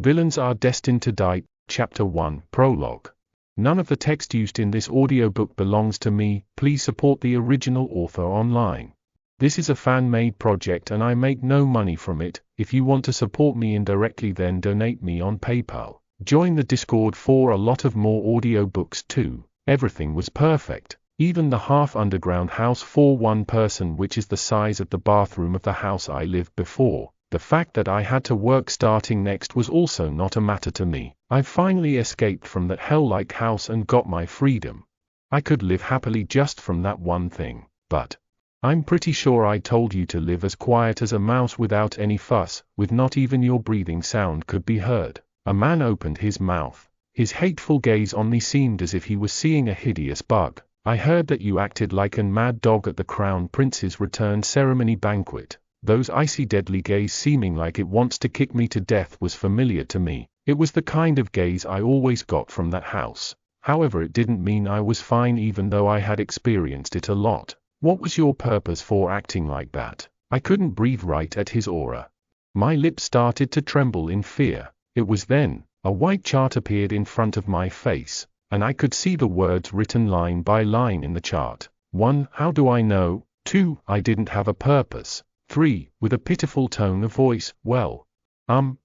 Villains are destined to die. Chapter 1, Prologue. None of the text used in this audiobook belongs to me. Please support the original author online. This is a fan-made project and I make no money from it. If you want to support me indirectly, then donate me on PayPal. Join the Discord for a lot of more audiobooks too. Everything was perfect. Even the half-underground house for one person, which is the size of the bathroom of the house I lived before. The fact that I had to work starting next was also not a matter to me. I finally escaped from that hell-like house and got my freedom. I could live happily just from that one thing. But I'm pretty sure I told you to live as quiet as a mouse without any fuss, with not even your breathing sound could be heard. A man opened his mouth. His hateful gaze on me seemed as if he was seeing a hideous bug. I heard that you acted like a mad dog at the Crown Prince's return ceremony banquet. Those icy deadly gaze seeming like it wants to kick me to death was familiar to me. It was the kind of gaze I always got from that house. However, it didn't mean I was fine even though I had experienced it a lot. What was your purpose for acting like that? I couldn't breathe right at his aura. My lips started to tremble in fear. It was then, a white chart appeared in front of my face, and I could see the words written line by line in the chart. 1. How do I know? 2. I didn't have a purpose. 3. With a pitiful tone of voice, well,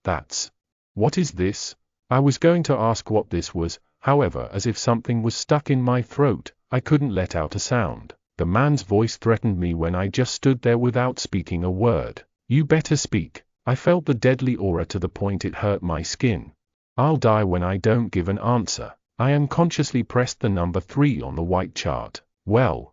that's. What is this? I was going to ask what this was, however, as if something was stuck in my throat, I couldn't let out a sound. The man's voice threatened me when I just stood there without speaking a word. You better speak. I felt the deadly aura to the point it hurt my skin. I'll die when I don't give an answer. I unconsciously pressed the number 3 on the white chart. Well,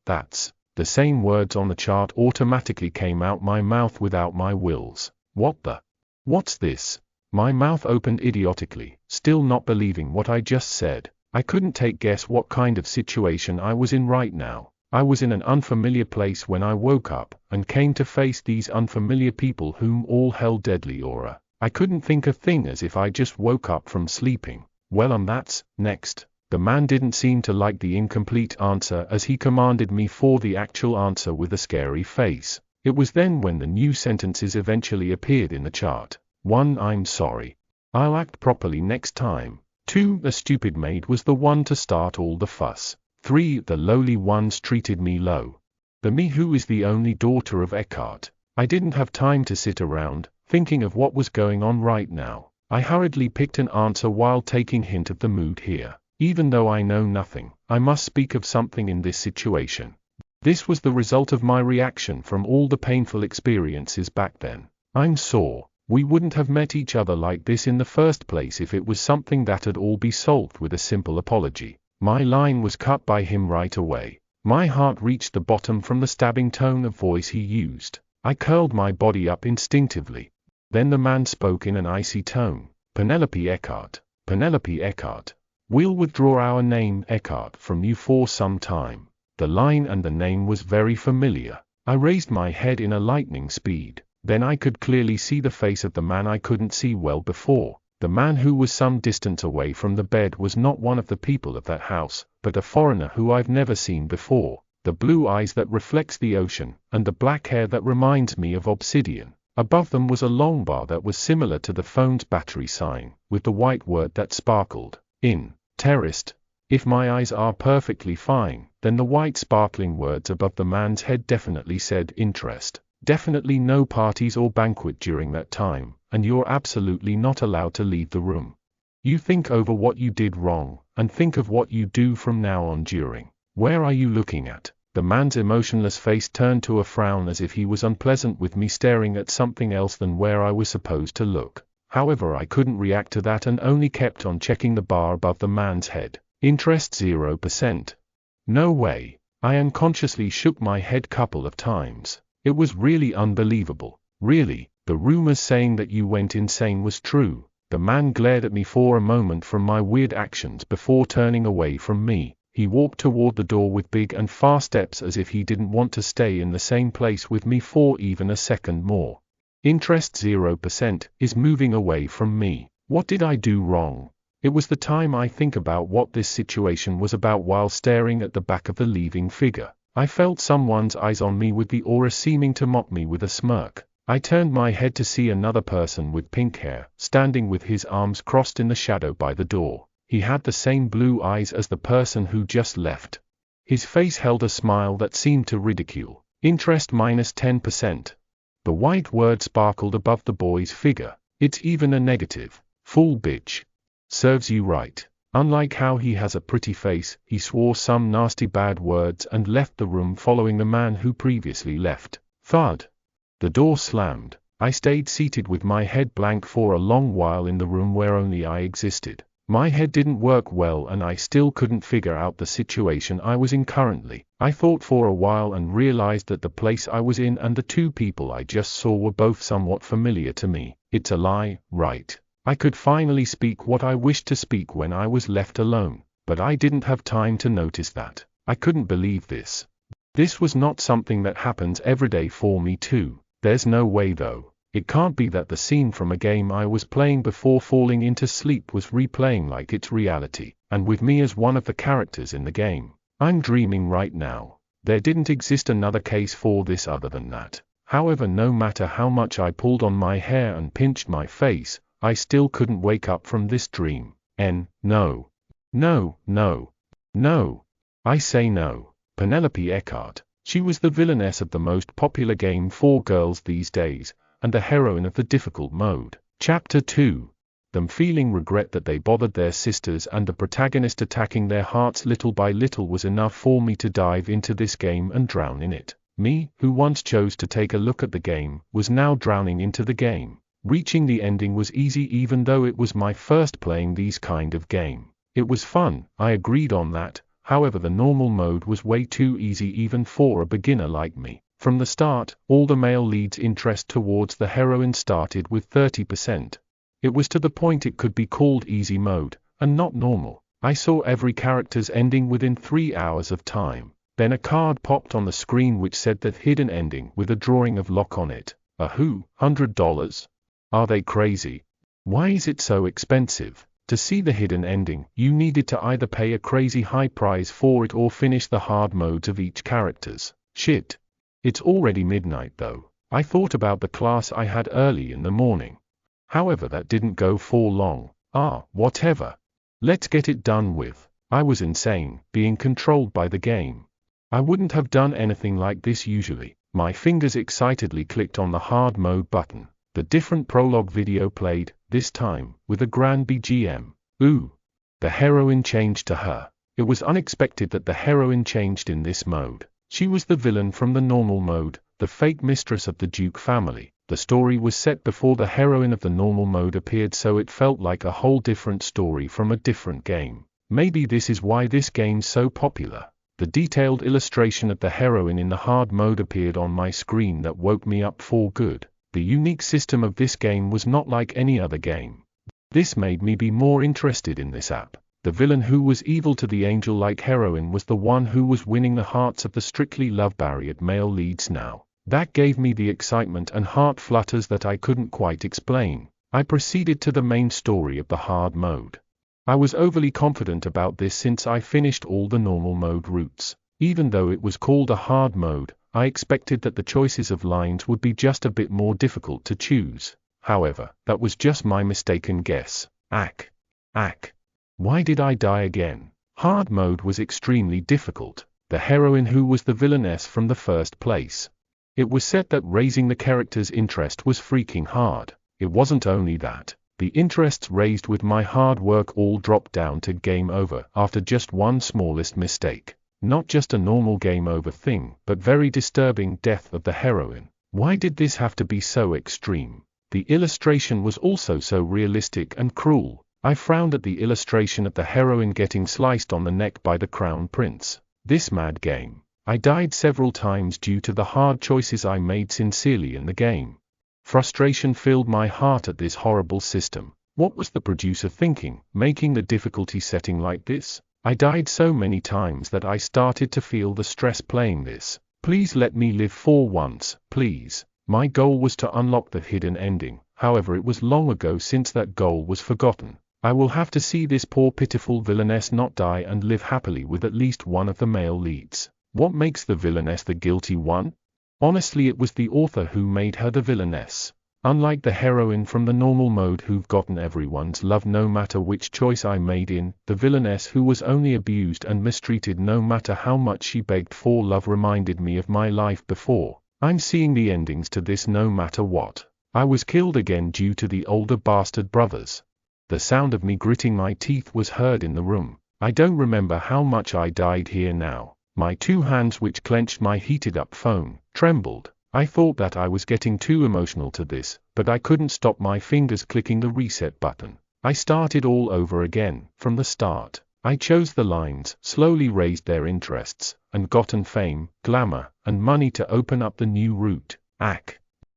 that's. The same words on the chart automatically came out my mouth without my wills. What's this? My mouth opened idiotically, still not believing what I just said. I couldn't guess what kind of situation I was in right now. I was in an unfamiliar place when I woke up, and came to face these unfamiliar people whom all held deadly aura. I couldn't think a thing, as if I just woke up from sleeping. Well, that's next. The man didn't seem to like the incomplete answer, as he commanded me for the actual answer with a scary face. It was then when the new sentences eventually appeared in the chart. 1. I'm sorry. I'll act properly next time. 2. The stupid maid was the one to start all the fuss. 3. The lowly ones treated me low. The me who is the only daughter of Eckhart. I didn't have time to sit around, thinking of what was going on right now. I hurriedly picked an answer while taking hint of the mood here. Even though I know nothing, I must speak of something in this situation. This was the result of my reaction from all the painful experiences back then. I'm sore. We wouldn't have met each other like this in the first place if it was something that had all be solved with a simple apology. My line was cut by him right away. My heart reached the bottom from the stabbing tone of voice he used. I curled my body up instinctively. Then the man spoke in an icy tone. Penelope Eckhart. Penelope Eckhart. We'll withdraw our name Eckhart from you for some time. The line and the name was very familiar. I raised my head in a lightning speed. Then I could clearly see the face of the man I couldn't see well before. The man who was some distance away from the bed was not one of the people of that house, but a foreigner who I've never seen before. The blue eyes that reflects the ocean, and the black hair that reminds me of obsidian. Above them was a long bar that was similar to the phone's battery sign, with the white word that sparkled. In terrorist. If my eyes are perfectly fine, then the white sparkling words above the man's head definitely said interest. Definitely no parties or banquet during that time, and you're absolutely not allowed to leave the room. You think over what you did wrong, and think of what you do from now on during. Where are you looking at? The man's emotionless face turned to a frown, as if he was unpleasant with me staring at something else than where I was supposed to look. However, I couldn't react to that and only kept on checking the bar above the man's head. Interest 0%. No way. I unconsciously shook my head couple of times. It was really unbelievable. Really, the rumors saying that you went insane was true. The man glared at me for a moment from my weird actions before turning away from me. He walked toward the door with big and fast steps, as if he didn't want to stay in the same place with me for even a second more. Interest 0% is moving away from me. What did I do wrong? It was the time I think about what this situation was about while staring at the back of the leaving figure. I felt someone's eyes on me with the aura seeming to mock me with a smirk. I turned my head to see another person with pink hair, standing with his arms crossed in the shadow by the door. He had the same blue eyes as the person who just left. His face held a smile that seemed to ridicule. Interest minus 10%. The white word sparkled above the boy's figure. It's even a negative. Fool bitch. Serves you right. Unlike how he has a pretty face, he swore some nasty bad words and left the room following the man who previously left. Thud. The door slammed. I stayed seated with my head blank for a long while in the room where only I existed. My head didn't work well and I still couldn't figure out the situation I was in currently. I thought for a while and realized that the place I was in and the two people I just saw were both somewhat familiar to me. It's a lie, right? I could finally speak what I wished to speak when I was left alone, but I didn't have time to notice that. I couldn't believe this. This was not something that happens every day for me too. There's no way though. It can't be that the scene from a game I was playing before falling into sleep was replaying like it's reality, and with me as one of the characters in the game. I'm dreaming right now. There didn't exist another case for this other than that. However, no matter how much I pulled on my hair and pinched my face, I still couldn't wake up from this dream. No. No, no. No. I say no. Penelope Eckhart. She was the villainess of the most popular game for girls these days, and the heroine of the difficult mode. Chapter 2. Them feeling regret that they bothered their sisters and the protagonist attacking their hearts little by little was enough for me to dive into this game and drown in it. Me, who once chose to take a look at the game, was now drowning into the game. Reaching the ending was easy even though it was my first playing these kind of game. It was fun, I agreed on that, however the normal mode was way too easy even for a beginner like me. From the start, all the male lead's interest towards the heroine started with 30%. It was to the point it could be called easy mode, and not normal. I saw every character's ending within 3 hours of time. Then a card popped on the screen which said that hidden ending with a drawing of Locke on it. Who? $100? Are they crazy? Why is it so expensive? To see the hidden ending, you needed to either pay a crazy high price for it or finish the hard modes of each character's. Shit. It's already midnight though. I thought about the class I had early in the morning. However, that didn't go for long. Whatever. Let's get it done with. I was insane, being controlled by the game. I wouldn't have done anything like this usually. My fingers excitedly clicked on the hard mode button. The different prologue video played, this time, with a grand BGM. Ooh. The heroine changed to her. It was unexpected that the heroine changed in this mode. She was the villain from the normal mode, the fake mistress of the Duke family. The story was set before the heroine of the normal mode appeared, so it felt like a whole different story from a different game. Maybe this is why this game's so popular. The detailed illustration of the heroine in the hard mode appeared on my screen that woke me up for good. The unique system of this game was not like any other game. This made me be more interested in this app. The villain who was evil to the angel-like heroine was the one who was winning the hearts of the strictly love-barriered male leads now. That gave me the excitement and heart flutters that I couldn't quite explain. I proceeded to the main story of the hard mode. I was overly confident about this since I finished all the normal mode routes. Even though it was called a hard mode, I expected that the choices of lines would be just a bit more difficult to choose. However, that was just my mistaken guess. Ack. Why did I die again? Hard mode was extremely difficult. The heroine who was the villainess from the first place. It was said that raising the character's interest was freaking hard. It wasn't only that. The interests raised with my hard work all dropped down to game over after just one smallest mistake. Not just a normal game over thing, but very disturbing death of the heroine. Why did this have to be so extreme? The illustration was also so realistic and cruel. I frowned at the illustration of the heroine getting sliced on the neck by the crown prince. This mad game. I died several times due to the hard choices I made sincerely in the game. Frustration filled my heart at this horrible system. What was the producer thinking, making the difficulty setting like this? I died so many times that I started to feel the stress playing this. Please let me live for once, please. My goal was to unlock the hidden ending, however it was long ago since that goal was forgotten. I will have to see this poor pitiful villainess not die and live happily with at least one of the male leads. What makes the villainess the guilty one? Honestly, it was the author who made her the villainess. Unlike the heroine from the normal mode who've gotten everyone's love no matter which choice I made in, the villainess who was only abused and mistreated no matter how much she begged for love reminded me of my life before. I'm seeing the endings to this no matter what. I was killed again due to the older bastard brothers. The sound of me gritting my teeth was heard in the room. I don't remember how much I died here now. My two hands, which clenched my heated up phone, trembled. I thought that I was getting too emotional to this, but I couldn't stop my fingers clicking the reset button. I started all over again, from the start. I chose the lines, slowly raised their interests, and gotten fame, glamour, and money to open up the new route.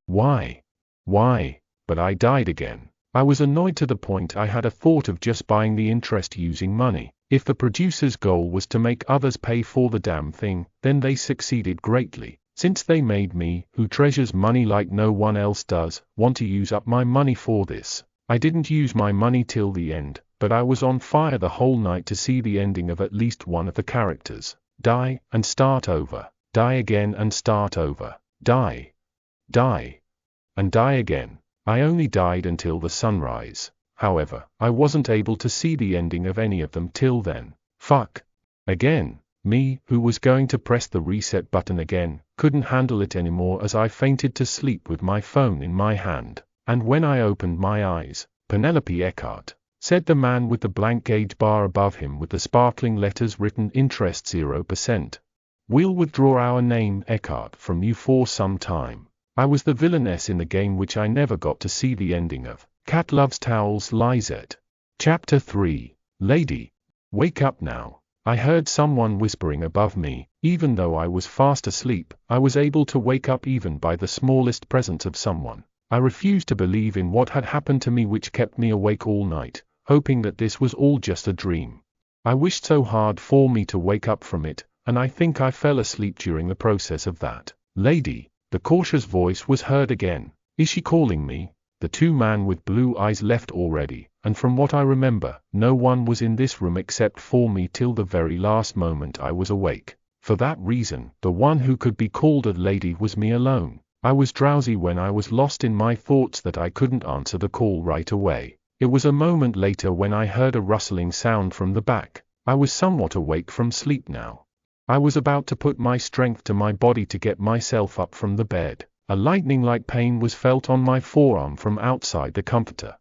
Why? But I died again. I was annoyed to the point I had a thought of just buying the interest using money. If the producer's goal was to make others pay for the damn thing, then they succeeded greatly. Since they made me, who treasures money like no one else does, want to use up my money for this. I didn't use my money till the end, but I was on fire the whole night to see the ending of at least one of the characters. Die, and start over. Die again and start over. Die, and die again. I only died until the sunrise. However, I wasn't able to see the ending of any of them till then. Fuck. Again. Me, who was going to press the reset button again, couldn't handle it anymore as I fainted to sleep with my phone in my hand. And when I opened my eyes, Penelope Eckhart, said the man with the blank gauge bar above him with the sparkling letters written interest 0%. We'll withdraw our name Eckhart from you for some time. I was the villainess in the game which I never got to see the ending of. Cat Loves Towels Lizette. Chapter 3. Lady. Wake up now. I heard someone whispering above me. Even though I was fast asleep, I was able to wake up even by the smallest presence of someone. I refused to believe in what had happened to me, which kept me awake all night, hoping that this was all just a dream. I wished so hard for me to wake up from it, and I think I fell asleep during the process of that. Lady, the cautious voice was heard again. Is she calling me? The two men with blue eyes left already, and from what I remember, no one was in this room except for me till the very last moment I was awake. For that reason, the one who could be called a lady was me alone. I was drowsy when I was lost in my thoughts that I couldn't answer the call right away. It was a moment later when I heard a rustling sound from the back. I was somewhat awake from sleep now. I was about to put my strength to my body to get myself up from the bed. A lightning-like pain was felt on my forearm from outside the comforter.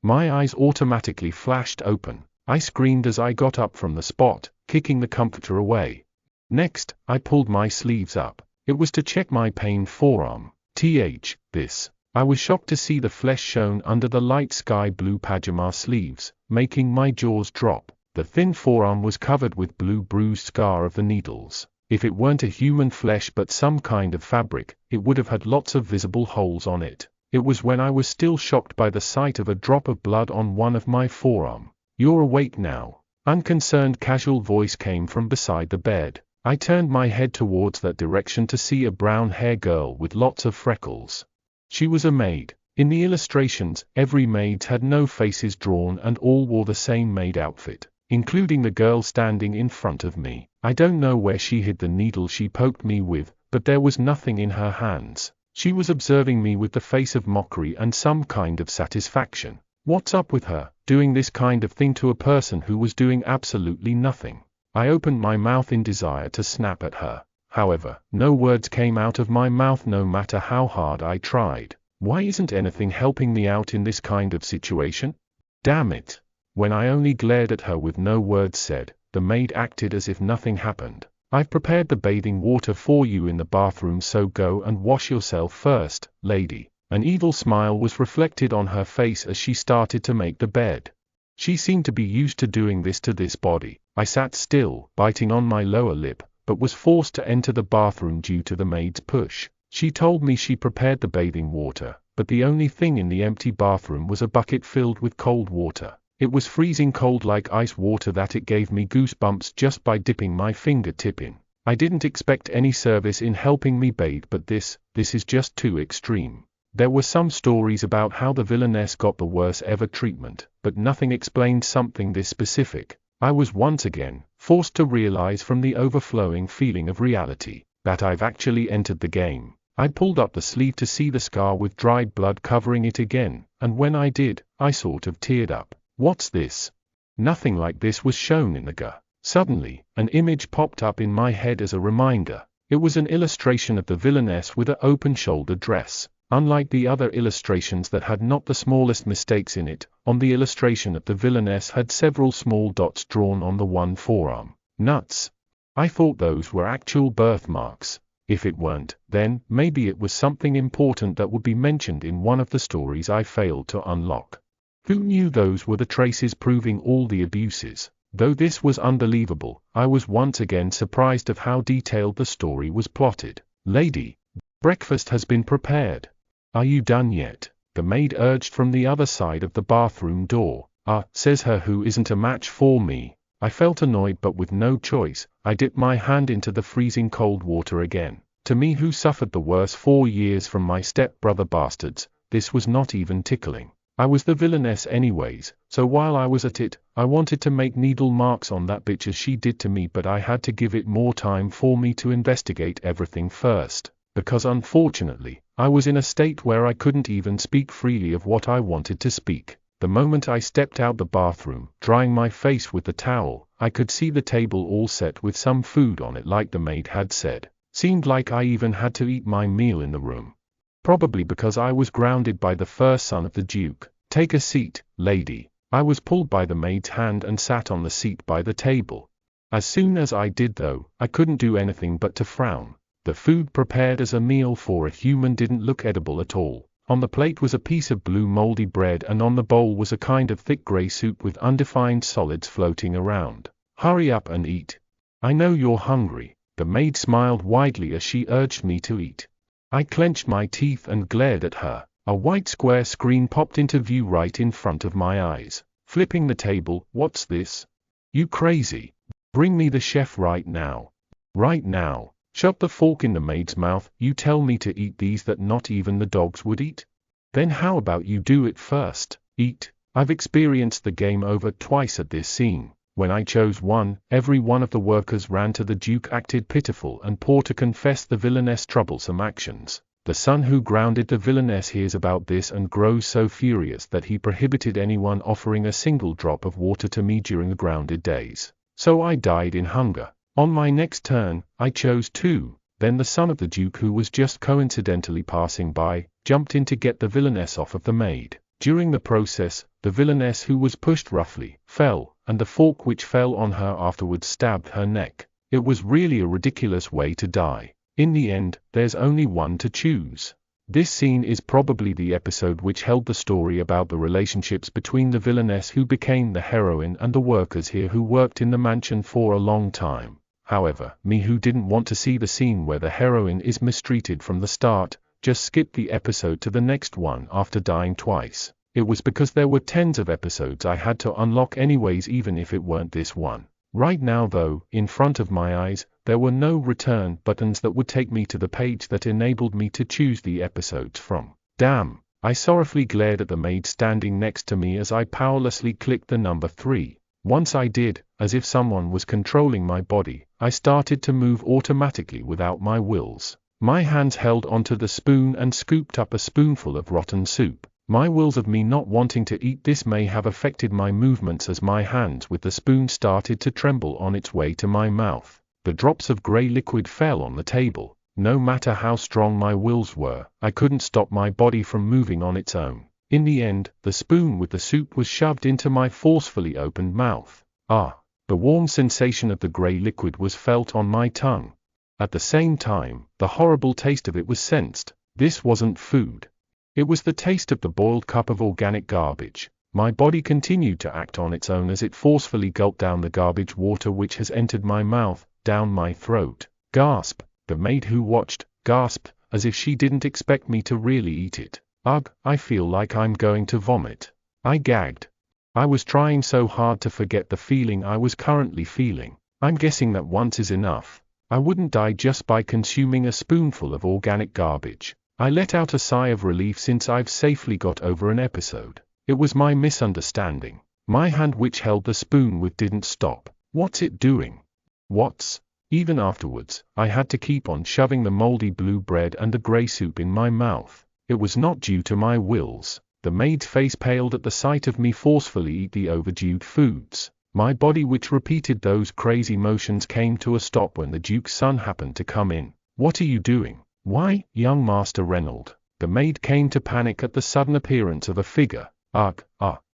My eyes automatically flashed open. I screamed as I got up from the spot, kicking the comforter away. Next, I pulled my sleeves up. It was to check my pained forearm. I was shocked to see the flesh shown under the light sky blue pajama sleeves, making my jaws drop. The thin forearm was covered with blue bruised scar of the needles. If it weren't a human flesh but some kind of fabric, it would have had lots of visible holes on it. It was when I was still shocked by the sight of a drop of blood on one of my forearm. You're awake now. Unconcerned casual voice came from beside the bed. I turned my head towards that direction to see a brown-haired girl with lots of freckles. She was a maid. In the illustrations, every maid had no faces drawn and all wore the same maid outfit, including the girl standing in front of me. I don't know where she hid the needle she poked me with, but there was nothing in her hands. She was observing me with the face of mockery and some kind of satisfaction. What's up with her, doing this kind of thing to a person who was doing absolutely nothing? I opened my mouth in desire to snap at her. However, no words came out of my mouth no matter how hard I tried. Why isn't anything helping me out in this kind of situation? Damn it. When I only glared at her with no words said, the maid acted as if nothing happened. I've prepared the bathing water for you in the bathroom, so go and wash yourself first, lady. An evil smile was reflected on her face as she started to make the bed. She seemed to be used to doing this to this body. I sat still, biting on my lower lip, but was forced to enter the bathroom due to the maid's push. She told me she prepared the bathing water, but the only thing in the empty bathroom was a bucket filled with cold water. It was freezing cold like ice water that it gave me goosebumps just by dipping my fingertip in. I didn't expect any service in helping me bathe, but this is just too extreme. There were some stories about how the villainess got the worst ever treatment, but nothing explained something this specific. I was once again forced to realize from the overflowing feeling of reality. that I've actually entered the game. I pulled up the sleeve to see the scar with dried blood covering it again, and when I did, I sort of teared up. What's this? Nothing like this was shown in the GA. Suddenly, an image popped up in my head as a reminder. It was an illustration of the villainess with an open-shouldered dress. Unlike the other illustrations that had not the smallest mistakes in it, on the illustration of the villainess had several small dots drawn on the one forearm. Nuts. I thought those were actual birthmarks. If it weren't, then maybe it was something important that would be mentioned in one of the stories I failed to unlock. Who knew those were the traces proving all the abuses? Though this was unbelievable, I was once again surprised of how detailed the story was plotted. Lady, breakfast has been prepared. Are you done yet? The maid urged from the other side of the bathroom door. Says her who isn't a match for me. I felt annoyed, but with no choice, I dipped my hand into the freezing cold water again. To me, who suffered the worst 4 years from my step-brother bastards, this was not even tickling. I was the villainess anyways, so while I was at it, I wanted to make needle marks on that bitch as she did to me, but I had to give it more time for me to investigate everything first, because unfortunately, I was in a state where I couldn't even speak freely of what I wanted to speak. The moment I stepped out the bathroom, drying my face with the towel, I could see the table all set with some food on it like the maid had said. Seemed like I even had to eat my meal in the room. Probably because I was grounded by the first son of the Duke. Take a seat, lady. I was pulled by the maid's hand and sat on the seat by the table. As soon as I did though, I couldn't do anything but to frown. The food prepared as a meal for a human didn't look edible at all. On the plate was a piece of blue moldy bread, and on the bowl was a kind of thick grey soup with undefined solids floating around. Hurry up and eat. I know you're hungry. The maid smiled widely as she urged me to eat. I clenched my teeth and glared at her. A white square screen popped into view right in front of my eyes. Flipping the table. What's this? You crazy? Bring me the chef right now. Right now. Shove the fork in the maid's mouth. You tell me to eat these that not even the dogs would eat? Then how about you do it first? Eat. I've experienced the game over twice at this scene. When I chose one, every one of the workers ran to the Duke, acted pitiful and poor to confess the villainess' troublesome actions. The son who grounded the villainess hears about this and grows so furious that he prohibited anyone offering a single drop of water to me during the grounded days. So I died in hunger. On my next turn, I chose two. Then the son of the Duke, who was just coincidentally passing by, jumped in to get the villainess off of the maid. During the process, the villainess, who was pushed roughly, fell, and the fork which fell on her afterwards stabbed her neck. It was really a ridiculous way to die. In the end, there's only one to choose. This scene is probably the episode which held the story about the relationships between the villainess who became the heroine and the workers here who worked in the mansion for a long time. However, me, who didn't want to see the scene where the heroine is mistreated from the start, just skipped the episode to the next one after dying twice. It was because there were tens of episodes I had to unlock anyways, even if it weren't this one. Right now though, in front of my eyes, there were no return buttons that would take me to the page that enabled me to choose the episodes from. Damn! I sorrowfully glared at the maid standing next to me as I powerlessly clicked the number 3. Once I did, as if someone was controlling my body, I started to move automatically without my wills. My hands held onto the spoon and scooped up a spoonful of rotten soup. My wills of me not wanting to eat this may have affected my movements as my hands with the spoon started to tremble on its way to my mouth. The drops of grey liquid fell on the table. No matter how strong my wills were, I couldn't stop my body from moving on its own. In the end, the spoon with the soup was shoved into my forcefully opened mouth. The warm sensation of the grey liquid was felt on my tongue. At the same time, the horrible taste of it was sensed. This wasn't food. It was the taste of the boiled cup of organic garbage. My body continued to act on its own as it forcefully gulped down the garbage water which has entered my mouth, down my throat. Gasp! The maid who watched, gasped, as if she didn't expect me to really eat it. Ugh, I feel like I'm going to vomit. I gagged. I was trying so hard to forget the feeling I was currently feeling. I'm guessing that once is enough. I wouldn't die just by consuming a spoonful of organic garbage. I let out a sigh of relief since I've safely got over an episode. It was my misunderstanding. My hand which held the spoon with didn't stop. What's it doing? What's Even afterwards, I had to keep on shoving the moldy blue bread and the grey soup in my mouth. It was not due to my wills. The maid's face paled at the sight of me forcefully eat the overdue foods. My body, which repeated those crazy motions, came to a stop when the Duke's son happened to come in. "What are you doing?" "Why, young Master Reynolds." The maid came to panic at the sudden appearance of a figure.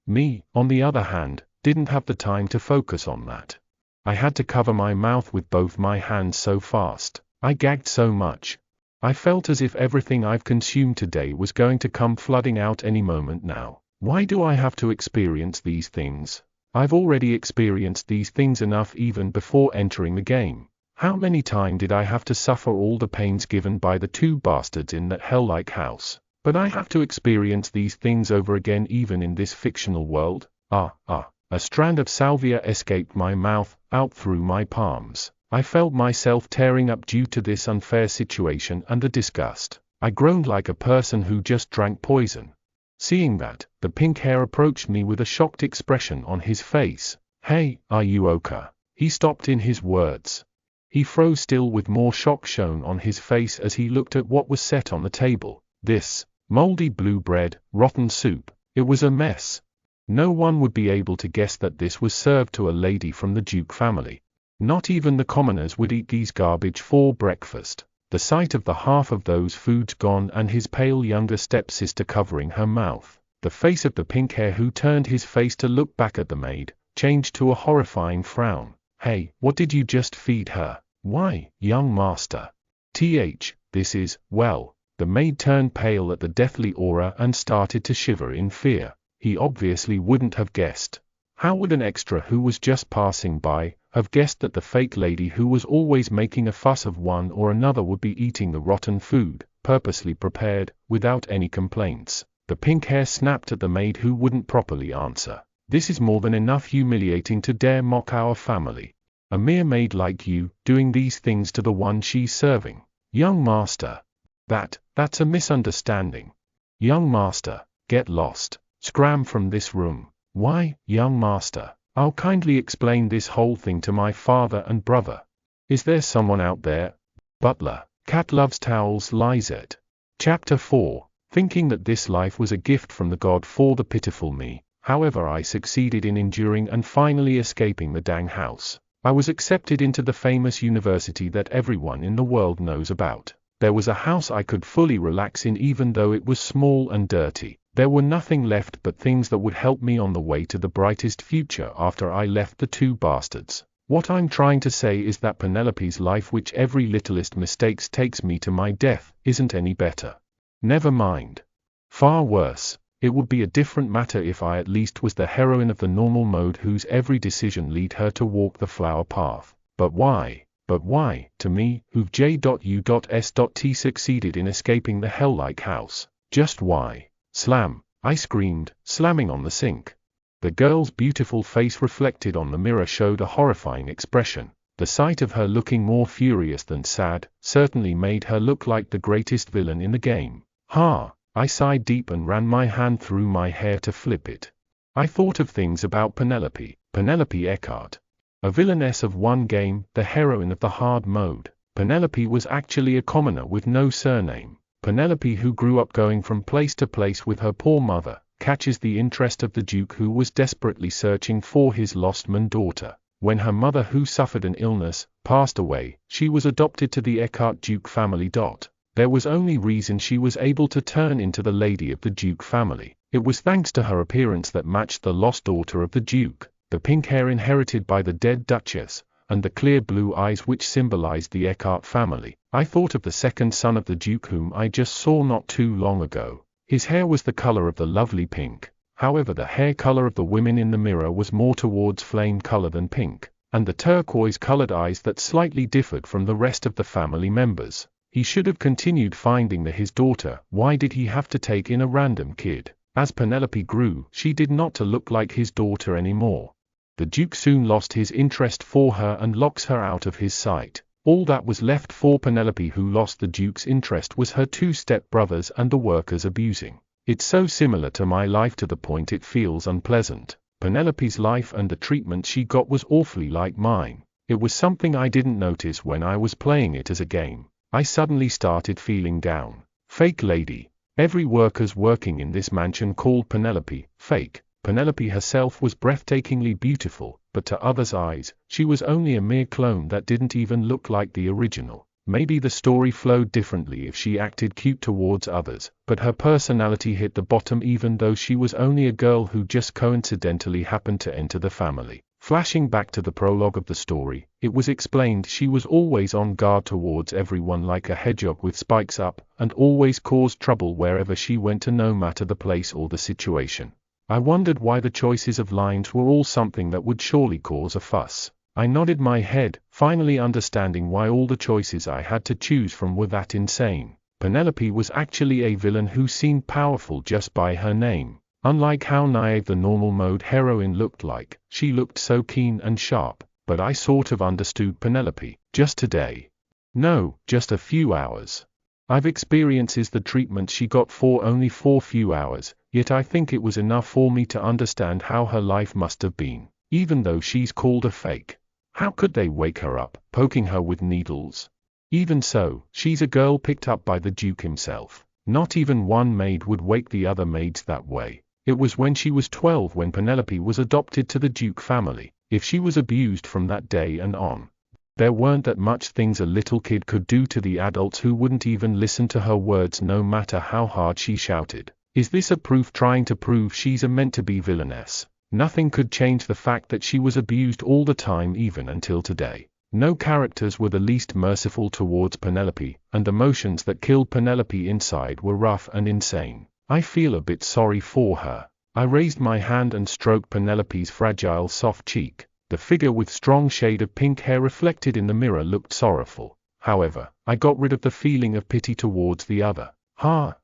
Me, on the other hand, didn't have the time to focus on that. I had to cover my mouth with both my hands so fast. I gagged so much. I felt as if everything I've consumed today was going to come flooding out any moment now. Why do I have to experience these things? I've already experienced these things enough even before entering the game. How many times did I have to suffer all the pains given by the two bastards in that hell-like house? But I have to experience these things over again even in this fictional world? A strand of salvia escaped my mouth, out through my palms. I felt myself tearing up due to this unfair situation and the disgust. I groaned like a person who just drank poison. Seeing that, the pink hair approached me with a shocked expression on his face. "Hey, are you okay?" He stopped in his words. He froze still with more shock shown on his face as he looked at what was set on the table. This moldy blue bread, rotten soup. It was a mess. No one would be able to guess that this was served to a lady from the Duke family. Not even the commoners would eat these garbage for breakfast. The sight of the half of those foods gone and his pale younger stepsister covering her mouth, the face of the pink hair who turned his face to look back at the maid, changed to a horrifying frown. "Hey, what did you just feed her?" "Why, young master. This is, well." The maid turned pale at the deathly aura and started to shiver in fear. He obviously wouldn't have guessed. How would an extra who was just passing by have guessed that the fake lady who was always making a fuss of one or another would be eating the rotten food, purposely prepared, without any complaints? The pink hair snapped at the maid who wouldn't properly answer. "This is more than enough humiliating to dare mock our family. A mere maid like you, doing these things to the one she's serving." "Young master. That's a misunderstanding. Young master, get lost. Scram from this room." "Why, young master, I'll kindly explain this whole thing to my father and brother." "Is there someone out there?" "Butler, cat loves towels, Lizette." Chapter 4. Thinking that this life was a gift from the God for the pitiful me, however, I succeeded in enduring and finally escaping the dang house. I was accepted into the famous university that everyone in the world knows about. There was a house I could fully relax in even though it was small and dirty. There were nothing left but things that would help me on the way to the brightest future after I left the two bastards. What I'm trying to say is that Penelope's life, which every littlest mistake takes me to my death, isn't any better. Never mind. Far worse. It would be a different matter if I at least was the heroine of the normal mode whose every decision lead her to walk the flower path. But why, to me, who've J.U.S.T succeeded in escaping the hell-like house? Just why? Slam, I screamed, slamming on the sink. The girl's beautiful face reflected on the mirror showed a horrifying expression. The sight of her looking more furious than sad certainly made her look like the greatest villain in the game. I sighed deep and ran my hand through my hair to flip it. I thought of things about Penelope Eckhart. A villainess of one game, the heroine of the hard mode. Penelope was actually a commoner with no surname. Penelope, who grew up going from place to place with her poor mother, catches the interest of the Duke, who was desperately searching for his lost-man daughter. When her mother, who suffered an illness, passed away, she was adopted to the Eckhart Duke family. There was only reason she was able to turn into the lady of the Duke family. It was thanks to her appearance that matched the lost daughter of the Duke, the pink hair inherited by the dead Duchess, and the clear blue eyes which symbolized the Eckhart family. I thought of the second son of the Duke whom I just saw not too long ago. His hair was the color of the lovely pink. However, the hair color of the women in the mirror was more towards flame color than pink, and the turquoise-colored eyes that slightly differed from the rest of the family members. He should have continued finding his daughter. Why did he have to take in a random kid? As Penelope grew, she did not look like his daughter anymore. The Duke soon lost his interest for her and locks her out of his sight. All that was left for Penelope, who lost the Duke's interest, was her two step-brothers and the workers abusing. It's so similar to my life to the point it feels unpleasant. Penelope's life and the treatment she got was awfully like mine. It was something I didn't notice when I was playing it as a game. I suddenly started feeling down. Fake lady. Every worker's working in this mansion called Penelope, fake. Penelope herself was breathtakingly beautiful, but to others' eyes, she was only a mere clone that didn't even look like the original. Maybe the story flowed differently if she acted cute towards others, but her personality hit the bottom even though she was only a girl who just coincidentally happened to enter the family. Flashing back to the prologue of the story, it was explained she was always on guard towards everyone like a hedgehog with spikes up, and always caused trouble wherever she went to no matter the place or the situation. I wondered why the choices of lines were all something that would surely cause a fuss. I nodded my head, finally understanding why all the choices I had to choose from were that insane. Penelope was actually a villain who seemed powerful just by her name. Unlike how naive the normal mode heroine looked like, she looked so keen and sharp, but I sort of understood Penelope. Just today. No, just a few hours. I've experienced the treatment she got for only 4 few hours, yet I think it was enough for me to understand how her life must have been, even though she's called a fake. How could they wake her up, poking her with needles? Even so, she's a girl picked up by the Duke himself. Not even one maid would wake the other maids that way. It was when she was 12 when Penelope was adopted to the Duke family. If she was abused from that day and on, there weren't that much things a little kid could do to the adults who wouldn't even listen to her words no matter how hard she shouted. Is this a proof trying to prove she's a meant-to-be villainess? Nothing could change the fact that she was abused all the time even until today. No characters were the least merciful towards Penelope, and the motions that killed Penelope inside were rough and insane. I feel a bit sorry for her. I raised my hand and stroked Penelope's fragile soft cheek. The figure with strong shade of pink hair reflected in the mirror looked sorrowful. However, I got rid of the feeling of pity towards the other.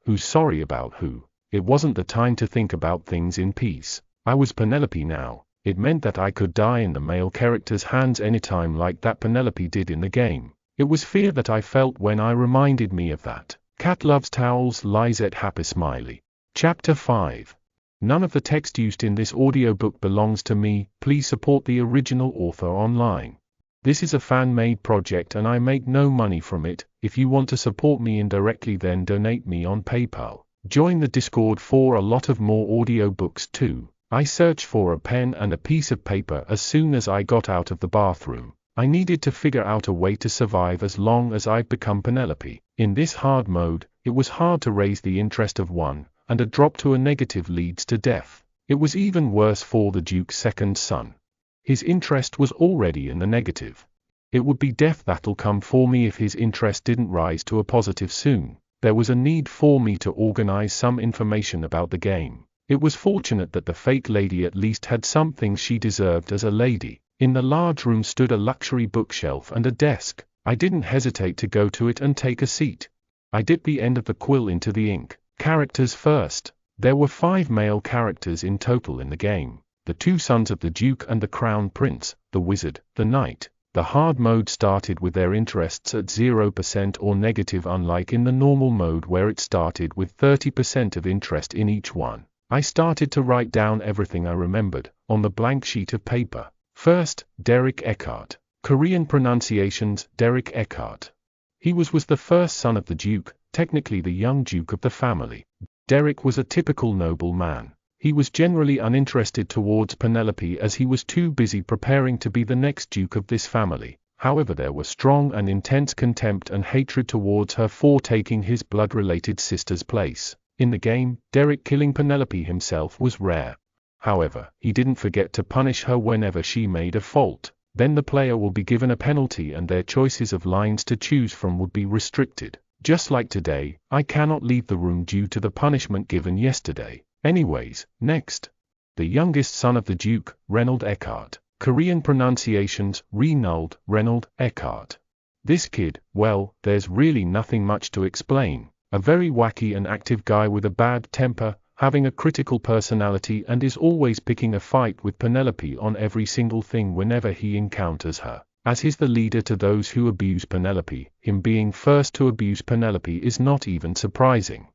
Who's sorry about who? It wasn't the time to think about things in peace. I was Penelope now. It meant that I could die in the male character's hands anytime like that Penelope did in the game. It was fear that I felt when I reminded me of that. Cat loves towels. Lizette happy smiley. Chapter 5. None of the text used in this audiobook belongs to me. Please support the original author online. This is a fan-made project and I make no money from it. If you want to support me indirectly then donate me on PayPal. Join the Discord for a lot of more audiobooks too. I searched for a pen and a piece of paper as soon as I got out of the bathroom. I needed to figure out a way to survive as long as I've become Penelope. In this hard mode, it was hard to raise the interest of one, and a drop to a negative leads to death. It was even worse for the Duke's second son. His interest was already in the negative. It would be death that'll come for me if his interest didn't rise to a positive soon. There was a need for me to organize some information about the game. It was fortunate that the fake lady at least had some things she deserved as a lady. In the large room stood a luxury bookshelf and a desk. I didn't hesitate to go to it and take a seat. I dipped the end of the quill into the ink. Characters first. There were 5 male characters in total in the game. The 2 sons of the Duke and the Crown Prince, the Wizard, the Knight. The hard mode started with their interests at 0% or negative, unlike in the normal mode where it started with 30% of interest in each one. I started to write down everything I remembered, on the blank sheet of paper. First, Derek Eckhart. Korean pronunciations, Derek Eckhart. He was the first son of the Duke, technically the young Duke of the family. Derek was a typical noble man. He was generally uninterested towards Penelope as he was too busy preparing to be the next Duke of this family. However, there was strong and intense contempt and hatred towards her for taking his blood-related sister's place. In the game, Derek killing Penelope himself was rare. However, he didn't forget to punish her whenever she made a fault. Then the player will be given a penalty and their choices of lines to choose from would be restricted. Just like today, I cannot leave the room due to the punishment given yesterday. Anyways, next. The youngest son of the Duke, Reynold Eckhart. Korean pronunciations, Reynold Eckhart. This kid, well, there's really nothing much to explain. A very wacky and active guy with a bad temper, having a critical personality and is always picking a fight with Penelope on every single thing whenever he encounters her. As he's the leader to those who abuse Penelope, him being first to abuse Penelope is not even surprising.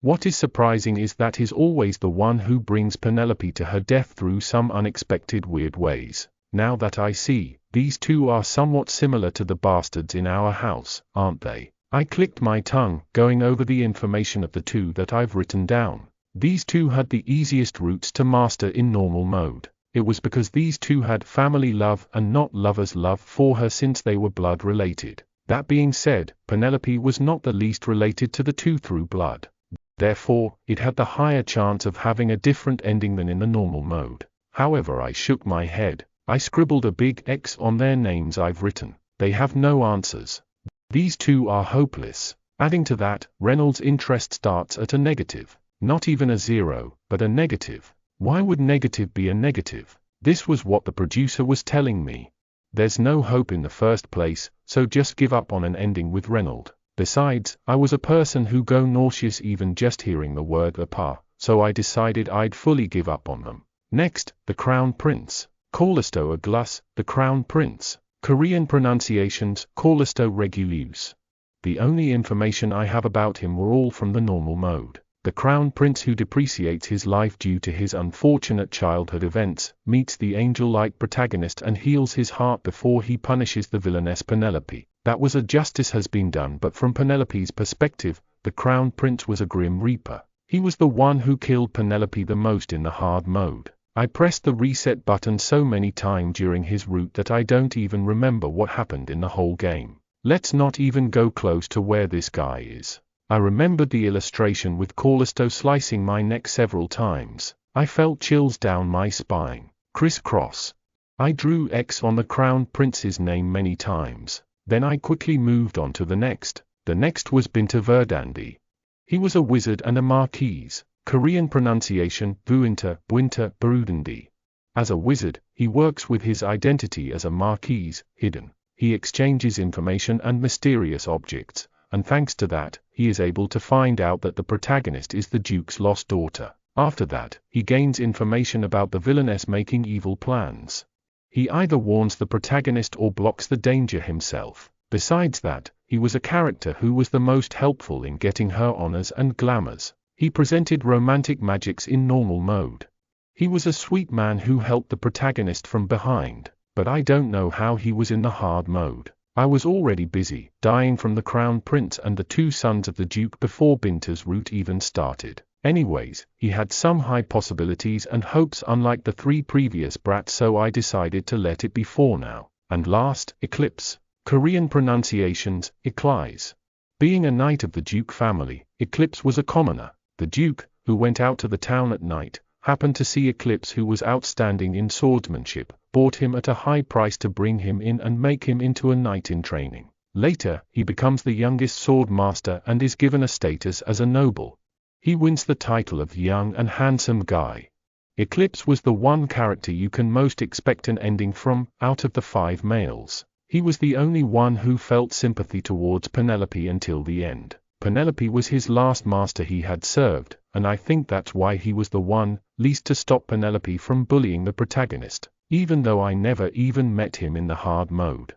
What is surprising is that he's always the one who brings Penelope to her death through some unexpected weird ways. Now that I see, These two are somewhat similar to the bastards in our house, aren't they? I clicked my tongue, going over the information of the two that I've written down. These two had the easiest routes to master in normal mode. It was because these two had family love and not lover's love for her since they were blood related. That being said, Penelope was not the least related to the two through blood. Therefore, it had the higher chance of having a different ending than in the normal mode. However, I shook my head. I scribbled a big X on their names I've written. They have no answers. These two are hopeless. Adding to that, Reynolds' interest starts at a negative. Not even a 0, but a negative. Why would negative be a negative? This was what the producer was telling me. There's no hope in the first place, so just give up on an ending with Reynolds. Besides, I was a person who go nauseous even just hearing the word apa, so I decided I'd fully give up on them. Next, the Crown Prince. Callisto Aglus, the Crown Prince. Korean pronunciations, Callisto Regulus. The only information I have about him were all from the normal mode. The Crown Prince who depreciates his life due to his unfortunate childhood events, meets the angel-like protagonist and heals his heart before he punishes the villainess Penelope. That was a justice has been done, but from Penelope's perspective, the Crown Prince was a grim reaper. He was the one who killed Penelope the most in the hard mode. I pressed the reset button so many times during his route that I don't even remember what happened in the whole game. Let's not even go close to where this guy is. I remembered the illustration with Callisto slicing my neck several times. I felt chills down my spine. Crisscross. I drew X on the Crown Prince's name many times. Then I quickly moved on to the next. The next was Binta Verdandi. He was a wizard and a marquise. Korean pronunciation, Buinta, Burudandi. As a wizard, he works with his identity as a marquise, hidden. He exchanges information and mysterious objects, and thanks to that, he is able to find out that the protagonist is the Duke's lost daughter. After that, he gains information about the villainess making evil plans. He either warns the protagonist or blocks the danger himself. Besides that, he was a character who was the most helpful in getting her honors and glamours. He presented romantic magics in normal mode. He was a sweet man who helped the protagonist from behind, but I don't know how he was in the hard mode. I was already busy, dying from the Crown Prince and the two sons of the Duke before Binta's route even started. Anyways, he had some high possibilities and hopes unlike the three previous brats, so I decided to let it be for now. And last, Eclipse. Korean pronunciations, Eclipse. Being a knight of the Duke family, Eclipse was a commoner. The Duke, who went out to the town at night, happened to see Eclipse, who was outstanding in swordsmanship, bought him at a high price to bring him in and make him into a knight in training. Later, he becomes the youngest sword master and is given a status as a noble. He wins the title of young and handsome guy. Eclipse was the one character you can most expect an ending from, out of the 5 males. He was the only one who felt sympathy towards Penelope until the end. Penelope was his last master he had served, and I think that's why he was the one, least to stop Penelope from bullying the protagonist, even though I never even met him in the hard mode.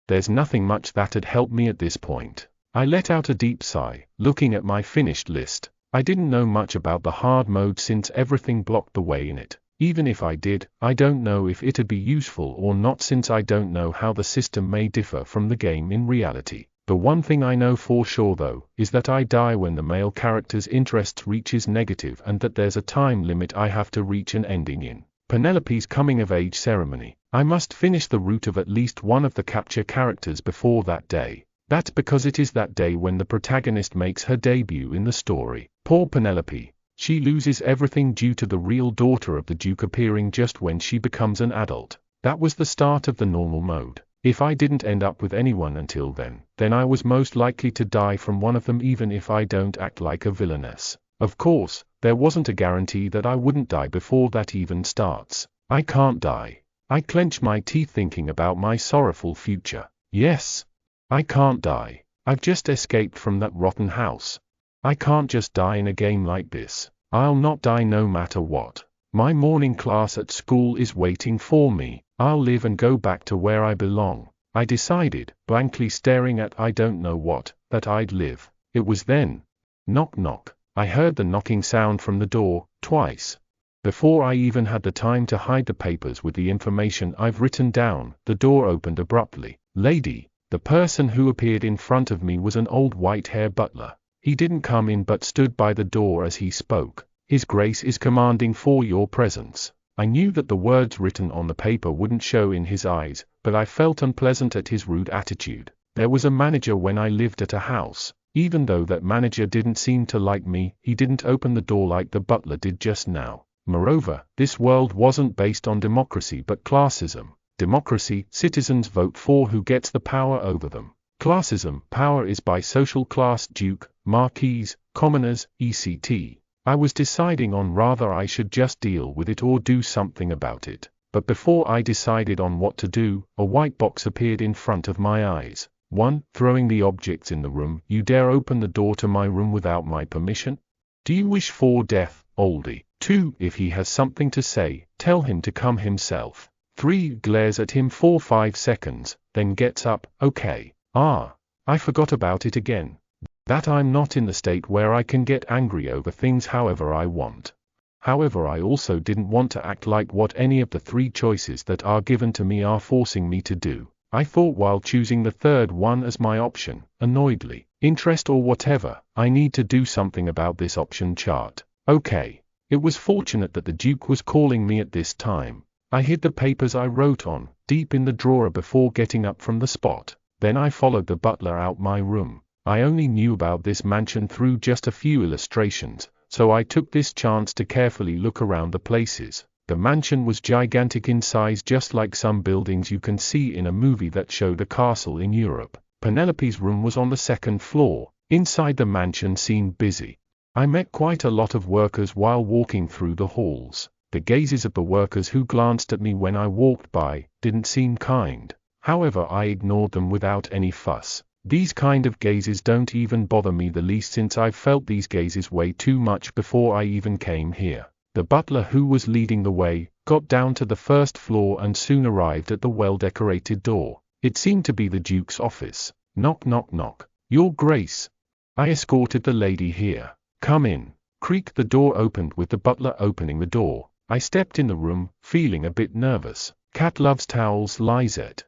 There's nothing much that'd help me at this point. I let out a deep sigh, looking at my finished list. I didn't know much about the hard mode since everything blocked the way in it. Even if I did, I don't know if it'd be useful or not, since I don't know how the system may differ from the game in reality. The one thing I know for sure though, is that I die when the male character's interest reaches negative, and that there's a time limit I have to reach an ending in. Penelope's coming-of-age ceremony. I must finish the route of at least one of the capture characters before that day. That's because it is that day when the protagonist makes her debut in the story. Poor Penelope. She loses everything due to the real daughter of the Duke appearing just when she becomes an adult. That was the start of the normal mode. If I didn't end up with anyone until then I was most likely to die from one of them, even if I don't act like a villainess. Of course, there wasn't a guarantee that I wouldn't die before that even starts. I can't die. I clench my teeth thinking about my sorrowful future. Yes. I can't die. I've just escaped from that rotten house. I can't just die in a game like this. I'll not die no matter what. My morning class at school is waiting for me. I'll live and go back to where I belong. I decided, blankly staring at I don't know what, that I'd live. It was then. Knock knock. I heard the knocking sound from the door, twice. Before I even had the time to hide the papers with the information I've written down, the door opened abruptly. Lady, the person who appeared in front of me was an old white-haired butler. He didn't come in but stood by the door as he spoke. His Grace is commanding for your presence. I knew that the words written on the paper wouldn't show in his eyes, but I felt unpleasant at his rude attitude. There was a manager when I lived at a house. Even though that manager didn't seem to like me, he didn't open the door like the butler did just now. Moreover, this world wasn't based on democracy but classism. Democracy, citizens vote for who gets the power over them. Classism, power is by social class, duke, marquis, commoners, etc. I was deciding on whether I should just deal with it or do something about it. But before I decided on what to do, a white box appeared in front of my eyes. 1. Throwing the objects in the room. You dare open the door to my room without my permission? Do you wish for death, oldie? 2. If he has something to say, tell him to come himself. 3. Glares at him for 5 seconds, then gets up. Okay. I forgot about it again. That I'm not in the state where I can get angry over things however I want. However, I also didn't want to act like what any of the 3 choices that are given to me are forcing me to do. I thought while choosing the third one as my option, annoyedly. Interest or whatever, I need to do something about this option chart. Okay. It was fortunate that the Duke was calling me at this time. I hid the papers I wrote on, deep in the drawer before getting up from the spot. Then I followed the butler out my room. I only knew about this mansion through just a few illustrations, so I took this chance to carefully look around the places. The mansion was gigantic in size, just like some buildings you can see in a movie that showed a castle in Europe. Penelope's room was on the 2nd floor. Inside the mansion seemed busy. I met quite a lot of workers while walking through the halls. The gazes of the workers who glanced at me when I walked by didn't seem kind. However, I ignored them without any fuss. These kind of gazes don't even bother me the least, since I've felt these gazes way too much before I even came here. The butler who was leading the way got down to the 1st floor and soon arrived at the well-decorated door. It seemed to be the Duke's office. Knock, knock, knock. Your Grace. I escorted the lady here. Come in. Creak. The door opened with the butler opening the door. I stepped in the room, feeling a bit nervous. Cat loves towels, Lizette.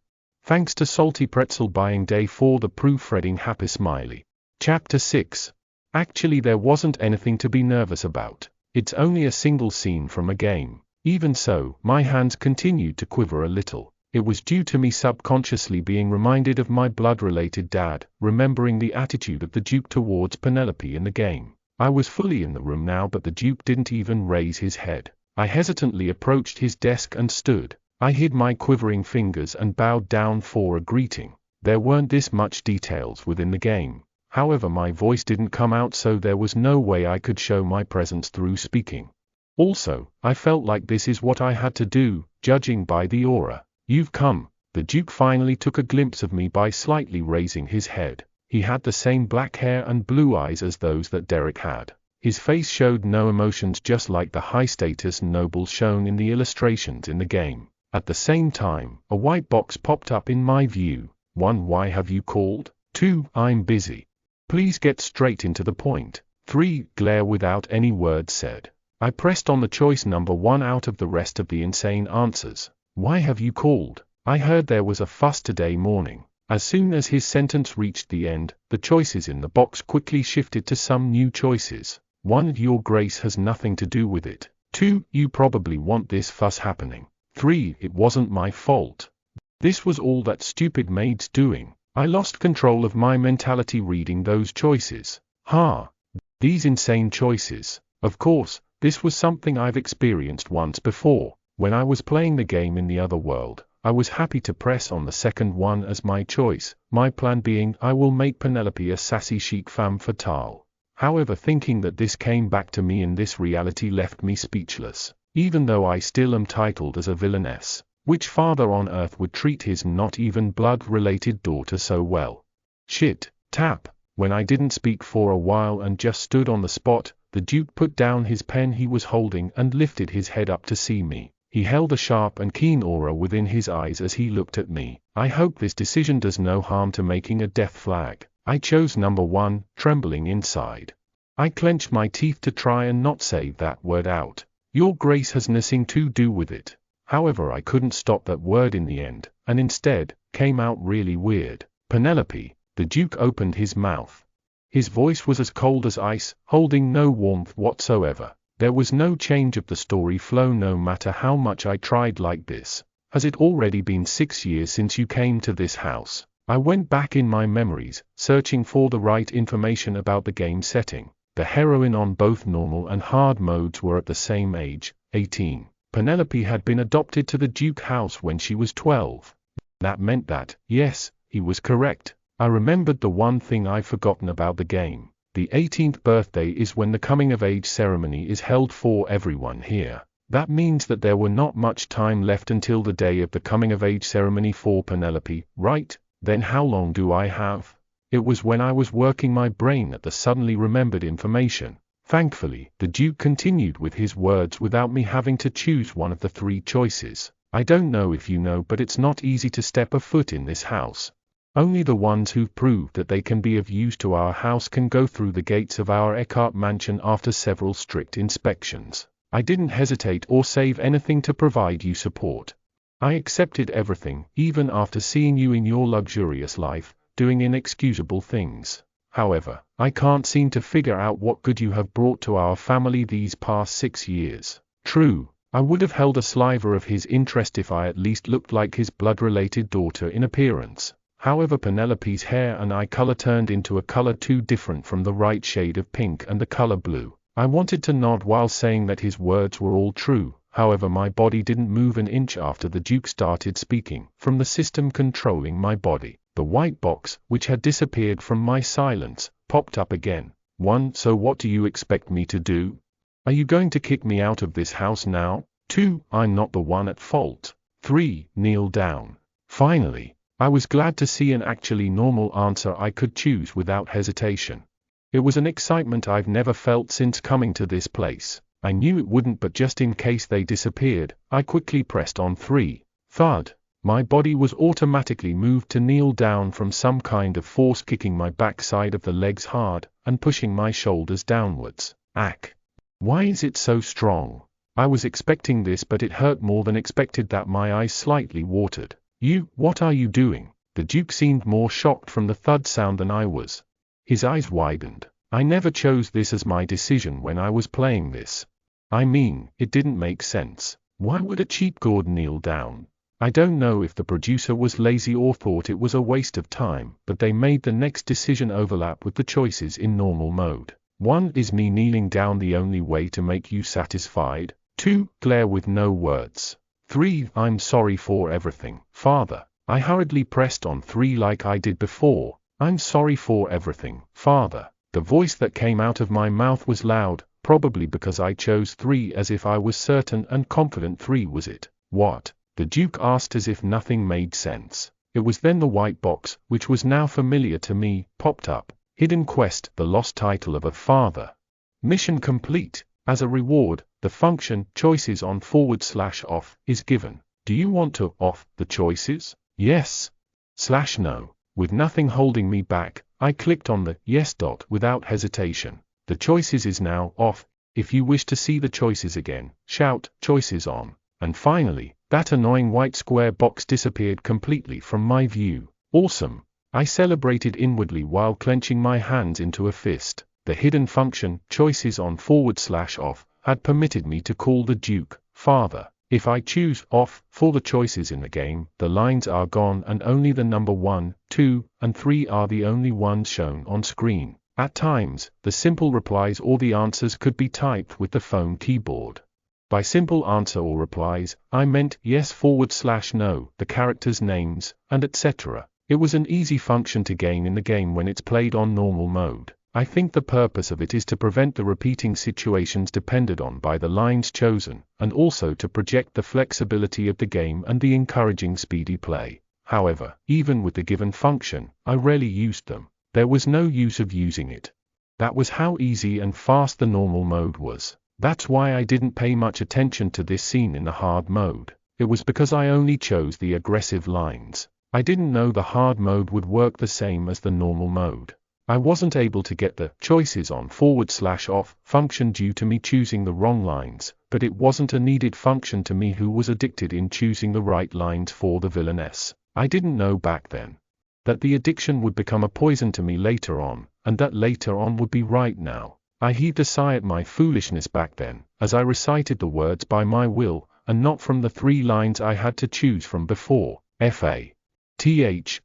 Thanks to Salty Pretzel buying day for the proofreading. Happy Smiley. Chapter 6. Actually, there wasn't anything to be nervous about. It's only a single scene from a game. Even so, my hands continued to quiver a little. It was due to me subconsciously being reminded of my blood-related dad, remembering the attitude of the Duke towards Penelope in the game. I was fully in the room now, but the Duke didn't even raise his head. I hesitantly approached his desk and stood. I hid my quivering fingers and bowed down for a greeting. There weren't this much details within the game. However, my voice didn't come out, so there was no way I could show my presence through speaking. Also, I felt like this is what I had to do, judging by the aura. You've come. The Duke finally took a glimpse of me by slightly raising his head. He had the same black hair and blue eyes as those that Derek had. His face showed no emotions, just like the high-status nobles shown in the illustrations in the game. At the same time, a white box popped up in my view. 1. Why have you called? 2. I'm busy. Please get straight into the point. 3. Glare without any words said. I pressed on the choice number 1 out of the rest of the insane answers. Why have you called? I heard there was a fuss today morning. As soon as his sentence reached the end, the choices in the box quickly shifted to some new choices. 1. Your Grace has nothing to do with it. 2. You probably want this fuss happening. 3. It wasn't my fault. This was all that stupid maid's doing. I lost control of my mentality reading those choices. These insane choices. Of course, this was something I've experienced once before. When I was playing the game in the other world, I was happy to press on the second one as my choice, my plan being I will make Penelope a sassy chic femme fatale. However, thinking that this came back to me in this reality left me speechless. Even though I still am titled as a villainess, which father on earth would treat his not even blood-related daughter so well? Shit. Tap. When I didn't speak for a while and just stood on the spot, the Duke put down his pen he was holding and lifted his head up to see me. He held a sharp and keen aura within his eyes as he looked at me. I hope this decision does no harm to making a death flag. I chose number 1, trembling inside. I clenched my teeth to try and not say that word out. Your Grace has nothing to do with it. However, I couldn't stop that word in the end, and instead, came out really weird. Penelope. The Duke opened his mouth. His voice was as cold as ice, holding no warmth whatsoever. There was no change of the story flow no matter how much I tried like this. Has it already been 6 years since you came to this house? I went back in my memories, searching for the right information about the game setting. The heroine on both normal and hard modes were at the same age, 18. Penelope had been adopted to the Duke house when she was 12. That meant that, yes, he was correct. I remembered the one thing I've forgotten about the game. The 18th birthday is when the coming-of-age ceremony is held for everyone here. That means that there were not much time left until the day of the coming-of-age ceremony for Penelope, right? Then how long do I have? It was when I was working my brain at the suddenly remembered information. Thankfully, the Duke continued with his words without me having to choose one of the 3 choices. I don't know if you know, but it's not easy to step a foot in this house. Only the ones who've proved that they can be of use to our house can go through the gates of our Eckhart mansion after several strict inspections. I didn't hesitate or save anything to provide you support. I accepted everything, even after seeing you in your luxurious life, doing inexcusable things. However, I can't seem to figure out what good you have brought to our family these past 6 years. True, I would have held a sliver of his interest if I at least looked like his blood-related daughter in appearance. However, Penelope's hair and eye color turned into a color too different from the right shade of pink and the color blue. I wanted to nod while saying that his words were all true. However, my body didn't move an inch after the Duke started speaking. From the system controlling my body, the white box, which had disappeared from my silence, popped up again. 1. So what do you expect me to do? Are you going to kick me out of this house now? 2. I'm not the one at fault. 3. Kneel down. Finally, I was glad to see an actually normal answer I could choose without hesitation. It was an excitement I've never felt since coming to this place. I knew it wouldn't, but just in case they disappeared, I quickly pressed on 3. Thud. My body was automatically moved to kneel down from some kind of force, kicking my backside of the legs hard, and pushing my shoulders downwards. Ack. Why is it so strong? I was expecting this, but it hurt more than expected that my eyes slightly watered. What are you doing? The Duke seemed more shocked from the thud sound than I was. His eyes widened. I never chose this as my decision when I was playing this. I mean, it didn't make sense. Why would a cheap god kneel down? I don't know if the producer was lazy or thought it was a waste of time, but they made the next decision overlap with the choices in normal mode. 1. Is me kneeling down the only way to make you satisfied? 2. Glare with no words. 3. I'm sorry for everything, Father. I hurriedly pressed on 3 like I did before. I'm sorry for everything, Father. The voice that came out of my mouth was loud, probably because I chose 3 as if I was certain and confident 3 was it. What? The Duke asked as if nothing made sense. It was then the white box, which was now familiar to me, popped up. Hidden quest, the lost title of a father. Mission complete. As a reward, the function choices on /off is given. Do you want to off the choices? Yes. /no. With nothing holding me back, I clicked on the yes dot without hesitation. The choices is now off. If you wish to see the choices again, shout choices on. And finally, that annoying white square box disappeared completely from my view. Awesome. I celebrated inwardly while clenching my hands into a fist. The hidden function, choices on /off, had permitted me to call the Duke Father. If I choose off for the choices in the game, the lines are gone and only the number 1, 2, and 3 are the only ones shown on screen. At times, the simple replies or the answers could be typed with the phone keyboard. By simple answer or replies, I meant yes /no, the characters' names, and etc. It was an easy function to gain in the game when it's played on normal mode. I think the purpose of it is to prevent the repeating situations depended on by the lines chosen, and also to project the flexibility of the game and the encouraging speedy play. However, even with the given function, I rarely used them. There was no use of using it. That was how easy and fast the normal mode was. That's why I didn't pay much attention to this scene in the hard mode. It was because I only chose the aggressive lines. I didn't know the hard mode would work the same as the normal mode. I wasn't able to get the choices on /off function due to me choosing the wrong lines, but it wasn't a needed function to me who was addicted in choosing the right lines for the villainess. I didn't know back then that the addiction would become a poison to me later on, and that later on would be right now. I heaved a sigh at my foolishness back then, as I recited the words by my will, and not from the 3 lines I had to choose from before. F.A.T.H.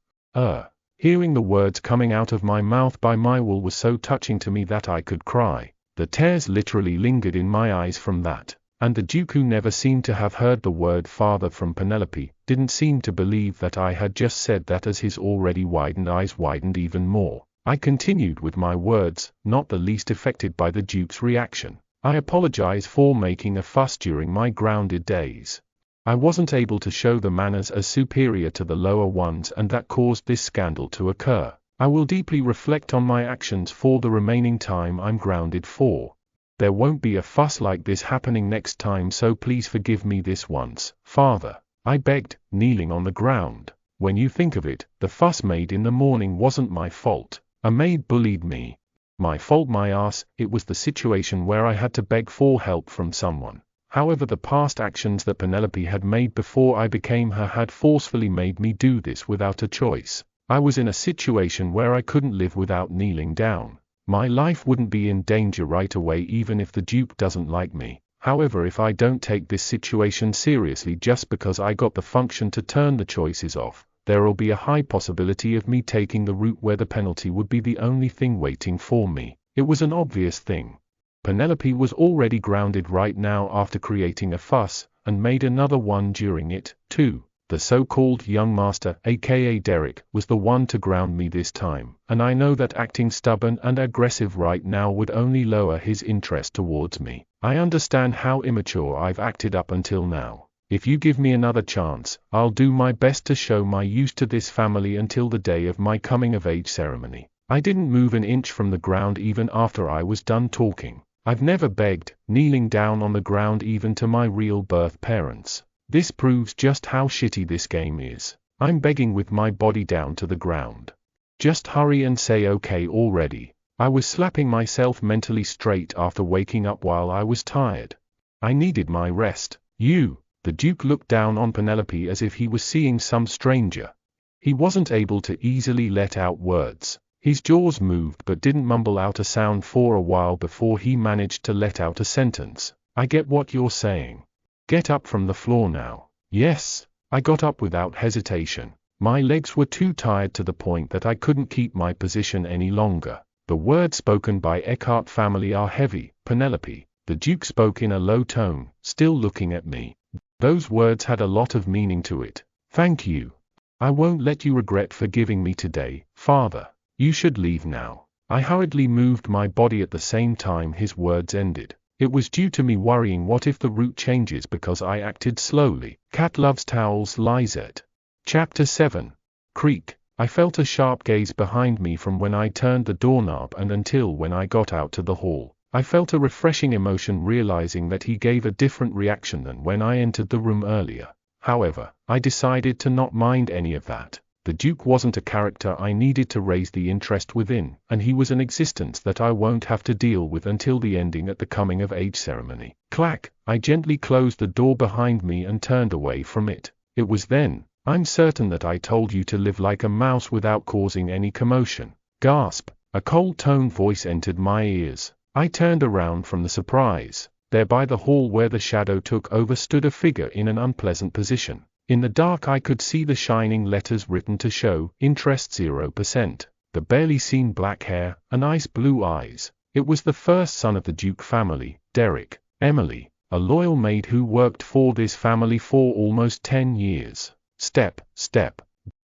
Hearing the words coming out of my mouth by my will was so touching to me that I could cry. The tears literally lingered in my eyes from that, and the Duke, who never seemed to have heard the word father from Penelope, didn't seem to believe that I had just said that, as his already widened eyes widened even more. I continued with my words, not the least affected by the Duke's reaction. I apologize for making a fuss during my grounded days. I wasn't able to show the manners as superior to the lower ones, and that caused this scandal to occur. I will deeply reflect on my actions for the remaining time I'm grounded for. There won't be a fuss like this happening next time, so please forgive me this once, Father, I begged, kneeling on the ground. When you think of it, the fuss made in the morning wasn't my fault. A maid bullied me. My fault my ass. It was the situation where I had to beg for help from someone. However, the past actions that Penelope had made before I became her had forcefully made me do this without a choice. I was in a situation where I couldn't live without kneeling down. My life wouldn't be in danger right away even if the Duke doesn't like me. However, if I don't take this situation seriously just because I got the function to turn the choices off, there'll be a high possibility of me taking the route where the penalty would be the only thing waiting for me. It was an obvious thing. Penelope was already grounded right now after creating a fuss, and made another one during it, too. The so-called young master, aka Derek, was the one to ground me this time, and I know that acting stubborn and aggressive right now would only lower his interest towards me. I understand how immature I've acted up until now. If you give me another chance, I'll do my best to show my use to this family until the day of my coming-of-age ceremony. I didn't move an inch from the ground even after I was done talking. I've never begged, kneeling down on the ground even to my real birth parents. This proves just how shitty this game is. I'm begging with my body down to the ground. Just hurry and say okay already. I was slapping myself mentally straight after waking up while I was tired. I needed my rest. The Duke looked down on Penelope as if he was seeing some stranger. He wasn't able to easily let out words. His jaws moved but didn't mumble out a sound for a while before he managed to let out a sentence. I get what you're saying. Get up from the floor now. Yes, I got up without hesitation. My legs were too tired to the point that I couldn't keep my position any longer. The words spoken by Eckhart family are heavy, Penelope. The Duke spoke in a low tone, still looking at me. Those words had a lot of meaning to it. Thank you. I won't let you regret forgiving me today, Father. You should leave now. I hurriedly moved my body at the same time his words ended. It was due to me worrying what if the route changes because I acted slowly. Cat loves towels. Lizette. Chapter 7. Creak. I felt a sharp gaze behind me from when I turned the doorknob and until when I got out to the hall. I felt a refreshing emotion realizing that he gave a different reaction than when I entered the room earlier. However, I decided to not mind any of that. The Duke wasn't a character I needed to raise the interest within, and he was an existence that I won't have to deal with until the ending at the coming-of-age ceremony. Clack! I gently closed the door behind me and turned away from it. It was then, I'm certain that I told you to live like a mouse without causing any commotion. Gasp! A cold-toned voice entered my ears. I turned around from the surprise. There by the hall where the shadow took over stood a figure in an unpleasant position. In the dark I could see the shining letters written to show, interest 0%, the barely seen black hair, and ice blue eyes. It was the first son of the Duke family, Derek. Emily, a loyal maid who worked for this family for almost 10 years. Step.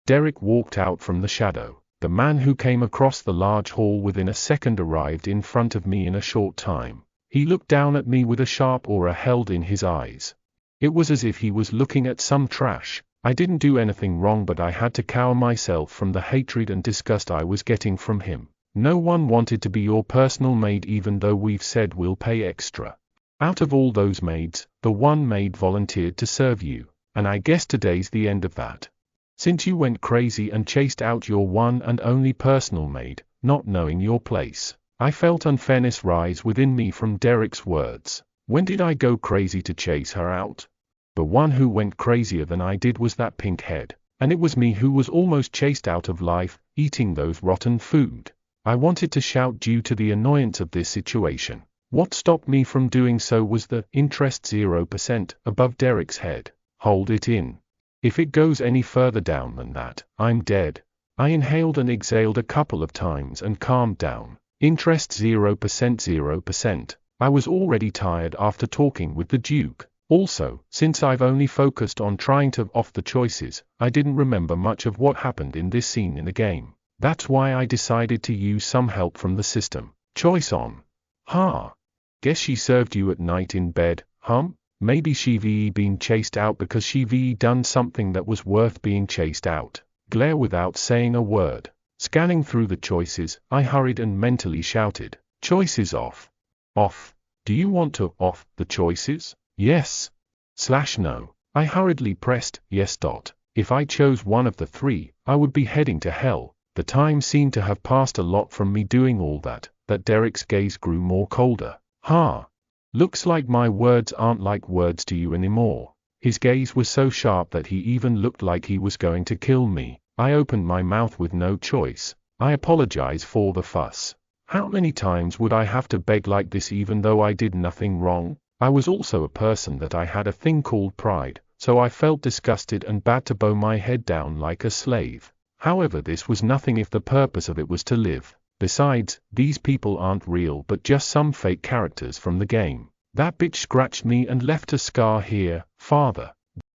Derek walked out from the shadow. The man who came across the large hall within a second arrived in front of me in a short time. He looked down at me with a sharp aura held in his eyes. It was as if he was looking at some trash. I didn't do anything wrong, but I had to cower myself from the hatred and disgust I was getting from him. No one wanted to be your personal maid even though we've said we'll pay extra. Out of all those maids, the one maid volunteered to serve you, and I guess today's the end of that. Since you went crazy and chased out your one and only personal maid, not knowing your place. I felt unfairness rise within me from Derek's words. When did I go crazy to chase her out? The one who went crazier than I did was that pink head, and it was me who was almost chased out of life, eating those rotten food. I wanted to shout due to the annoyance of this situation. What stopped me from doing so was the interest 0% above Derek's head. Hold it in. If it goes any further down than that, I'm dead. I inhaled and exhaled a couple of times and calmed down. Interest 0%. I was already tired after talking with the Duke. Also, since I've only focused on trying to off the choices, I didn't remember much of what happened in this scene in the game. That's why I decided to use some help from the system. Choice on. Guess she served you at night in bed, Maybe she been chased out because she done something that was worth being chased out. Glare without saying a word. Scanning through the choices, I hurried and mentally shouted, choices off. Off. Do you want to off the choices? Yes/no. I hurriedly pressed yes. If I chose one of the three, I would be heading to hell. The time seemed to have passed a lot from me doing all that Derek's gaze grew more colder. Looks like my words aren't like words to you anymore. His gaze was so sharp that he even looked like he was going to kill me. I opened my mouth with no choice. I apologize for the fuss. How many times would I have to beg like this even though I did nothing wrong? I was also a person that I had a thing called pride, so I felt disgusted and bad to bow my head down like a slave. However, this was nothing if the purpose of it was to live. Besides, these people aren't real but just some fake characters from the game. That bitch scratched me and left a scar here, father.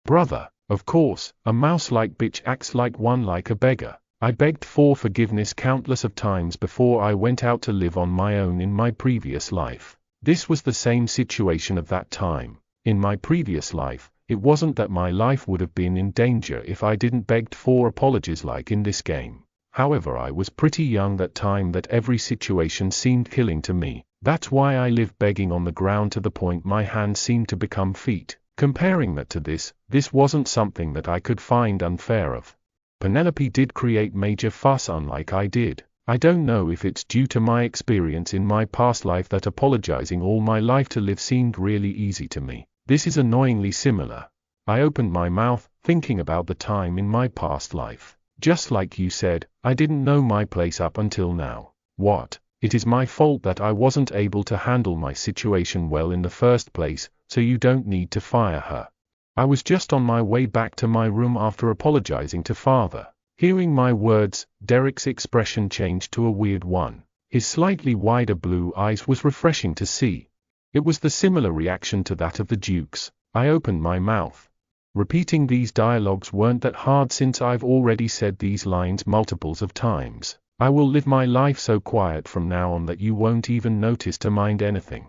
Brother. Of course, a mouse-like bitch acts like one like a beggar. I begged for forgiveness countless of times before I went out to live on my own in my previous life. This was the same situation of that time. In my previous life, it wasn't that my life would have been in danger if I didn't beg for apologies like in this game. However, I was pretty young that time that every situation seemed killing to me. That's why I lived begging on the ground to the point my hands seemed to become feet. Comparing that to this wasn't something that I could find unfair of. Penelope did create major fuss unlike I did. I don't know if it's due to my experience in my past life that apologizing all my life to live seemed really easy to me. This is annoyingly similar. I opened my mouth, thinking about the time in my past life. Just like you said, I didn't know my place up until now. What? It is my fault that I wasn't able to handle my situation well in the first place, so you don't need to fire her. I was just on my way back to my room after apologizing to father. Hearing my words, Derek's expression changed to a weird one. His slightly wider blue eyes was refreshing to see. It was the similar reaction to that of the Duke's. I opened my mouth. Repeating these dialogues weren't that hard since I've already said these lines multiples of times. I will live my life so quiet from now on that you won't even notice to mind anything.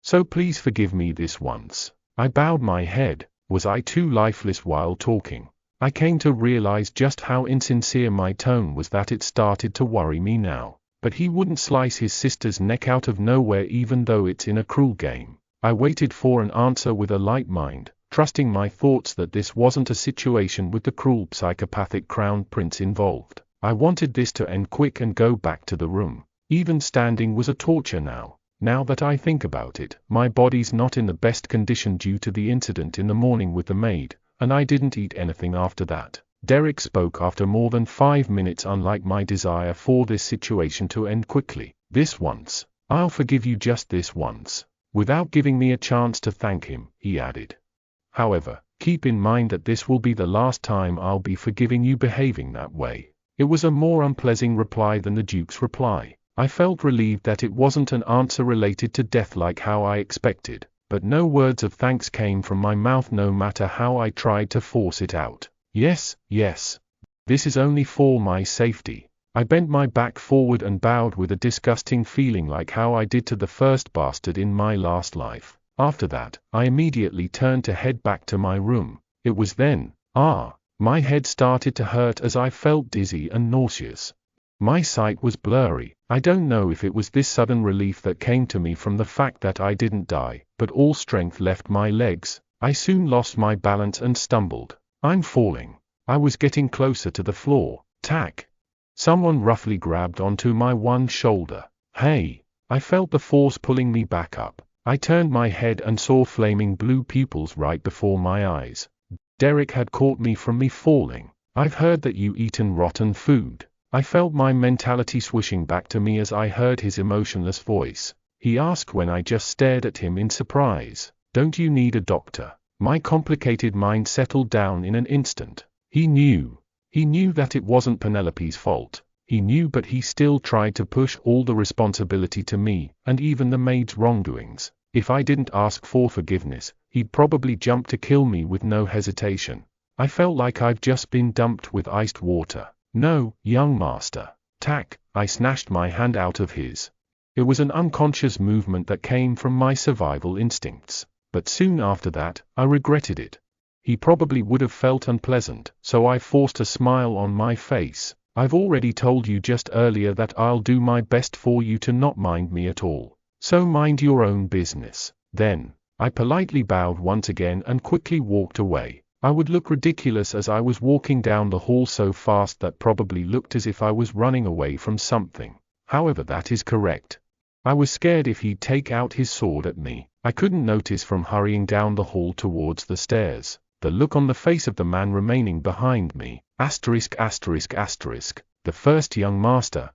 So please forgive me this once. I bowed my head. Was I too lifeless while talking? I came to realize just how insincere my tone was that it started to worry me now. But he wouldn't slice his sister's neck out of nowhere even though it's in a cruel game. I waited for an answer with a light mind, trusting my thoughts that this wasn't a situation with the cruel psychopathic crown prince involved. I wanted this to end quick and go back to the room. Even standing was a torture now. Now that I think about it, my body's not in the best condition due to the incident in the morning with the maid, and I didn't eat anything after that. Derek spoke after more than 5 minutes, unlike my desire for this situation to end quickly. This once. I'll forgive you just this once. Without giving me a chance to thank him, he added. However, keep in mind that this will be the last time I'll be forgiving you behaving that way. It was a more unpleasant reply than the Duke's reply. I felt relieved that it wasn't an answer related to death like how I expected, but no words of thanks came from my mouth no matter how I tried to force it out. Yes. This is only for my safety. I bent my back forward and bowed with a disgusting feeling like how I did to the first bastard in my last life. After that, I immediately turned to head back to my room. It was then, my head started to hurt as I felt dizzy and nauseous. My sight was blurry. I don't know if it was this sudden relief that came to me from the fact that I didn't die, but all strength left my legs. I soon lost my balance and stumbled. I'm falling. I was getting closer to the floor. Tack. Someone roughly grabbed onto my one shoulder. Hey! I felt the force pulling me back up. I turned my head and saw flaming blue pupils right before my eyes. Derek had caught me from me falling. I've heard that you eaten rotten food. I felt my mentality swishing back to me as I heard his emotionless voice. He asked when I just stared at him in surprise. Don't you need a doctor? My complicated mind settled down in an instant. He knew. He knew that it wasn't Penelope's fault. He knew, but he still tried to push all the responsibility to me, and even the maid's wrongdoings. If I didn't ask for forgiveness, he'd probably jump to kill me with no hesitation. I felt like I've just been dumped with iced water. No, young master. Tack, I snatched my hand out of his. It was an unconscious movement that came from my survival instincts, but soon after that, I regretted it. He probably would have felt unpleasant, so I forced a smile on my face. I've already told you just earlier that I'll do my best for you to not mind me at all. So mind your own business. Then, I politely bowed once again and quickly walked away. I would look ridiculous as I was walking down the hall so fast that probably looked as if I was running away from something. However, that is correct. I was scared if he'd take out his sword at me. I couldn't notice from hurrying down the hall towards the stairs. The look on the face of the man remaining behind me. The first young master,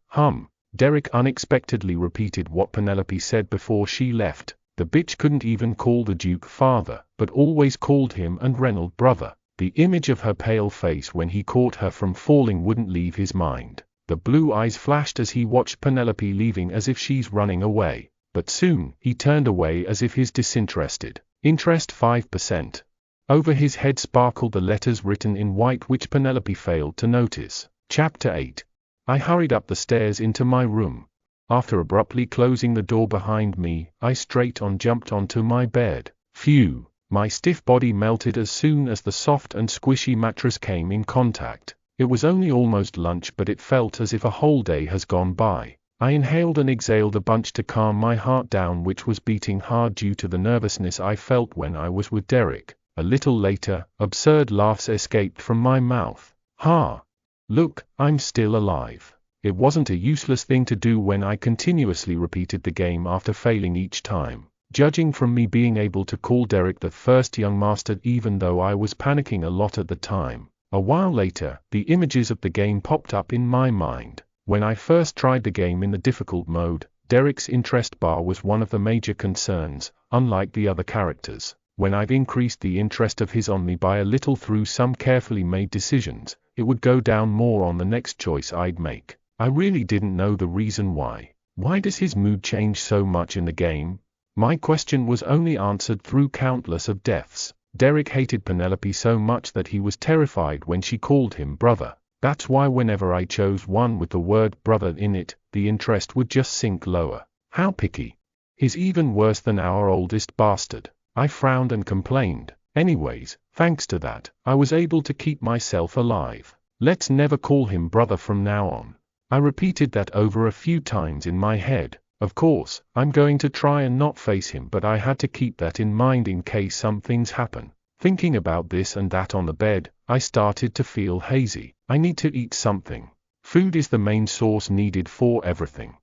Derek unexpectedly repeated what Penelope said before she left. The bitch couldn't even call the Duke father, but always called him and Reynold brother. The image of her pale face when he caught her from falling wouldn't leave his mind. The blue eyes flashed as he watched Penelope leaving as if she's running away. But soon, he turned away as if he's disinterested. Interest 5%. Over his head sparkled the letters written in white which Penelope failed to notice. Chapter 8. I hurried up the stairs into my room. After abruptly closing the door behind me, I straight on jumped onto my bed. Phew! My stiff body melted as soon as the soft and squishy mattress came in contact. It was only almost lunch, but it felt as if a whole day has gone by. I inhaled and exhaled a bunch to calm my heart down, which was beating hard due to the nervousness I felt when I was with Derek. A little later, absurd laughs escaped from my mouth. Ha! Look, I'm still alive. It wasn't a useless thing to do when I continuously repeated the game after failing each time. Judging from me being able to call Derek the first young master even though I was panicking a lot at the time. A while later, the images of the game popped up in my mind. When I first tried the game in the difficult mode, Derek's interest bar was one of the major concerns, unlike the other characters. When I've increased the interest of his on me by a little through some carefully made decisions, it would go down more on the next choice I'd make. I really didn't know the reason why. Why does his mood change so much in the game? My question was only answered through countless of deaths. Derek hated Penelope so much that he was terrified when she called him brother. That's why whenever I chose one with the word brother in it, the interest would just sink lower. How picky. He's even worse than our oldest bastard. I frowned and complained. Anyways, thanks to that, I was able to keep myself alive. Let's never call him brother from now on. I repeated that over a few times in my head. Of course, I'm going to try and not face him, but I had to keep that in mind in case some things happen. Thinking about this and that on the bed, I started to feel hazy. I need to eat something. Food is the main source needed for everything.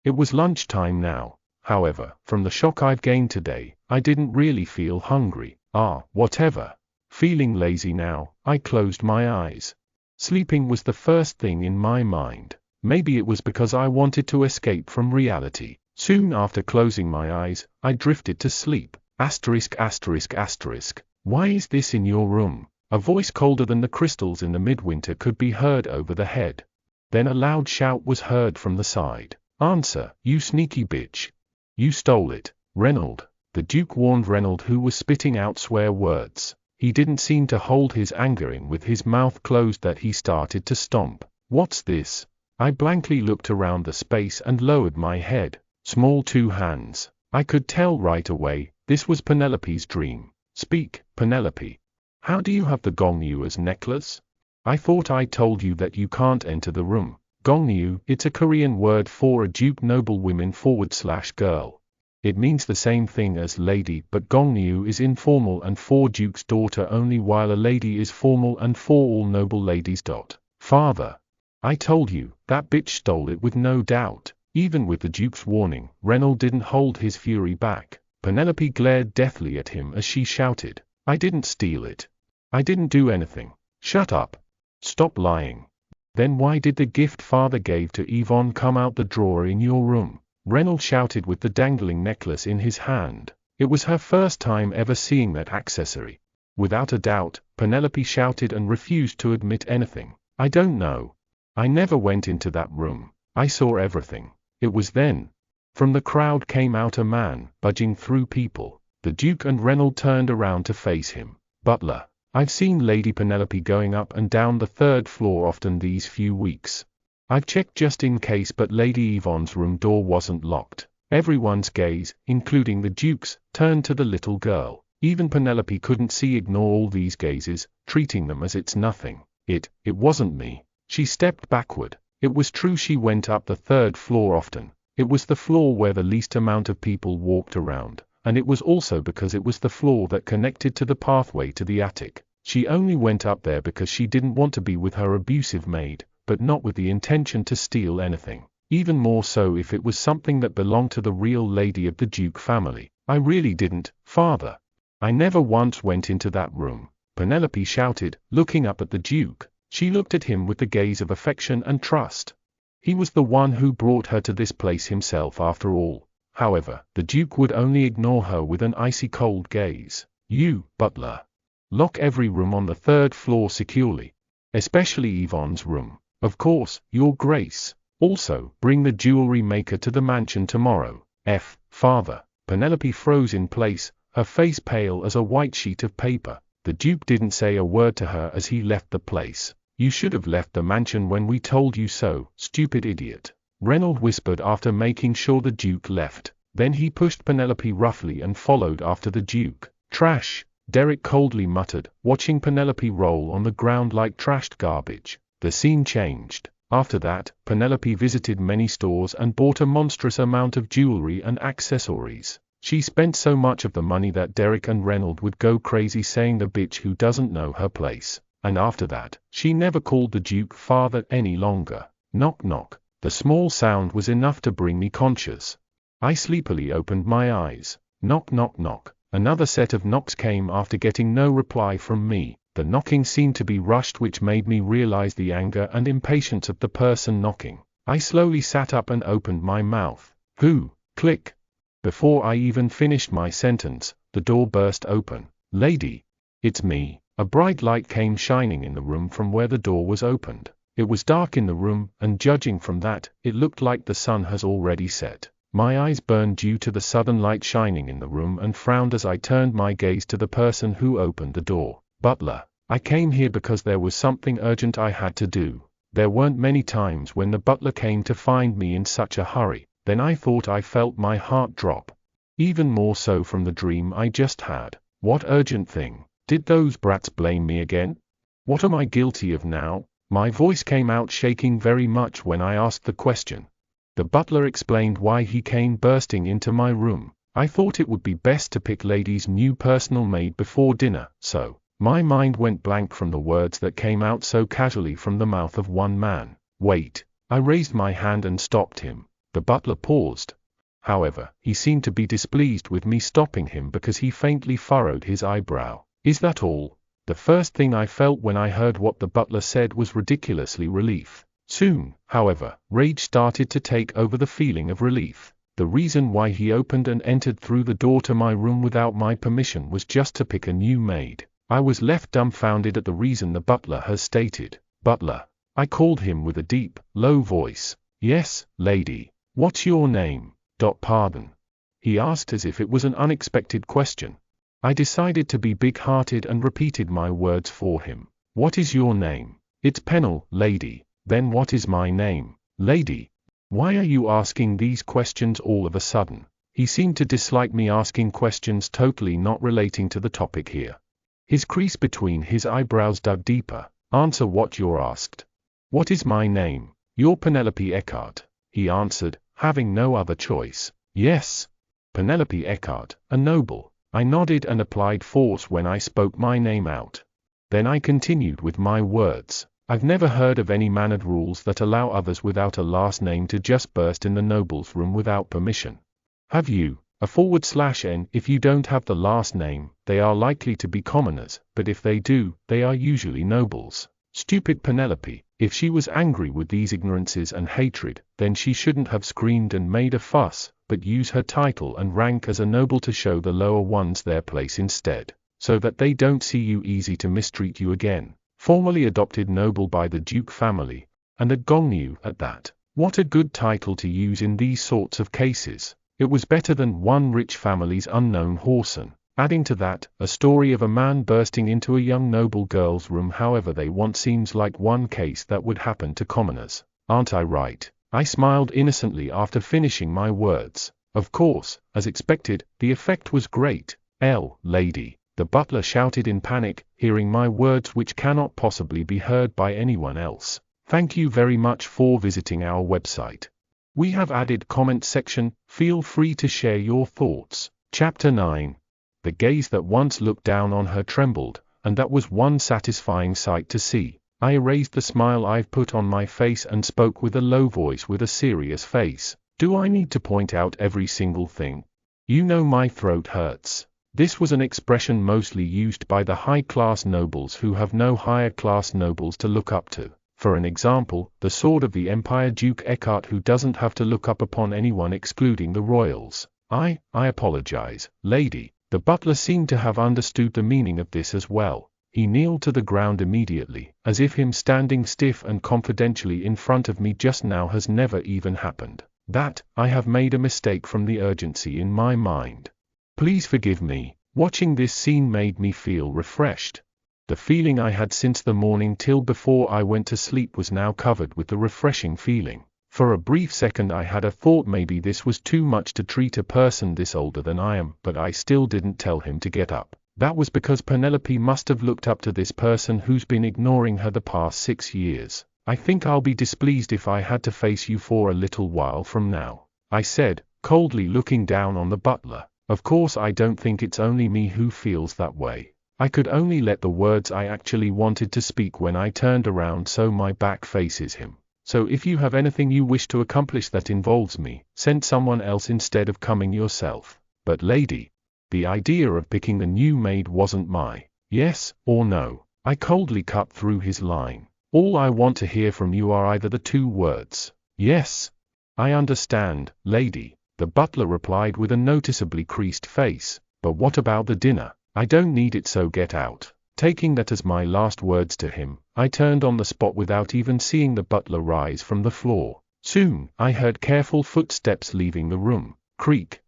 It was lunchtime now. However, from the shock I've gained today, I didn't really feel hungry. Whatever. Feeling lazy now, I closed my eyes. Sleeping was the first thing in my mind. Maybe it was because I wanted to escape from reality. Soon after closing my eyes, I drifted to sleep. Why is this in your room? A voice colder than the crystals in the midwinter could be heard over the head. Then a loud shout was heard from the side. Answer, you sneaky bitch. You stole it. Reynold. The Duke warned Reynold, who was spitting out swear words. He didn't seem to hold his anger in. With his mouth closed that he started to stomp. What's this? I blankly looked around the space and lowered my head. Small two hands. I could tell right away, this was Penelope's dream. Speak, Penelope. How do you have the Gongnyu necklace? I thought I told you that you can't enter the room. Gongnyu, it's a Korean word for a duke noblewoman / girl. It means the same thing as lady, but Gongnyu is informal and for duke's daughter only, while a lady is formal and for all noble ladies. Father. I told you, that bitch stole it with no doubt. Even with the Duke's warning, Reynold didn't hold his fury back. Penelope glared deathly at him as she shouted, "I didn't steal it. I didn't do anything. Shut up. Stop lying." "Then why did the gift father gave to Yvonne come out the drawer in your room?" Reynolds shouted with the dangling necklace in his hand. It was her first time ever seeing that accessory. Without a doubt, Penelope shouted and refused to admit anything. "I don't know. I never went into that room. I saw everything. It was then." From the crowd came out a man, budging through people. The Duke and Reynolds turned around to face him. "Butler, I've seen Lady Penelope going up and down the 3rd floor often these few weeks. I've checked just in case, but Lady Yvonne's room door wasn't locked." Everyone's gaze, including the Duke's, turned to the little girl. Even Penelope couldn't ignore all these gazes, treating them as it's nothing. It wasn't me." She stepped backward. It was true she went up the 3rd floor often. It was the floor where the least amount of people walked around, and it was also because it was the floor that connected to the pathway to the attic. She only went up there because she didn't want to be with her abusive maid, but not with the intention to steal anything. Even more so if it was something that belonged to the real lady of the Duke family. "I really didn't, father. I never once went into that room," Penelope shouted, looking up at the Duke. She looked at him with the gaze of affection and trust. He was the one who brought her to this place himself after all. However, the Duke would only ignore her with an icy cold gaze. "You, butler. Lock every room on the 3rd floor securely. Especially Yvonne's room. Of course, Your Grace. Also, bring the jewelry maker to the mansion tomorrow." Father. Penelope froze in place, her face pale as a white sheet of paper. The Duke didn't say a word to her as he left the place. "You should have left the mansion when we told you so, stupid idiot," Reynolds whispered after making sure the Duke left. Then he pushed Penelope roughly and followed after the Duke. "Trash," Derek coldly muttered, watching Penelope roll on the ground like trashed garbage. The scene changed. After that, Penelope visited many stores and bought a monstrous amount of jewelry and accessories. She spent so much of the money that Derek and Reynolds would go crazy saying the bitch who doesn't know her place. And after that, she never called the Duke father any longer. Knock knock. The small sound was enough to bring me conscious. I sleepily opened my eyes. Knock knock knock. Another set of knocks came after getting no reply from me. The knocking seemed to be rushed, which made me realize the anger and impatience of the person knocking. I slowly sat up and opened my mouth. "Who?" Click. Before I even finished my sentence, the door burst open. "Lady." "It's me." A bright light came shining in the room from where the door was opened. It was dark in the room, and judging from that, it looked like the sun has already set. My eyes burned due to the sudden light shining in the room and frowned as I turned my gaze to the person who opened the door. "Butler, I came here because there was something urgent I had to do." There weren't many times when the butler came to find me in such a hurry. Then I thought I felt my heart drop. Even more so from the dream I just had. What urgent thing? Did those brats blame me again? What am I guilty of now? My voice came out shaking very much when I asked the question. The butler explained why he came bursting into my room. "I thought it would be best to pick Lady's new personal maid before dinner, so..." My mind went blank from the words that came out so casually from the mouth of one man. "Wait." I raised my hand and stopped him. The butler paused. However, he seemed to be displeased with me stopping him because he faintly furrowed his eyebrow. "Is that all?" The first thing I felt when I heard what the butler said was ridiculously relief. Soon, however, rage started to take over the feeling of relief. The reason why he opened and entered through the door to my room without my permission was just to pick a new maid. I was left dumbfounded at the reason the butler has stated. "Butler." I called him with a deep, low voice. "Yes, lady. What's your name?" Pardon?" he asked as if it was an unexpected question. I decided to be big-hearted and repeated my words for him. "What is your name?" "It's Pennell, lady." "Then what is my name, lady?" "Why are you asking these questions all of a sudden?" He seemed to dislike me asking questions totally not relating to the topic here. His crease between his eyebrows dug deeper. "Answer what you're asked." "What is my name?" "You're Penelope Eckhart," he answered, having no other choice. "Yes." "Penelope Eckhart, a noble." I nodded and applied force when I spoke my name out. Then I continued with my words. "I've never heard of any mannered rules that allow others without a last name to just burst in the noble's room without permission." "Have you?" /n. If you don't have the last name, they are likely to be commoners, but if they do, they are usually nobles. Stupid Penelope. If she was angry with these ignorances and hatred, then she shouldn't have screamed and made a fuss, but use her title and rank as a noble to show the lower ones their place instead, so that they don't see you easy to mistreat you again. Formerly adopted noble by the Duke family, and a Gongnu at that. What a good title to use in these sorts of cases. It was better than one rich family's unknown whoreson. Adding to that, a story of a man bursting into a young noble girl's room however they want seems like one case that would happen to commoners. Aren't I right? I smiled innocently after finishing my words. Of course, as expected, the effect was great. Lady, the butler shouted in panic, hearing my words which cannot possibly be heard by anyone else. Thank you very much for visiting our website. We have added comment section, feel free to share your thoughts. Chapter 9. The gaze that once looked down on her trembled, and that was one satisfying sight to see. I erased the smile I've put on my face and spoke with a low voice with a serious face. Do I need to point out every single thing? You know my throat hurts. This was an expression mostly used by the high-class nobles who have no higher-class nobles to look up to. For an example, the sword of the Empire Duke Eckhart who doesn't have to look up upon anyone excluding the royals. I apologize, lady. The butler seemed to have understood the meaning of this as well. He kneeled to the ground immediately, as if him standing stiff and confidentially in front of me just now has never even happened. That, I have made a mistake from the urgency in my mind. Please forgive me. Watching this scene made me feel refreshed. The feeling I had since the morning till before I went to sleep was now covered with the refreshing feeling. For a brief second I had a thought maybe this was too much to treat a person this older than I am, but I still didn't tell him to get up. That was because Penelope must have looked up to this person who's been ignoring her the past 6 years. I think I'll be displeased if I had to face you for a little while from now, I said, coldly looking down on the butler. Of course I don't think it's only me who feels that way. I could only let the words I actually wanted to speak when I turned around so my back faces him. So if you have anything you wish to accomplish that involves me, send someone else instead of coming yourself. But lady, the idea of picking the new maid wasn't my yes or no. I coldly cut through his line. All I want to hear from you are either the 2 words, yes. I understand, lady, the butler replied with a noticeably creased face. But what about the dinner? I don't need it, so get out. Taking that as my last words to him, I turned on the spot without even seeing the butler rise from the floor. Soon, I heard careful footsteps leaving the room. Creak.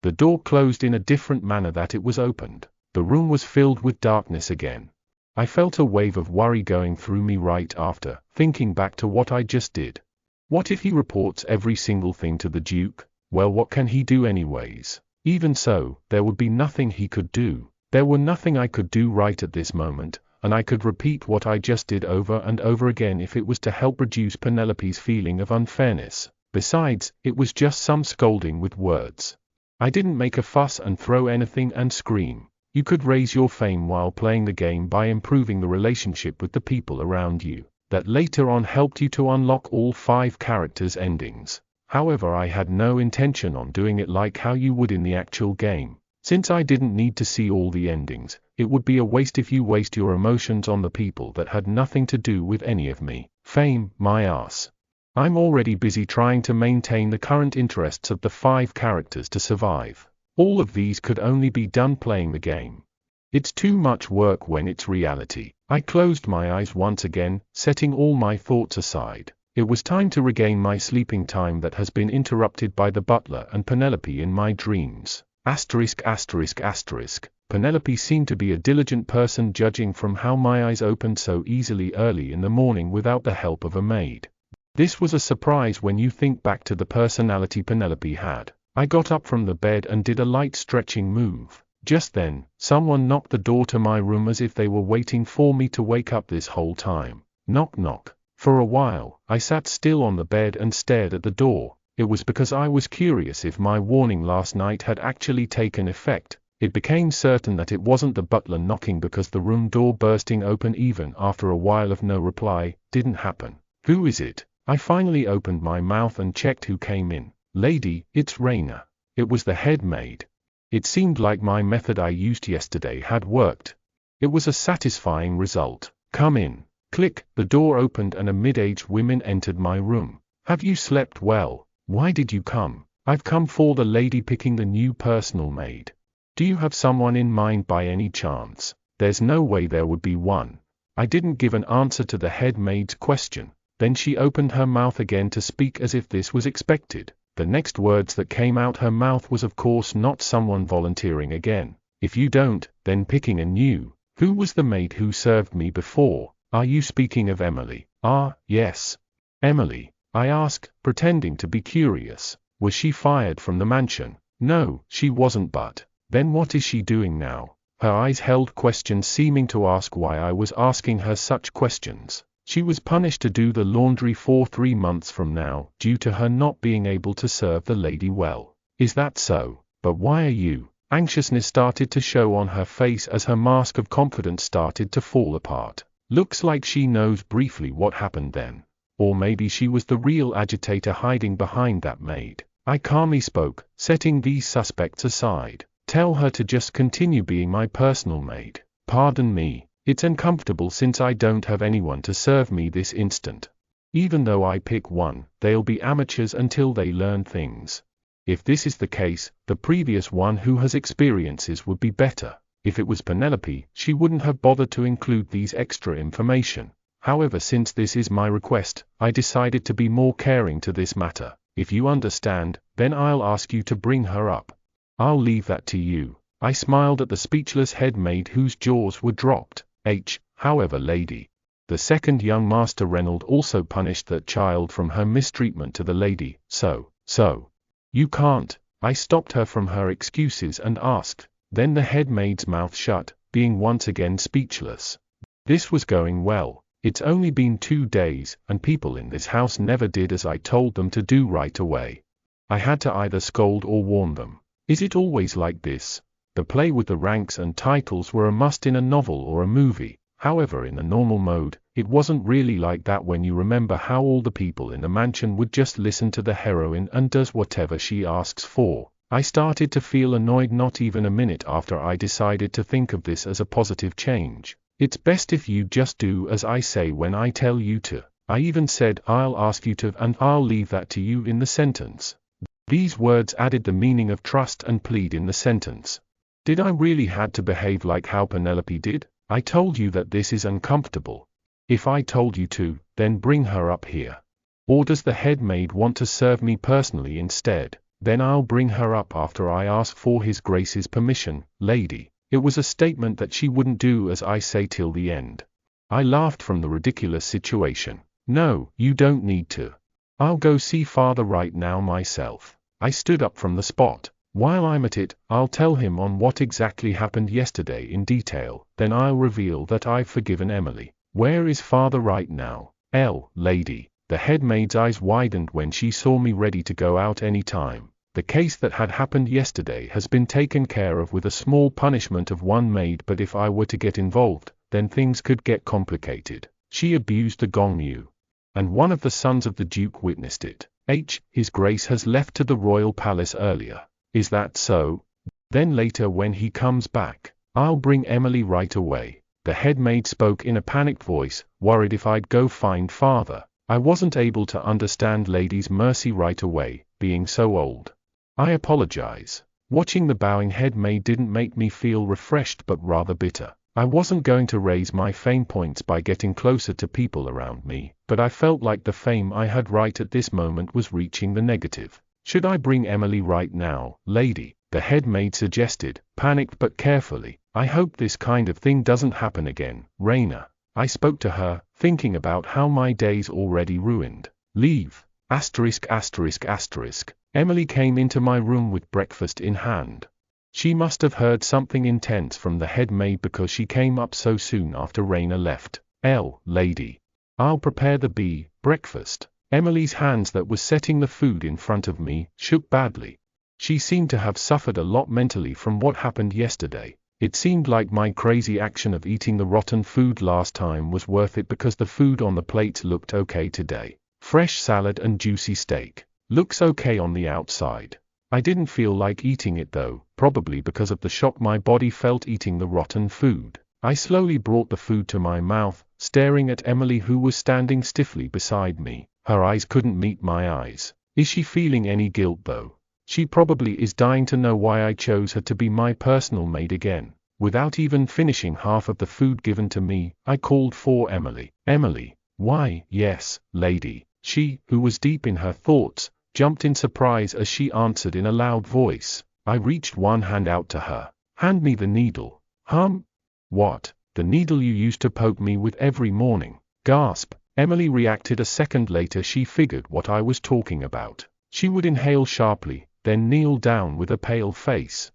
The door closed in a different manner that it was opened. The room was filled with darkness again. I felt a wave of worry going through me right after, thinking back to what I just did. What if he reports every single thing to the Duke? Well, what can he do anyways? Even so, there would be nothing he could do. There were nothing I could do right at this moment, and I could repeat what I just did over and over again if it was to help reduce Penelope's feeling of unfairness. Besides, it was just some scolding with words. I didn't make a fuss and throw anything and scream. You could raise your fame while playing the game by improving the relationship with the people around you. That later on helped you to unlock all 5 characters' endings. However, I had no intention on doing it like how you would in the actual game. Since I didn't need to see all the endings, it would be a waste if you waste your emotions on the people that had nothing to do with any of me. Fame, my ass. I'm already busy trying to maintain the current interests of the 5 characters to survive. All of these could only be done playing the game. It's too much work when it's reality. I closed my eyes once again, setting all my thoughts aside. It was time to regain my sleeping time that has been interrupted by the butler and Penelope in my dreams. ****. Penelope seemed to be a diligent person judging from how my eyes opened so easily early in the morning without the help of a maid. This was a surprise when you think back to the personality Penelope had. I got up from the bed and did a light stretching move. Just then, someone knocked the door to my room as if they were waiting for me to wake up this whole time. Knock knock. For a while, I sat still on the bed and stared at the door. It was because I was curious if my warning last night had actually taken effect. It became certain that it wasn't the butler knocking because the room door bursting open even after a while of no reply didn't happen. Who is it? I finally opened my mouth and checked who came in. Lady, it's Raina. It was the head maid. It seemed like my method I used yesterday had worked. It was a satisfying result. "Come in." Click, the door opened and a mid-aged woman entered my room. "Have you slept well? Why did you come?" "I've come for the lady picking the new personal maid." "Do you have someone in mind by any chance?" "There's no way there would be one." I didn't give an answer to the head maid's question. Then she opened her mouth again to speak as if this was expected. The next words that came out her mouth was of course not someone volunteering again. "If you don't, then picking a new. Who was the maid who served me before?" "Are you speaking of Emily?" "Ah, yes." "Emily?" I asked, pretending to be curious. "Was she fired from the mansion?" "No, she wasn't, but then what is she doing now?" Her eyes held questions, seeming to ask why I was asking her such questions. "She was punished to do the laundry for 3 months from now, due to her not being able to serve the lady well." "Is that so? But why are you?" Anxiousness started to show on her face as her mask of confidence started to fall apart. Looks like she knows briefly what happened then. Or maybe she was the real agitator hiding behind that maid. I calmly spoke, setting these suspects aside. "Tell her to just continue being my personal maid." "Pardon me, it's uncomfortable since I don't have anyone to serve me this instant. Even though I pick one, they'll be amateurs until they learn things. If this is the case, the previous one who has experiences would be better." If it was Penelope, she wouldn't have bothered to include these extra information. However, since this is my request, I decided to be more caring to this matter. "If you understand, then I'll ask you to bring her up." "I'll leave that to you." I smiled at the speechless head maid whose jaws were dropped. However, lady. The second young Master Reynolds also punished that child from her mistreatment to the lady. So. "You can't." I stopped her from her excuses and asked. Then the head maid's mouth shut, being once again speechless. This was going well. It's only been 2 days, and people in this house never did as I told them to do right away. I had to either scold or warn them. Is it always like this? The play with the ranks and titles were a must in a novel or a movie. However, in the normal mode, it wasn't really like that when you remember how all the people in the mansion would just listen to the heroine and does whatever she asks for. I started to feel annoyed not even a minute after I decided to think of this as a positive change. "It's best if you just do as I say when I tell you to." I even said "I'll ask you to" and "I'll leave that to you" in the sentence. These words added the meaning of trust and plead in the sentence. Did I really had to behave like how Penelope did? "I told you that this is uncomfortable. If I told you to, then bring her up here. Or does the head maid want to serve me personally instead? Then I'll bring her up after I ask for His Grace's permission, lady." It was a statement that she wouldn't do as I say till the end. I laughed from the ridiculous situation. "No, you don't need to. I'll go see Father right now myself." I stood up from the spot. "While I'm at it, I'll tell him on what exactly happened yesterday in detail, then I'll reveal that I've forgiven Emily." "Where is Father right now?" "Lady." The head maid's eyes widened when she saw me ready to go out any time. "The case that had happened yesterday has been taken care of with a small punishment of 1 maid, but if I were to get involved, then things could get complicated. She abused the gong and one of the sons of the Duke witnessed it. His Grace has left to the royal palace earlier." "Is that so?" "Then later when he comes back, I'll bring Emily right away." The head maid spoke in a panicked voice, worried if I'd go find Father. I wasn't able to understand Lady's mercy right away, being so old. "I apologize." Watching the bowing head maid didn't make me feel refreshed but rather bitter. I wasn't going to raise my fame points by getting closer to people around me, but I felt like the fame I had right at this moment was reaching the negative. "Should I bring Emily right now, lady?" the head maid suggested, panicked but carefully. "I hope this kind of thing doesn't happen again, Raina." I spoke to her, thinking about how my day's already ruined. "Leave. ****. Emily came into my room with breakfast in hand. She must have heard something intense from the head maid because she came up so soon after Raina left. Lady. I'll prepare the breakfast." Emily's hands that was setting the food in front of me shook badly. She seemed to have suffered a lot mentally from what happened yesterday. It seemed like my crazy action of eating the rotten food last time was worth it because the food on the plates looked okay today. Fresh salad and juicy steak. Looks okay on the outside. I didn't feel like eating it though, probably because of the shock my body felt eating the rotten food. I slowly brought the food to my mouth, staring at Emily who was standing stiffly beside me. Her eyes couldn't meet my eyes. Is she feeling any guilt though? She probably is dying to know why I chose her to be my personal maid again. Without even finishing half of the food given to me, I called for Emily. Emily. Why, yes, lady. She, who was deep in her thoughts, jumped in surprise as she answered in a loud voice. I reached one hand out to her. Hand me the needle. What? The needle you used to poke me with every morning. Gasp. Emily reacted a second later. She figured what I was talking about. She would inhale sharply, then kneel down with a pale face.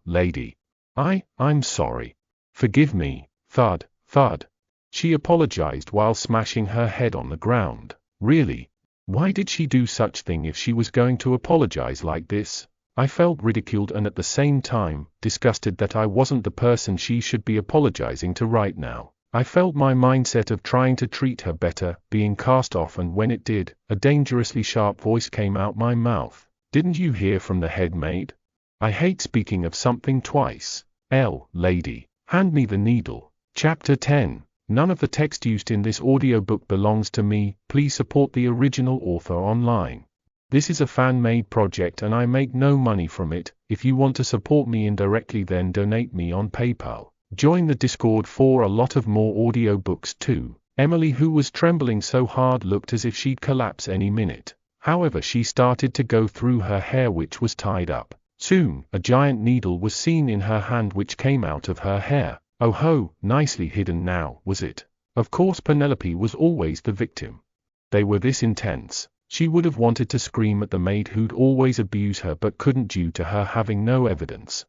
Lady. I'm sorry. Forgive me. Thud, thud. She apologized while smashing her head on the ground. Really? Why did she do such thing if she was going to apologize like this? I felt ridiculed and at the same time, disgusted that I wasn't the person she should be apologizing to right now. I felt my mindset of trying to treat her better being cast off, and when it did, a dangerously sharp voice came out my mouth. Didn't you hear from the head maid? I hate speaking of something twice. Lady. Hand me the needle. Chapter 10. None of the text used in this audiobook belongs to me. Please support the original author online. This is a fan-made project and I make no money from it. If you want to support me indirectly, then donate me on PayPal. Join the Discord for a lot of more audiobooks too. Emily, who was trembling so hard, looked as if she'd collapse any minute. However, she started to go through her hair, which was tied up. Soon, a giant needle was seen in her hand which came out of her hair. Oh ho, nicely hidden now, was it? Of course Penelope was always the victim. They were this intense. She would have wanted to scream at the maid who'd always abuse her but couldn't due to her having no evidence.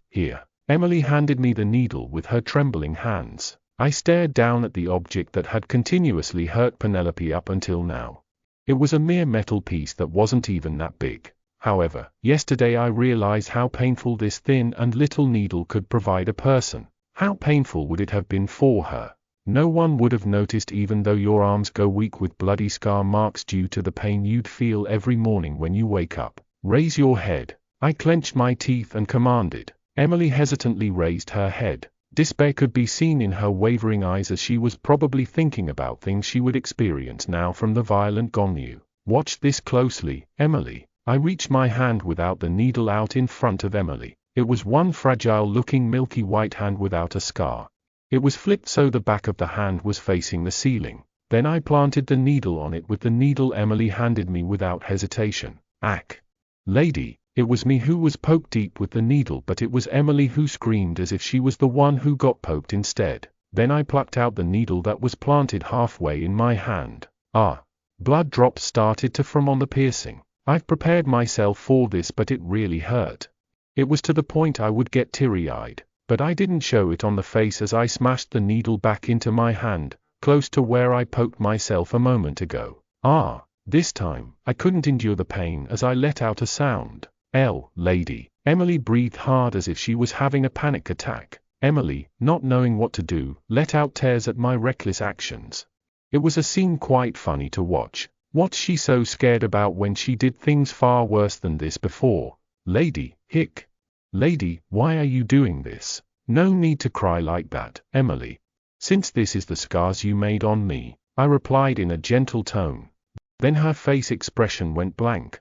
Here. Emily handed me the needle with her trembling hands. I stared down at the object that had continuously hurt Penelope up until now. It was a mere metal piece that wasn't even that big. However, yesterday I realized how painful this thin and little needle could provide a person. How painful would it have been for her? No one would have noticed, even though your arms go weak with bloody scar marks due to the pain you'd feel every morning when you wake up. Raise your head. I clenched my teeth and commanded. Emily hesitantly raised her head. Despair could be seen in her wavering eyes as she was probably thinking about things she would experience now from the violent Gonu. Watch this closely, Emily. I reached my hand without the needle out in front of Emily. It was one fragile-looking milky white hand without a scar. It was flipped so the back of the hand was facing the ceiling. Then I planted the needle on it with the needle Emily handed me without hesitation. Lady, it was me who was poked deep with the needle, but it was Emily who screamed as if she was the one who got poked instead. Then I plucked out the needle that was planted halfway in my hand. Blood drops started to form on the piercing. I've prepared myself for this, but it really hurt. It was to the point I would get teary-eyed, but I didn't show it on the face as I smashed the needle back into my hand, close to where I poked myself a moment ago. This time, I couldn't endure the pain as I let out a sound. Lady. Emily breathed hard as if she was having a panic attack. Emily, not knowing what to do, let out tears at my reckless actions. It was a scene quite funny to watch. What's she so scared about when she did things far worse than this before? Lady, Lady, why are you doing this? No need to cry like that, Emily. Since this is the scars you made on me, I replied in a gentle tone. Then her face expression went blank.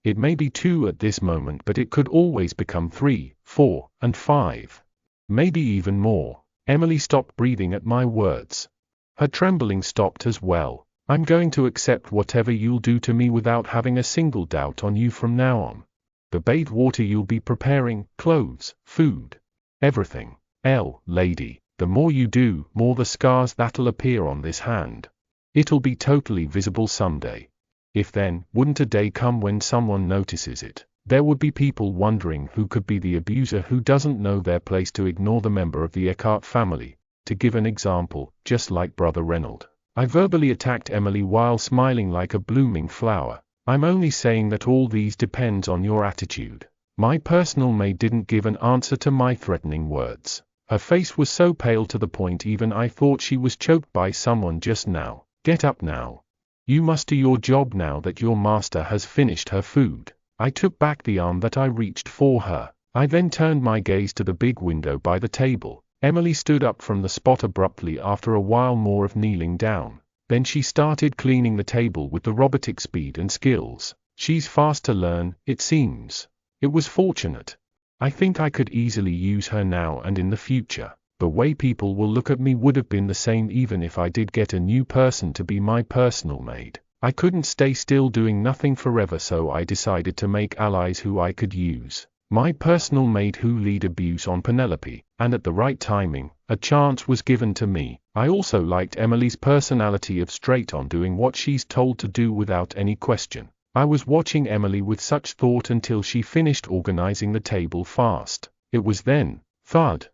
It may be 2 at this moment, but it could always become 3, 4, and 5. Maybe even more. Emily stopped breathing at my words. Her trembling stopped as well. I'm going to accept whatever you'll do to me without having a single doubt on you from now on. The bathe water you'll be preparing, clothes, food, everything. Lady, the more you do, more the scars that'll appear on this hand. It'll be totally visible someday. If then, wouldn't a day come when someone notices it? There would be people wondering who could be the abuser who doesn't know their place to ignore the member of the Eckhart family. To give an example, just like Brother Reynold. I verbally attacked Emily while smiling like a blooming flower. I'm only saying that all these depends on your attitude. My personal maid didn't give an answer to my threatening words. Her face was so pale to the point even I thought she was choked by someone just now. Get up now. You must do your job now that your master has finished her food. I took back the arm that I reached for her. I then turned my gaze to the big window by the table. Emily stood up from the spot abruptly after a while more of kneeling down. Then she started cleaning the table with the robotic speed and skills. She's fast to learn, it seems. It was fortunate. I think I could easily use her now and in the future. The way people will look at me would have been the same even if I did get a new person to be my personal maid. I couldn't stay still doing nothing forever, so I decided to make allies who I could use. My personal maid who lead abuse on Penelope, and at the right timing, a chance was given to me. I also liked Emily's personality of straight on doing what she's told to do without any question. I was watching Emily with such thought until she finished organizing the table fast. It was then, thud.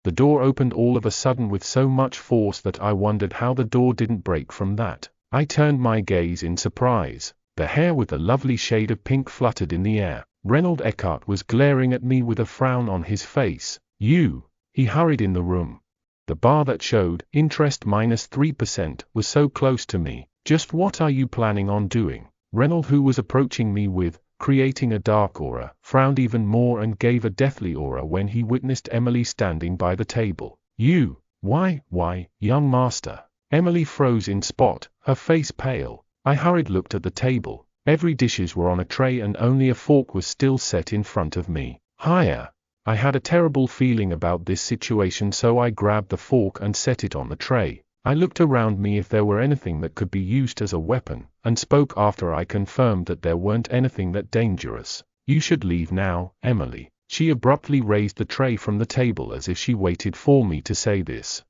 The door opened all of a sudden with so much force that I wondered how the door didn't break from that. I turned my gaze in surprise. The hair with a lovely shade of pink fluttered in the air. Reynold Eckhart was glaring at me with a frown on his face. You! He hurried in the room. The bar that showed interest -3% was so close to me. Just what are you planning on doing? Reynold, who was approaching me with creating a dark aura, frowned even more and gave a deathly aura when he witnessed Emily standing by the table. You! Why, young master? Emily froze in spot, her face pale. I hurried looked at the table. Every dishes were on a tray and only a fork was still set in front of me. Higher! I had a terrible feeling about this situation, so I grabbed the fork and set it on the tray. I looked around me if there were anything that could be used as a weapon, and spoke after I confirmed that there weren't anything that dangerous. You should leave now, Emily. She abruptly raised the tray from the table as if she waited for me to say this.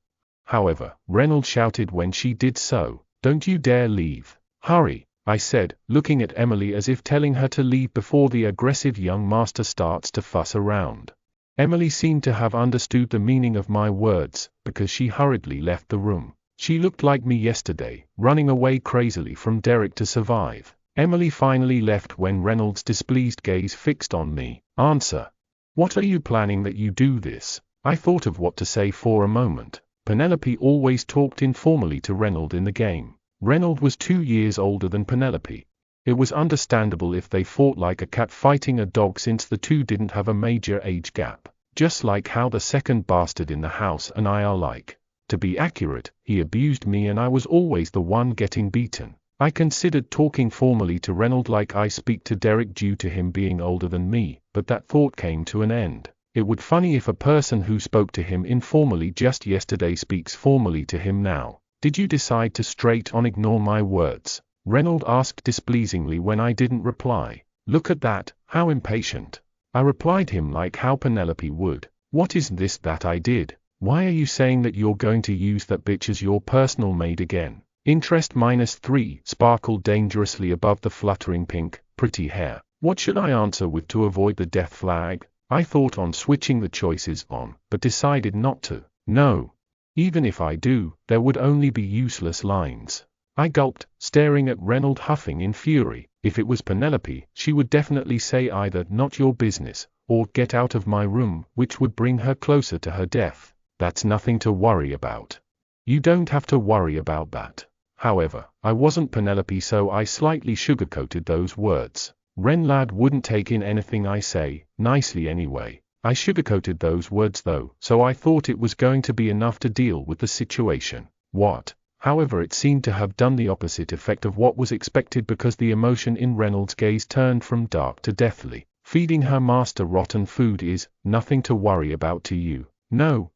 However, Reynold shouted when she did so. Don't you dare leave. Hurry, I said, looking at Emily as if telling her to leave before the aggressive young master starts to fuss around. Emily seemed to have understood the meaning of my words, because she hurriedly left the room. She looked like me yesterday, running away crazily from Derek to survive. Emily finally left when Reynolds' displeased gaze fixed on me. Answer. What are you planning that you do this? I thought of what to say for a moment. Penelope always talked informally to Reynold in the game. Reynold was 2 years older than Penelope. It was understandable if they fought like a cat fighting a dog since the two didn't have a major age gap. Just like how the second bastard in the house and I are like. To be accurate, he abused me and I was always the one getting beaten. I considered talking formally to Reynold like I speak to Derek due to him being older than me, but that thought came to an end. It would funny if a person who spoke to him informally just yesterday speaks formally to him now. Did you decide to straight on ignore my words? Reynold asked displeasingly when I didn't reply. Look at that, how impatient. I replied him like how Penelope would. What is this that I did? Why are you saying that you're going to use that bitch as your personal maid again? Interest -3 sparkled dangerously above the fluttering pink, pretty hair. What should I answer with to avoid the death flag? I thought on switching the choices on, but decided not to. No. Even if I do, there would only be useless lines. I gulped, staring at Reynold huffing in fury. If it was Penelope, she would definitely say either not your business, or get out of my room, which would bring her closer to her death. That's nothing to worry about. You don't have to worry about that. However, I wasn't Penelope, so I slightly sugarcoated those words. Renlad wouldn't take in anything I say, nicely anyway. I sugarcoated those words though, so I thought it was going to be enough to deal with the situation. What? However, it seemed to have done the opposite effect of what was expected, because the emotion in Reynolds' gaze turned from dark to deathly. Feeding her master rotten food is nothing to worry about to you. No,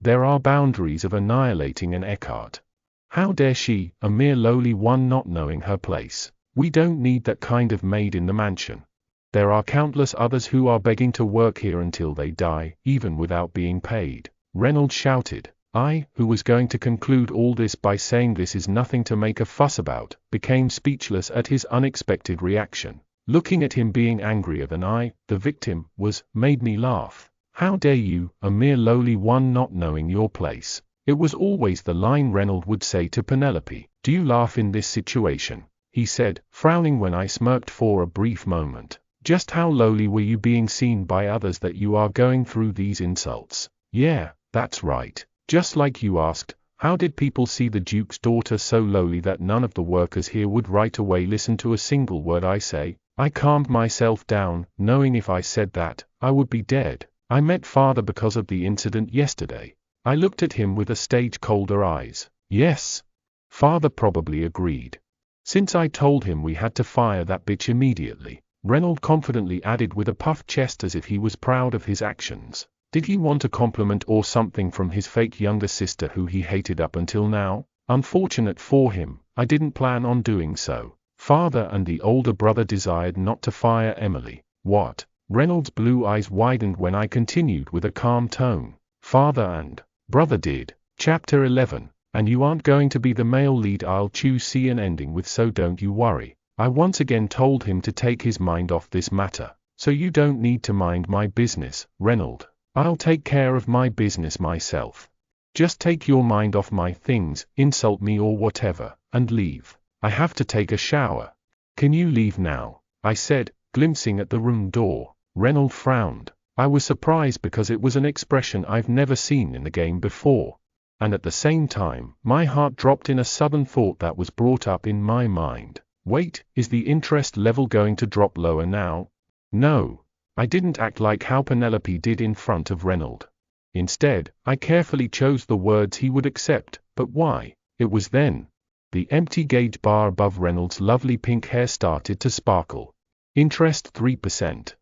there are boundaries of annihilating an Eckhart. How dare she, a mere lowly one not knowing her place? We don't need that kind of maid in the mansion. There are countless others who are begging to work here until they die, even without being paid. Reynolds shouted. I, who was going to conclude all this by saying this is nothing to make a fuss about, became speechless at his unexpected reaction. Looking at him being angrier than I, the victim, was, made me laugh. How dare you, a mere lowly one not knowing your place? It was always the line Reynold would say to Penelope. Do you laugh in this situation? He said, frowning when I smirked for a brief moment. Just how lowly were you being seen by others that you are going through these insults? Yeah, that's right. Just like you asked, how did people see the Duke's daughter so lowly that none of the workers here would right away listen to a single word I say? I calmed myself down, knowing if I said that, I would be dead. I met Father because of the incident yesterday. I looked at him with a stage colder eyes. Yes. Father probably agreed. Since I told him we had to fire that bitch immediately, Reynolds confidently added with a puffed chest as if he was proud of his actions. Did he want a compliment or something from his fake younger sister who he hated up until now? Unfortunate for him, I didn't plan on doing so. Father and the older brother desired not to fire Emily. What? Reynolds' blue eyes widened when I continued with a calm tone. Father and brother did. Chapter 11. And you aren't going to be the male lead I'll choose. See an ending with, so don't you worry. I once again told him to take his mind off this matter. So you don't need to mind my business, Reynolds. I'll take care of my business myself. Just take your mind off my things, insult me or whatever, and leave. I have to take a shower. Can you leave now? I said, glimpsing at the room door. Reynolds frowned. I was surprised because it was an expression I've never seen in the game before. And at the same time, my heart dropped in a sudden thought that was brought up in my mind. Wait, is the interest level going to drop lower now? No. I didn't act like how Penelope did in front of Reynolds. Instead, I carefully chose the words he would accept, but why? It was then. The empty gauge bar above Reynolds' lovely pink hair started to sparkle. Interest 3%.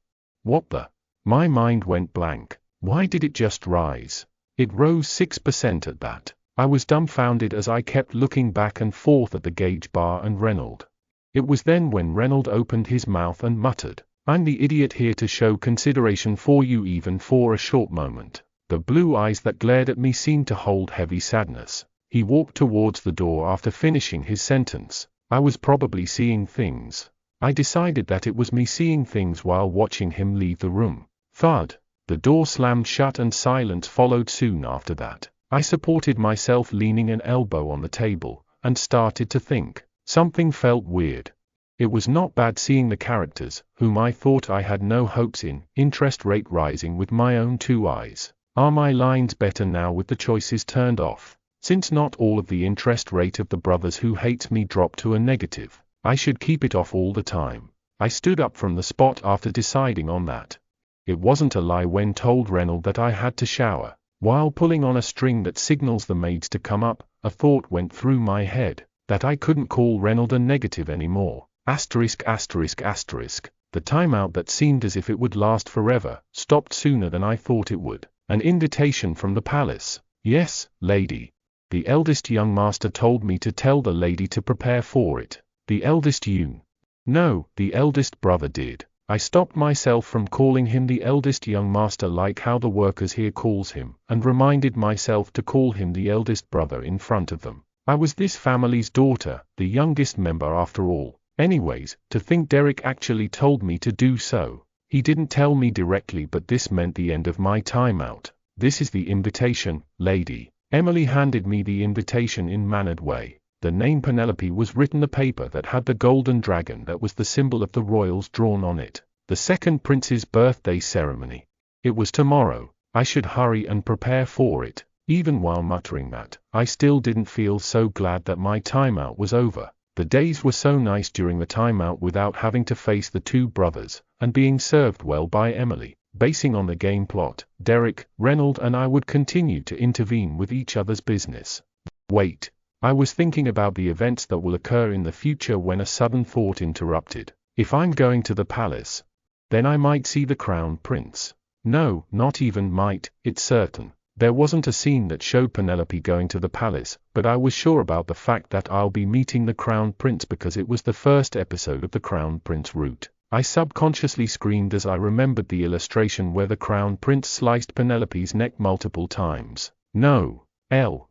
What the? My mind went blank. Why did it just rise? It rose 6% at that. I was dumbfounded as I kept looking back and forth at the gauge bar and Reynolds. It was then when Reynolds opened his mouth and muttered, "I'm the idiot here to show consideration for you even for a short moment." The blue eyes that glared at me seemed to hold heavy sadness. He walked towards the door after finishing his sentence. I was probably seeing things. I decided that it was me seeing things while watching him leave the room. Thud. The door slammed shut and silence followed soon after that. I supported myself leaning an elbow on the table, and started to think. Something felt weird. It was not bad seeing the characters, whom I thought I had no hopes in, interest rate rising with my own two eyes. Are my lines better now with the choices turned off? Since not all of the interest rate of the brothers who hates me dropped to a negative, I should keep it off all the time. I stood up from the spot after deciding on that. It wasn't a lie when told Reynolds that I had to shower. While pulling on a string that signals the maids to come up, a thought went through my head, that I couldn't call Reynolds a negative anymore. Asterisk asterisk asterisk. The timeout that seemed as if it would last forever, stopped sooner than I thought it would. An invitation from the palace. Yes, lady. The eldest young master told me to tell the lady to prepare for it. The eldest young? No, the eldest brother did. I stopped myself from calling him the eldest young master like how the workers here calls him, and reminded myself to call him the eldest brother in front of them. I was this family's daughter, the youngest member after all. Anyways, to think Derek actually told me to do so. He didn't tell me directly, but this meant the end of my timeout. This is the invitation, lady. Emily handed me the invitation in mannered way. The name Penelope was written on the paper that had the golden dragon that was the symbol of the royals drawn on it. The second prince's birthday ceremony. It was tomorrow. I should hurry and prepare for it. Even while muttering that, I still didn't feel so glad that my timeout was over. The days were so nice during the timeout without having to face the two brothers, and being served well by Emily. Basing on the game plot, Derek, Reynolds and I would continue to intervene with each other's business. Wait. I was thinking about the events that will occur in the future when a sudden thought interrupted. If I'm going to the palace, then I might see the crown prince. No, not even might, it's certain. There wasn't a scene that showed Penelope going to the palace, but I was sure about the fact that I'll be meeting the crown prince because it was the first episode of the crown prince route. I subconsciously screamed as I remembered the illustration where the crown prince sliced Penelope's neck multiple times. No,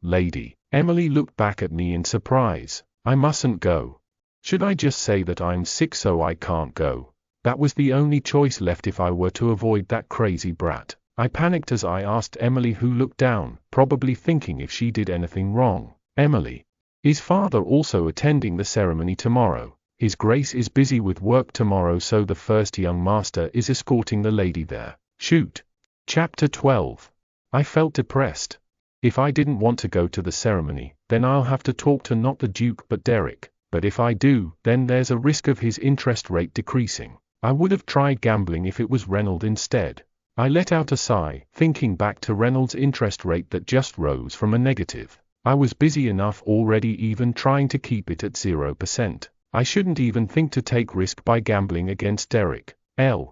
lady. Emily looked back at me in surprise. I mustn't go. Should I just say that I'm sick so I can't go? That was the only choice left if I were to avoid that crazy brat. I panicked as I asked Emily, who looked down, probably thinking if she did anything wrong. Emily. Is father also attending the ceremony tomorrow? His Grace is busy with work tomorrow, so the first young master is escorting the lady there. Shoot. Chapter 12. I felt depressed. If I didn't want to go to the ceremony, then I'll have to talk to not the Duke but Derek. But if I do, then there's a risk of his interest rate decreasing. I would have tried gambling if it was Reynolds instead. I let out a sigh, thinking back to Reynolds' interest rate that just rose from a negative. I was busy enough already even trying to keep it at 0%. I shouldn't even think to take risk by gambling against Derek.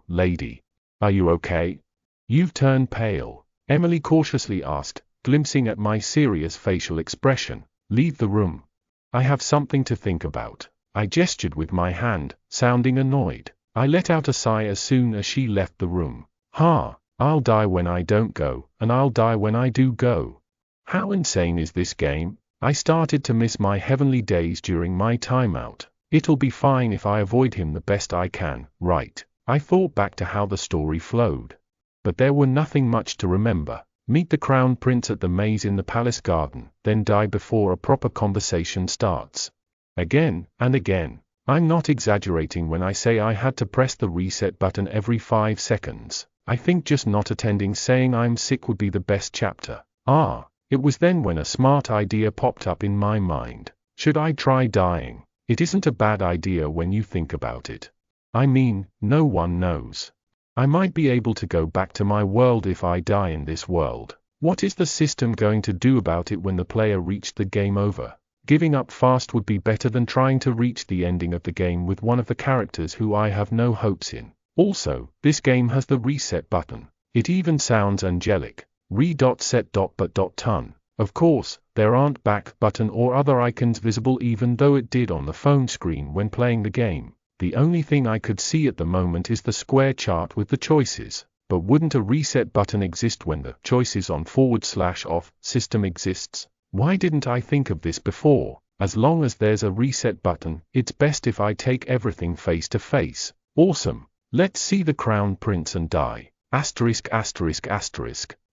Lady. Are you okay? You've turned pale, Emily cautiously asked, glimpsing at my serious facial expression. Leave the room. I have something to think about. I gestured with my hand, sounding annoyed. I let out a sigh as soon as she left the room. I'll die when I don't go, and I'll die when I do go. How insane is this game? I started to miss my heavenly days during my timeout. It'll be fine if I avoid him the best I can, right? I thought back to how the story flowed. But there were nothing much to remember. Meet the crown prince at the maze in the palace garden, then die before a proper conversation starts. Again and again. I'm not exaggerating when I say I had to press the reset button every 5 seconds. I think just not attending saying I'm sick would be the best chapter. It was then when a smart idea popped up in my mind. Should I try dying? It isn't a bad idea when you think about it. I mean, no one knows. I might be able to go back to my world if I die in this world. What is the system going to do about it when the player reached the game over? Giving up fast would be better than trying to reach the ending of the game with one of the characters who I have no hopes in. Also, this game has the reset button. It even sounds angelic. Re.set.but.ton. Of course, there aren't back button or other icons visible even though it did on the phone screen when playing the game. The only thing I could see at the moment is the square chart with the choices. But wouldn't a reset button exist when the choices on /off system exists? Why didn't I think of this before? As long as there's a reset button, it's best if I take everything face to face. Awesome. Let's see the crown prince and die. *****.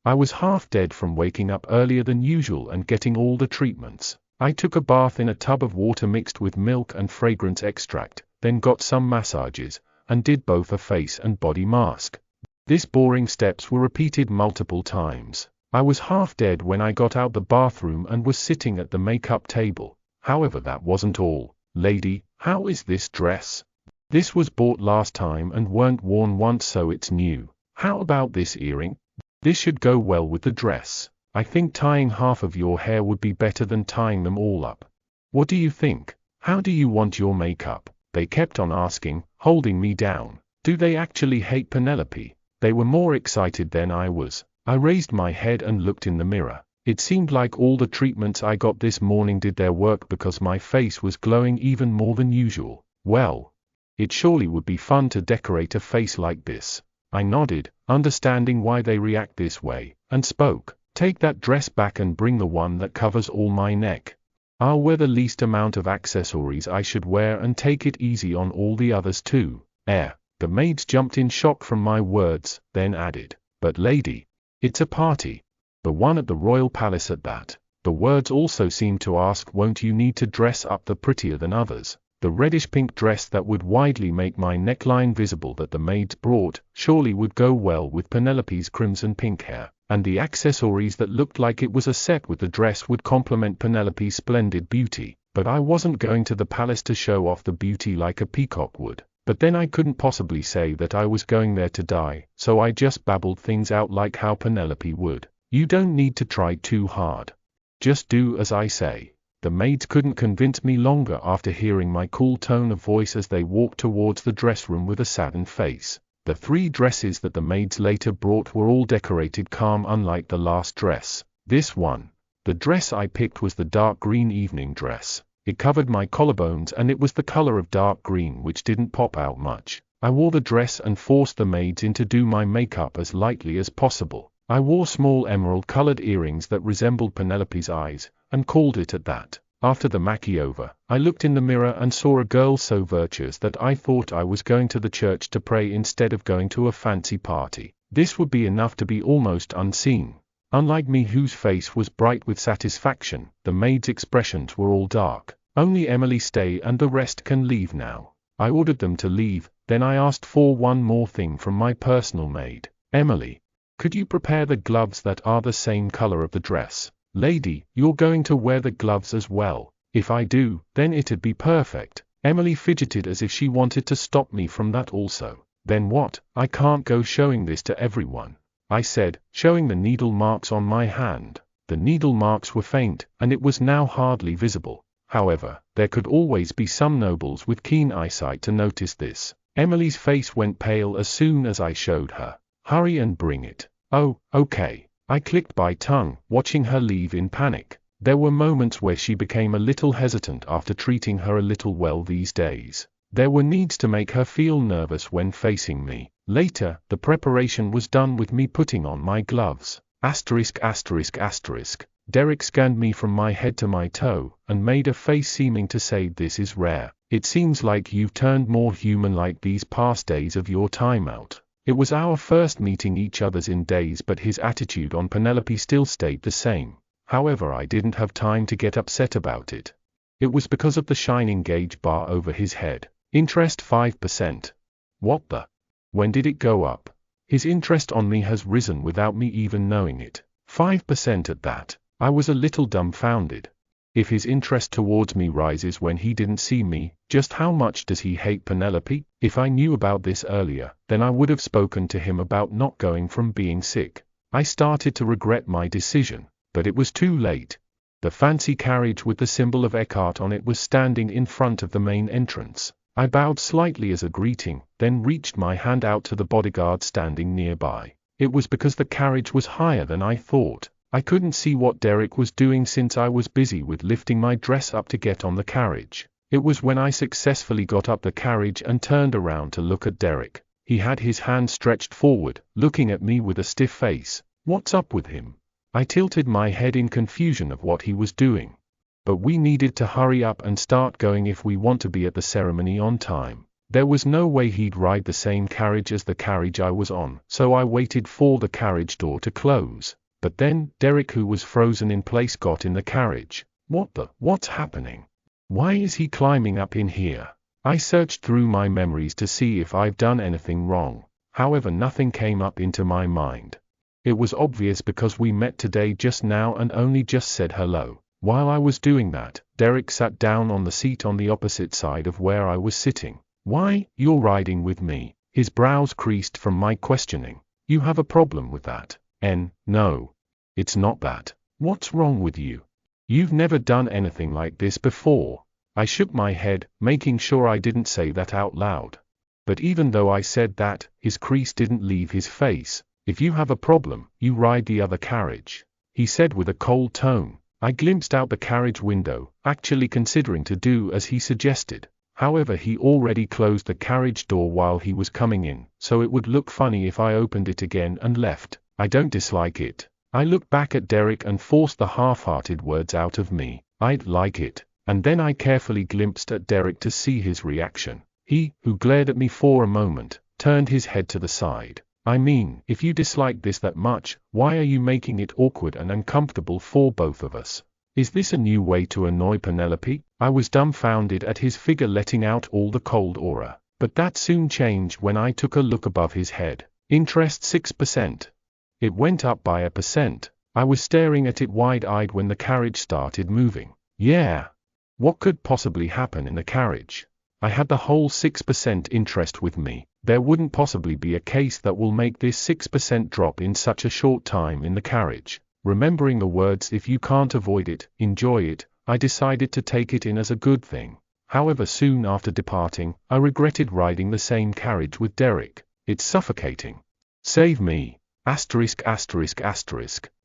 I was half dead from waking up earlier than usual and getting all the treatments. I took a bath in a tub of water mixed with milk and fragrance extract, then got some massages, and did both a face and body mask. These boring steps were repeated multiple times. I was half dead when I got out the bathroom and was sitting at the makeup table. However, that wasn't all. Lady, how is this dress? This was bought last time and weren't worn once, so it's new. How about this earring? This should go well with the dress. I think tying half of your hair would be better than tying them all up. What do you think? How do you want your makeup? They kept on asking, holding me down. Do they actually hate Penelope? They were more excited than I was. I raised my head and looked in the mirror. It seemed like all the treatments I got this morning did their work because my face was glowing even more than usual. Well, it surely would be fun to decorate a face like this. I nodded, understanding why they react this way, and spoke. Take that dress back and bring the one that covers all my neck. I'll wear the least amount of accessories I should wear and take it easy on all the others too. The maids jumped in shock from my words, then added, but lady, it's a party. The one at the royal palace at that. The words also seemed to ask, won't you need to dress up the prettier than others? The reddish-pink dress that would widely make my neckline visible that the maids brought, surely would go well with Penelope's crimson-pink hair, and the accessories that looked like it was a set with the dress would complement Penelope's splendid beauty. But I wasn't going to the palace to show off the beauty like a peacock would. But then I couldn't possibly say that I was going there to die, so I just babbled things out like how Penelope would. You don't need to try too hard. Just do as I say. The maids couldn't convince me longer after hearing my cool tone of voice as they walked towards the dress room with a saddened face. The 3 dresses that the maids later brought were all decorated calm, unlike the last dress. This one. The dress I picked was the dark green evening dress. It covered my collarbones and it was the color of dark green, which didn't pop out much. I wore the dress and forced the maids in to do my makeup as lightly as possible. I wore small emerald-colored earrings that resembled Penelope's eyes, and called it at that. After the makeover, I looked in the mirror and saw a girl so virtuous that I thought I was going to the church to pray instead of going to a fancy party. This would be enough to be almost unseen. Unlike me, whose face was bright with satisfaction, the maids' expressions were all dark. Only Emily stay and the rest can leave now. I ordered them to leave, then I asked for one more thing from my personal maid. Emily, could you prepare the gloves that are the same color of the dress? Lady, you're going to wear the gloves as well. If I do, then it'd be perfect. Emily fidgeted as if she wanted to stop me from that also. Then what? I can't go showing this to everyone, I said, showing the needle marks on my hand. The needle marks were faint, and it was now hardly visible. However, there could always be some nobles with keen eyesight to notice this. Emily's face went pale as soon as I showed her. Hurry and bring it. Oh, okay. I clicked by tongue, watching her leave in panic. There were moments where she became a little hesitant after treating her a little well these days. There were needs to make her feel nervous when facing me. Later, the preparation was done with me putting on my gloves. Asterisk. Derek scanned me from my head to my toe, and made a face seeming to say, "This is rare. It seems like you've turned more human-like these past days of your time out." It was our first meeting each other's in days, but his attitude on Penelope still stayed the same. However, I didn't have time to get upset about it. It was because of the shining gauge bar over his head. Interest 5%. What the? When did it go up? His interest on me has risen without me even knowing it. 5% at that. I was a little dumbfounded. If his interest towards me rises when he didn't see me, just how much does he hate Penelope? If I knew about this earlier, then I would have spoken to him about not going from being sick. I started to regret my decision, but it was too late. The fancy carriage with the symbol of Eckhart on it was standing in front of the main entrance. I bowed slightly as a greeting, then reached my hand out to the bodyguard standing nearby. It was because the carriage was higher than I thought. I couldn't see what Derek was doing since I was busy with lifting my dress up to get on the carriage. It was when I successfully got up the carriage and turned around to look at Derek. He had his hand stretched forward, looking at me with a stiff face. What's up with him? I tilted my head in confusion of what he was doing. But we needed to hurry up and start going if we want to be at the ceremony on time. There was no way he'd ride the same carriage as the carriage I was on, so I waited for the carriage door to close. But then, Derek, who was frozen in place, got in the carriage. What's happening? Why is he climbing up in here? I searched through my memories to see if I've done anything wrong. However, nothing came up into my mind. It was obvious because we met today just now and only just said hello. While I was doing that, Derek sat down on the seat on the opposite side of where I was sitting. Why, you're riding with me? His brows creased from my questioning. You have a problem with that? No. It's not that. What's wrong with you? You've never done anything like this before. I shook my head, making sure I didn't say that out loud. But even though I said that, his crease didn't leave his face. If you have a problem, you ride the other carriage, he said with a cold tone. I glimpsed out the carriage window, actually considering to do as he suggested. However, he already closed the carriage door while he was coming in, so it would look funny if I opened it again and left. I don't dislike it. I looked back at Derek and forced the half-hearted words out of me. I'd like it. And then I carefully glimpsed at Derek to see his reaction. He, who glared at me for a moment, turned his head to the side. I mean, if you dislike this that much, why are you making it awkward and uncomfortable for both of us? Is this a new way to annoy Penelope? I was dumbfounded at his figure letting out all the cold aura. But that soon changed when I took a look above his head. Interest 6%. It went up by 1%. I was staring at it wide-eyed when the carriage started moving. Yeah. What could possibly happen in the carriage? I had the whole 6% interest with me. There wouldn't possibly be a case that will make this 6% drop in such a short time in the carriage. Remembering the words, "If you can't avoid it, enjoy it," I decided to take it in as a good thing. However, soon after departing, I regretted riding the same carriage with Derek. It's suffocating. Save me. Asterisk.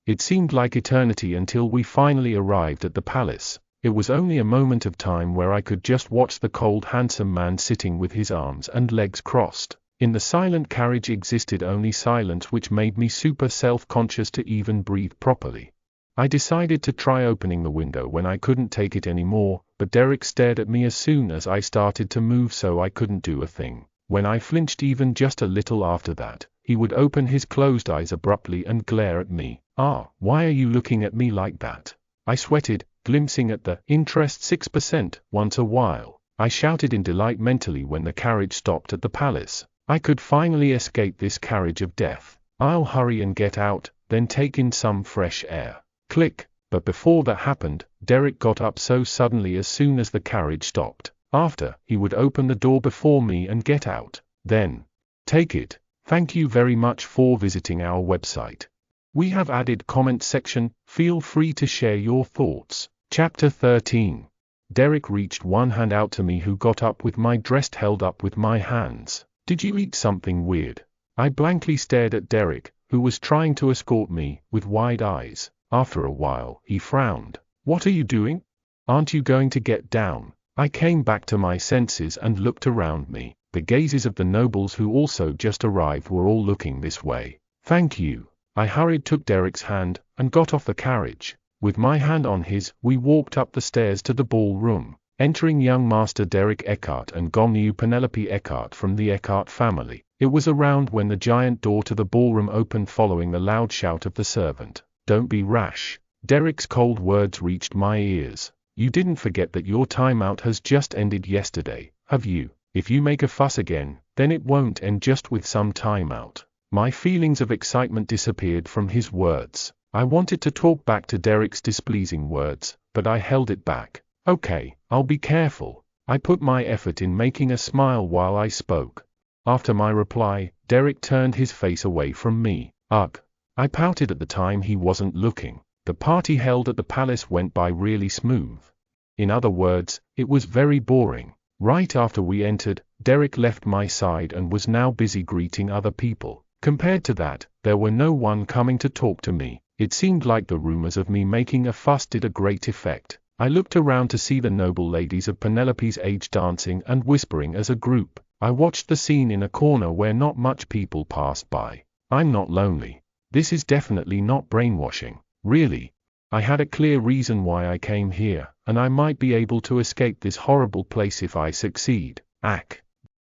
It seemed like eternity until we finally arrived at the palace. It was only a moment of time where I could just watch the cold, handsome man sitting with his arms and legs crossed. In the silent carriage existed only silence, which made me super self-conscious to even breathe properly. I decided to try opening the window when I couldn't take it anymore, but Derek stared at me as soon as I started to move, so I couldn't do a thing. When I flinched even just a little after that, he would open his closed eyes abruptly and glare at me. Why are you looking at me like that? I sweated, glimpsing at the interest 6% once a while. I shouted in delight mentally when the carriage stopped at the palace. I could finally escape this carriage of death. I'll hurry and get out, then take in some fresh air. Click. But before that happened, Derek got up so suddenly as soon as the carriage stopped. After, he would open the door before me and get out. Then, take it. Thank you very much for visiting our website. We have added comment section, feel free to share your thoughts. Chapter 13. Derek reached one hand out to me who got up with my dress held up with my hands. Did you eat something weird? I blankly stared at Derek, who was trying to escort me, with wide eyes. After a while, he frowned. What are you doing? Aren't you going to get down? I came back to my senses and looked around me. The gazes of the nobles who also just arrived were all looking this way. Thank you. I hurried, took Derek's hand, and got off the carriage. With my hand on his, we walked up the stairs to the ballroom, entering young Master Derek Eckhart and Gonu Penelope Eckhart from the Eckhart family. It was around when the giant door to the ballroom opened following the loud shout of the servant. Don't be rash. Derek's cold words reached my ears. You didn't forget that your timeout has just ended yesterday, have you? If you make a fuss again, then it won't end just with some timeout. My feelings of excitement disappeared from his words. I wanted to talk back to Derek's displeasing words, but I held it back. Okay, I'll be careful. I put my effort in making a smile while I spoke. After my reply, Derek turned his face away from me. Ugh. I pouted at the time he wasn't looking. The party held at the palace went by really smooth. In other words, it was very boring. Right after we entered, Derek left my side and was now busy greeting other people. Compared to that, there were no one coming to talk to me. It seemed like the rumors of me making a fuss did a great effect. I looked around to see the noble ladies of Penelope's age dancing and whispering as a group. I watched the scene in a corner where not much people passed by. I'm not lonely. This is definitely not brainwashing. Really. I had a clear reason why I came here, and I might be able to escape this horrible place if I succeed.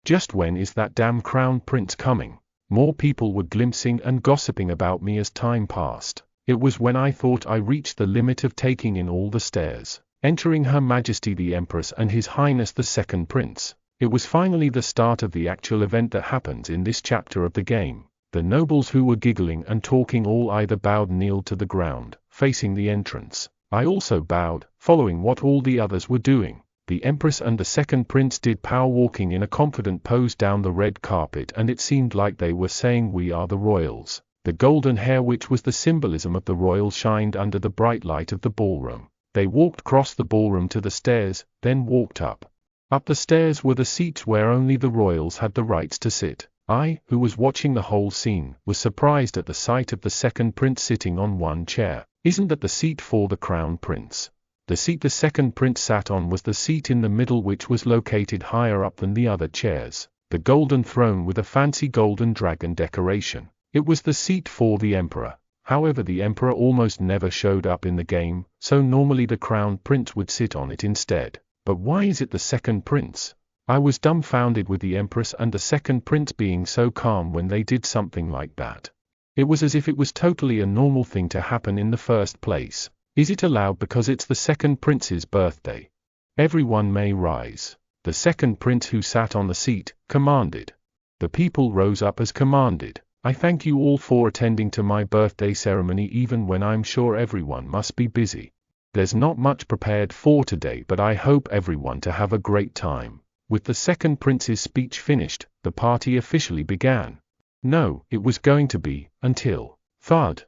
Just when is that damn crown prince coming? More people were glimpsing and gossiping about me as time passed. It was when I thought I reached the limit of taking in all the stairs, entering Her Majesty the Empress and His Highness the Second Prince. It was finally the start of the actual event that happens in this chapter of the game. The nobles who were giggling and talking all either bowed and kneeled to the ground, facing the entrance. I also bowed, following what all the others were doing. The Empress and the Second Prince did power walking in a confident pose down the red carpet, and it seemed like they were saying, "We are the royals." The golden hair, which was the symbolism of the royals, shined under the bright light of the ballroom. They walked across the ballroom to the stairs, then walked up. Up the stairs were the seats where only the royals had the rights to sit. I, who was watching the whole scene, was surprised at the sight of the Second Prince sitting on one chair. Isn't that the seat for the Crown Prince? The seat the Second Prince sat on was the seat in the middle, which was located higher up than the other chairs. The golden throne with a fancy golden dragon decoration. It was the seat for the Emperor. However, the Emperor almost never showed up in the game, so normally the Crown Prince would sit on it instead. But why is it the Second Prince? I was dumbfounded with the Empress and the Second Prince being so calm when they did something like that. It was as if it was totally a normal thing to happen in the first place. Is it allowed because it's the Second Prince's birthday? Everyone may rise. The Second Prince, who sat on the seat, commanded. The people rose up as commanded. I thank you all for attending to my birthday ceremony even when I'm sure everyone must be busy. There's not much prepared for today, but I hope everyone to have a great time. With the Second Prince's speech finished, the party officially began. No, it was going to be, until, thud.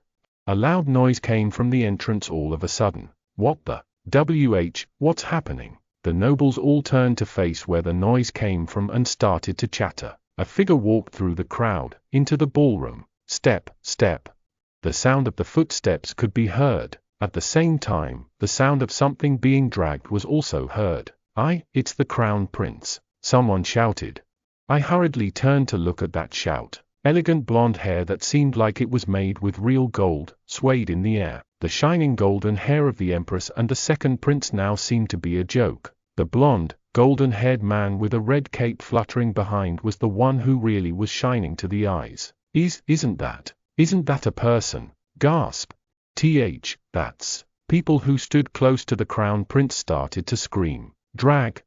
A loud noise came from the entrance all of a sudden. What the? What's happening? The nobles all turned to face where the noise came from and started to chatter. A figure walked through the crowd, into the ballroom. Step, step. The sound of the footsteps could be heard. At the same time, the sound of something being dragged was also heard. It's the Crown Prince, someone shouted. I hurriedly turned to look at that shout. Elegant blonde hair that seemed like it was made with real gold, swayed in the air. The shining golden hair of the Empress and the Second Prince now seemed to be a joke. The blonde, golden-haired man with a red cape fluttering behind was the one who really was shining to the eyes. Isn't that a person? Gasp. That's. People who stood close to the Crown Prince started to scream. Drag.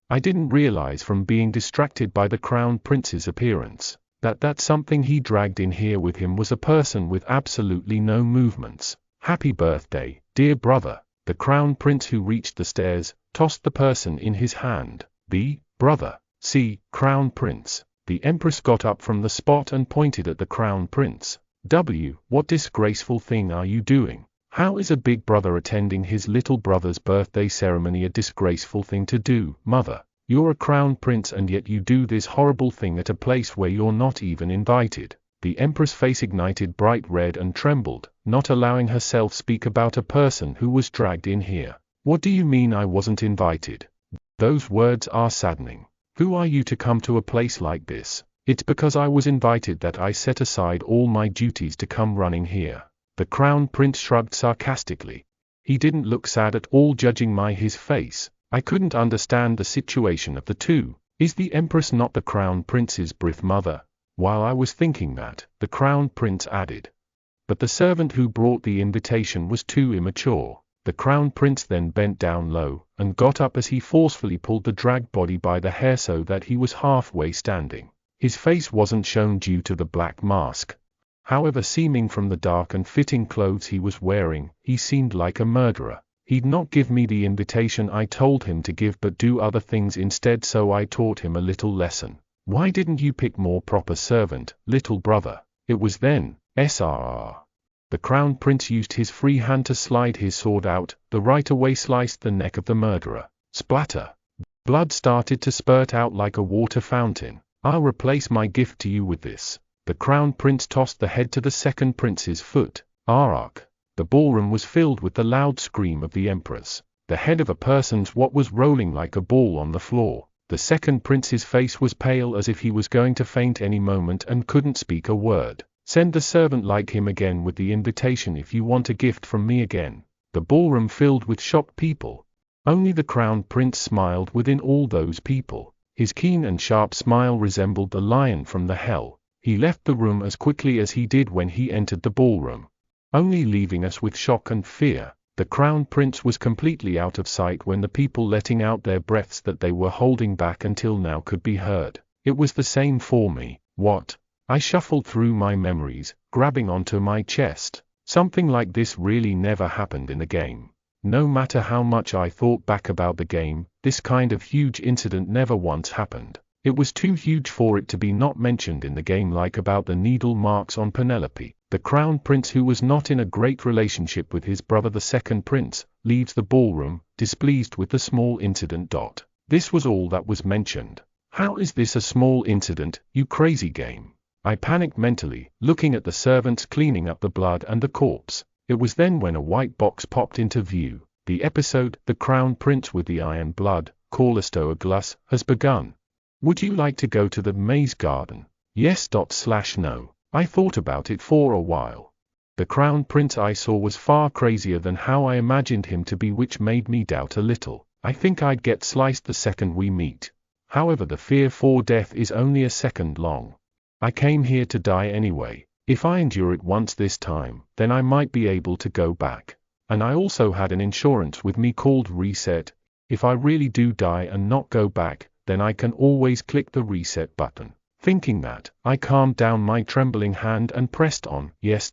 I didn't realize from being distracted by the Crown Prince's appearance that something he dragged in here with him was a person with absolutely no movements. Happy birthday, Dear brother, the crown prince who reached the stairs, tossed the person in his hand. B. Brother. C. Crown prince. The empress got up from the spot and pointed at the crown prince. W. What disgraceful thing are you doing? How is a big brother attending his little brother's birthday ceremony a disgraceful thing to do, mother? You're a crown prince and yet you do this horrible thing at a place where you're not even invited. The empress' face ignited bright red and trembled, not allowing herself speak about a person who was dragged in here. What do you mean I wasn't invited? Those words are saddening. Who are you to come to a place like this? It's because I was invited that I set aside all my duties to come running here. The crown prince shrugged sarcastically. He didn't look sad at all judging his face. I couldn't understand the situation of the two. Is the empress not the crown prince's birth mother? While I was thinking that, the crown prince added. But the servant who brought the invitation was too immature. The crown prince then bent down low, and got up as he forcefully pulled the dragged body by the hair so that he was halfway standing. His face wasn't shown due to the black mask. However, seeming from the dark and fitting clothes he was wearing, he seemed like a murderer. He'd not give me the invitation I told him to give but do other things instead, so I taught him a little lesson. Why didn't you pick more proper servant, little brother? It was then, Srr. The crown prince used his free hand to slide his sword out, the right away sliced the neck of the murderer. Splatter. Blood started to spurt out like a water fountain. I'll replace my gift to you with this. The crown prince tossed the head to the second prince's foot. Arark. The ballroom was filled with the loud scream of the empress. The head of a person's what was rolling like a ball on the floor. The second prince's face was pale as if he was going to faint any moment and couldn't speak a word. Send the servant like him again with the invitation if you want a gift from me again. The ballroom filled with shocked people. Only the crown prince smiled within all those people. His keen and sharp smile resembled the lion from the hell. He left the room as quickly as he did when he entered the ballroom, only leaving us with shock and fear. The crown prince was completely out of sight when the people letting out their breaths that they were holding back until now could be heard. It was the same for me. What? I shuffled through my memories, grabbing onto my chest. Something like this really never happened in the game. No matter how much I thought back about the game, this kind of huge incident never once happened. It was too huge for it to be not mentioned in the game, like about the needle marks on Penelope. The crown prince, who was not in a great relationship with his brother the second prince, leaves the ballroom, displeased with the small incident. This was all that was mentioned. How is this a small incident, you crazy game? I panicked mentally, looking at the servants cleaning up the blood and the corpse. It was then when a white box popped into view. The episode, The Crown Prince with the Iron Blood, Corlisto Glass, has begun. Would you like to go to the maze garden? Yes/no. I thought about it for a while. The crown prince I saw was far crazier than how I imagined him to be, which made me doubt a little. I think I'd get sliced the second we meet. However, the fear for death is only a second long. I came here to die anyway. If I endure it once this time, then I might be able to go back. And I also had an insurance with me called Reset. If I really do die and not go back, then I can always click the reset button. Thinking that, I calmed down my trembling hand and pressed on yes.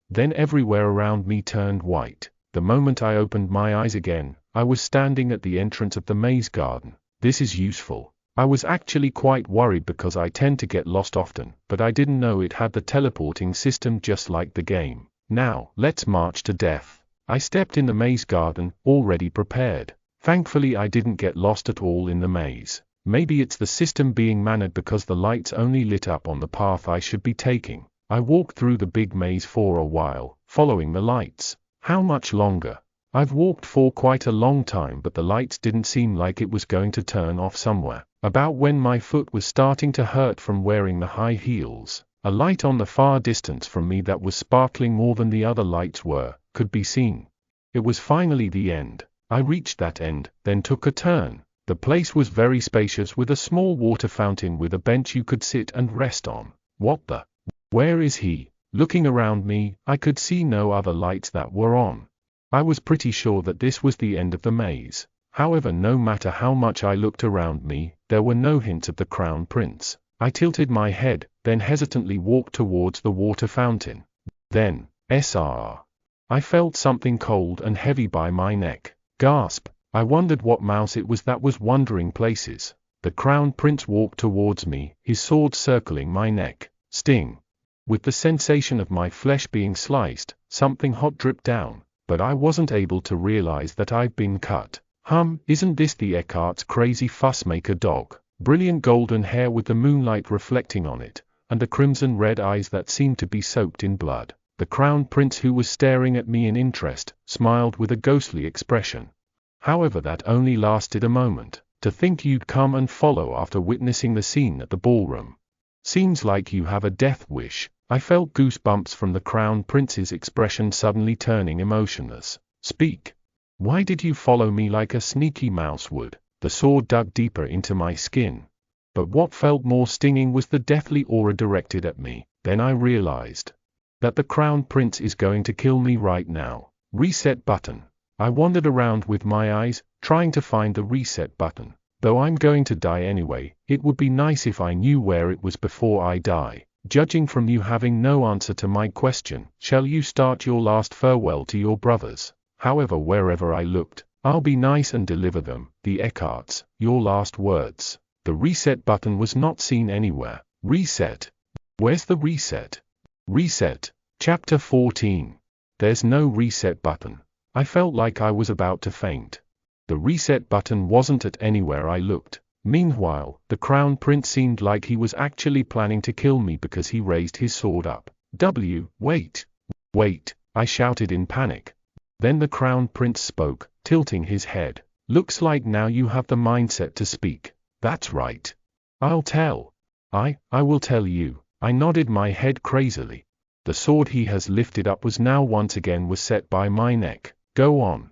Then everywhere around me turned white. The moment I opened my eyes again, I was standing at the entrance of the maze garden. This is useful. I was actually quite worried because I tend to get lost often, but I didn't know it had the teleporting system just like the game. Now, let's march to death. I stepped in the maze garden, already prepared. Thankfully I didn't get lost at all in the maze. Maybe it's the system being mannered because the lights only lit up on the path I should be taking. I walked through the big maze for a while, following the lights. How much longer? I've walked for quite a long time, but the lights didn't seem like it was going to turn off somewhere. About when my foot was starting to hurt from wearing the high heels, a light on the far distance from me that was sparkling more than the other lights were, could be seen. It was finally the end. I reached that end, then took a turn. The place was very spacious with a small water fountain with a bench you could sit and rest on. What the? Where is he? Looking around me, I could see no other lights that were on. I was pretty sure that this was the end of the maze. However, no matter how much I looked around me, there were no hints of the crown prince. I tilted my head, then hesitantly walked towards the water fountain. Then, Srr. I felt something cold and heavy by my neck. Gasp! I wondered what mouse it was that was wandering places. The Crown Prince walked towards me, his sword circling my neck. Sting! With the sensation of my flesh being sliced, something hot dripped down, but I wasn't able to realize that I'd been cut. Isn't this the Eckhart's crazy fuss-maker dog? Brilliant golden hair with the moonlight reflecting on it, and the crimson red eyes that seemed to be soaked in blood. The Crown Prince, who was staring at me in interest, smiled with a ghostly expression. However, that only lasted a moment. To think you'd come and follow after witnessing the scene at the ballroom. Seems like you have a death wish. I felt goosebumps from the Crown Prince's expression suddenly turning emotionless. Speak. Why did you follow me like a sneaky mouse would? The sword dug deeper into my skin. But what felt more stinging was the deathly aura directed at me. Then I realized that the Crown Prince is going to kill me right now. Reset button. I wandered around with my eyes, trying to find the reset button. Though I'm going to die anyway, it would be nice if I knew where it was before I die. Judging from you having no answer to my question, shall you start your last farewell to your brothers? However, wherever I looked, I'll be nice and deliver them, the Eckharts, your last words. The reset button was not seen anywhere. Reset. Where's the reset? Reset. Chapter 14. There's no reset button. I felt like I was about to faint. The reset button wasn't at anywhere I looked. Meanwhile, the Crown Prince seemed like he was actually planning to kill me because he raised his sword up. Wait. Wait, I shouted in panic. Then the Crown Prince spoke, tilting his head. Looks like now you have the mindset to speak. That's right. I'll tell. I will tell you. I nodded my head crazily. The sword he has lifted up was now once again set by my neck. Go on.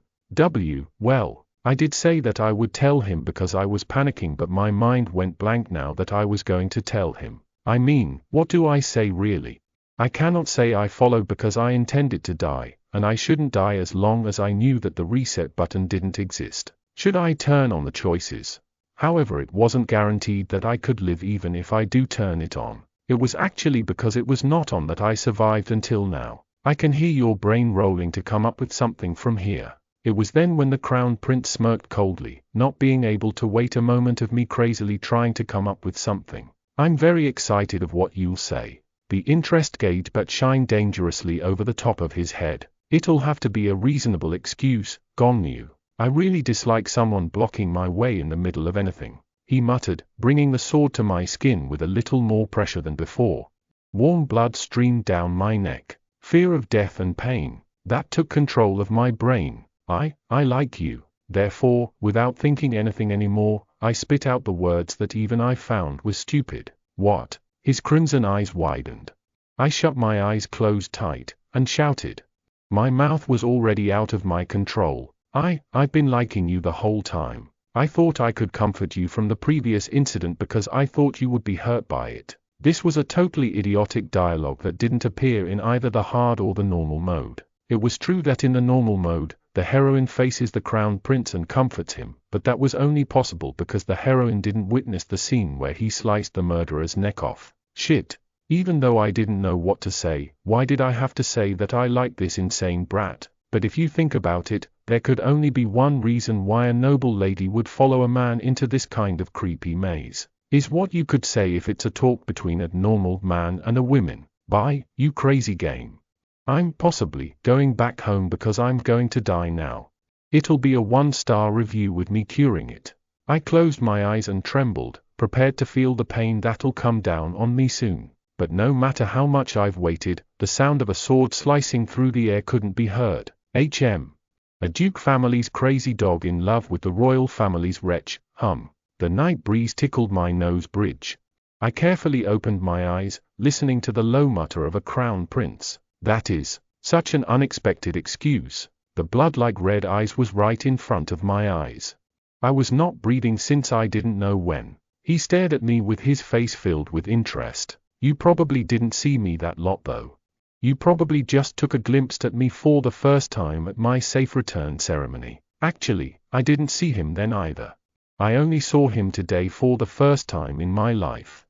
Well, I did say that I would tell him because I was panicking, but my mind went blank now that I was going to tell him. I mean, what do I say really? I cannot say I followed because I intended to die, and I shouldn't die as long as I knew that the reset button didn't exist. Should I turn on the choices? However, it wasn't guaranteed that I could live even if I do turn it on. It was actually because it was not on that I survived until now. I can hear your brain rolling to come up with something from here. It was then when the Crown Prince smirked coldly, not being able to wait a moment of me crazily trying to come up with something. I'm very excited of what you'll say. The interest gauge but shined dangerously over the top of his head. It'll have to be a reasonable excuse, Gonu. I really dislike someone blocking my way in the middle of anything, he muttered, bringing the sword to my skin with a little more pressure than before. Warm blood streamed down my neck. Fear of death and pain, that took control of my brain. I like you. Therefore, without thinking anything anymore, I spit out the words that even I found was stupid. What? His crimson eyes widened. I shut my eyes closed tight, and shouted. My mouth was already out of my control. I've been liking you the whole time. I thought I could comfort you from the previous incident because I thought you would be hurt by it. This was a totally idiotic dialogue that didn't appear in either the hard or the normal mode. It was true that in the normal mode, the heroine faces the Crown Prince and comforts him, but that was only possible because the heroine didn't witness the scene where he sliced the murderer's neck off. Shit. Even though I didn't know what to say, why did I have to say that I liked this insane brat? But if you think about it, there could only be one reason why a noble lady would follow a man into this kind of creepy maze. Is what you could say if it's a talk between a normal man and a woman. Bye, you crazy game. I'm possibly going back home because I'm going to die now. It'll be a 1-star review with me curing it. I closed my eyes and trembled, prepared to feel the pain that'll come down on me soon. But no matter how much I've waited, the sound of a sword slicing through the air couldn't be heard. A Duke family's crazy dog in love with the royal family's wretch. The night breeze tickled my nose bridge. I carefully opened my eyes, listening to the low mutter of a Crown Prince. That is, such an unexpected excuse. The blood-like red eyes was right in front of my eyes. I was not breathing since I didn't know when. He stared at me with his face filled with interest. You probably didn't see me that lot though. You probably just took a glimpse at me for the first time at my safe return ceremony. Actually, I didn't see him then either. I only saw him today for the first time in my life.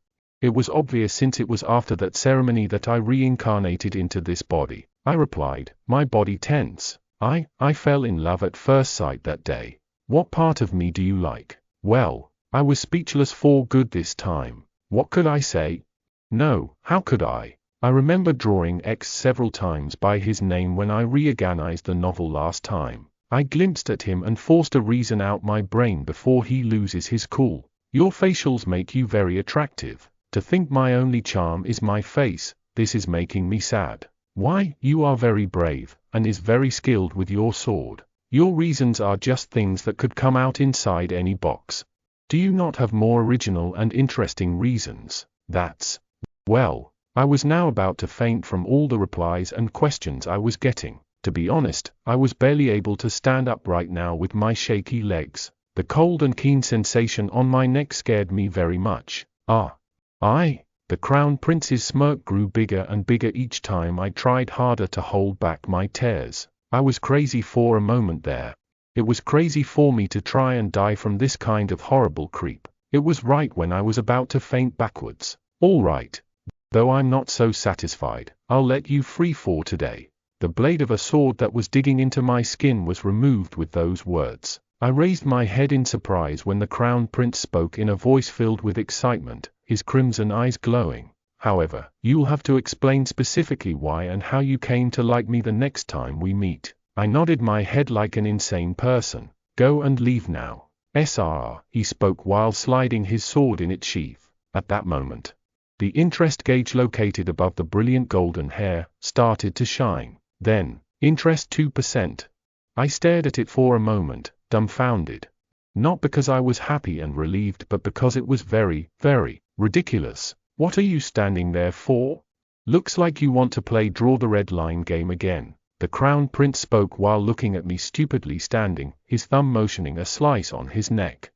It was obvious since it was after that ceremony that I reincarnated into this body. I replied, my body tense. I fell in love at first sight that day. What part of me do you like? Well, I was speechless for good this time. What could I say? No, how could I? I remember drawing X several times by his name when I reorganized the novel last time. I glimpsed at him and forced a reason out my brain before he loses his cool. Your facials make you very attractive. To think my only charm is my face, this is making me sad. Why, you are very brave, and is very skilled with your sword. Your reasons are just things that could come out inside any box. Do you not have more original and interesting reasons? That's... Well, I was now about to faint from all the replies and questions I was getting. To be honest, I was barely able to stand up right now with my shaky legs. The cold and keen sensation on my neck scared me very much. The Crown Prince's smirk grew bigger and bigger each time I tried harder to hold back my tears. I was crazy for a moment there. It was crazy for me to try and die from this kind of horrible creep. It was right when I was about to faint backwards. All right. Though I'm not so satisfied, I'll let you free for today. The blade of a sword that was digging into my skin was removed with those words. I raised my head in surprise when the Crown Prince spoke in a voice filled with excitement, his crimson eyes glowing. However, you'll have to explain specifically why and how you came to like me the next time we meet. I nodded my head like an insane person. Go and leave now. SRR, he spoke while sliding his sword in its sheath. At that moment, the interest gauge located above the brilliant golden hair started to shine. Then, interest 2%. I stared at it for a moment, dumbfounded. Not because I was happy and relieved, but because it was very, very ridiculous. What are you standing there for? Looks like you want to play draw the red line game again. The Crown Prince spoke while looking at me stupidly standing, his thumb motioning a slice on his neck.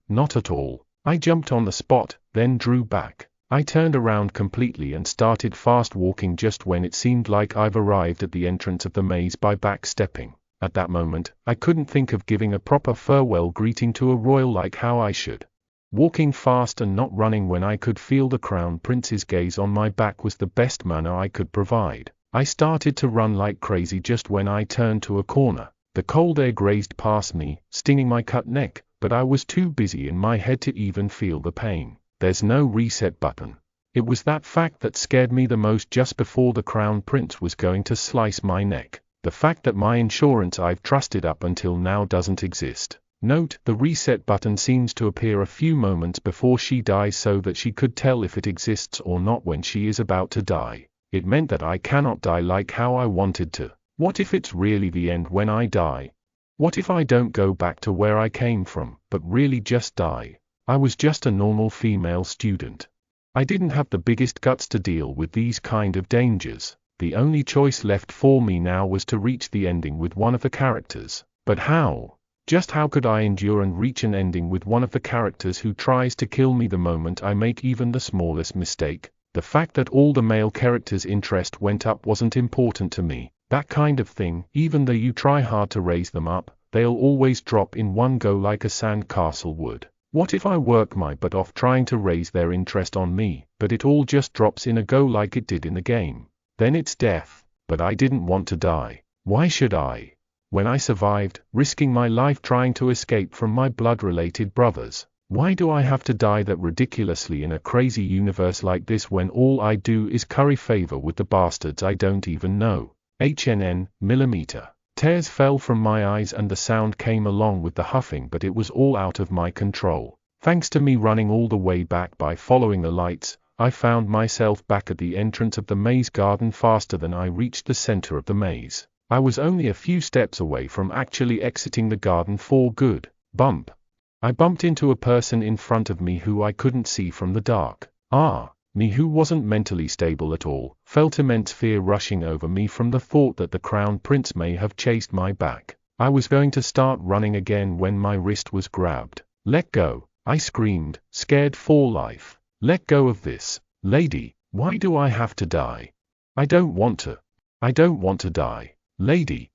Not at all. I jumped on the spot, then drew back. I turned around completely and started fast walking just when it seemed like I've arrived at the entrance of the maze by backstepping. At that moment, I couldn't think of giving a proper farewell greeting to a royal like how I should. Walking fast and not running when I could feel the Crown Prince's gaze on my back was the best manner I could provide. I started to run like crazy just when I turned to a corner. The cold air grazed past me, stinging my cut neck, but I was too busy in my head to even feel the pain. There's no reset button. It was that fact that scared me the most just before the Crown Prince was going to slice my neck. The fact that my insurance I've trusted up until now doesn't exist. Note, the reset button seems to appear a few moments before she dies so that she could tell if it exists or not when she is about to die. It meant that I cannot die like how I wanted to. What if it's really the end when I die? What if I don't go back to where I came from, but really just die? I was just a normal female student. I didn't have the biggest guts to deal with these kind of dangers. The only choice left for me now was to reach the ending with one of the characters. But how? Just how could I endure and reach an ending with one of the characters who tries to kill me the moment I make even the smallest mistake? The fact that all the male characters' interest went up wasn't important to me. That kind of thing, even though you try hard to raise them up, they'll always drop in one go like a sand castle would. What if I work my butt off trying to raise their interest on me, but it all just drops in a go like it did in the game? Then it's death. But I didn't want to die. Why should I? When I survived, risking my life trying to escape from my blood-related brothers, why do I have to die that ridiculously in a crazy universe like this when all I do is curry favor with the bastards I don't even know? millimeter. Tears fell from my eyes and the sound came along with the huffing, but it was all out of my control. Thanks to me running all the way back by following the lights, I found myself back at the entrance of the maze garden faster than I reached the center of the maze. I was only a few steps away from actually exiting the garden for good. Bump. I bumped into a person in front of me who I couldn't see from the dark. Me who wasn't mentally stable at all, felt immense fear rushing over me from the thought that the Crown Prince may have chased my back. I was going to start running again when my wrist was grabbed. Let go, I screamed, scared for life. Let go of this, lady. Why do I have to die? I don't want to. I don't want to die. Lady.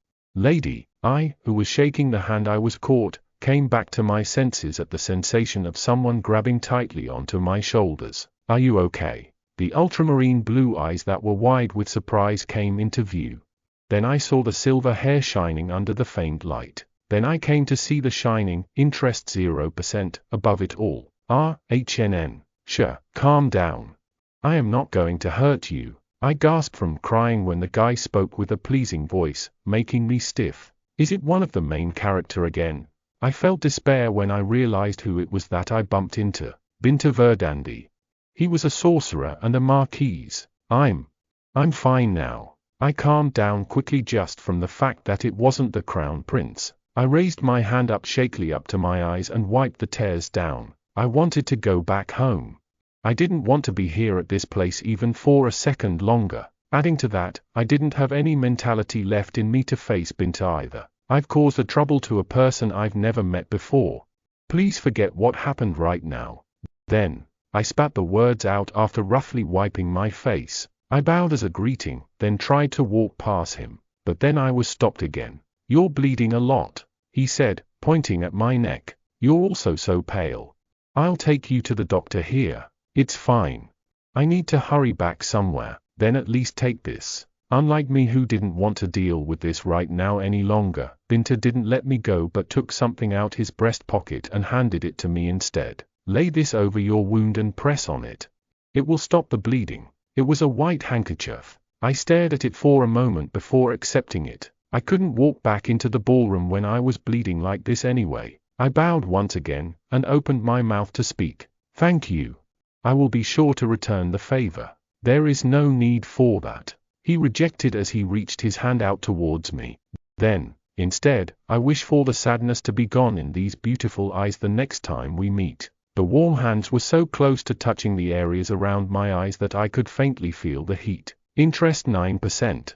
I, who was shaking the hand I was caught, came back to my senses at the sensation of someone grabbing tightly onto my shoulders. Are you okay? The ultramarine blue eyes that were wide with surprise came into view. Then I saw the silver hair shining under the faint light. Then I came to see the shining, interest 0% above it all. Sure, calm down. I am not going to hurt you. I gasped from crying when the guy spoke with a pleasing voice, making me stiff. Is it one of the main character again? I felt despair when I realized who it was that I bumped into. Binta Verdandi. He was a sorcerer and a marquise. I'm fine now. I calmed down quickly just from the fact that it wasn't the crown prince. I raised my hand up shakily up to my eyes and wiped the tears down. I wanted to go back home. I didn't want to be here at this place even for a second longer. Adding to that, I didn't have any mentality left in me to face Binta either. I've caused a trouble to a person I've never met before. Please forget what happened right now. Then, I spat the words out after roughly wiping my face. I bowed as a greeting, then tried to walk past him, but then I was stopped again. You're bleeding a lot, he said, pointing at my neck. You're also so pale. I'll take you to the doctor here. It's fine. I need to hurry back somewhere, then at least take this. Unlike me who didn't want to deal with this right now any longer, Binta didn't let me go but took something out his breast pocket and handed it to me instead. Lay this over your wound and press on it. It will stop the bleeding. It was a white handkerchief. I stared at it for a moment before accepting it. I couldn't walk back into the ballroom when I was bleeding like this anyway. I bowed once again, and opened my mouth to speak. Thank you. I will be sure to return the favor. There is no need for that. He rejected as he reached his hand out towards me. Then, instead, I wish for the sadness to be gone in these beautiful eyes the next time we meet. The warm hands were so close to touching the areas around my eyes that I could faintly feel the heat. Interest 9%.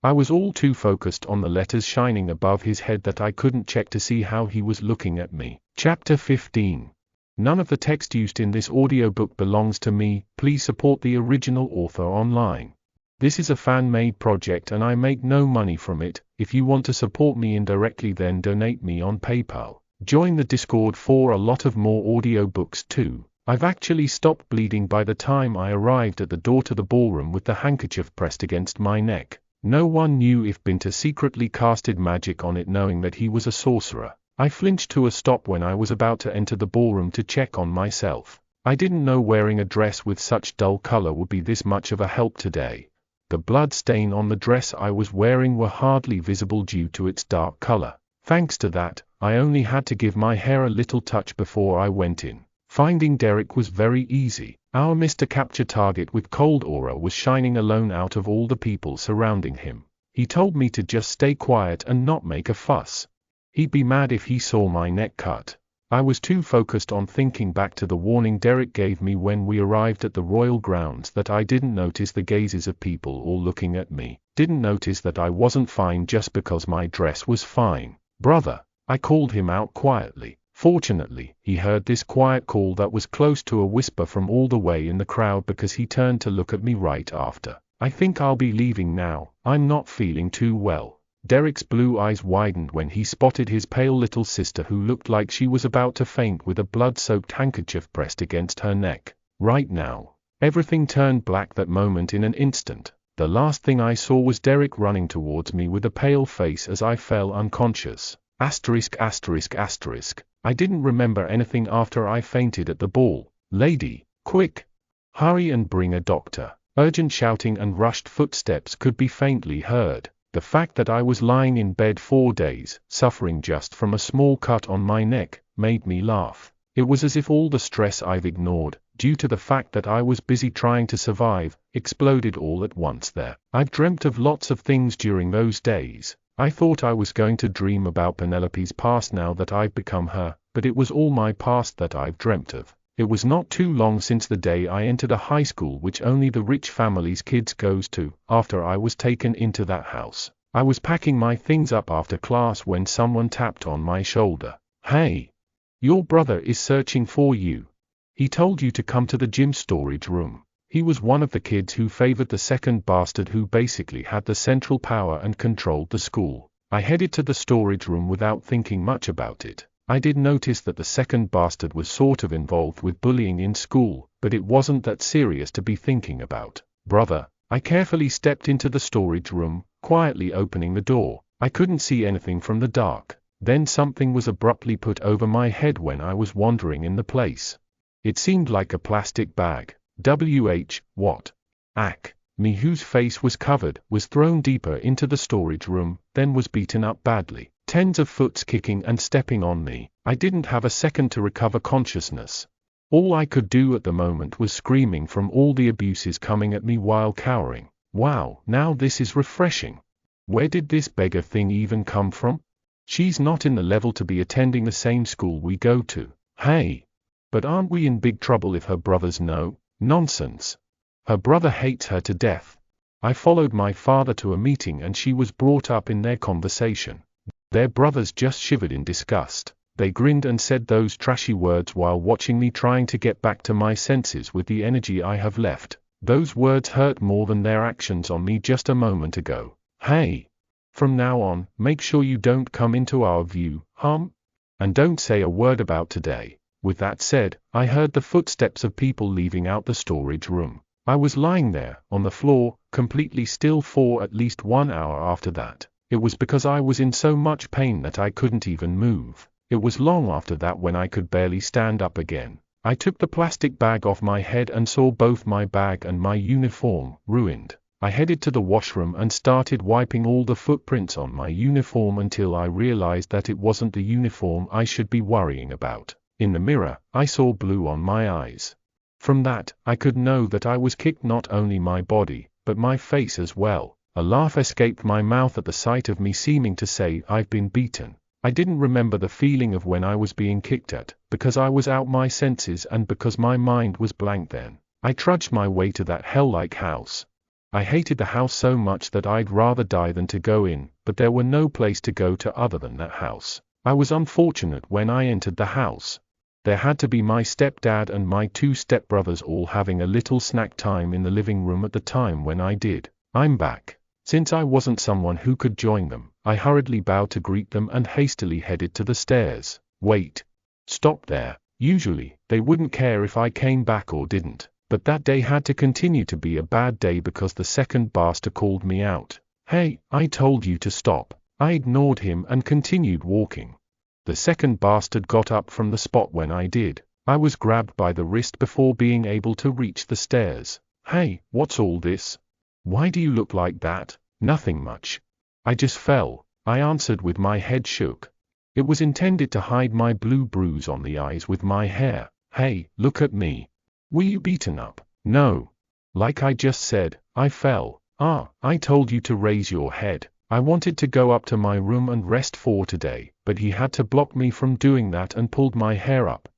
I was all too focused on the letters shining above his head that I couldn't check to see how he was looking at me. Chapter 15. None of the text used in this audiobook belongs to me. Please support the original author online. This is a fan-made project and I make no money from it. If you want to support me indirectly, then donate me on PayPal. Join the Discord for a lot of more audiobooks too. I've actually stopped bleeding by the time I arrived at the door to the ballroom with the handkerchief pressed against my neck. No one knew if Binta secretly casted magic on it, knowing that he was a sorcerer. I flinched to a stop when I was about to enter the ballroom to check on myself. I didn't know wearing a dress with such dull color would be this much of a help today. The blood stain on the dress I was wearing were hardly visible due to its dark color. Thanks to that, I only had to give my hair a little touch before I went in. Finding Derek was very easy. Our Mr. Capture target with cold aura was shining alone out of all the people surrounding him. He told me to just stay quiet and not make a fuss. He'd be mad if he saw my neck cut. I was too focused on thinking back to the warning Derek gave me when we arrived at the royal grounds that I didn't notice the gazes of people all looking at me. Didn't notice that I wasn't fine just because my dress was fine. Brother, I called him out quietly. Fortunately, he heard this quiet call that was close to a whisper from all the way in the crowd because he turned to look at me right after. I think I'll be leaving now. I'm not feeling too well. Derek's blue eyes widened when he spotted his pale little sister who looked like she was about to faint with a blood-soaked handkerchief pressed against her neck. Right now, everything turned black that moment in an instant. The last thing I saw was Derek running towards me with a pale face as I fell unconscious. ******. I didn't remember anything after I fainted at the ball. Lady, quick! Hurry and bring a doctor. Urgent shouting and rushed footsteps could be faintly heard. The fact that I was lying in bed 4 days, suffering just from a small cut on my neck, made me laugh. It was as if all the stress I've ignored, due to the fact that I was busy trying to survive, exploded all at once there. I've dreamt of lots of things during those days. I thought I was going to dream about Penelope's past now that I've become her, but it was all my past that I've dreamt of. It was not too long since the day I entered a high school which only the rich family's kids goes to. After I was taken into that house, I was packing my things up after class when someone tapped on my shoulder. Hey! Your brother is searching for you. He told you to come to the gym storage room. He was one of the kids who favored the second bastard who basically had the central power and controlled the school. I headed to the storage room without thinking much about it. I did notice that the second bastard was sort of involved with bullying in school, but it wasn't that serious to be thinking about. Brother, I carefully stepped into the storage room, quietly opening the door. I couldn't see anything from the dark. Then something was abruptly put over my head when I was wandering in the place. It seemed like a plastic bag. What? Ack. Me, whose face was covered, was thrown deeper into the storage room, then was beaten up badly. Tens of foots kicking and stepping on me. I didn't have a second to recover consciousness. All I could do at the moment was screaming from all the abuses coming at me while cowering. Wow, now this is refreshing. Where did this beggar thing even come from? She's not in the level to be attending the same school we go to. Hey! But aren't we in big trouble if her brothers know? Nonsense. Her brother hates her to death. I followed my father to a meeting and she was brought up in their conversation. Their brothers just shivered in disgust. They grinned and said those trashy words while watching me trying to get back to my senses with the energy I have left. Those words hurt more than their actions on me just a moment ago. Hey! From now on, make sure you don't come into our view, and don't say a word about today. With that said, I heard the footsteps of people leaving out the storage room. I was lying there, on the floor, completely still for at least 1 hour after that. It was because I was in so much pain that I couldn't even move. It was long after that when I could barely stand up again. I took the plastic bag off my head and saw both my bag and my uniform ruined. I headed to the washroom and started wiping all the footprints on my uniform until I realized that it wasn't the uniform I should be worrying about. In the mirror, I saw blue on my eyes. From that, I could know that I was kicked, not only my body, but my face as well. A laugh escaped my mouth at the sight of me seeming to say I've been beaten. I didn't remember the feeling of when I was being kicked at, because I was out my senses and because my mind was blank then. I trudged my way to that hell-like house. I hated the house so much that I'd rather die than to go in, but there were no place to go to other than that house. I was unfortunate when I entered the house. There had to be my stepdad and my 2 stepbrothers all having a little snack time in the living room at the time when I did. I'm back. Since I wasn't someone who could join them, I hurriedly bowed to greet them and hastily headed to the stairs. Wait. Stop there. Usually, they wouldn't care if I came back or didn't, but that day had to continue to be a bad day because the second bastard called me out. Hey, I told you to stop. I ignored him and continued walking. The second bastard got up from the spot when I did. I was grabbed by the wrist before being able to reach the stairs. Hey, what's all this? Why do you look like that? Nothing much. I just fell, I answered with my head shook. It was intended to hide my blue bruise on the eyes with my hair. Hey, look at me. Were you beaten up? No. Like I just said, I fell. I told you to raise your head. I wanted to go up to my room and rest for today, but he had to block me from doing that and pulled my hair up.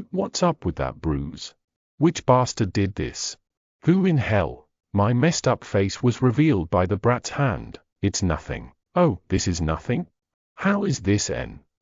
What's up with that bruise? Which bastard did this? Who in hell? My messed up face was revealed by the brat's hand. It's nothing. Oh, this is nothing? How is this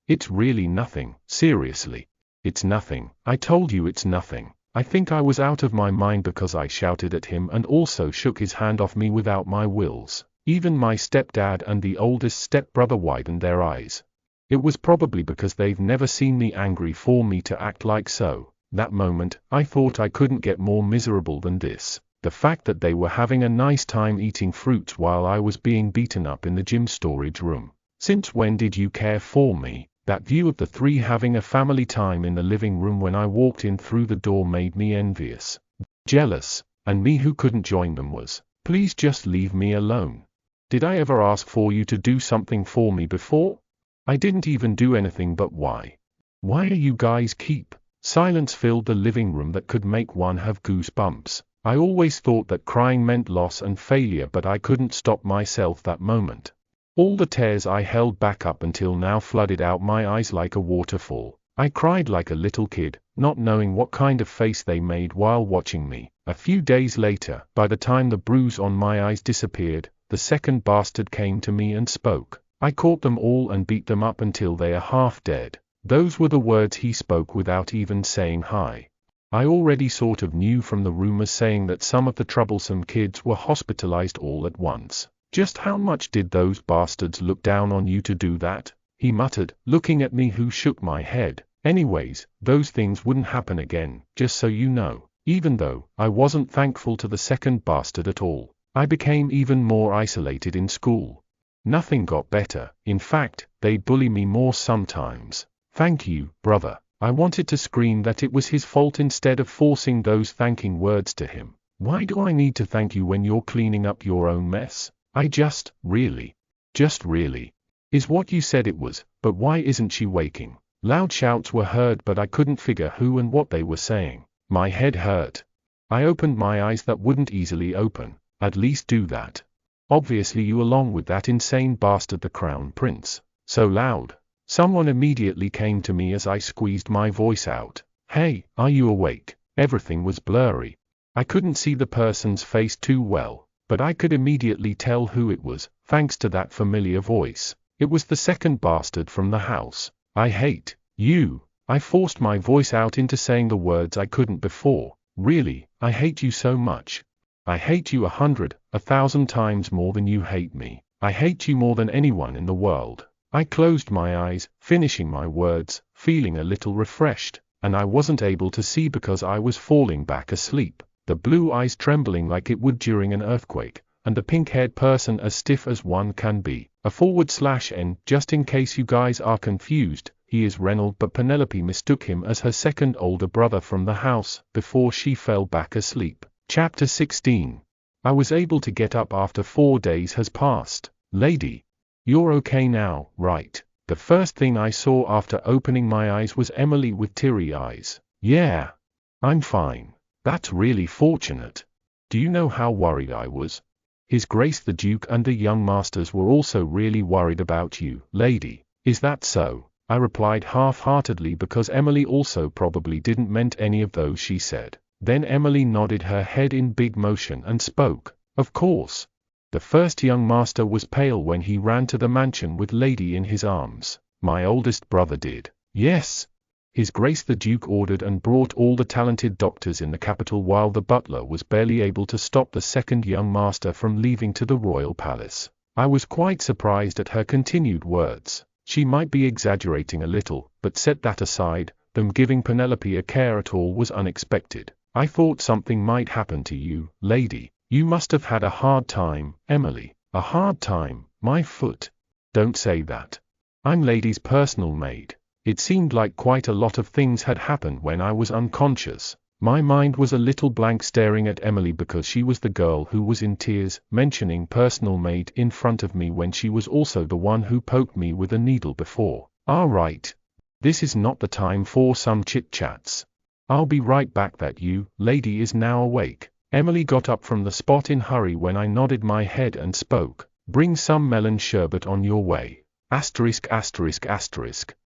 It's really nothing, seriously. It's nothing. I told you it's nothing. I think I was out of my mind because I shouted at him and also shook his hand off me without my wills. Even my stepdad and the oldest stepbrother widened their eyes. It was probably because they've never seen me angry for me to act like so. That moment, I thought I couldn't get more miserable than this. The fact that they were having a nice time eating fruits while I was being beaten up in the gym storage room. Since when did you care for me? That view of the 3 having a family time in the living room when I walked in through the door made me envious. Jealous. And me who couldn't join them was, please just leave me alone. Did I ever ask for you to do something for me before? I didn't even do anything, but why? Why are you guys keep? Silence filled the living room that could make one have goosebumps. I always thought that crying meant loss and failure, but I couldn't stop myself that moment. All the tears I held back up until now flooded out my eyes like a waterfall. I cried like a little kid, not knowing what kind of face they made while watching me. A few days later, by the time the bruise on my eyes disappeared, the second bastard came to me and spoke. I caught them all and beat them up until they are half dead. Those were the words he spoke without even saying hi. I already sort of knew from the rumors saying that some of the troublesome kids were hospitalized all at once. Just how much did those bastards look down on you to do that? He muttered, looking at me who shook my head. Anyways, those things wouldn't happen again, just so you know. Even though I wasn't thankful to the second bastard at all, I became even more isolated in school. Nothing got better. In fact, they'd bully me more sometimes. Thank you, brother. I wanted to scream that it was his fault instead of forcing those thanking words to him. Why do I need to thank you when you're cleaning up your own mess? I just really, is what you said it was, but why isn't she waking? Loud shouts were heard, but I couldn't figure who and what they were saying. My head hurt. I opened my eyes that wouldn't easily open. At least do that. Obviously you along with that insane bastard the Crown Prince. So loud. Someone immediately came to me as I squeezed my voice out. Hey, are you awake? Everything was blurry. I couldn't see the person's face too well, but I could immediately tell who it was, thanks to that familiar voice. It was the second bastard from the house. I hate you. I forced my voice out into saying the words I couldn't before. Really, I hate you so much. I hate you 100, 1,000 times more than you hate me. I hate you more than anyone in the world. I closed my eyes, finishing my words, feeling a little refreshed, and I wasn't able to see because I was falling back asleep, the blue eyes trembling like it would during an earthquake, and the pink-haired person as stiff as one can be. /N, just in case you guys are confused, he is Reynold, but Penelope mistook him as her second older brother from the house, before she fell back asleep. Chapter 16. I was able to get up after 4 days has passed. Lady, you're okay now, right? The first thing I saw after opening my eyes was Emily with teary eyes. Yeah, I'm fine. That's really fortunate. Do you know how worried I was? His Grace the Duke and the young masters were also really worried about you, lady. Is that so? I replied half-heartedly because Emily also probably didn't meant any of those she said. Then Emily nodded her head in big motion and spoke. Of course. The first young master was pale when he ran to the mansion with Lady in his arms. My oldest brother did. Yes. His Grace the Duke ordered and brought all the talented doctors in the capital while the butler was barely able to stop the second young master from leaving to the royal palace. I was quite surprised at her continued words. She might be exaggerating a little, but set that aside, them giving Penelope a care at all was unexpected. I thought something might happen to you, lady. You must have had a hard time, Emily. A hard time, my foot. Don't say that. I'm Lady's personal maid. It seemed like quite a lot of things had happened when I was unconscious. My mind was a little blank staring at Emily because she was the girl who was in tears, mentioning personal maid in front of me when she was also the one who poked me with a needle before. All right. This is not the time for some chit-chats. I'll be right back. That you, lady, is now awake. Emily got up from the spot in hurry when I nodded my head and spoke. Bring some melon sherbet on your way. ******.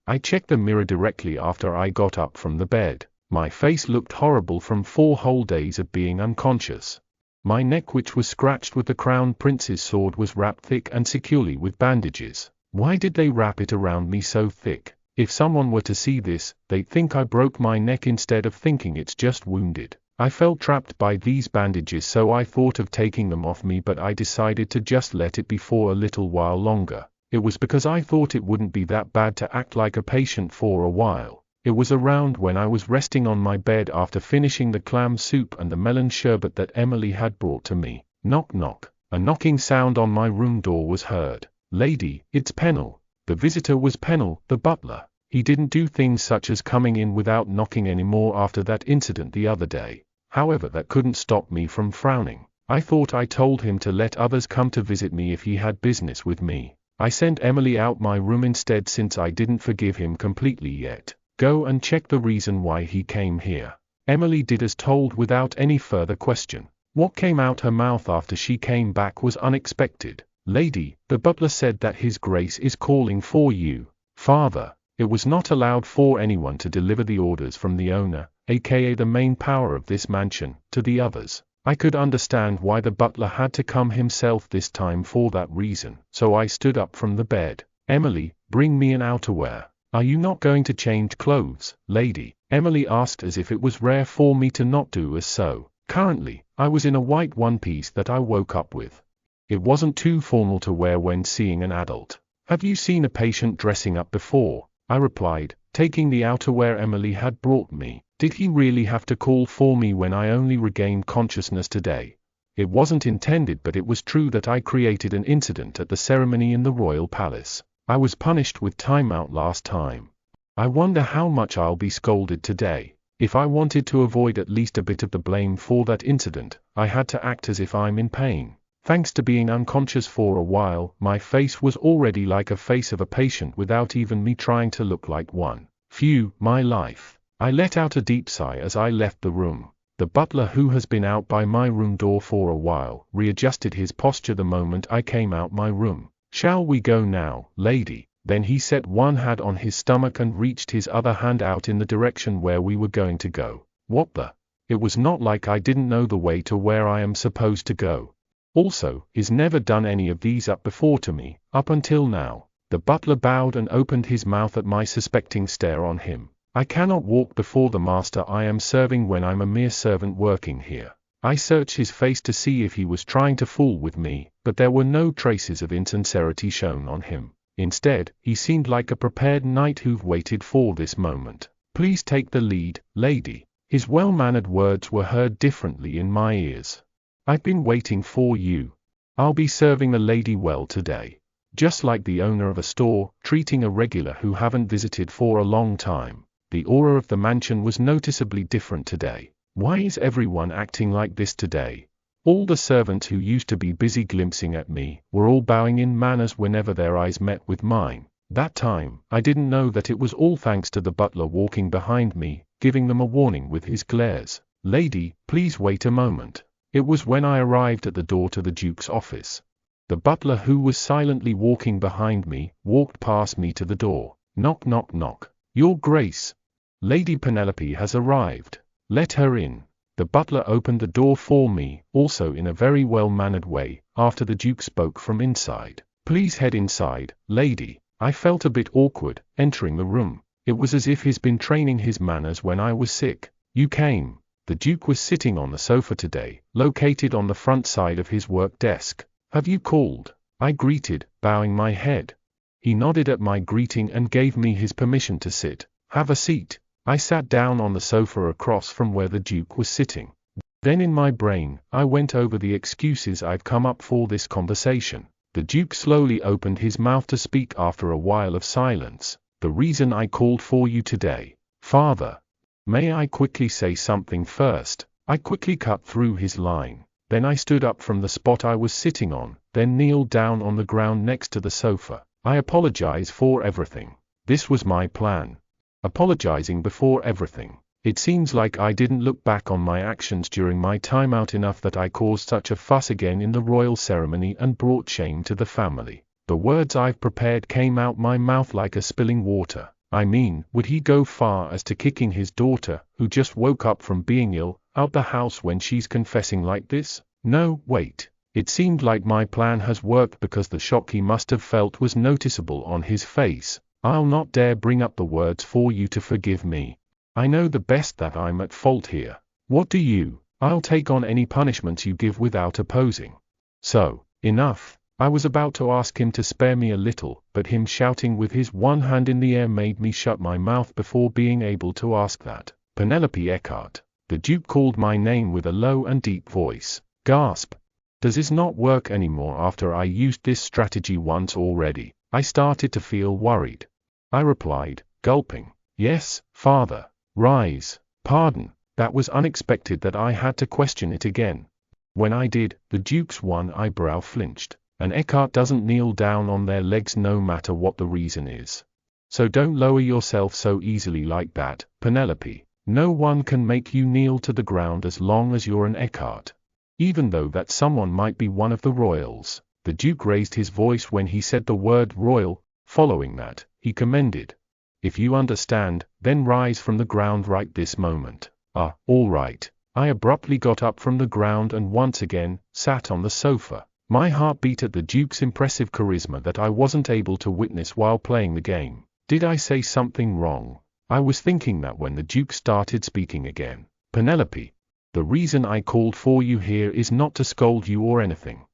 I checked the mirror directly after I got up from the bed. My face looked horrible from 4 whole days of being unconscious. My neck, which was scratched with the Crown Prince's sword, was wrapped thick and securely with bandages. Why did they wrap it around me so thick? If someone were to see this, they'd think I broke my neck instead of thinking it's just wounded. I felt trapped by these bandages, so I thought of taking them off me, but I decided to just let it be for a little while longer. It was because I thought it wouldn't be that bad to act like a patient for a while. It was around when I was resting on my bed after finishing the clam soup and the melon sherbet that Emily had brought to me. Knock knock. A knocking sound on my room door was heard. Lady, it's Pennell. The visitor was Pennell, the butler. He didn't do things such as coming in without knocking anymore after that incident the other day. However, that couldn't stop me from frowning. I thought I told him to let others come to visit me if he had business with me. I sent Emily out my room instead since I didn't forgive him completely yet. Go and check the reason why he came here. Emily did as told without any further question. What came out her mouth after she came back was unexpected. Lady, the butler said that His Grace is calling for you. Father. It was not allowed for anyone to deliver the orders from the owner, aka the main power of this mansion, to the others. I could understand why the butler had to come himself this time for that reason, so I stood up from the bed. Emily, bring me an outerwear. Are you not going to change clothes, lady? Emily asked as if it was rare for me to not do as so. Currently, I was in a white one-piece that I woke up with. It wasn't too formal to wear when seeing an adult. Have you seen a patient dressing up before? I replied, taking the outerwear Emily had brought me. Did he really have to call for me when I only regained consciousness today? It wasn't intended, but it was true that I created an incident at the ceremony in the royal palace. I was punished with timeout last time. I wonder how much I'll be scolded today. If I wanted to avoid at least a bit of the blame for that incident, I had to act as if I'm in pain. Thanks to being unconscious for a while, my face was already like a face of a patient without even me trying to look like one. Phew, my life. I let out a deep sigh as I left the room. The butler, who has been out by my room door for a while, readjusted his posture the moment I came out my room. "Shall we go now, lady?" Then he set one hand on his stomach and reached his other hand out in the direction where we were going to go. What the? It was not like I didn't know the way to where I am supposed to go. Also, he's never done any of these up before to me, up until now. The butler bowed and opened his mouth at my suspecting stare on him. I cannot walk before the master I am serving when I'm a mere servant working here. I searched his face to see if he was trying to fool with me, but there were no traces of insincerity shown on him. Instead, he seemed like a prepared knight who've waited for this moment. "Please take the lead, lady." His well-mannered words were heard differently in my ears. "I've been waiting for you. I'll be serving the lady well today. Just like the owner of a store, treating a regular who haven't visited for a long time." The aura of the mansion was noticeably different today. Why is everyone acting like this today? All the servants who used to be busy glimpsing at me were all bowing in manners whenever their eyes met with mine. That time, I didn't know that it was all thanks to the butler walking behind me, giving them a warning with his glares. "Lady, please wait a moment." It was when I arrived at the door to the Duke's office. The butler, who was silently walking behind me, walked past me to the door. "Knock, knock, knock. Your Grace. Lady Penelope has arrived. Let her in." The butler opened the door for me, also in a very well-mannered way, after the Duke spoke from inside. "Please head inside, lady." I felt a bit awkward, entering the room. It was as if he's been training his manners when I was sick. "You came." The Duke was sitting on the sofa today, located on the front side of his work desk. "Have you called?" I greeted, bowing my head. He nodded at my greeting and gave me his permission to sit. "Have a seat." I sat down on the sofa across from where the Duke was sitting. Then in my brain, I went over the excuses I've come up for this conversation. The Duke slowly opened his mouth to speak after a while of silence. "The reason I called for you today, Father. May I quickly say something first?" I quickly cut through his line. Then I stood up from the spot I was sitting on, then kneeled down on the ground next to the sofa. "I apologize for everything. This was my plan." Apologizing before everything. It seems like I didn't look back on my actions during my time out enough that I caused such a fuss again in the royal ceremony and brought shame to the family. The words I've prepared came out my mouth like a spilling water. I mean, would he go far as to kicking his daughter, who just woke up from being ill, out the house when she's confessing like this? No, wait. It seemed like my plan has worked because the shock he must have felt was noticeable on his face. "I'll not dare bring up the words for you to forgive me. I know the best that I'm at fault here. What do you? I'll take on any punishments you give without opposing." So, enough. I was about to ask him to spare me a little, but him shouting with his one hand in the air made me shut my mouth before being able to ask that. "Penelope Eckhart." The Duke called my name with a low and deep voice. Gasp. Does this not work anymore after I used this strategy once already? I started to feel worried. I replied, gulping, "Yes, Father." "Rise." "Pardon." That was unexpected that I had to question it again. When I did, the Duke's one eyebrow flinched. "An Eckhart doesn't kneel down on their legs no matter what the reason is. So don't lower yourself so easily like that, Penelope. No one can make you kneel to the ground as long as you're an Eckhart. Even though that someone might be one of the royals." The Duke raised his voice when he said the word royal. Following that, he commended. "If you understand, then rise from the ground right this moment." All right." I abruptly got up from the ground and once again, sat on the sofa. My heart beat at the Duke's impressive charisma that I wasn't able to witness while playing the game. Did I say something wrong? I was thinking that when the Duke started speaking again. "Penelope, the reason I called for you here is not to scold you or anything."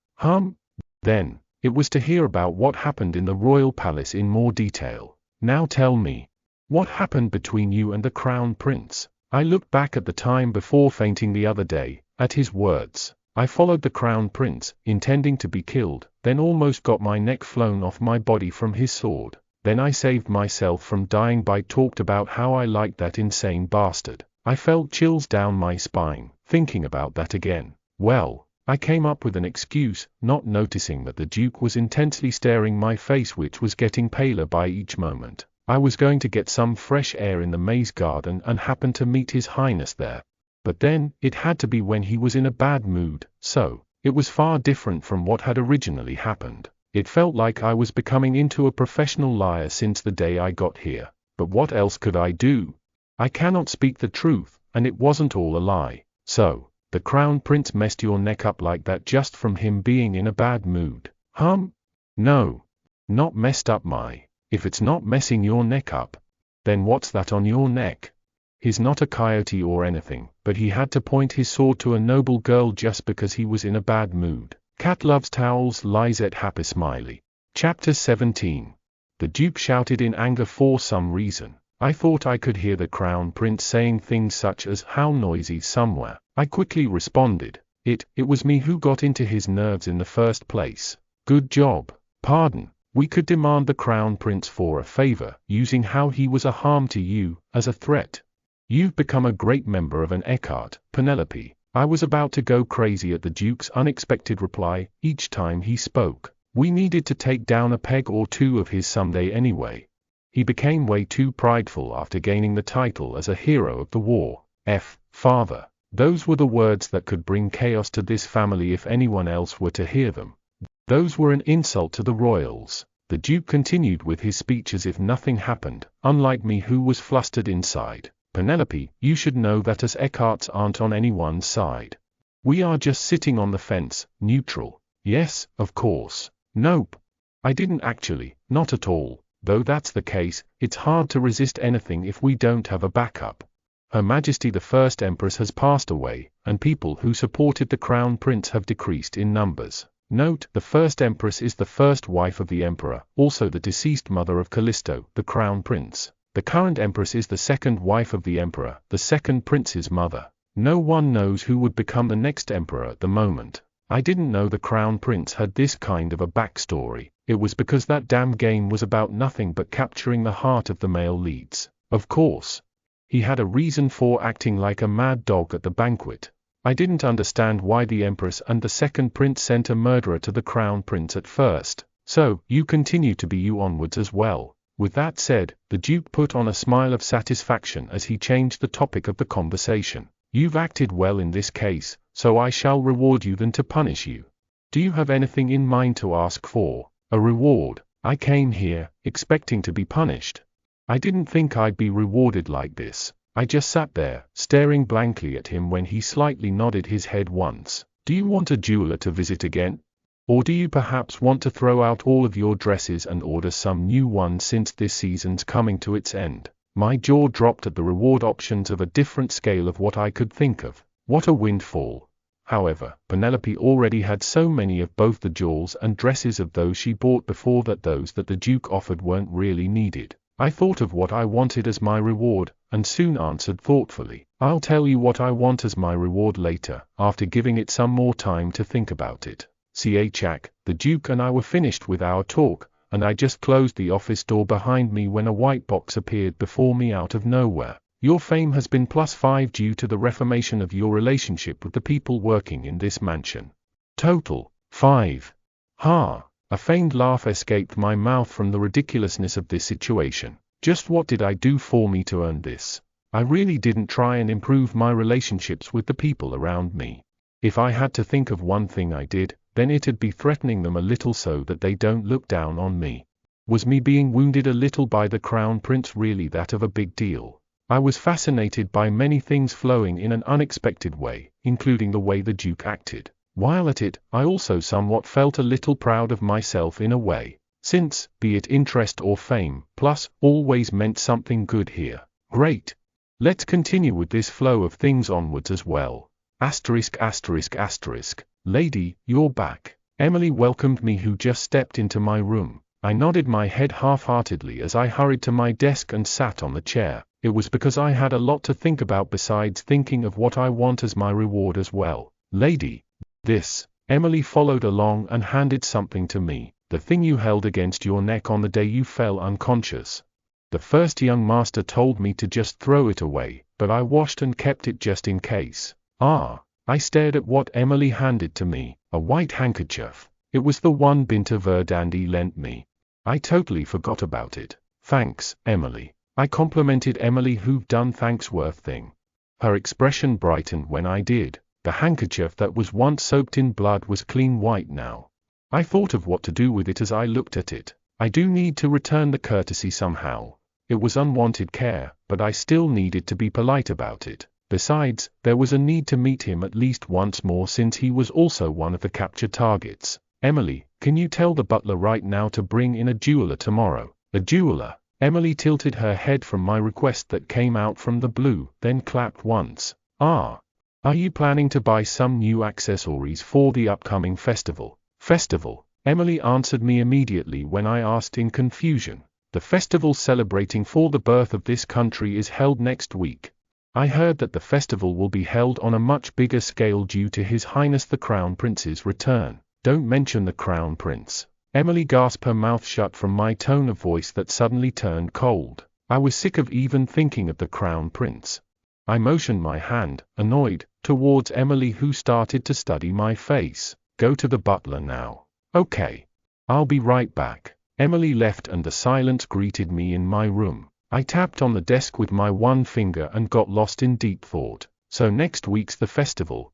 Then, it was to hear about what happened in the royal palace in more detail. "Now tell me, what happened between you and the Crown Prince?" I looked back at the time before fainting the other day, at his words. I followed the Crown Prince, intending to be killed, then almost got my neck flown off my body from his sword. Then I saved myself from dying by talked about how I liked that insane bastard. I felt chills down my spine, thinking about that again. Well, I came up with an excuse, not noticing that the Duke was intensely staring my face, which was getting paler by each moment. I was going to get some fresh air in the maze garden and happened to meet His Highness there. But then, it had to be when he was in a bad mood, so, it was far different from what had originally happened. It felt like I was becoming into a professional liar since the day I got here. But what else could I do? I cannot speak the truth, and it wasn't all a lie. So, the Crown Prince messed your neck up like that just from him being in a bad mood? No. Not messed up If it's not messing your neck up, then what's that on your neck? He's not a coyote or anything, but he had to point his sword to a noble girl just because he was in a bad mood. Cat loves towels. Lisette happy smiley. Chapter 17. The Duke shouted in anger for some reason. I thought I could hear the Crown Prince saying things such as "how noisy" somewhere. I quickly responded, It was me who got into his nerves in the first place. Good job. Pardon. We could demand the Crown Prince for a favor, using how he was a harm to you, as a threat. You've become a great member of an Eckhart, Penelope. I was about to go crazy at the Duke's unexpected reply. Each time he spoke, we needed to take down a peg or two of his someday anyway. He became way too prideful after gaining the title as a hero of the war. Father. Those were the words that could bring chaos to this family if anyone else were to hear them. Those were an insult to the royals. The Duke continued with his speech as if nothing happened, unlike me who was flustered inside. Penelope, you should know that us Eckharts aren't on anyone's side. We are just sitting on the fence, neutral. Yes, of course. Nope. I didn't actually, not at all. Though that's the case, it's hard to resist anything if we don't have a backup. Her Majesty the First Empress has passed away, and people who supported the Crown Prince have decreased in numbers. Note, the First Empress is the first wife of the Emperor, also the deceased mother of Callisto, the Crown Prince. The current Empress is the second wife of the Emperor, the second Prince's mother. No one knows who would become the next Emperor at the moment. I didn't know the Crown Prince had this kind of a backstory. It was because that damn game was about nothing but capturing the heart of the male leads. Of course. He had a reason for acting like a mad dog at the banquet. I didn't understand why the Empress and the second Prince sent a murderer to the Crown Prince at first. So, you continue to be you onwards as well. With that said, the Duke put on a smile of satisfaction as he changed the topic of the conversation. You've acted well in this case, so I shall reward you than to punish you. Do you have anything in mind to ask for? A reward? I came here, expecting to be punished. I didn't think I'd be rewarded like this. I just sat there, staring blankly at him when he slightly nodded his head once. Do you want a jeweler to visit again? Or do you perhaps want to throw out all of your dresses and order some new ones since this season's coming to its end? My jaw dropped at the reward options of a different scale of what I could think of. What a windfall. However, Penelope already had so many of both the jewels and dresses of those she bought before that those that the Duke offered weren't really needed. I thought of what I wanted as my reward, and soon answered thoughtfully, I'll tell you what I want as my reward later, after giving it some more time to think about it. Chak, the Duke and I were finished with our talk, and I just closed the office door behind me when a white box appeared before me out of nowhere. Your fame has been +5 due to the reformation of your relationship with the people working in this mansion. Total, 5. Ha! A feigned laugh escaped my mouth from the ridiculousness of this situation. Just what did I do for me to earn this? I really didn't try and improve my relationships with the people around me. If I had to think of one thing I did, then it'd be threatening them a little so that they don't look down on me. Was me being wounded a little by the Crown Prince really that of a big deal? I was fascinated by many things flowing in an unexpected way, including the way the Duke acted. While at it, I also somewhat felt a little proud of myself in a way, since, be it interest or fame, plus, always meant something good here. Great. Let's continue with this flow of things onwards as well. ****. Lady, you're back. Emily welcomed me who just stepped into my room. I nodded my head half-heartedly as I hurried to my desk and sat on the chair. It was because I had a lot to think about besides thinking of what I want as my reward as well. Lady. This. Emily followed along and handed something to me, the thing you held against your neck on the day you fell unconscious. The first young master told me to just throw it away, but I washed and kept it just in case. Ah. I stared at what Emily handed to me, a white handkerchief. It was the one Binta Verdandi lent me. I totally forgot about it. Thanks, Emily. I complimented Emily who've done thanks worth thing. Her expression brightened when I did. The handkerchief that was once soaked in blood was clean white now. I thought of what to do with it as I looked at it. I do need to return the courtesy somehow. It was unwanted care, but I still needed to be polite about it. Besides, there was a need to meet him at least once more since he was also one of the capture targets. Emily, can you tell the butler right now to bring in a jeweler tomorrow? A jeweler? Emily tilted her head from my request that came out from the blue, then clapped once. Ah. Are you planning to buy some new accessories for the upcoming festival? Festival? Emily answered me immediately when I asked in confusion. The festival celebrating for the birth of this country is held next week. I heard that the festival will be held on a much bigger scale due to His Highness the Crown Prince's return. Don't mention the Crown Prince. Emily gasped, her mouth shut from my tone of voice that suddenly turned cold. I was sick of even thinking of the Crown Prince. I motioned my hand, annoyed, towards Emily who started to study my face. Go to the butler now. Okay. I'll be right back. Emily left and the silence greeted me in my room. I tapped on the desk with my one finger and got lost in deep thought. So next week's the festival,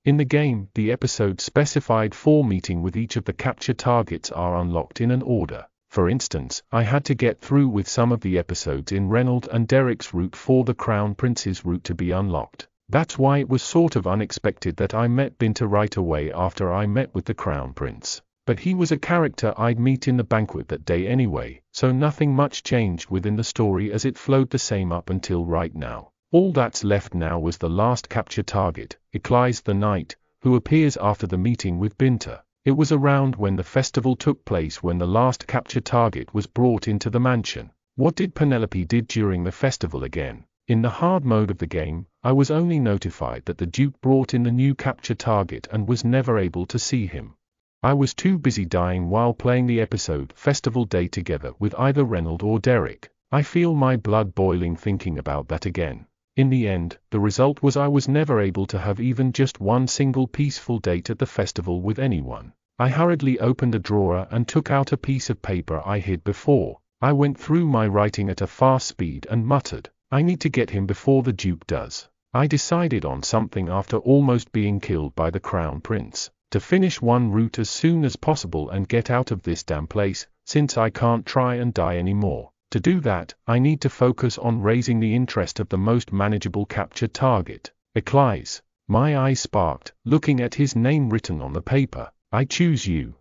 In the game, the episodes specified for meeting with each of the capture targets are unlocked in an order. For instance, I had to get through with some of the episodes in Reynold and Derek's route for the Crown Prince's route to be unlocked. That's why it was sort of unexpected that I met Binta right away after I met with the Crown Prince. But he was a character I'd meet in the banquet that day anyway, so nothing much changed within the story as it flowed the same up until right now. All that's left now was the last capture target, Eclise the Knight, who appears after the meeting with Binta. It was around when the festival took place when the last capture target was brought into the mansion. What did Penelope did during the festival again? In the hard mode of the game, I was only notified that the Duke brought in the new capture target and was never able to see him. I was too busy dying while playing the episode Festival Day together with either Reynold or Derek. I feel my blood boiling thinking about that again. In the end, the result was I was never able to have even just one single peaceful date at the festival with anyone. I hurriedly opened a drawer and took out a piece of paper I hid before. I went through my writing at a fast speed and muttered, I need to get him before the Duke does. I decided on something after almost being killed by the Crown Prince. To finish one route as soon as possible and get out of this damn place, since I can't try and die anymore. To do that, I need to focus on raising the interest of the most manageable capture target, Eclise. My eyes sparked, looking at his name written on the paper. I choose you.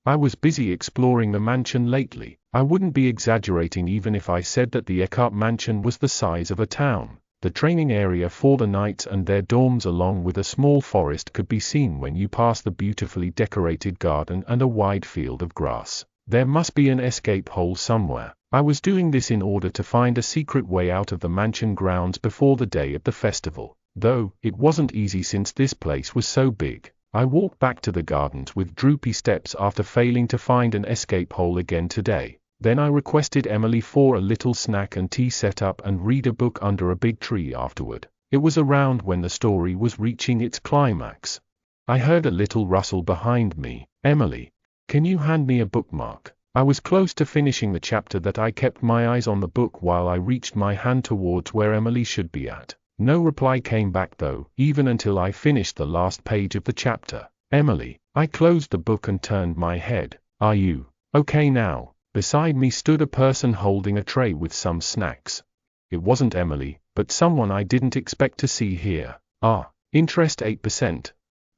I was busy exploring the mansion lately. I wouldn't be exaggerating even if I said that the Eckhart mansion was the size of a town. The training area for the knights and their dorms along with a small forest could be seen when you pass the beautifully decorated garden and a wide field of grass. There must be an escape hole somewhere. I was doing this in order to find a secret way out of the mansion grounds before the day of the festival. Though, it wasn't easy since this place was so big. I walked back to the gardens with droopy steps after failing to find an escape hole again today. Then I requested Emily for a little snack and tea set up and read a book under a big tree afterward. It was around when the story was reaching its climax. I heard a little rustle behind me. Emily, can you hand me a bookmark? I was close to finishing the chapter that I kept my eyes on the book while I reached my hand towards where Emily should be at. No reply came back though, even until I finished the last page of the chapter. Emily, I closed the book and turned my head. Are you okay now? Beside me stood a person holding a tray with some snacks. It wasn't Emily, but someone I didn't expect to see here. Interest 8%.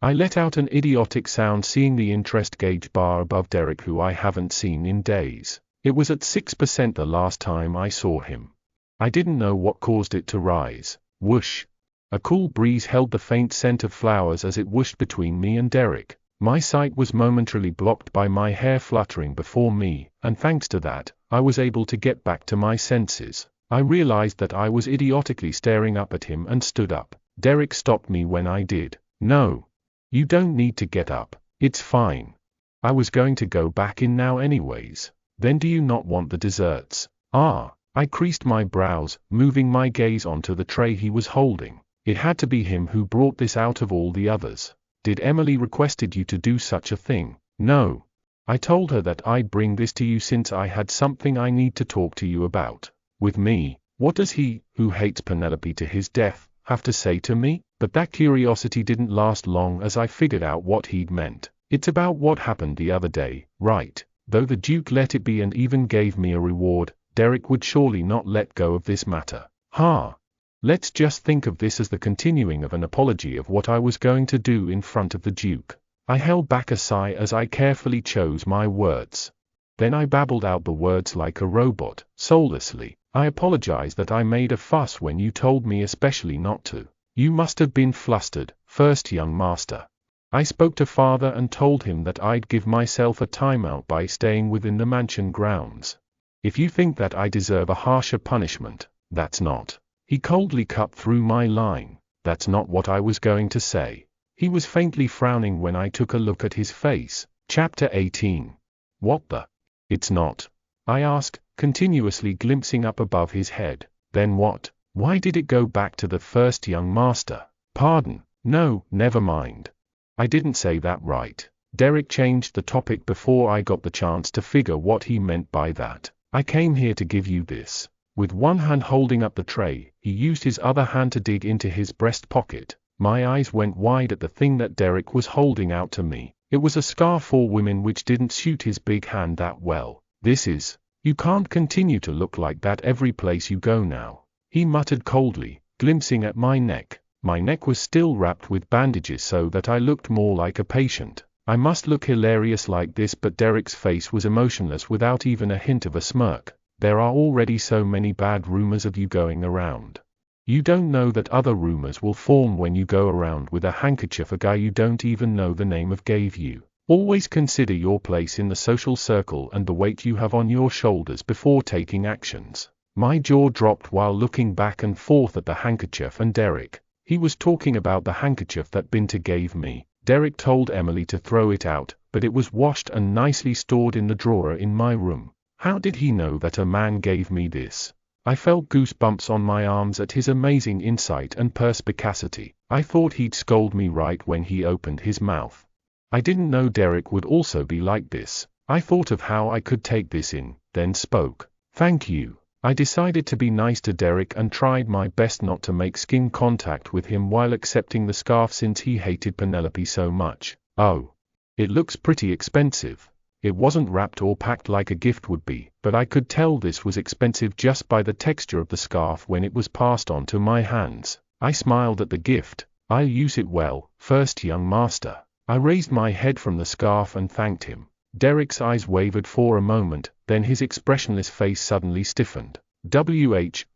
I let out an idiotic sound seeing the interest gauge bar above Derek, who I haven't seen in days. It was at 6% the last time I saw him. I didn't know what caused it to rise. Whoosh. A cool breeze held the faint scent of flowers as it whooshed between me and Derek. My sight was momentarily blocked by my hair fluttering before me, and thanks to that, I was able to get back to my senses. I realized that I was idiotically staring up at him and stood up. Derek stopped me when I did. No. You don't need to get up. It's fine. I was going to go back in now anyways. Then do you not want the desserts? Ah. I creased my brows, moving my gaze onto the tray he was holding. It had to be him who brought this out of all the others. Did Emily requested you to do such a thing? No. I told her that I'd bring this to you since I had something I need to talk to you about. With me, what does he, who hates Penelope to his death, have to say to me? But that curiosity didn't last long as I figured out what he'd meant. It's about what happened the other day, right? Though the Duke let it be and even gave me a reward, Derek would surely not let go of this matter. Ha! Let's just think of this as the continuing of an apology of what I was going to do in front of the Duke. I held back a sigh as I carefully chose my words. Then I babbled out the words like a robot, soullessly. I apologize that I made a fuss when you told me especially not to. You must have been flustered, first young master. I spoke to father and told him that I'd give myself a timeout by staying within the mansion grounds. If you think that I deserve a harsher punishment, that's not. He coldly cut through my line. That's not what I was going to say. He was faintly frowning when I took a look at his face. Chapter 18. What the? It's not. I asked, continuously glimpsing up above his head. Then what? Why did it go back to the first young master? Pardon. No, never mind. I didn't say that right. Derek changed the topic before I got the chance to figure what he meant by that. I came here to give you this. With one hand holding up the tray, he used his other hand to dig into his breast pocket. My eyes went wide at the thing that Derek was holding out to me. It was a scarf for women which didn't suit his big hand that well. This is. You can't continue to look like that every place you go now. He muttered coldly, glimpsing at my neck. My neck was still wrapped with bandages so that I looked more like a patient. I must look hilarious like this, but Derek's face was emotionless without even a hint of a smirk. There are already so many bad rumors of you going around. You don't know that other rumors will form when you go around with a handkerchief a guy you don't even know the name of gave you. Always consider your place in the social circle and the weight you have on your shoulders before taking actions. My jaw dropped while looking back and forth at the handkerchief and Derek. He was talking about the handkerchief that Binta gave me. Derek told Emily to throw it out, but it was washed and nicely stored in the drawer in my room. How did he know that a man gave me this? I felt goosebumps on my arms at his amazing insight and perspicacity. I thought he'd scold me right when he opened his mouth. I didn't know Derek would also be like this. I thought of how I could take this in, then spoke. Thank you. I decided to be nice to Derek and tried my best not to make skin contact with him while accepting the scarf since he hated Penelope so much. Oh. It looks pretty expensive. It wasn't wrapped or packed like a gift would be, but I could tell this was expensive just by the texture of the scarf when it was passed on to my hands. I smiled at the gift. I'll use it well, first young master. I raised my head from the scarf and thanked him. Derek's eyes wavered for a moment, then his expressionless face suddenly stiffened.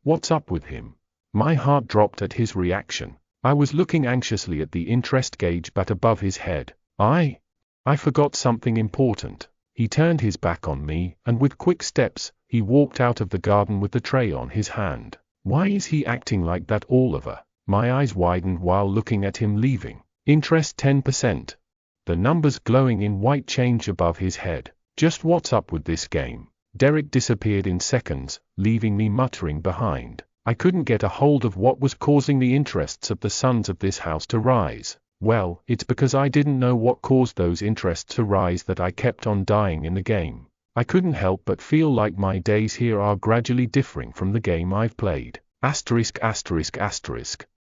What's up with him? My heart dropped at his reaction. I was looking anxiously at the interest gauge but above his head. I forgot something important. He turned his back on me, and with quick steps, he walked out of the garden with the tray on his hand. Why is he acting like that, Oliver? My eyes widened while looking at him leaving. Interest 10%. The numbers glowing in white change above his head. Just what's up with this game? Derek disappeared in seconds, leaving me muttering behind. I couldn't get a hold of what was causing the interests of the sons of this house to rise. Well, it's because I didn't know what caused those interests to rise that I kept on dying in the game. I couldn't help but feel like my days here are gradually differing from the game I've played. Asterisk.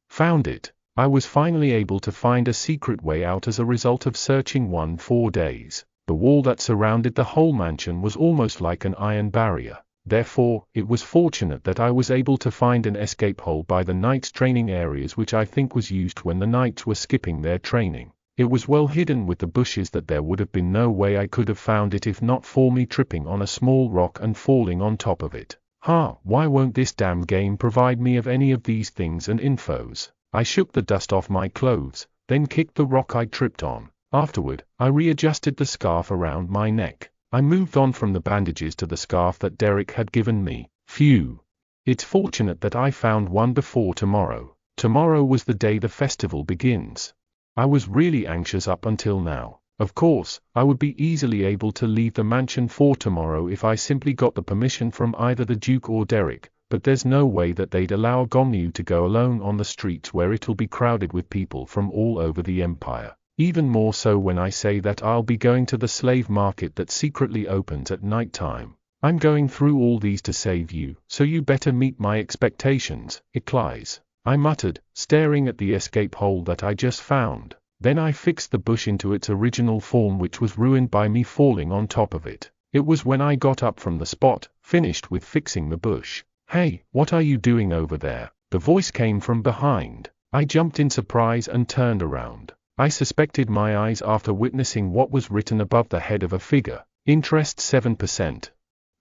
Found it. I was finally able to find a secret way out as a result of searching 4 days. The wall that surrounded the whole mansion was almost like an iron barrier. Therefore, it was fortunate that I was able to find an escape hole by the knights' training areas, which I think was used when the knights were skipping their training. It was well hidden with the bushes that there would have been no way I could have found it if not for me tripping on a small rock and falling on top of it. Why won't this damn game provide me of any of these things and infos? I shook the dust off my clothes, then kicked the rock I tripped on. Afterward, I readjusted the scarf around my neck. I moved on from the bandages to the scarf that Derek had given me. Phew. It's fortunate that I found one before tomorrow. Tomorrow was the day the festival begins. I was really anxious up until now. Of course, I would be easily able to leave the mansion for tomorrow if I simply got the permission from either the Duke or Derek, but there's no way that they'd allow Gomnu to go alone on the streets where it'll be crowded with people from all over the Empire. Even more so when I say that I'll be going to the slave market that secretly opens at night time. I'm going through all these to save you, so you better meet my expectations, Eclise, I muttered, staring at the escape hole that I just found. Then I fixed the bush into its original form, which was ruined by me falling on top of it. It was when I got up from the spot, finished with fixing the bush. Hey, what are you doing over there? The voice came from behind. I jumped in surprise and turned around. I suspected my eyes after witnessing what was written above the head of a figure. Interest 7%.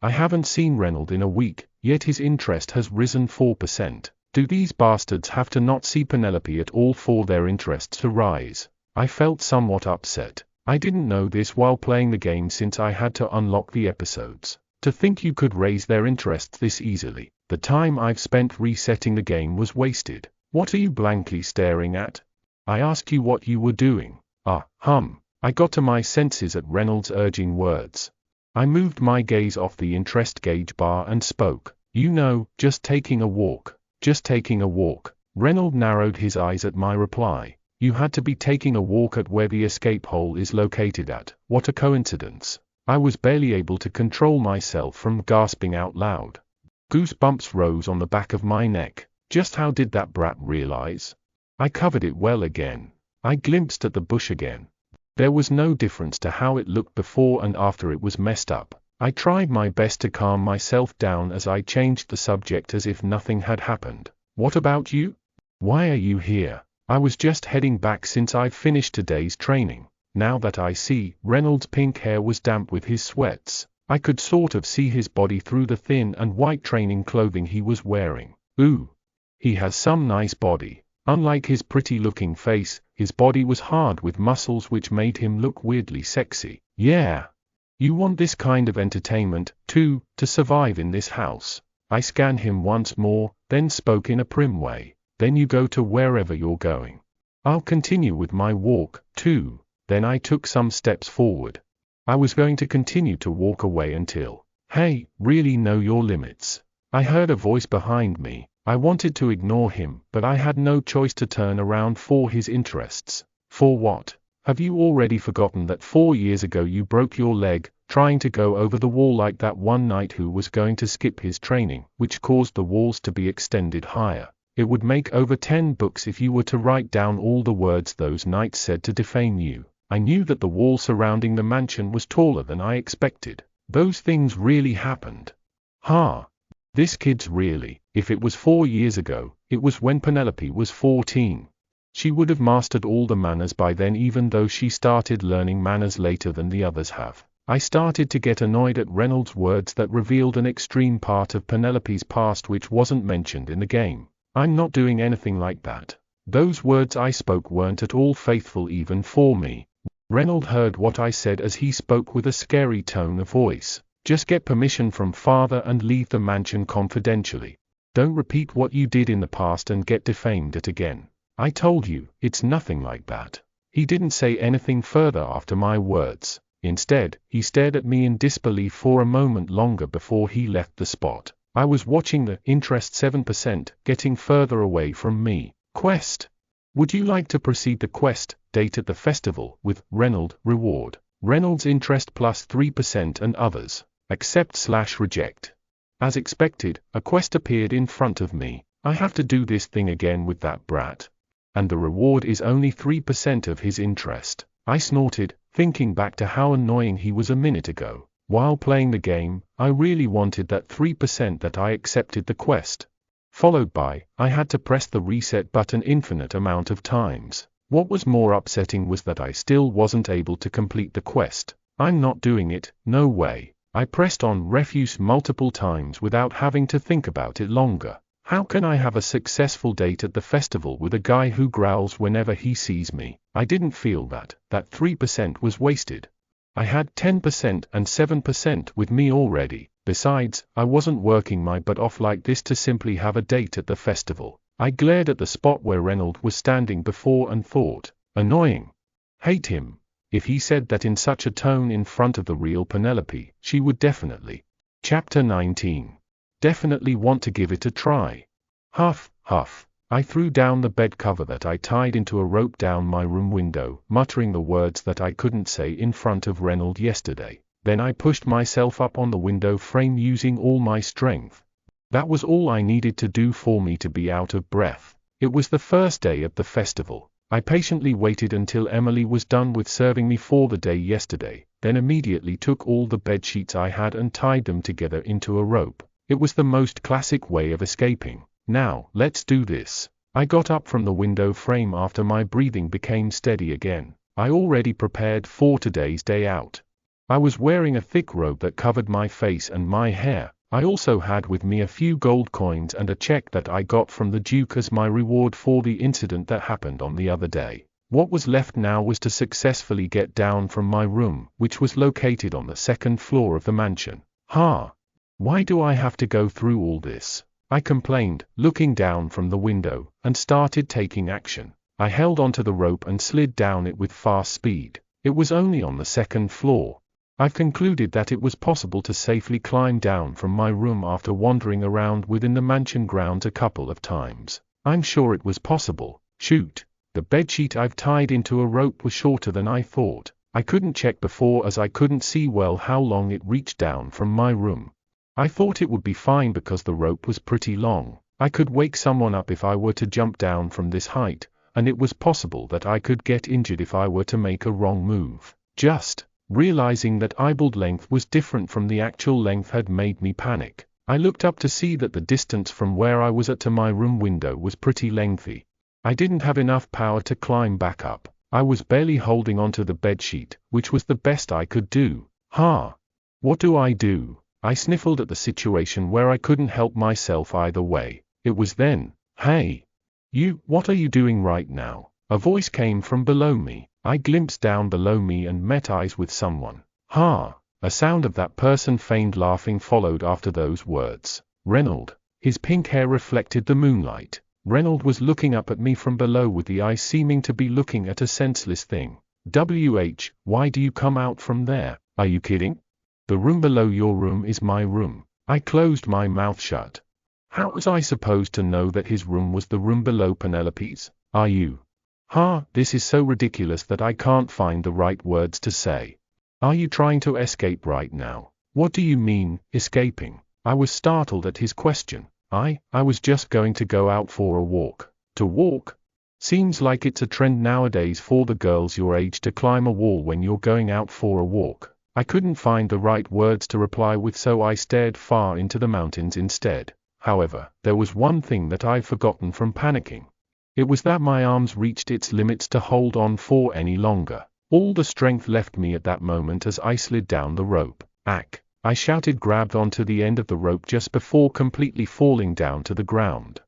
I haven't seen Reynold in a week, yet his interest has risen 4%. Do these bastards have to not see Penelope at all for their interests to rise? I felt somewhat upset. I didn't know this while playing the game since I had to unlock the episodes. To think you could raise their interests this easily. The time I've spent resetting the game was wasted. What are you blankly staring at? I asked you what you were doing. I got to my senses at Reynolds' urging words. I moved my gaze off the interest gauge bar and spoke. You know, just taking a walk. Just taking a walk. Reynolds narrowed his eyes at my reply. You had to be taking a walk at where the escape hole is located at. What a coincidence. I was barely able to control myself from gasping out loud. Goosebumps rose on the back of my neck. Just how did that brat realize? I covered it well again. I glimpsed at the bush again. There was no difference to how it looked before and after it was messed up. I tried my best to calm myself down as I changed the subject as if nothing had happened. What about you? Why are you here? I was just heading back since I've finished today's training. Now that I see, Reynolds' pink hair was damp with his sweats. I could sort of see his body through the thin and white training clothing he was wearing. Ooh. He has some nice body. Unlike his pretty-looking face, his body was hard with muscles which made him look weirdly sexy. Yeah. You want this kind of entertainment, too, to survive in this house. I scanned him once more, then spoke in a prim way. Then you go to wherever you're going. I'll continue with my walk, too. Then I took some steps forward. I was going to continue to walk away until, hey, really know your limits. I heard a voice behind me. I wanted to ignore him, but I had no choice to turn around for his interests. For what? Have you already forgotten that 4 years ago you broke your leg, trying to go over the wall like that one knight who was going to skip his training, which caused the walls to be extended higher? It would make over 10 books if you were to write down all the words those knights said to defame you. I knew that the wall surrounding the mansion was taller than I expected. Those things really happened. This kid's really, if it was 4 years ago, it was when Penelope was 14. She would have mastered all the manners by then, even though she started learning manners later than the others have. I started to get annoyed at Reynolds' words that revealed an extreme part of Penelope's past which wasn't mentioned in the game. I'm not doing anything like that. Those words I spoke weren't at all faithful even for me. Reynolds heard what I said as he spoke with a scary tone of voice. Just get permission from father and leave the mansion confidentially. Don't repeat what you did in the past and get defamed at again. I told you, it's nothing like that. He didn't say anything further after my words. Instead, he stared at me in disbelief for a moment longer before he left the spot. I was watching the interest 7% getting further away from me. Quest. Would you like to proceed the quest, date at the festival, with Reynolds, reward. Reynolds interest plus 3% and others. Accept/reject. As expected, a quest appeared in front of me. I have to do this thing again with that brat. And the reward is only 3% of his interest. I snorted, thinking back to how annoying he was a minute ago. While playing the game, I really wanted that 3% that I accepted the quest. Followed by, I had to press the reset button infinite amount of times. What was more upsetting was that I still wasn't able to complete the quest. I'm not doing it, no way. I pressed on refuse multiple times without having to think about it longer. How can I have a successful date at the festival with a guy who growls whenever he sees me? I didn't feel that 3% was wasted. I had 10% and 7% with me already. Besides, I wasn't working my butt off like this to simply have a date at the festival. I glared at the spot where Reynolds was standing before and thought, annoying. Hate him. If he said that in such a tone in front of the real Penelope, she would definitely. Chapter 19. Definitely want to give it a try. Huff, huff. I threw down the bed cover that I tied into a rope down my room window, muttering the words that I couldn't say in front of Reynolds yesterday. Then I pushed myself up on the window frame using all my strength. That was all I needed to do for me to be out of breath. It was the first day of the festival. I patiently waited until Emily was done with serving me for the day yesterday, then immediately took all the bed sheets I had and tied them together into a rope. It was the most classic way of escaping. Now, let's do this. I got up from the window frame after my breathing became steady again. I already prepared for today's day out. I was wearing a thick robe that covered my face and my hair. I also had with me a few gold coins and a check that I got from the Duke as my reward for the incident that happened on the other day. What was left now was to successfully get down from my room, which was located on the second floor of the mansion. Why do I have to go through all this? I complained, looking down from the window, and started taking action. I held onto the rope and slid down it with fast speed. It was only on the second floor. I've concluded that it was possible to safely climb down from my room after wandering around within the mansion grounds a couple of times. I'm sure it was possible. Shoot. The bedsheet I've tied into a rope was shorter than I thought. I couldn't check before as I couldn't see well how long it reached down from my room. I thought it would be fine because the rope was pretty long. I could wake someone up if I were to jump down from this height, and it was possible that I could get injured if I were to make a wrong move. Just realizing that eyeballed length was different from the actual length had made me panic. I looked up to see that the distance from where I was at to my room window was pretty lengthy. I didn't have enough power to climb back up. I was barely holding onto the bedsheet, which was the best I could do. What do I do? I sniffled at the situation where I couldn't help myself either way. It was then, hey! You, what are you doing right now? A voice came from below me. I glimpsed down below me and met eyes with someone. A sound of that person feigned laughing followed after those words. Reynolds. His pink hair reflected the moonlight. Reynolds was looking up at me from below with the eyes seeming to be looking at a senseless thing. Why do you come out from there? Are you kidding? The room below your room is my room. I closed my mouth shut. How was I supposed to know that his room was the room below Penelope's? Are you? This is so ridiculous that I can't find the right words to say. Are you trying to escape right now? What do you mean, escaping? I was startled at his question. I was just going to go out for a walk. To walk? Seems like it's a trend nowadays for the girls your age to climb a wall when you're going out for a walk. I couldn't find the right words to reply with, so I stared far into the mountains instead. However, there was one thing that I'd forgotten from panicking. It was that my arms reached its limits to hold on for any longer. All the strength left me at that moment as I slid down the rope. I shouted, grabbed onto the end of the rope just before completely falling down to the ground.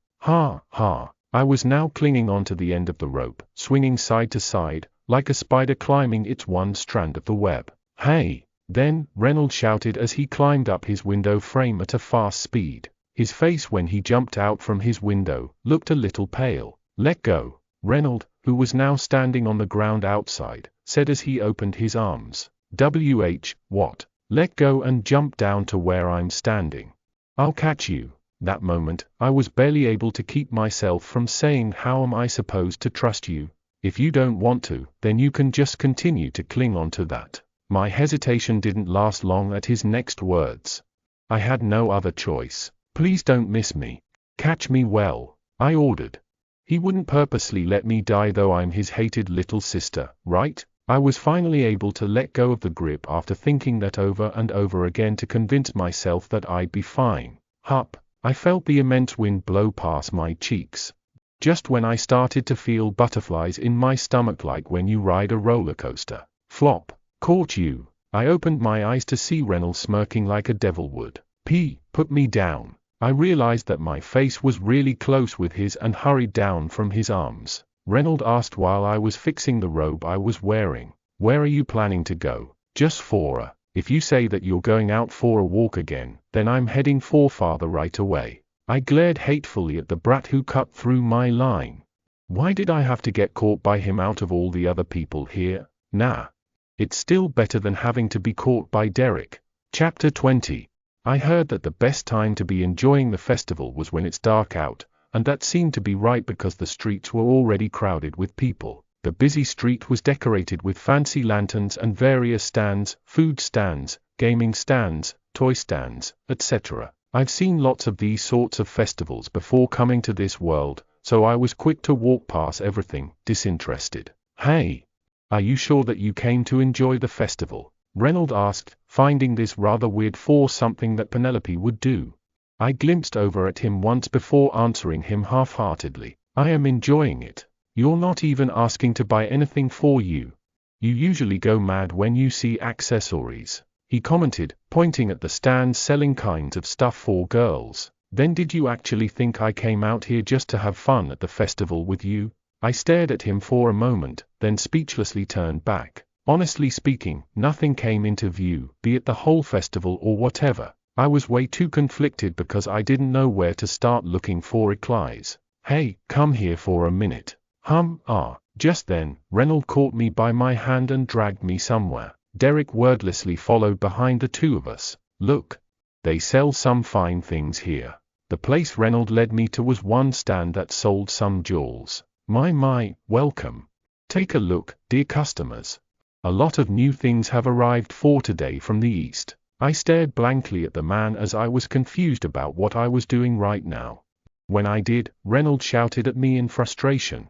I was now clinging onto the end of the rope, swinging side to side, like a spider climbing its one strand of the web. Hey! Then, Reynolds shouted as he climbed up his window frame at a fast speed. His face when he jumped out from his window looked a little pale. Let go, Reynolds, who was now standing on the ground outside, said as he opened his arms. What? Let go and jump down to where I'm standing. I'll catch you. That moment, I was barely able to keep myself from saying, how am I supposed to trust you? If you don't want to, then you can just continue to cling on to that. My hesitation didn't last long at his next words. I had no other choice. Please don't miss me. Catch me well, I ordered. He wouldn't purposely let me die, though I'm his hated little sister, right? I was finally able to let go of the grip after thinking that over and over again to convince myself that I'd be fine. I felt the immense wind blow past my cheeks. Just when I started to feel butterflies in my stomach like when you ride a roller coaster. Flop. Caught you. I opened my eyes to see Reynolds smirking like a devil would. Put me down. I realized that my face was really close with his and hurried down from his arms. Reynolds asked while I was fixing the robe I was wearing, "Where are you planning to go?" "Just for a. If you say that you're going out for a walk again, then I'm heading for father right away." I glared hatefully at the brat who cut through my line. Why did I have to get caught by him out of all the other people here? Nah. It's still better than having to be caught by Derek. Chapter 20. I heard that the best time to be enjoying the festival was when it's dark out, and that seemed to be right because the streets were already crowded with people. The busy street was decorated with fancy lanterns and various stands, food stands, gaming stands, toy stands, etc. I've seen lots of these sorts of festivals before coming to this world, so I was quick to walk past everything, disinterested. "Hey, are you sure that you came to enjoy the festival?" Reynolds asked, finding this rather weird for something that Penelope would do. I glimpsed over at him once before answering him half-heartedly. "I am enjoying it. You're not even asking to buy anything for you. You usually go mad when you see accessories," he commented, pointing at the stands selling kinds of stuff for girls. "Then did you actually think I came out here just to have fun at the festival with you?" I stared at him for a moment, then speechlessly turned back. Honestly speaking, nothing came into view, be it the whole festival or whatever. I was way too conflicted because I didn't know where to start looking for replies. "Hey, come here for a minute." Just then, Reynolds caught me by my hand and dragged me somewhere. Derek wordlessly followed behind the two of us. "Look. They sell some fine things here." The place Reynolds led me to was one stand that sold some jewels. My, welcome. Take a look, dear customers. A lot of new things have arrived for today from the East. I stared blankly at the man as I was confused about what I was doing right now. When I did, Reynolds shouted at me in frustration.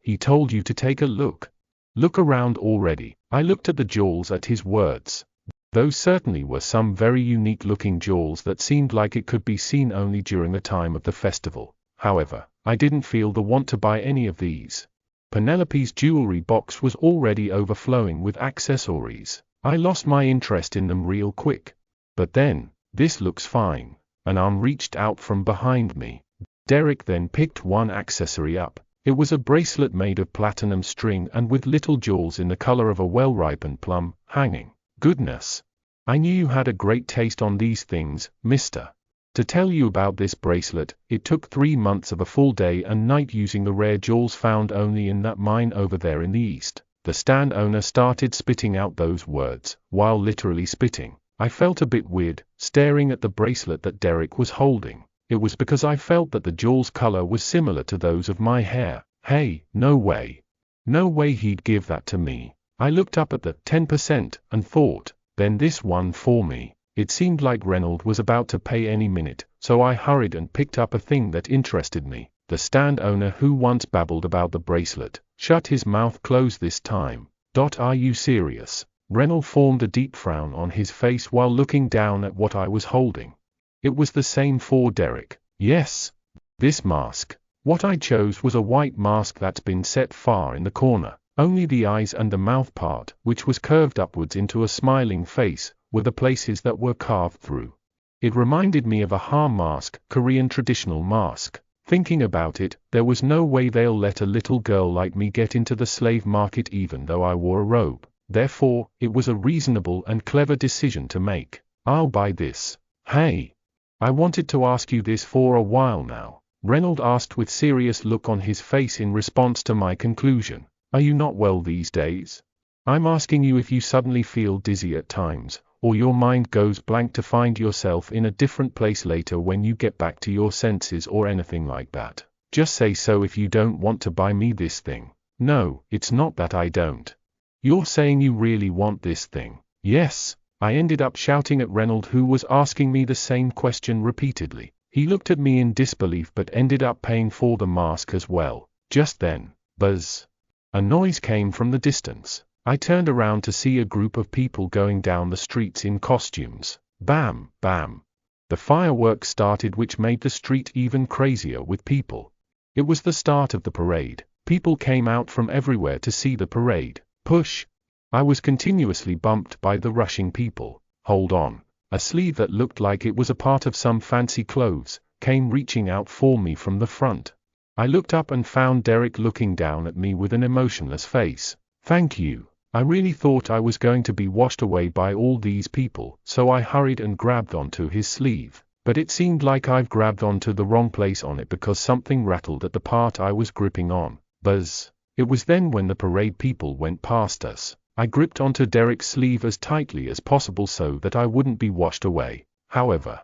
He told you to take a look. Look around already." I looked at the jewels at his words. Those certainly were some very unique-looking jewels that seemed like it could be seen only during the time of the festival. However, I didn't feel the want to buy any of these. Penelope's jewelry box was already overflowing with accessories. I lost my interest in them real quick. But then, "This looks fine." An arm reached out from behind me. Derek then picked one accessory up. It was a bracelet made of platinum string and with little jewels in the color of a well-ripened plum, hanging. Goodness. I knew you had a great taste on these things, mister. To tell you about this bracelet, it took 3 months of a full day and night using the rare jewels found only in that mine over there in the East. The stand owner started spitting out those words, while literally spitting. I felt a bit weird, staring at the bracelet that Derek was holding. It was because I felt that the jewel's color was similar to those of my hair. Hey, no way. No way he'd give that to me. I looked up at the 10% and thought, then this one for me. It seemed like Reynolds was about to pay any minute, so I hurried and picked up a thing that interested me. The stand owner who once babbled about the bracelet shut his mouth closed this time. "Are you serious?" Reynolds formed a deep frown on his face while looking down at what I was holding. It was the same for Derek. "Yes. This mask." What I chose was a white mask that's been set far in the corner. Only the eyes and the mouth part, which was curved upwards into a smiling face, were the places that were carved through. It reminded me of a Ha mask, Korean traditional mask. Thinking about it, there was no way they'll let a little girl like me get into the slave market even though I wore a robe. Therefore, it was a reasonable and clever decision to make. "I'll buy this." "Hey. I wanted to ask you this for a while now," Reynolds asked with serious look on his face in response to my conclusion. "Are you not well these days? I'm asking you if you suddenly feel dizzy at times, or your mind goes blank to find yourself in a different place later when you get back to your senses or anything like that. Just say so if you don't want to buy me this thing." "No, it's not that I don't." "You're saying you really want this thing?" "Yes." I ended up shouting at Reynolds, who was asking me the same question repeatedly. He looked at me in disbelief but ended up paying for the mask as well. Just then, buzz. A noise came from the distance. I turned around to see a group of people going down the streets in costumes. Bam, bam. The fireworks started, which made the street even crazier with people. It was the start of the parade. People came out from everywhere to see the parade. Push. I was continuously bumped by the rushing people. "Hold on. A sleeve that looked like it was a part of some fancy clothes came reaching out for me from the front. I looked up and found Derek looking down at me with an emotionless face. "Thank you. I really thought I was going to be washed away by all these people, so I hurried and grabbed onto his sleeve. But it seemed like I've grabbed onto the wrong place on it because something rattled at the part I was gripping on. Buzz." It was then when the parade people went past us. I gripped onto Derek's sleeve as tightly as possible so that I wouldn't be washed away. However,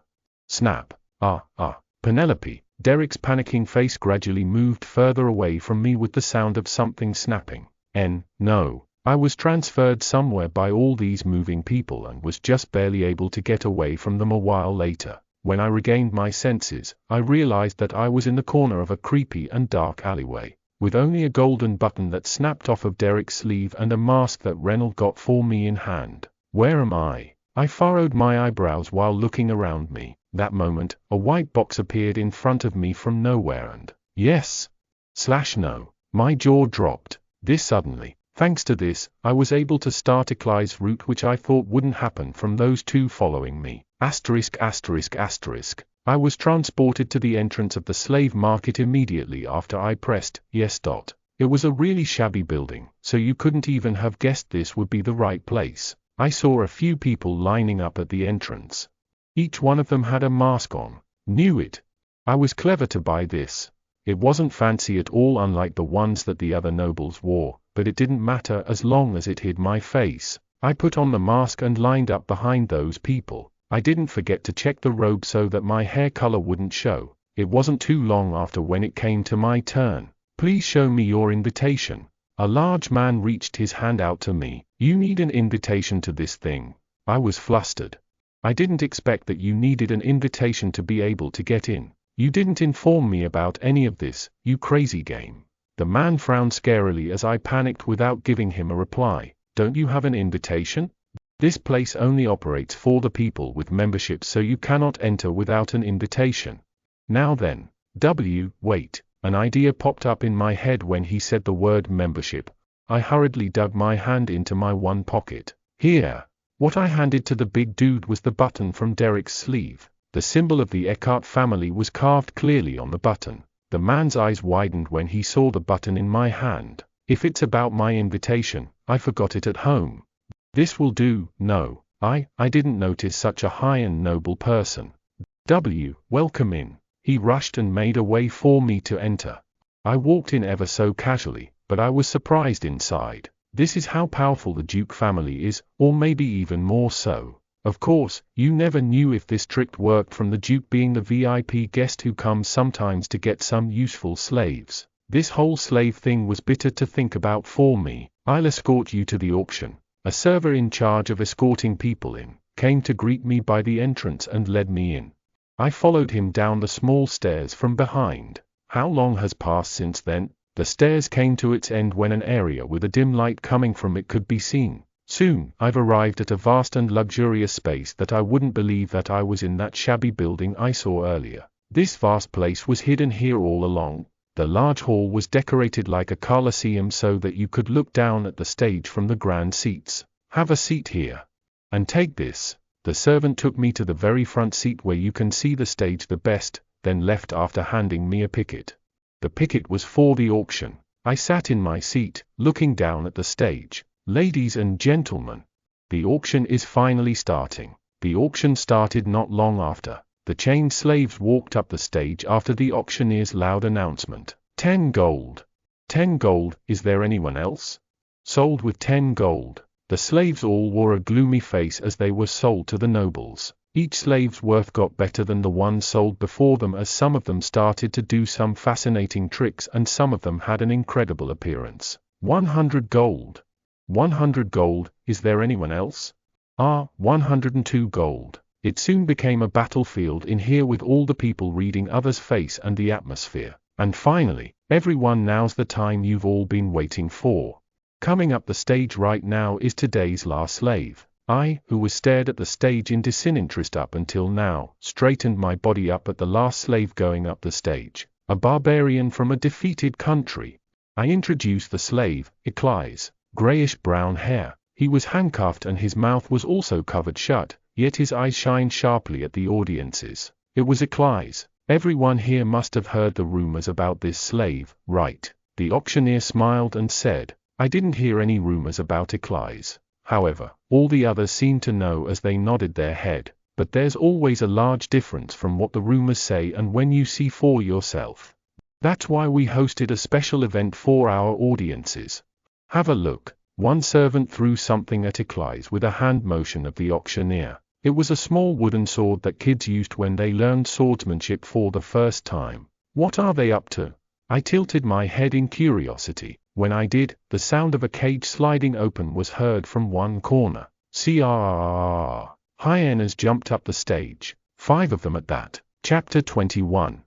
snap. Penelope. Derek's panicking face gradually moved further away from me with the sound of something snapping. No. I was transferred somewhere by all these moving people and was just barely able to get away from them a while later. When I regained my senses, I realized that I was in the corner of a creepy and dark alleyway, with only a golden button that snapped off of Derek's sleeve and a mask that Reynolds got for me in hand. Where am I? I furrowed my eyebrows while looking around me. That moment, a white box appeared in front of me from nowhere and, yes/no. My jaw dropped. This suddenly. Thanks to this, I was able to start a Clyde's route which I thought wouldn't happen from those two following me. ******. I was transported to the entrance of the slave market immediately after I pressed yes. It was a really shabby building, so you couldn't even have guessed this would be the right place. I saw a few people lining up at the entrance. Each one of them had a mask on. Knew it. I was clever to buy this. It wasn't fancy at all, unlike the ones that the other nobles wore, but it didn't matter as long as it hid my face. I put on the mask and lined up behind those people. I didn't forget to check the robe so that my hair color wouldn't show. It wasn't too long after when it came to my turn. "Please show me your invitation." A large man reached his hand out to me. "You need an invitation to this thing." I was flustered. "I didn't expect that you needed an invitation to be able to get in. You didn't inform me about any of this, you crazy game." The man frowned scarily as I panicked without giving him a reply. "Don't you have an invitation? This place only operates for the people with memberships, so you cannot enter without an invitation." Now then, wait. An idea popped up in my head when he said the word membership. I hurriedly dug my hand into my one pocket. "Here." What I handed to the big dude was the button from Derek's sleeve. The symbol of the Eckhart family was carved clearly on the button. The man's eyes widened when he saw the button in my hand. "If it's about my invitation, I forgot it at home. This will do." "No, I didn't notice such a high and noble person." Welcome in." He rushed and made a way for me to enter. I walked in ever so casually, but I was surprised inside. This is how powerful the Duke family is, or maybe even more so. Of course, you never knew if this trick worked from the Duke being the VIP guest who comes sometimes to get some useful slaves. This whole slave thing was bitter to think about for me. "I'll escort you to the auction." A server in charge of escorting people in came to greet me by the entrance and led me in. I followed him down the small stairs from behind. How long has passed since then? The stairs came to its end when an area with a dim light coming from it could be seen. Soon, I've arrived at a vast and luxurious space that I wouldn't believe that I was in that shabby building I saw earlier. This vast place was hidden here all along. The large hall was decorated like a coliseum so that you could look down at the stage from the grand seats. "Have a seat here. And take this." The servant took me to the very front seat where you can see the stage the best, then left after handing me a picket. The picket was for the auction. I sat in my seat, looking down at the stage. "Ladies and gentlemen, the auction is finally starting." The auction started not long after. The chained slaves walked up the stage after the auctioneer's loud announcement. 10 gold. 10 gold, is there anyone else? Sold with 10 gold. The slaves all wore a gloomy face as they were sold to the nobles. Each slave's worth got better than the one sold before them, as some of them started to do some fascinating tricks and some of them had an incredible appearance. 100 gold. 100 gold, is there anyone else? 102 gold. It soon became a battlefield in here with all the people reading others' face and the atmosphere. And finally, everyone, now's the time you've all been waiting for. Coming up the stage right now is today's last slave. I, who was stared at the stage in disinterest up until now, straightened my body up at the last slave going up the stage. A barbarian from a defeated country. I introduced the slave, Eclise. Grayish-brown hair. He was handcuffed and his mouth was also covered shut. yet his eyes shined sharply at the audiences. It was Eclise. Everyone here must have heard the rumors about this slave, right? The auctioneer smiled and said, I didn't hear any rumors about Eclise. However, all the others seemed to know as they nodded their head. But there's always a large difference from what the rumors say and when you see for yourself. That's why we hosted a special event for our audiences. Have a look. One servant threw something at Eclise with a hand motion of the auctioneer. It was a small wooden sword that kids used when they learned swordsmanship for the first time. What are they up to? I tilted my head in curiosity. When I did, the sound of a cage sliding open was heard from one corner. Crrrr. Hyenas jumped up the stage. 5 of them at that. Chapter 21.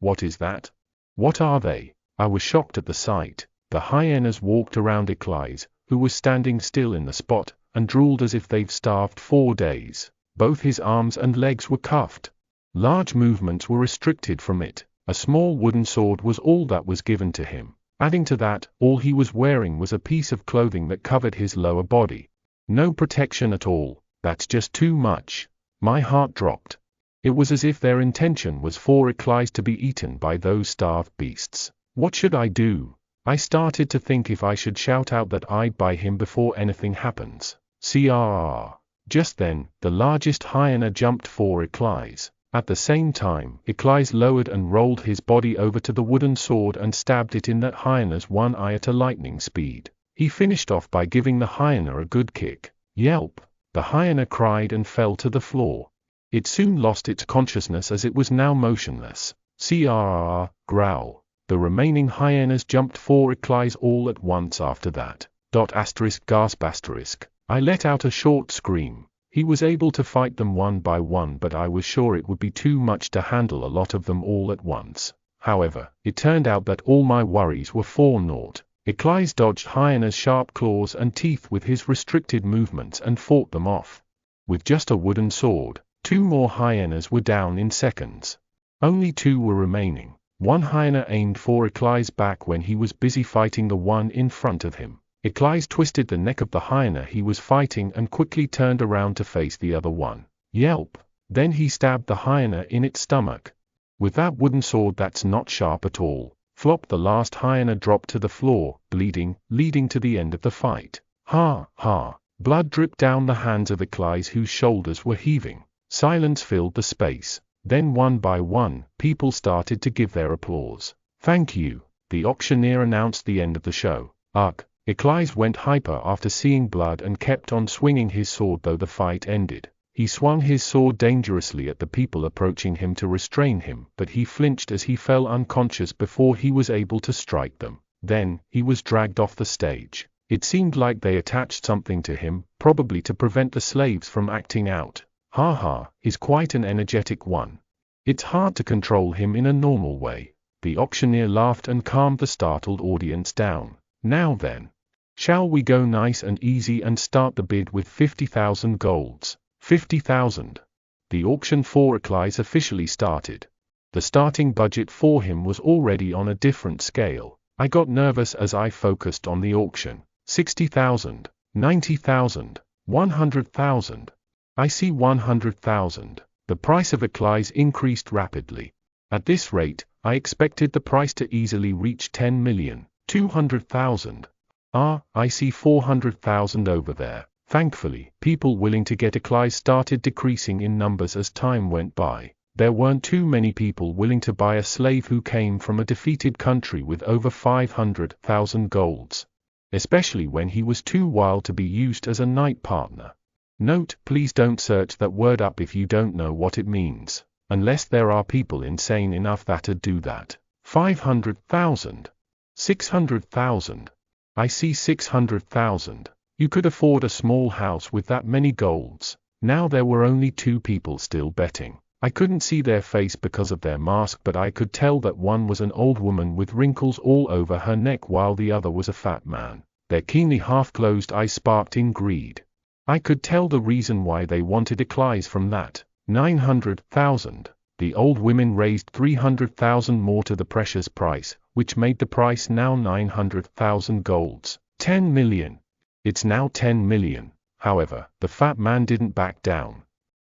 What is that? What are they? I was shocked at the sight. The hyenas walked around Eclise, who was standing still in the spot, and drooled as if they've starved 4 days. Both his arms and legs were cuffed. Large movements were restricted from it. A small wooden sword was all that was given to him. Adding to that, all he was wearing was a piece of clothing that covered his lower body. No protection at all. That's just too much. My heart dropped. It was as if their intention was for Eclise to be eaten by those starved beasts. What should I do? I started to think if I should shout out that I'd buy him before anything happens. Crrrr. Just then, the largest hyena jumped for Eclise. At the same time, Eclise lowered and rolled his body over to the wooden sword and stabbed it in that hyena's one eye at a lightning speed. He finished off by giving the hyena a good kick. Yelp! The hyena cried and fell to the floor. It soon lost its consciousness as it was now motionless. Crrrr, growl. The remaining hyenas jumped for Eclise all at once after that. Gasp asterisk. I let out a short scream. He was able to fight them one by one, but I was sure it would be too much to handle a lot of them all at once. However, it turned out that all my worries were for naught. Eclise dodged hyena's sharp claws and teeth with his restricted movements and fought them off. With just a wooden sword, 2 more hyenas were down in seconds. Only 2 were remaining. One hyena aimed for Eclise's back when he was busy fighting the one in front of him. Eclise twisted the neck of the hyena he was fighting and quickly turned around to face the other one. Yelp! Then he stabbed the hyena in its stomach. With that wooden sword that's not sharp at all. Flop! The last hyena dropped to the floor, bleeding, leading to the end of the fight. Ha, ha. Blood dripped down the hands of Eclise, whose shoulders were heaving. Silence filled the space. Then one by one, people started to give their applause. Thank you. The auctioneer announced the end of the show. Ugh. Eclise went hyper after seeing blood and kept on swinging his sword though the fight ended. He swung his sword dangerously at the people approaching him to restrain him, but he flinched as he fell unconscious before he was able to strike them. Then, he was dragged off the stage. It seemed like they attached something to him, probably to prevent the slaves from acting out. Ha ha, he's quite an energetic one. It's hard to control him in a normal way. The auctioneer laughed and calmed the startled audience down. Now then. Shall we go nice and easy and start the bid with 50,000 golds? 50,000. The auction for Eclise officially started. The starting budget for him was already on a different scale. I got nervous as I focused on the auction. 60,000, 90,000, 100,000. I see 100,000. The price of Eclise increased rapidly. At this rate, I expected the price to easily reach 10 million, 200,000. I see 400,000 over there. Thankfully, people willing to get Eclise started decreasing in numbers as time went by. There weren't too many people willing to buy a slave who came from a defeated country with over 500,000 golds. Especially when he was too wild to be used as a night partner. Note, please don't search that word up if you don't know what it means. Unless there are people insane enough that'd do that. 500,000. 600,000. I see 600,000. You could afford a small house with that many golds. Now there were only 2 people still betting. I couldn't see their face because of their mask, but I could tell that one was an old woman with wrinkles all over her neck while the other was a fat man. Their keenly half-closed eyes sparked in greed. I could tell the reason why they wanted Eclise from that. 900,000. The old women raised 300,000 more to the precious price, which made the price now 900,000 golds. 10 million. It's now 10 million. However, the fat man didn't back down.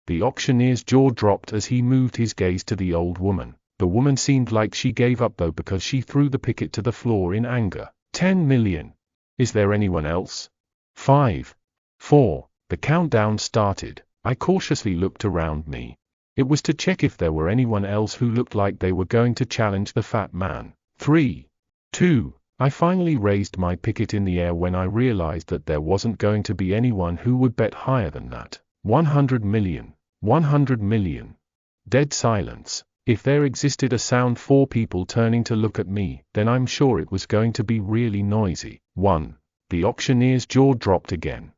The auctioneer's jaw dropped as he moved his gaze to the old woman. The woman seemed like she gave up though, because she threw the picket to the floor in anger. 10 million. Is there anyone else? 5. 4. The countdown started. I cautiously looked around me. It was to check if there were anyone else who looked like they were going to challenge the fat man. 3. 2. I finally raised my picket in the air when I realized that there wasn't going to be anyone who would bet higher than that. 100 million. 100 million. Dead silence. If there existed a sound for people turning to look at me, then I'm sure it was going to be really noisy. 1. The auctioneer's jaw dropped again.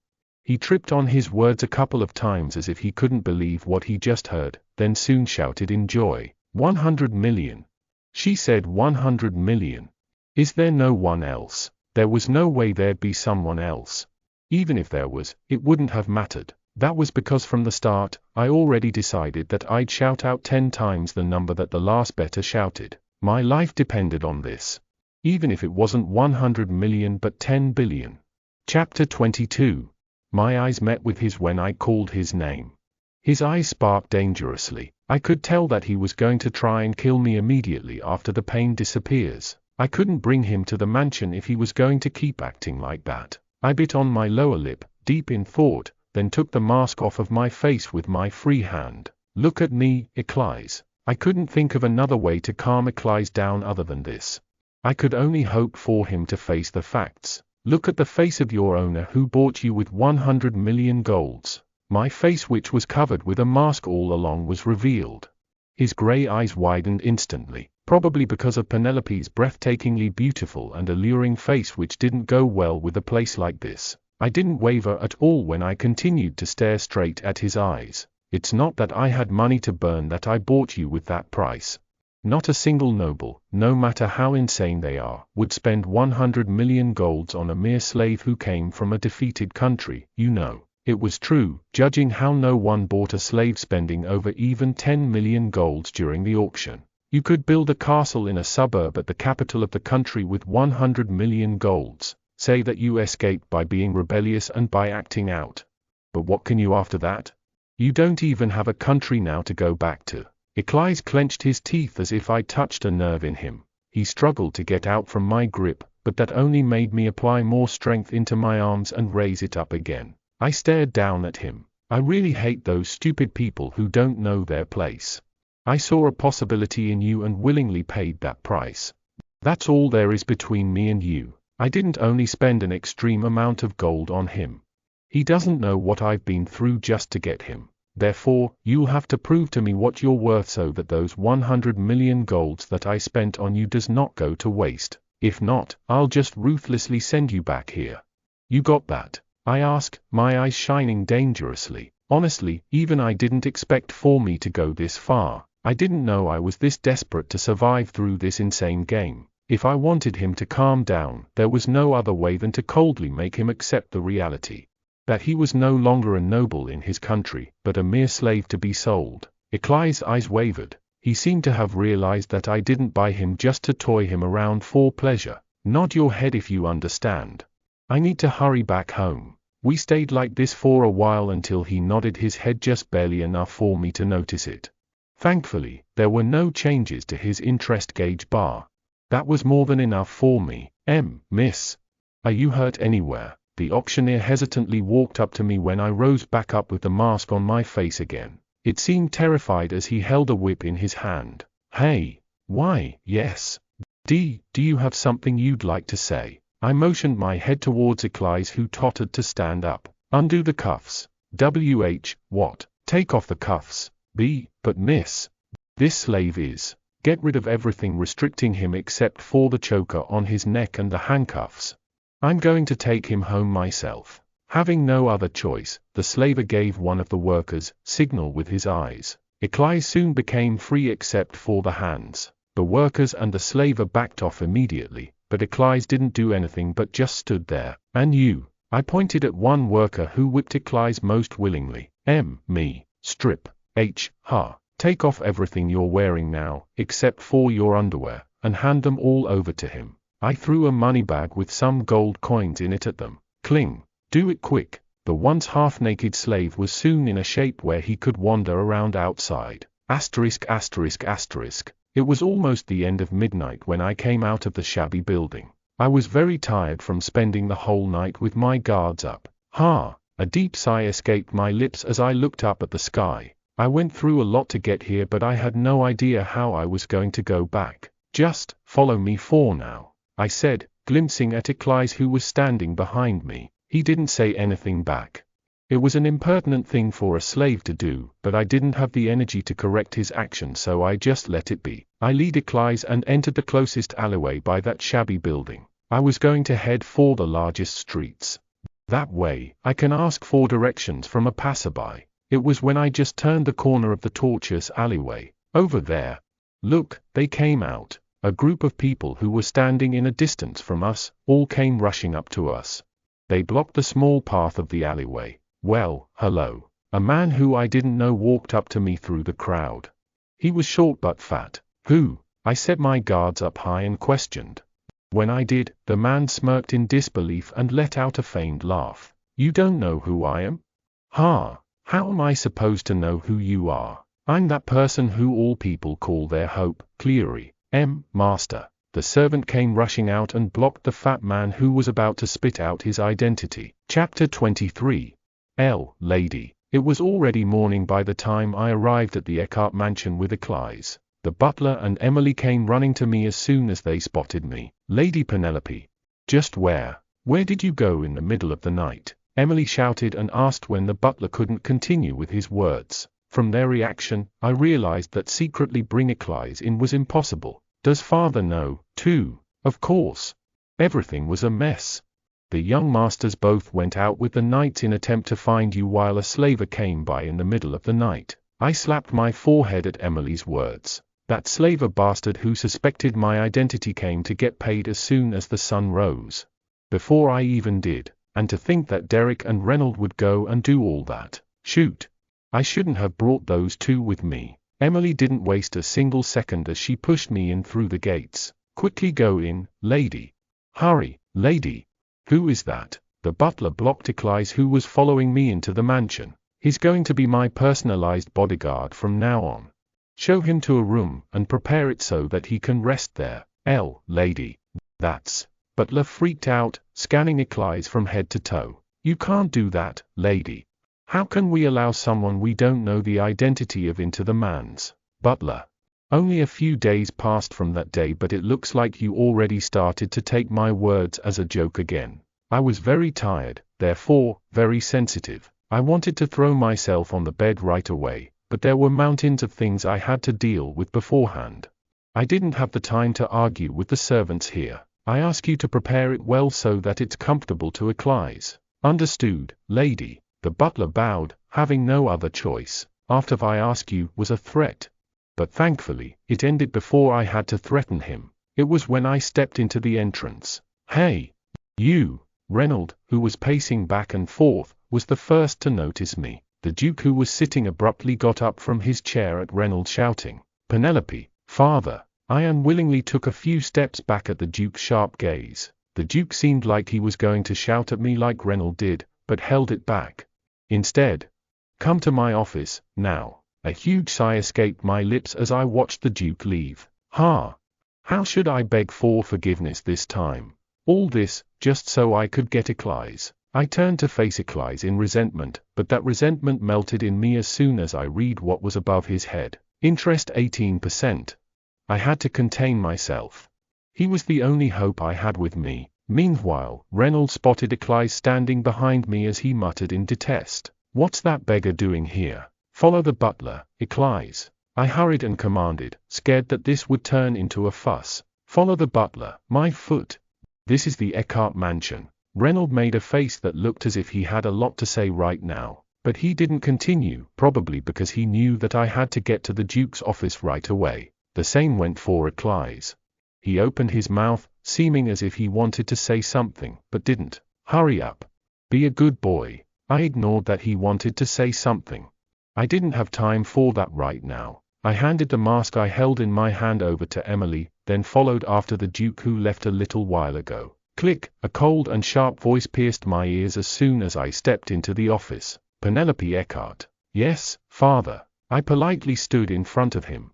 He tripped on his words a couple of times as if he couldn't believe what he just heard, then soon shouted in joy. 100 million. She said 100 million. Is there no one else? There was no way there'd be someone else. Even if there was, it wouldn't have mattered. That was because from the start, I already decided that I'd shout out 10 times the number that the last bettor shouted. My life depended on this. Even if it wasn't 100 million but 10 billion. Chapter 22. My eyes met with his when I called his name. His eyes sparked dangerously. I could tell that he was going to try and kill me immediately after the pain disappears. I couldn't bring him to the mansion if he was going to keep acting like that. I bit on my lower lip, deep in thought, then took the mask off of my face with my free hand. Look at me, Eclise. I couldn't think of another way to calm Eclise down other than this. I could only hope for him to face the facts. Look at the face of your owner who bought you with 100 million golds. My face, which was covered with a mask all along, was revealed. His grey eyes widened instantly, probably because of Penelope's breathtakingly beautiful and alluring face, which didn't go well with a place like this. I didn't waver at all when I continued to stare straight at his eyes. It's not that I had money to burn that I bought you with that price. Not a single noble, no matter how insane they are, would spend 100 million golds on a mere slave who came from a defeated country, you know. It was true, judging how no one bought a slave spending over even 10 million golds during the auction. You could build a castle in a suburb at the capital of the country with 100 million golds. Say that you escaped by being rebellious and by acting out. But what can you after that? You don't even have a country now to go back to. Eclise clenched his teeth as if I touched a nerve in him. He struggled to get out from my grip, but that only made me apply more strength into my arms and raise it up again. I stared down at him. I really hate those stupid people who don't know their place. I saw a possibility in you and willingly paid that price. That's all there is between me and you. I didn't only spend an extreme amount of gold on him. He doesn't know what I've been through just to get him. Therefore, you'll have to prove to me what you're worth so that those 100 million golds that I spent on you does not go to waste. If not, I'll just ruthlessly send you back here. You got that? I asked, my eyes shining dangerously. Honestly, even I didn't expect for me to go this far. I didn't know I was this desperate to survive through this insane game. If I wanted him to calm down, there was no other way than to coldly make him accept the reality. That he was no longer a noble in his country, but a mere slave to be sold. Eclise's eyes wavered. He seemed to have realized that I didn't buy him just to toy him around for pleasure. Nod your head if you understand. I need to hurry back home. We stayed like this for a while until he nodded his head just barely enough for me to notice it. Thankfully, there were no changes to his interest gauge bar. That was more than enough for me. Miss. Are you hurt anywhere? The auctioneer hesitantly walked up to me when I rose back up with the mask on my face again. It seemed terrified as he held a whip in his hand. Hey. Why, yes. Do you have something you'd like to say? I motioned my head towards Eclise, who tottered to stand up. Undo the cuffs. What? Take off the cuffs. But miss. This slave is. Get rid of everything restricting him except for the choker on his neck and the handcuffs. I'm going to take him home myself. Having no other choice, the slaver gave one of the workers signal with his eyes. Eclise soon became free except for the hands. The workers and the slaver backed off immediately, but Eclise didn't do anything but just stood there. And you? I pointed at one worker who whipped Eclise most willingly. Me. Strip. Take off everything you're wearing now, except for your underwear, and hand them all over to him. I threw a money bag with some gold coins in it at them. Cling. Do it quick. The once half-naked slave was soon in a shape where he could wander around outside. It was almost the end of midnight when I came out of the shabby building. I was very tired from spending the whole night with my guards up. A deep sigh escaped my lips as I looked up at the sky. I went through a lot to get here, but I had no idea how I was going to go back. Just follow me for now, I said, glimpsing at Eclise who was standing behind me. He didn't say anything back. It was an impertinent thing for a slave to do, but I didn't have the energy to correct his action, so I just let it be. I led Eclise and entered the closest alleyway by that shabby building. I was going to head for the largest streets. That way, I can ask for directions from a passerby. It was when I just turned the corner of the tortuous alleyway. Over there. Look, they came out. A group of people who were standing in a distance from us, all came rushing up to us. They blocked the small path of the alleyway. Well, hello. A man who I didn't know walked up to me through the crowd. He was short but fat. Who? I set my guards up high and questioned. When I did, the man smirked in disbelief and let out a feigned laugh. You don't know who I am? How am I supposed to know who you are? I'm that person who all people call their hope, Cleary. Master. The servant came rushing out and blocked the fat man who was about to spit out his identity. Chapter 23. Lady. It was already morning by the time I arrived at the Eckhart mansion with Eclise. The butler and Emily came running to me as soon as they spotted me. Lady Penelope. Just where did you go in the middle of the night? Emily shouted and asked when the butler couldn't continue with his words. From their reaction, I realized that secretly bring Eclise in was impossible. Does father know, too? Of course. Everything was a mess. The young masters both went out with the knights in attempt to find you while a slaver came by in the middle of the night. I slapped my forehead at Emily's words. That slaver bastard who suspected my identity came to get paid as soon as the sun rose. Before I even did. And to think that Derek and Reynold would go and do all that. Shoot. I shouldn't have brought those two with me. Emily didn't waste a single second as she pushed me in through the gates. Quickly go in, lady. Hurry, lady. Who is that? The butler blocked Eclise who was following me into the mansion. He's going to be my personalized bodyguard from now on. Show him to a room and prepare it so that he can rest there. Lady. That's. Butler freaked out, scanning Eclise from head to toe. You can't do that, lady. How can we allow someone we don't know the identity of into the man's? Butler. Only a few days passed from that day, but it looks like you already started to take my words as a joke again. I was very tired, therefore, very sensitive. I wanted to throw myself on the bed right away, but there were mountains of things I had to deal with beforehand. I didn't have the time to argue with the servants here. I ask you to prepare it well so that it's comfortable to Eclise. Understood, lady. The butler bowed, having no other choice. After I ask you was a threat. But thankfully, it ended before I had to threaten him. It was when I stepped into the entrance. Hey! You! Reynold, who was pacing back and forth, was the first to notice me. The Duke, who was sitting abruptly, got up from his chair at Reynold, shouting, Penelope, father! I unwillingly took a few steps back at the Duke's sharp gaze. The Duke seemed like he was going to shout at me like Reynold did, but held it back. Instead, come to my office, now. A huge sigh escaped my lips as I watched the Duke leave. How should I beg for forgiveness this time? All this, just so I could get Eclise. I turned to face Eclise in resentment, but that resentment melted in me as soon as I read what was above his head. Interest 18%. I had to contain myself. He was the only hope I had with me. Meanwhile, Reynold spotted Eclise standing behind me as he muttered in detest. What's that beggar doing here? Follow the butler, Eclise. I hurried and commanded, scared that this would turn into a fuss. Follow the butler, my foot. This is the Eckhart mansion. Reynold made a face that looked as if he had a lot to say right now, but he didn't continue, probably because he knew that I had to get to the Duke's office right away. The same went for Eclise. He opened his mouth, seeming as if he wanted to say something, but didn't. Hurry up. Be a good boy. I ignored that he wanted to say something. I didn't have time for that right now. I handed the mask I held in my hand over to Emily, then followed after the Duke, who left a little while ago. Click, a cold and sharp voice pierced my ears as soon as I stepped into the office. Penelope Eckhart. Yes, father. I politely stood in front of him.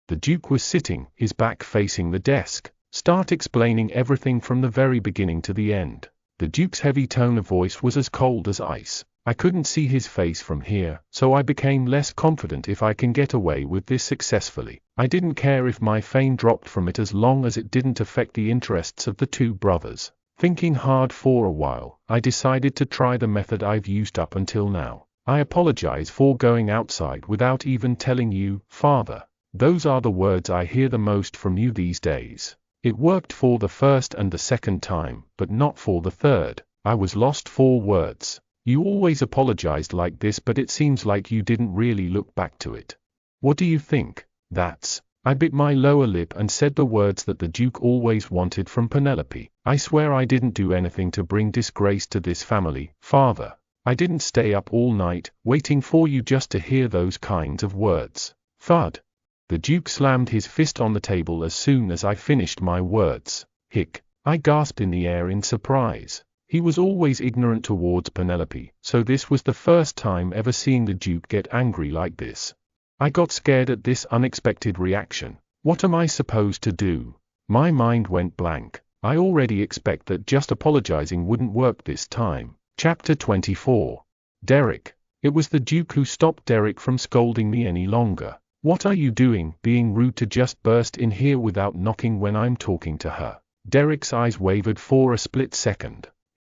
The Duke was sitting, his back facing the desk, start explaining everything from the very beginning to the end. The Duke's heavy tone of voice was as cold as ice. I couldn't see his face from here, so I became less confident if I can get away with this successfully. I didn't care if my fame dropped from it as long as it didn't affect the interests of the two brothers. Thinking hard for a while, I decided to try the method I've used up until now. I apologize for going outside without even telling you, father. Those are the words I hear the most from you these days. It worked for the first and the second time, but not for the third. I was lost for words. You always apologized like this, but it seems like you didn't really look back to it. What do you think? That's... I bit my lower lip and said the words that the Duke always wanted from Penelope. I swear I didn't do anything to bring disgrace to this family, father. I didn't stay up all night, waiting for you just to hear those kinds of words. Thud. The Duke slammed his fist on the table as soon as I finished my words. Hick. I gasped in the air in surprise. He was always ignorant towards Penelope, so this was the first time ever seeing the Duke get angry like this. I got scared at this unexpected reaction. What am I supposed to do? My mind went blank. I already expect that just apologizing wouldn't work this time. Chapter 24. Derek. It was the Duke who stopped Derek from scolding me any longer. What are you doing, being rude to just burst in here without knocking when I'm talking to her? Derek's eyes wavered for a split second.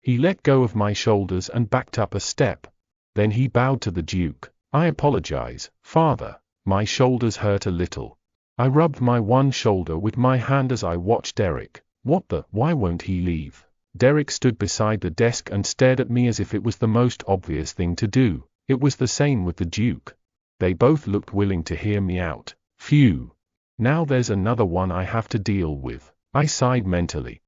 He let go of my shoulders and backed up a step. Then he bowed to the Duke. I apologize, father. My shoulders hurt a little. I rubbed my one shoulder with my hand as I watched Derek. Why won't he leave? Derek stood beside the desk and stared at me as if it was the most obvious thing to do. It was the same with the Duke. They both looked willing to hear me out. Phew. Now there's another one I have to deal with. I sighed mentally.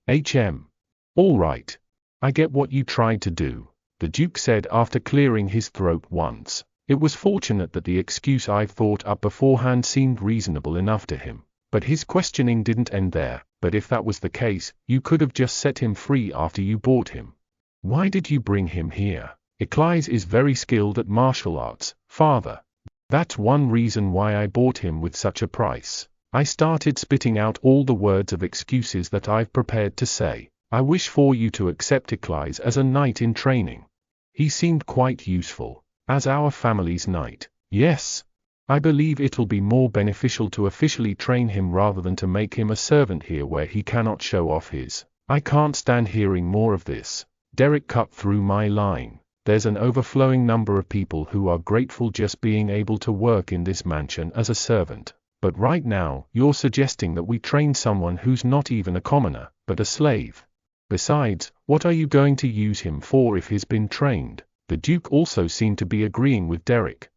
All right. I get what you tried to do, the Duke said after clearing his throat once. It was fortunate that the excuse I've thought up beforehand seemed reasonable enough to him. But his questioning didn't end there. But if that was the case, you could have just set him free after you bought him. Why did you bring him here? Eclise is very skilled at martial arts, father. That's one reason why I bought him with such a price. I started spitting out all the words of excuses that I've prepared to say. I wish for you to accept Eclise as a knight in training. He seemed quite useful. As our family's knight. Yes. I believe it'll be more beneficial to officially train him rather than to make him a servant here where he cannot show off his. I can't stand hearing more of this. Derek cut through my line. There's an overflowing number of people who are grateful just being able to work in this mansion as a servant. But right now, you're suggesting that we train someone who's not even a commoner, but a slave. Besides, what are you going to use him for if he's been trained? The Duke also seemed to be agreeing with Derek.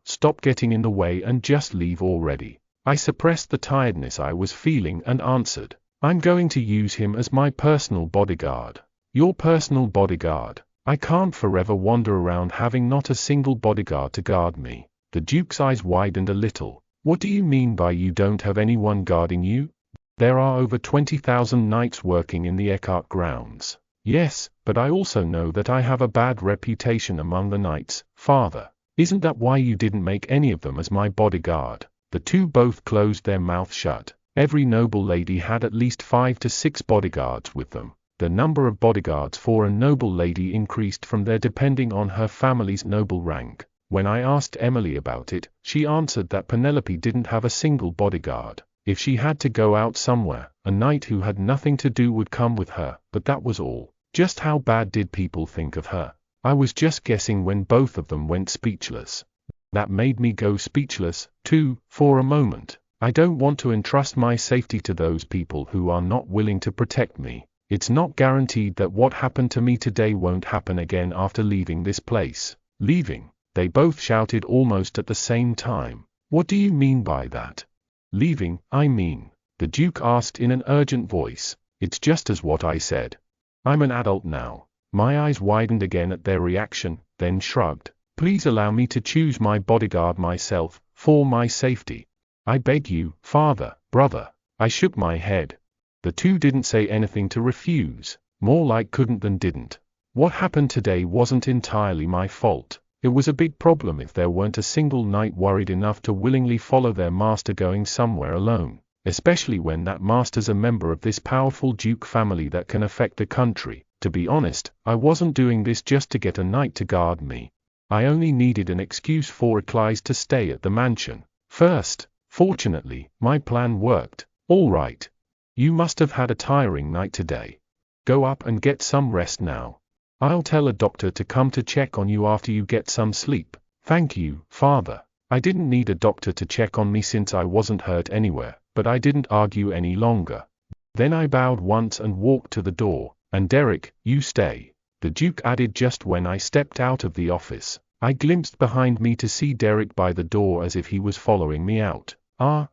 Stop getting in the way and just leave already. I suppressed the tiredness I was feeling and answered. I'm going to use him as my personal bodyguard. Your personal bodyguard? I can't forever wander around having not a single bodyguard to guard me. The Duke's eyes widened a little. What do you mean by you don't have anyone guarding you? There are over 20,000 knights working in the Eckhart grounds. Yes, but I also know that I have a bad reputation among the knights, father. Isn't that why you didn't make any of them as my bodyguard? The two both closed their mouths shut. Every noble lady had at least 5 to 6 bodyguards with them. The number of bodyguards for a noble lady increased from there depending on her family's noble rank. When I asked Emily about it, she answered that Penelope didn't have a single bodyguard. If she had to go out somewhere, a knight who had nothing to do would come with her, but that was all. Just how bad did people think of her? I was just guessing when both of them went speechless. That made me go speechless, too, for a moment. I don't want to entrust my safety to those people who are not willing to protect me. It's not guaranteed that what happened to me today won't happen again after leaving this place. Leaving? They both shouted almost at the same time. What do you mean by that? Leaving, I mean, the Duke asked in an urgent voice. It's just as what I said. I'm an adult now. My eyes widened again at their reaction, then shrugged. Please allow me to choose my bodyguard myself, for my safety. I beg you, father, brother. I shook my head. The two didn't say anything to refuse. More like couldn't than didn't. What happened today wasn't entirely my fault. It was a big problem if there weren't a single knight worried enough to willingly follow their master going somewhere alone, especially when that master's a member of this powerful duke family that can affect the country. To be honest, I wasn't doing this just to get a knight to guard me. I only needed an excuse for Eccles to stay at the mansion. First, fortunately, my plan worked. All right. You must have had a tiring night today. Go up and get some rest now. I'll tell a doctor to come to check on you after you get some sleep. Thank you, Father. I didn't need a doctor to check on me since I wasn't hurt anywhere, but I didn't argue any longer. Then I bowed once and walked to the door. And Derek, you stay, the Duke added just when I stepped out of the office. I glimpsed behind me to see Derek by the door as if he was following me out.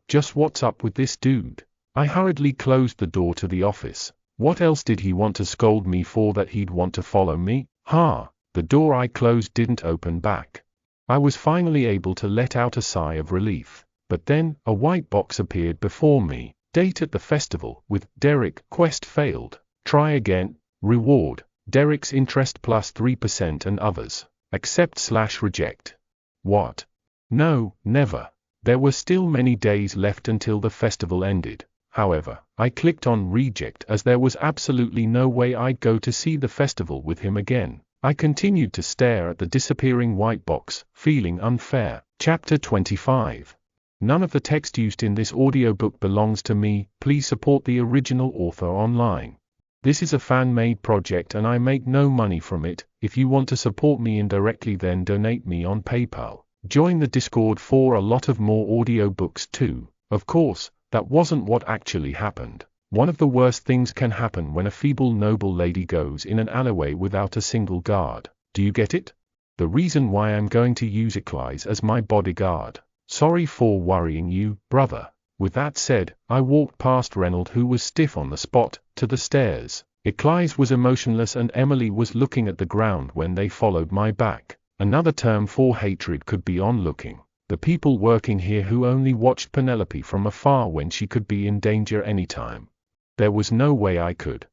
Just what's up with this dude? I hurriedly closed the door to the office. What else did he want to scold me for that he'd want to follow me? The door I closed didn't open back. I was finally able to let out a sigh of relief. But then, a white box appeared before me. Date at the festival, with Derek, quest failed. Try again, reward, Derek's interest plus 3% and others. Accept/reject. What? No, never. There were still many days left until the festival ended. However, I clicked on reject as there was absolutely no way I'd go to see the festival with him again. I continued to stare at the disappearing white box, feeling unfair. Chapter 25. None of the text used in this audiobook belongs to me. Please support the original author online. This is a fan-made project and I make no money from it. If you want to support me indirectly, then donate me on PayPal. Join the Discord for a lot of more audiobooks too. Of course, that wasn't what actually happened. One of the worst things can happen when a feeble noble lady goes in an alleyway without a single guard. Do you get it? The reason why I'm going to use Eccles as my bodyguard. Sorry for worrying you, brother. With that said, I walked past Reynold, who was stiff on the spot, to the stairs. Eccles was emotionless and Emily was looking at the ground when they followed my back. Another term for hatred could be onlooking. The people working here who only watched Penelope from afar when she could be in danger anytime. There was no way I could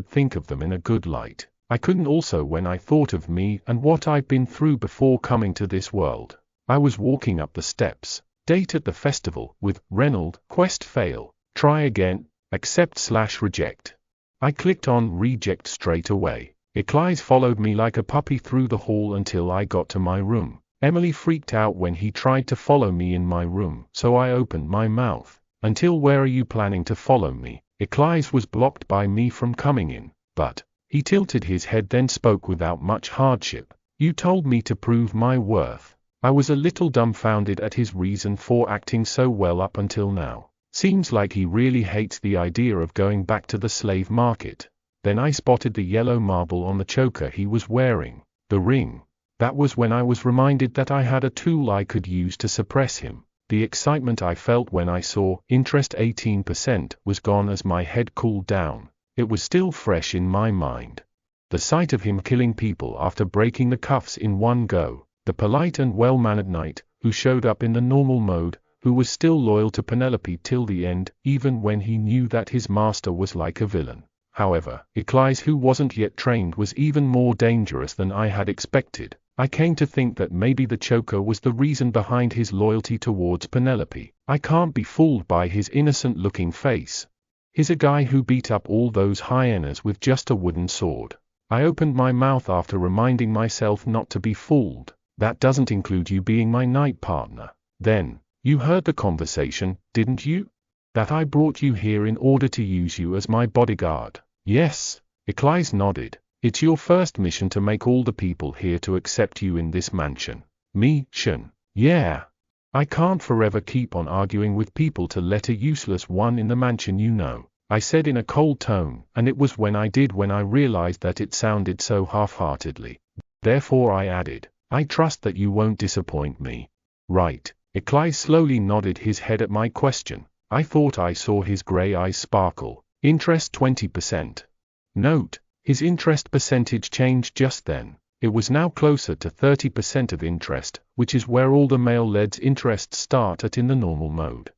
think of them in a good light. I couldn't also when I thought of me and what I've been through before coming to this world. I was walking up the steps. Date at the festival, with Reynold, quest fail, try again, accept/reject. I clicked on reject straight away. Eccles followed me like a puppy through the hall until I got to my room. Emily freaked out when he tried to follow me in my room, so I opened my mouth. Until where are you planning to follow me? Eccles was blocked by me from coming in, but he tilted his head then spoke without much hardship. You told me to prove my worth. I was a little dumbfounded at his reason for acting so well up until now. Seems like he really hates the idea of going back to the slave market. Then I spotted the yellow marble on the choker he was wearing, the ring. That was when I was reminded that I had a tool I could use to suppress him. The excitement I felt when I saw interest 18% was gone as my head cooled down. It was still fresh in my mind. The sight of him killing people after breaking the cuffs in one go. The polite and well-mannered knight, who showed up in the normal mode, who was still loyal to Penelope till the end, even when he knew that his master was like a villain. However, Eccles, who wasn't yet trained, was even more dangerous than I had expected. I came to think that maybe the choker was the reason behind his loyalty towards Penelope. I can't be fooled by his innocent-looking face. He's a guy who beat up all those hyenas with just a wooden sword. I opened my mouth after reminding myself not to be fooled. That doesn't include you being my night partner. Then, you heard the conversation, didn't you? That I brought you here in order to use you as my bodyguard. Yes, Eccles nodded. It's your first mission to make all the people here to accept you in this mansion. Mission? Yeah. I can't forever keep on arguing with people to let a useless one in the mansion, you know. I said in a cold tone, and it was when I realized that it sounded so half-heartedly. Therefore I added, I trust that you won't disappoint me. Right. Eccles slowly nodded his head at my question. I thought I saw his grey eyes sparkle. Interest 20%. Note, his interest percentage changed just then. It was now closer to 30% of interest, which is where all the male leads interests start at in the normal mode.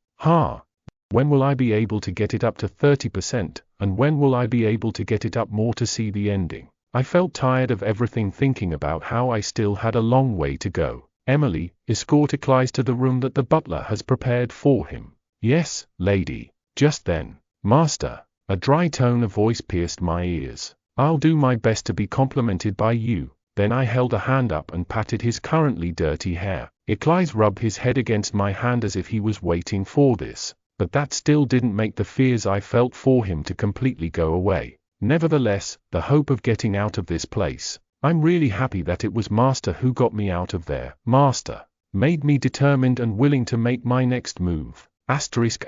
When will I be able to get it up to 30%, and when will I be able to get it up more to see the ending? I felt tired of everything, thinking about how I still had a long way to go. Emily, escort Eclise to the room that the butler has prepared for him. Yes, lady. Just then, master. A dry tone of voice pierced my ears. I'll do my best to be complimented by you. Then I held a hand up and patted his currently dirty hair. Eclise rubbed his head against my hand as if he was waiting for this, but that still didn't make the fears I felt for him to completely go away. Nevertheless, the hope of getting out of this place. I'm really happy that it was Master who got me out of there. Master made me determined and willing to make my next move. Asterisk.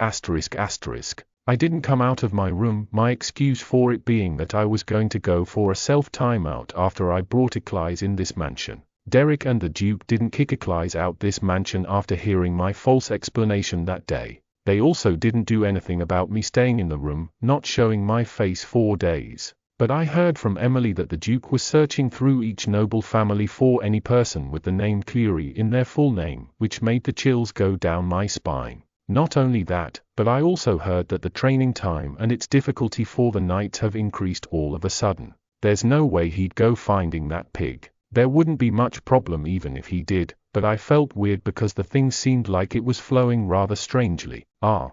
I didn't come out of my room, my excuse for it being that I was going to go for a self-timeout after I brought Eclise in this mansion. Derek and the Duke didn't kick Eclise out this mansion after hearing my false explanation that day. They also didn't do anything about me staying in the room, not showing my face 4 days. But I heard from Emily that the Duke was searching through each noble family for any person with the name Curie in their full name, which made the chills go down my spine. Not only that, but I also heard that the training time and its difficulty for the knights have increased all of a sudden. There's no way he'd go finding that pig. There wouldn't be much problem even if he did, but I felt weird because the thing seemed like it was flowing rather strangely.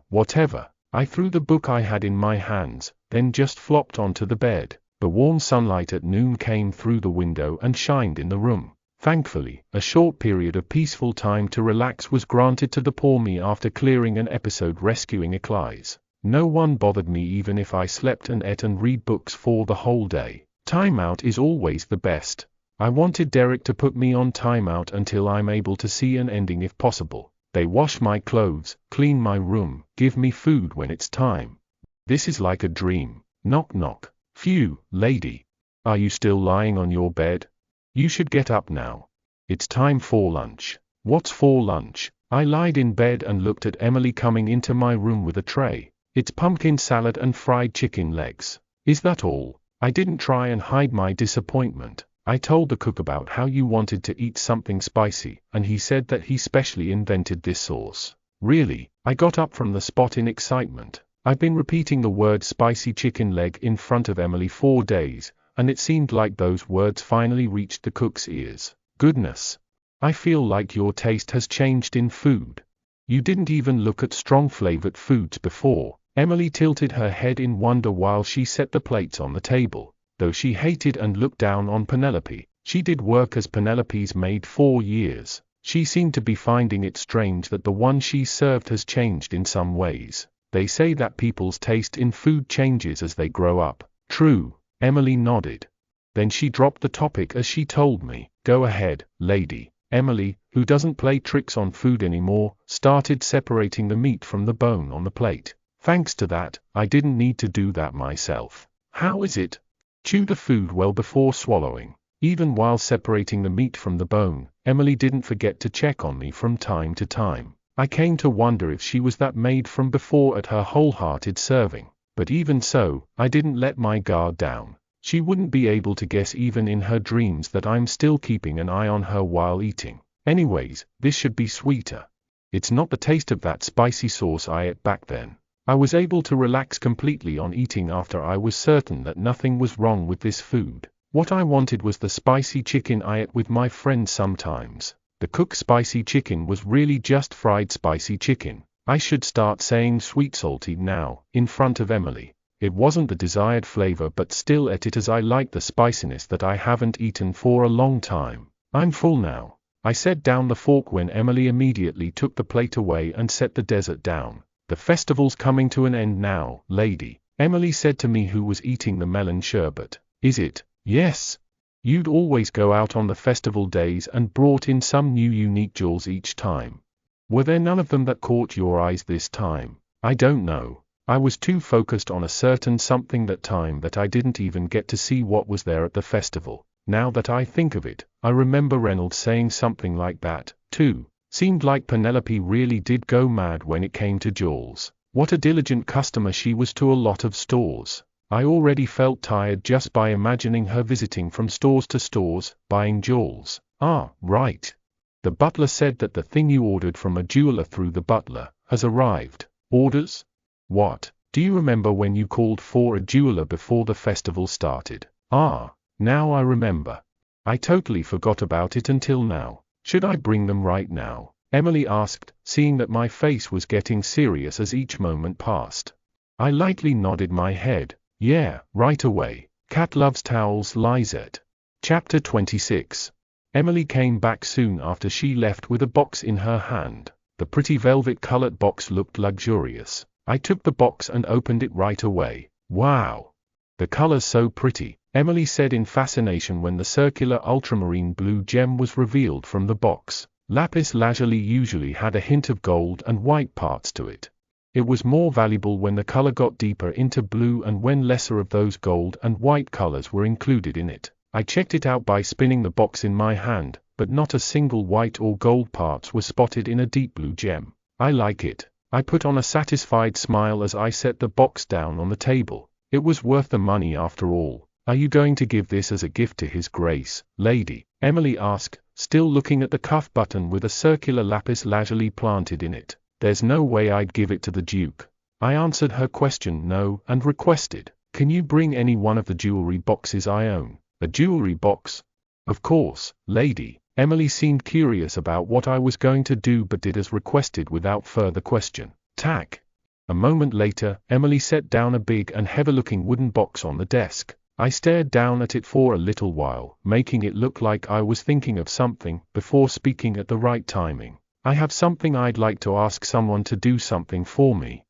Whatever. I threw the book I had in my hands, then just flopped onto the bed. The warm sunlight at noon came through the window and shined in the room. Thankfully, a short period of peaceful time to relax was granted to the poor me after clearing an episode rescuing Eclise. No one bothered me even if I slept and ate and read books for the whole day. Timeout is always the best. I wanted Derek to put me on timeout until I'm able to see an ending if possible. They wash my clothes, clean my room, give me food when it's time. This is like a dream. Knock knock. Phew, lady. Are you still lying on your bed? You should get up now. It's time for lunch. What's for lunch? I lied in bed and looked at Emily coming into my room with a tray. It's pumpkin salad and fried chicken legs. Is that all? I didn't try and hide my disappointment. I told the cook about how you wanted to eat something spicy, and he said that he specially invented this sauce. Really? I got up from the spot in excitement. I've been repeating the word spicy chicken leg in front of Emily 4 days, and it seemed like those words finally reached the cook's ears. Goodness. I feel like your taste has changed in food. You didn't even look at strong-flavored foods before. Emily tilted her head in wonder while she set the plates on the table. Though she hated and looked down on Penelope, she did work as Penelope's maid 4 years. She seemed to be finding it strange that the one she served has changed in some ways. They say that people's taste in food changes as they grow up. True. Emily nodded. Then she dropped the topic as she told me. Go ahead, lady. Emily, who doesn't play tricks on food anymore, started separating the meat from the bone on the plate. Thanks to that, I didn't need to do that myself. How is it? Chew the food well before swallowing. Even while separating the meat from the bone, Emily didn't forget to check on me from time to time. I came to wonder if she was that maid from before at her wholehearted serving. But even so, I didn't let my guard down. She wouldn't be able to guess even in her dreams that I'm still keeping an eye on her while eating. Anyways, this should be sweeter. It's not the taste of that spicy sauce I ate back then. I was able to relax completely on eating after I was certain that nothing was wrong with this food. What I wanted was the spicy chicken I ate with my friends sometimes. The cooked spicy chicken was really just fried spicy chicken. I should start saying sweet salty now, in front of Emily. It wasn't the desired flavor but still ate it as I liked the spiciness that I haven't eaten for a long time. I'm full now. I set down the fork when Emily immediately took the plate away and set the dessert down. The festival's coming to an end now, lady. Emily said to me who was eating the melon sherbet. Is it? Yes. You'd always go out on the festival days and brought in some new unique jewels each time. Were there none of them that caught your eyes this time? I don't know. I was too focused on a certain something that time that I didn't even get to see what was there at the festival. Now that I think of it, I remember Reynolds saying something like that, too. Seemed like Penelope really did go mad when it came to jewels. What a diligent customer she was to a lot of stores. I already felt tired just by imagining her visiting from stores to stores, buying jewels. Right. The butler said that the thing you ordered from a jeweler through the butler has arrived. Orders? What? Do you remember when you called for a jeweler before the festival started? Ah, now I remember. I totally forgot about it until now. Should I bring them right now? Emily asked, seeing that my face was getting serious as each moment passed. I lightly nodded my head. Yeah, right away. Cat loves towels, Lizette. Chapter 26. Emily came back soon after she left with a box in her hand. The pretty velvet-colored box looked luxurious. I took the box and opened it right away. Wow! The color's so pretty, Emily said in fascination when the circular ultramarine blue gem was revealed from the box. Lapis lazuli usually had a hint of gold and white parts to it. It was more valuable when the color got deeper into blue and when lesser of those gold and white colors were included in it. I checked it out by spinning the box in my hand, but not a single white or gold parts were spotted in a deep blue gem. I like it. I put on a satisfied smile as I set the box down on the table. It was worth the money after all. Are you going to give this as a gift to His Grace, lady? Emily asked, still looking at the cuff button with a circular lapis lazuli planted in it. There's no way I'd give it to the Duke. I answered her question no and requested, can you bring any one of the jewelry boxes I own? A jewelry box? Of course, lady. Emily seemed curious about what I was going to do but did as requested without further question. Tack. A moment later, Emily set down a big and heavy-looking wooden box on the desk. I stared down at it for a little while, making it look like I was thinking of something, before speaking at the right timing. I have something I'd like to ask someone to do something for me.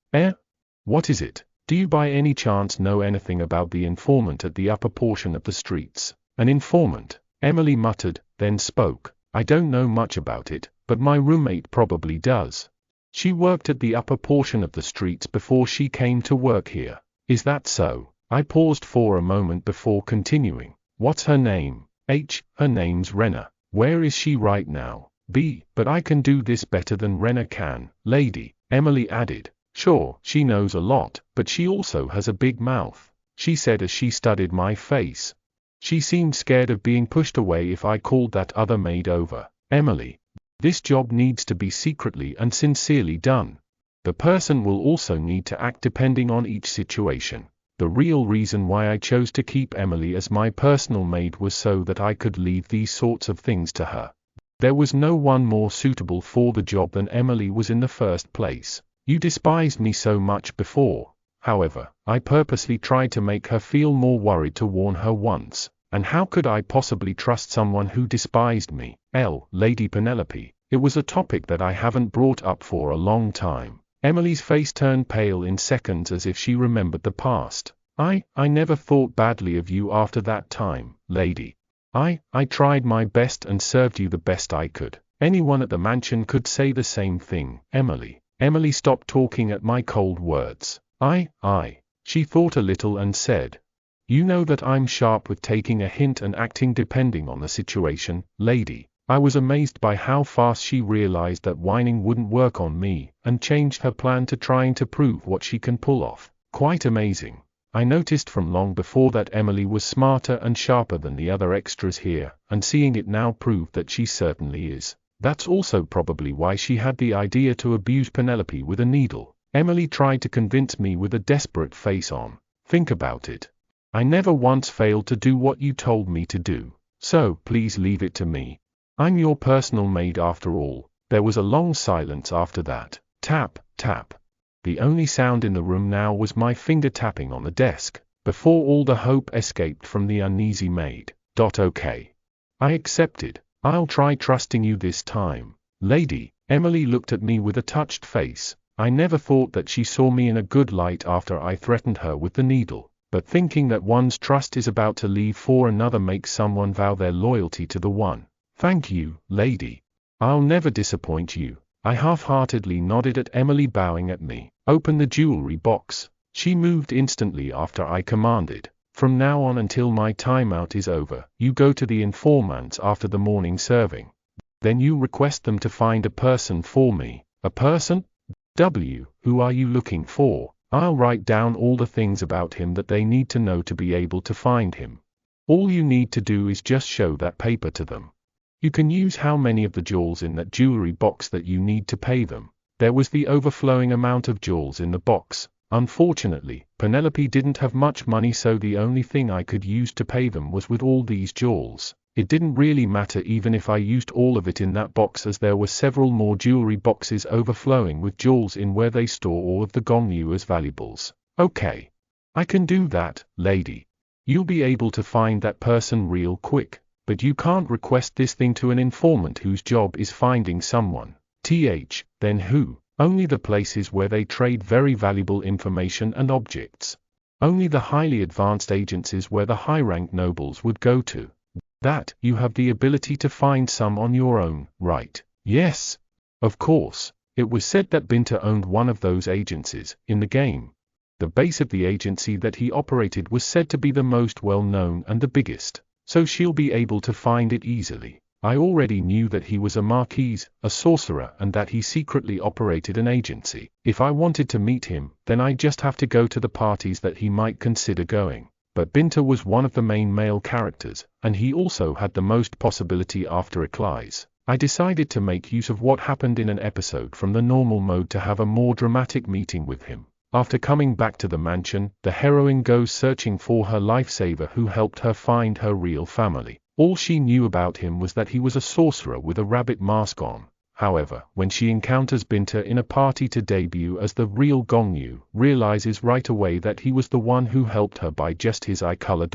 What is it? Do you by any chance know anything about the informant at the upper portion of the streets? An informant? Emily muttered, then spoke. I don't know much about it, but my roommate probably does. She worked at the upper portion of the streets before she came to work here. Is that so? I paused for a moment before continuing. What's her name? Her name's Renna. Where is she right now? But I can do this better than Renna can, lady, Emily added. Sure, she knows a lot, but she also has a big mouth, she said as she studied my face. She seemed scared of being pushed away if I called that other maid over. Emily, this job needs to be secretly and sincerely done. The person will also need to act depending on each situation. The real reason why I chose to keep Emily as my personal maid was so that I could leave these sorts of things to her. There was no one more suitable for the job than Emily was in the first place. You despised me so much before. However, I purposely tried to make her feel more worried to warn her once. And how could I possibly trust someone who despised me? Lady Penelope, it was a topic that I haven't brought up for a long time. Emily's face turned pale in seconds as if she remembered the past. I never thought badly of you after that time, lady. I tried my best and served you the best I could. Anyone at the mansion could say the same thing, Emily. Emily stopped talking at my cold words. She thought a little and said, you know that I'm sharp with taking a hint and acting depending on the situation, lady. I was amazed by how fast she realized that whining wouldn't work on me, and changed her plan to trying to prove what she can pull off. Quite amazing. I noticed from long before that Emily was smarter and sharper than the other extras here, and seeing it now proved that she certainly is. That's also probably why she had the idea to abuse Penelope with a needle. Emily tried to convince me with a desperate face on. Think about it. I never once failed to do what you told me to do, so please leave it to me. I'm your personal maid after all. There was a long silence after that. Tap, tap. The only sound in the room now was my finger tapping on the desk, before all the hope escaped from the uneasy maid. Okay. I accepted. I'll try trusting you this time. Lady, Emily looked at me with a touched face. I never thought that she saw me in a good light after I threatened her with the needle, but thinking that one's trust is about to leave for another makes someone vow their loyalty to the one. Thank you, lady. I'll never disappoint you. I half-heartedly nodded at Emily bowing at me. Open the jewelry box. She moved instantly after I commanded. From now on until my timeout is over, you go to the informants after the morning serving. Then you request them to find a person for me. A person? Who are you looking for? I'll write down all the things about him that they need to know to be able to find him. All you need to do is just show that paper to them. You can use how many of the jewels in that jewelry box that you need to pay them. There was the overflowing amount of jewels in the box, Unfortunately, Penelope didn't have much money, so the only thing I could use to pay them was with all these jewels. It didn't really matter even if I used all of it in that box, as there were several more jewelry boxes overflowing with jewels in where they store all of the Gongyu as valuables. Okay. I can do that, lady. You'll be able to find that person real quick, but you can't request this thing to an informant whose job is finding someone. Then who? Only the places where they trade very valuable information and objects. Only the highly advanced agencies where the high-ranked nobles would go to. That, you have the ability to find some on your own, right? Yes. Of course. It was said that Binta owned one of those agencies in the game. The base of the agency that he operated was said to be the most well-known and the biggest, so she'll be able to find it easily. I already knew that he was a marquis, a sorcerer, and that he secretly operated an agency. If I wanted to meet him, then I'd just have to go to the parties that he might consider going. But Binta was one of the main male characters, and he also had the most possibility after Eclise. I decided to make use of what happened in an episode from the normal mode to have a more dramatic meeting with him. After coming back to the mansion, the heroine goes searching for her lifesaver who helped her find her real family. All she knew about him was that he was a sorcerer with a rabbit mask on. However, when she encounters Binta in a party to debut as the real Gongyu, realizes right away that he was the one who helped her by just his eye color.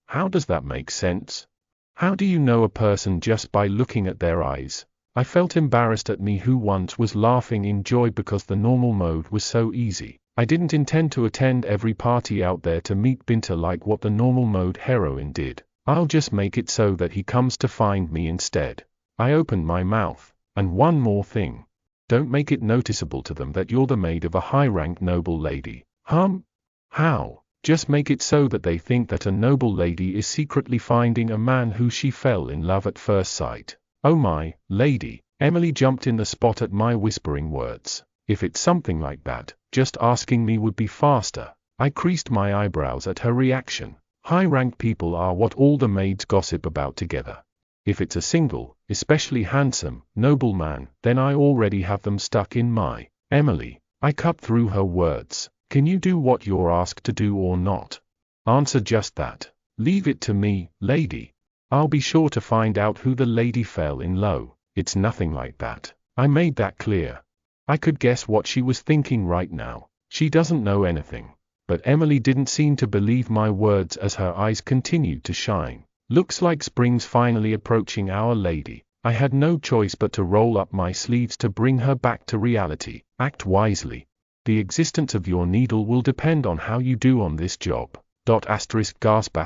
How does that make sense? How do you know a person just by looking at their eyes? I felt embarrassed at me who once was laughing in joy because the normal mode was so easy. I didn't intend to attend every party out there to meet Binta like what the normal mode heroine did. I'll just make it so that he comes to find me instead. I opened my mouth. And one more thing. Don't make it noticeable to them that you're the maid of a high-ranked noble lady. How? Just make it so that they think that a noble lady is secretly finding a man who she fell in love at first sight. Oh my, lady. Emily jumped in the spot at my whispering words. If it's something like that, just asking me would be faster. I creased my eyebrows at her reaction. High-ranked people are what all the maids gossip about together. If it's a single, especially handsome, noble man, then I already have them stuck in my. Emily, I cut through her words. Can you do what you're asked to do or not? Answer just that. Leave it to me, lady. I'll be sure to find out who the lady fell in love. It's nothing like that. I made that clear. I could guess what she was thinking right now. She doesn't know anything. But Emily didn't seem to believe my words as her eyes continued to shine. Looks like spring's finally approaching, our lady. I had no choice but to roll up my sleeves to bring her back to reality. Act wisely. The existence of your needle will depend on how you do on this job. Gasp.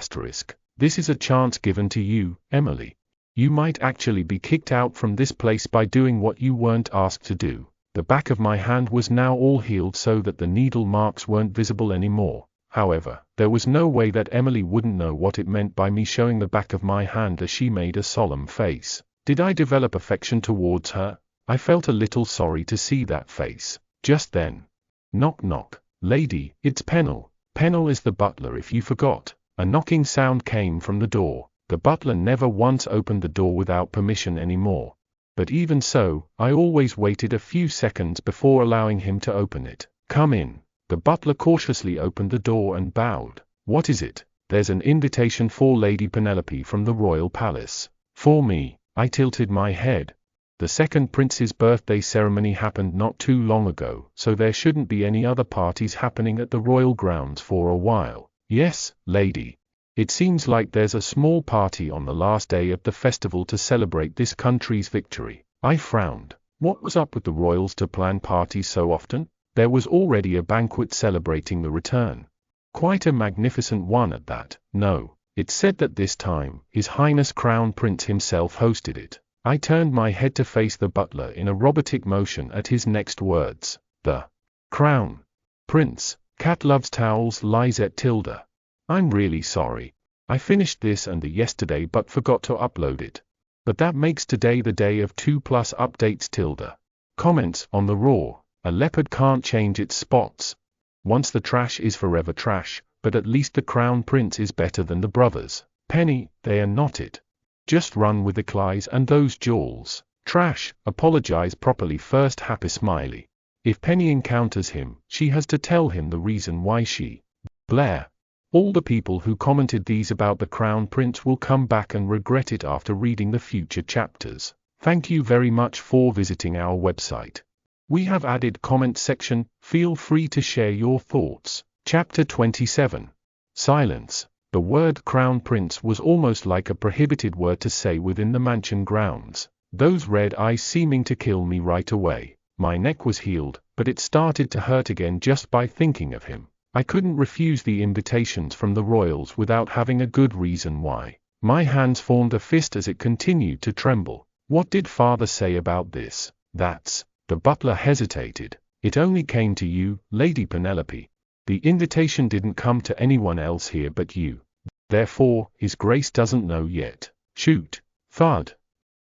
This is a chance given to you, Emily. You might actually be kicked out from this place by doing what you weren't asked to do. The back of my hand was now all healed so that the needle marks weren't visible anymore. However, there was no way that Emily wouldn't know what it meant by me showing the back of my hand as she made a solemn face. Did I develop affection towards her? I felt a little sorry to see that face. Just then. Knock knock. Lady, it's Pennell. Pennell is the butler if you forgot. A knocking sound came from the door. The butler never once opened the door without permission anymore. But even so, I always waited a few seconds before allowing him to open it. Come in. The butler cautiously opened the door and bowed. What is it? There's an invitation for Lady Penelope from the royal palace. For me. I tilted my head. The second prince's birthday ceremony happened not too long ago, so there shouldn't be any other parties happening at the royal grounds for a while. Yes, lady. It seems like there's a small party on the last day of the festival to celebrate this country's victory. I frowned. What was up with the royals to plan parties so often? There was already a banquet celebrating the return. Quite a magnificent one at that. No, it's said that this time, His Highness Crown Prince himself hosted it. I turned my head to face the butler in a robotic motion at his next words. The Crown Prince. Cat loves towels. Lisette Tilda. I'm really sorry. I finished this and the yesterday but forgot to upload it. But that makes today the day of 2+ updates. Tilda. Comments on the raw. A leopard can't change its spots. Once the trash is forever trash, but at least the Crown Prince is better than the brothers. Penny, they are not it. Just run with the Eclise and those jewels. Trash, apologize properly first. Happy smiley. If Penny encounters him, she has to tell him the reason why she. Blair. All the people who commented these about the Crown Prince will come back and regret it after reading the future chapters. Thank you very much for visiting our website. We have added comment section, feel free to share your thoughts. Chapter 27. Silence. The word Crown Prince was almost like a prohibited word to say within the mansion grounds, those red eyes seeming to kill me right away. My neck was healed, but it started to hurt again just by thinking of him. I couldn't refuse the invitations from the royals without having a good reason why. My hands formed a fist as it continued to tremble. What did father say about this? That's. The butler hesitated. It only came to you, Lady Penelope. The invitation didn't come to anyone else here but you. Therefore, His Grace doesn't know yet. Shoot. Thud.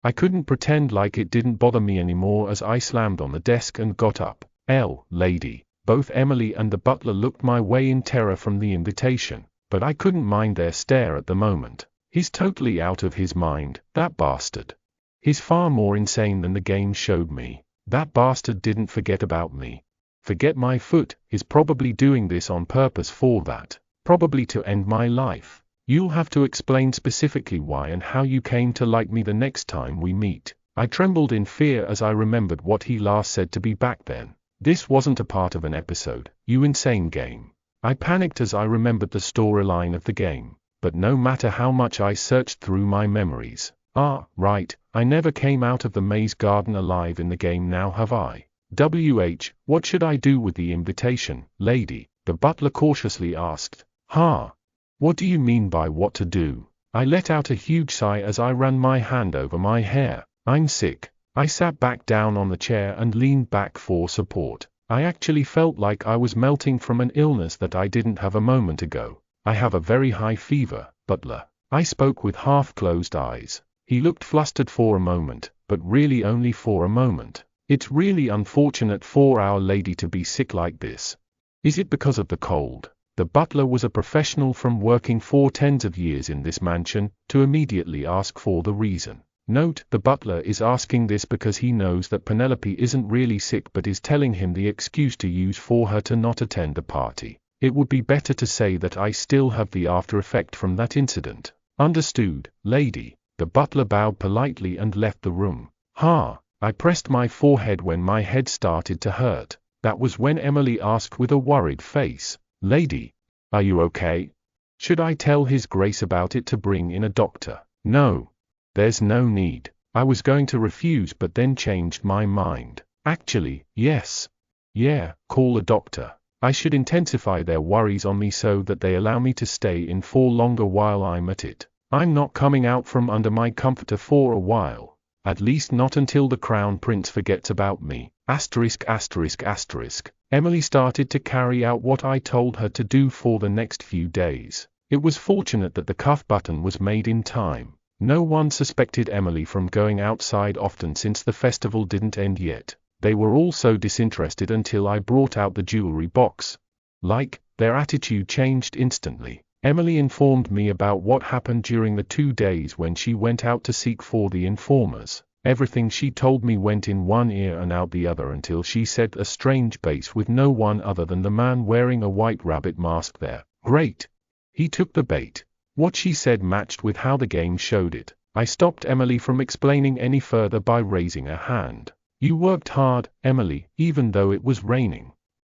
I couldn't pretend like it didn't bother me anymore as I slammed on the desk and got up. Lady. Both Emily and the butler looked my way in terror from the invitation, but I couldn't mind their stare at the moment. He's totally out of his mind, that bastard. He's far more insane than the game showed me. That bastard didn't forget about me. Forget my foot, is probably doing this on purpose for that. Probably to end my life. You'll have to explain specifically why and how you came to like me the next time we meet. I trembled in fear as I remembered what he last said to me back then. This wasn't a part of an episode, you insane game. I panicked as I remembered the storyline of the game, but no matter how much I searched through my memories. Right, I never came out of the maze garden alive in the game now have I? What should I do with the invitation, lady? The butler cautiously asked. What do you mean by what to do? I let out a huge sigh as I ran my hand over my hair. I'm sick. I sat back down on the chair and leaned back for support. I actually felt like I was melting from an illness that I didn't have a moment ago. I have a very high fever, butler. I spoke with half-closed eyes. He looked flustered for a moment, but really only for a moment. It's really unfortunate for our lady to be sick like this. Is it because of the cold? The butler was a professional from working for tens of years in this mansion, to immediately ask for the reason. Note, the butler is asking this because he knows that Penelope isn't really sick but is telling him the excuse to use for her to not attend the party. It would be better to say that I still have the after effect from that incident. Understood, lady. The butler bowed politely and left the room. I pressed my forehead when my head started to hurt. That was when Emily asked with a worried face. Lady, are you okay? Should I tell His Grace about it to bring in a doctor? No. There's no need. I was going to refuse but then changed my mind. Actually, yes. Yeah, call a doctor. I should intensify their worries on me so that they allow me to stay in for longer while I'm at it. I'm not coming out from under my comforter for a while. At least not until the Crown Prince forgets about me. Emily started to carry out what I told her to do for the next few days. It was fortunate that the cuff button was made in time. No one suspected Emily from going outside often since the festival didn't end yet. They were all so disinterested until I brought out the jewelry box. Their attitude changed instantly. Emily informed me about what happened during the 2 days when she went out to seek for the informers. Everything she told me went in one ear and out the other until she said a strange base with no one other than the man wearing a white rabbit mask there. Great. He took the bait. What she said matched with how the game showed it. I stopped Emily from explaining any further by raising a hand. You worked hard, Emily, even though it was raining.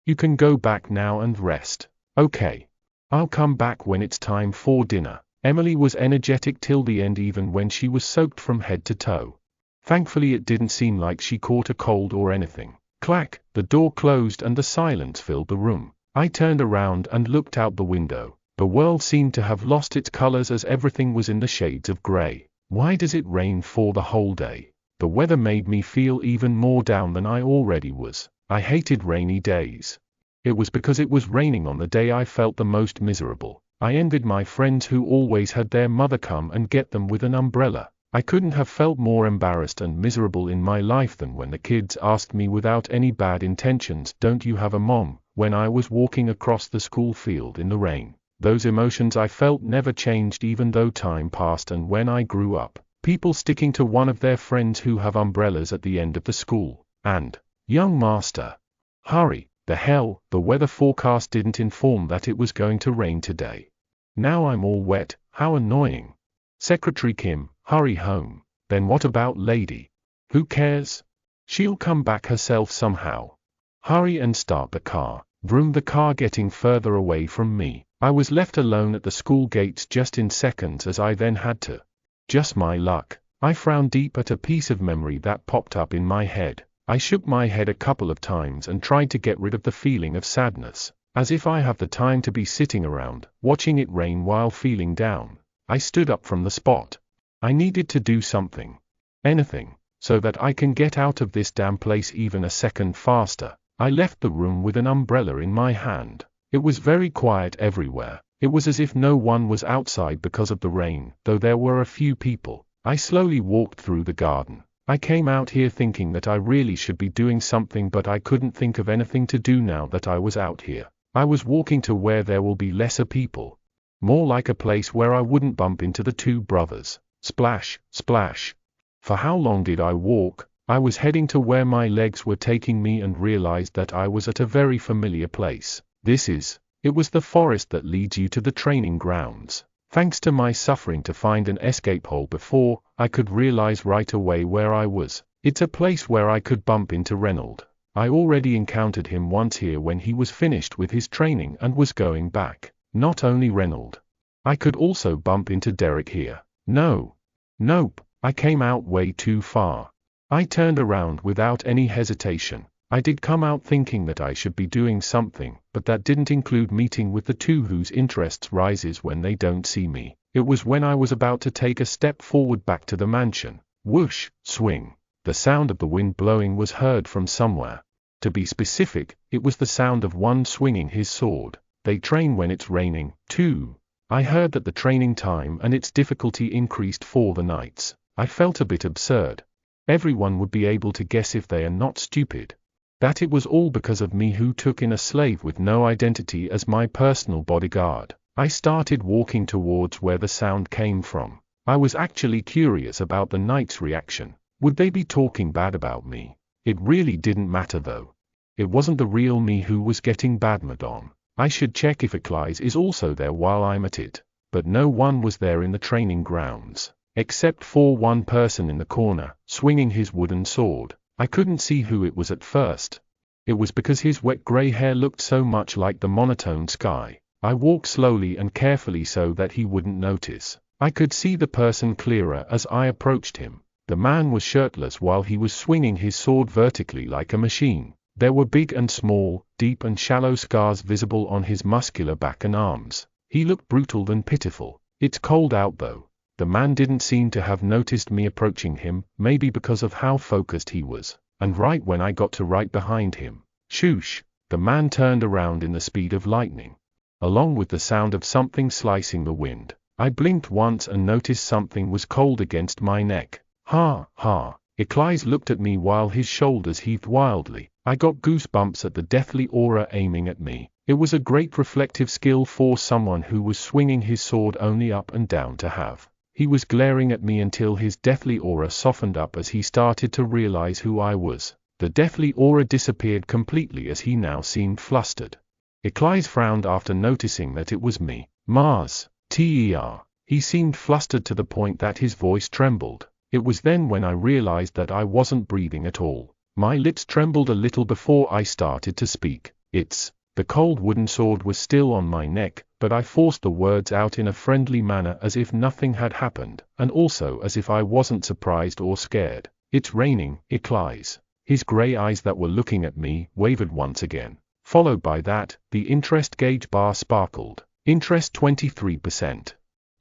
You can go back now and rest. Okay. I'll come back when it's time for dinner. Emily was energetic till the end even when she was soaked from head to toe. Thankfully it didn't seem like she caught a cold or anything. Clack, the door closed and the silence filled the room. I turned around and looked out the window. The world seemed to have lost its colors as everything was in the shades of gray. Why does it rain for the whole day? The weather made me feel even more down than I already was. I hated rainy days. It was because it was raining on the day I felt the most miserable. I envied my friends who always had their mother come and get them with an umbrella. I couldn't have felt more embarrassed and miserable in my life than when the kids asked me without any bad intentions, "Don't you have a mom?" when I was walking across the school field in the rain. Those emotions I felt never changed even though time passed and when I grew up. People sticking to one of their friends who have umbrellas at the end of the school. And, young master. Hurry, the hell, the weather forecast didn't inform that it was going to rain today. Now I'm all wet, how annoying. Secretary Kim, hurry home. Then what about Lady? Who cares? She'll come back herself somehow. Hurry and start the car. Vroom, the car getting further away from me. I was left alone at the school gates just in seconds as I then had to. Just my luck. I frowned deep at a piece of memory that popped up in my head. I shook my head a couple of times and tried to get rid of the feeling of sadness. As if I have the time to be sitting around, watching it rain while feeling down. I stood up from the spot. I needed to do something. Anything. So that I can get out of this damn place even a second faster. I left the room with an umbrella in my hand. It was very quiet everywhere. It was as if no one was outside because of the rain, though there were a few people. I slowly walked through the garden. I came out here thinking that I really should be doing something, but I couldn't think of anything to do now that I was out here. I was walking to where there will be lesser people. More like a place where I wouldn't bump into the two brothers. Splash, splash. For how long did I walk? I was heading to where my legs were taking me and realized that I was at a very familiar place. It was the forest that leads you to the training grounds. Thanks to my suffering to find an escape hole before, I could realize right away where I was. It's a place where I could bump into Reynold. I already encountered him once here when he was finished with his training and was going back. Not only Reynold. I could also bump into Derek here. Nope, I came out way too far. I turned around without any hesitation. I did come out thinking that I should be doing something, but that didn't include meeting with the two whose interests rises when they don't see me. It was when I was about to take a step forward back to the mansion. Whoosh, swing. The sound of the wind blowing was heard from somewhere. To be specific, it was the sound of one swinging his sword. They train when it's raining, too. I heard that the training time and its difficulty increased for the nights. I felt a bit absurd. Everyone would be able to guess if they are not stupid. That it was all because of me who took in a slave with no identity as my personal bodyguard. I started walking towards where the sound came from. I was actually curious about the knight's reaction. Would they be talking bad about me? It really didn't matter though. It wasn't the real me who was getting badmered on. I should check if Eclise is also there while I'm at it. But no one was there in the training grounds. Except for one person in the corner, swinging his wooden sword. I couldn't see who it was at first. It was because his wet grey hair looked so much like the monotone sky. I walked slowly and carefully so that he wouldn't notice. I could see the person clearer as I approached him. The man was shirtless while he was swinging his sword vertically like a machine. There were big and small, deep and shallow scars visible on his muscular back and arms. He looked brutal and pitiful. It's cold out though. The man didn't seem to have noticed me approaching him, maybe because of how focused he was. And right when I got to right behind him, shoosh, the man turned around in the speed of lightning. Along with the sound of something slicing the wind, I blinked once and noticed something was cold against my neck. Ha, ha. Eclise looked at me while his shoulders heaved wildly. I got goosebumps at the deathly aura aiming at me. It was a great reflective skill for someone who was swinging his sword only up and down to have. He was glaring at me until his deathly aura softened up as he started to realize who I was. The deathly aura disappeared completely as he now seemed flustered. Eclise frowned after noticing that it was me. Mars, Ter. He seemed flustered to the point that his voice trembled. It was then when I realized that I wasn't breathing at all. My lips trembled a little before I started to speak. The cold wooden sword was still on my neck, but I forced the words out in a friendly manner as if nothing had happened, and also as if I wasn't surprised or scared. It's raining, Eclise. His grey eyes that were looking at me wavered once again. Followed by that, the interest gauge bar sparkled. Interest 23%.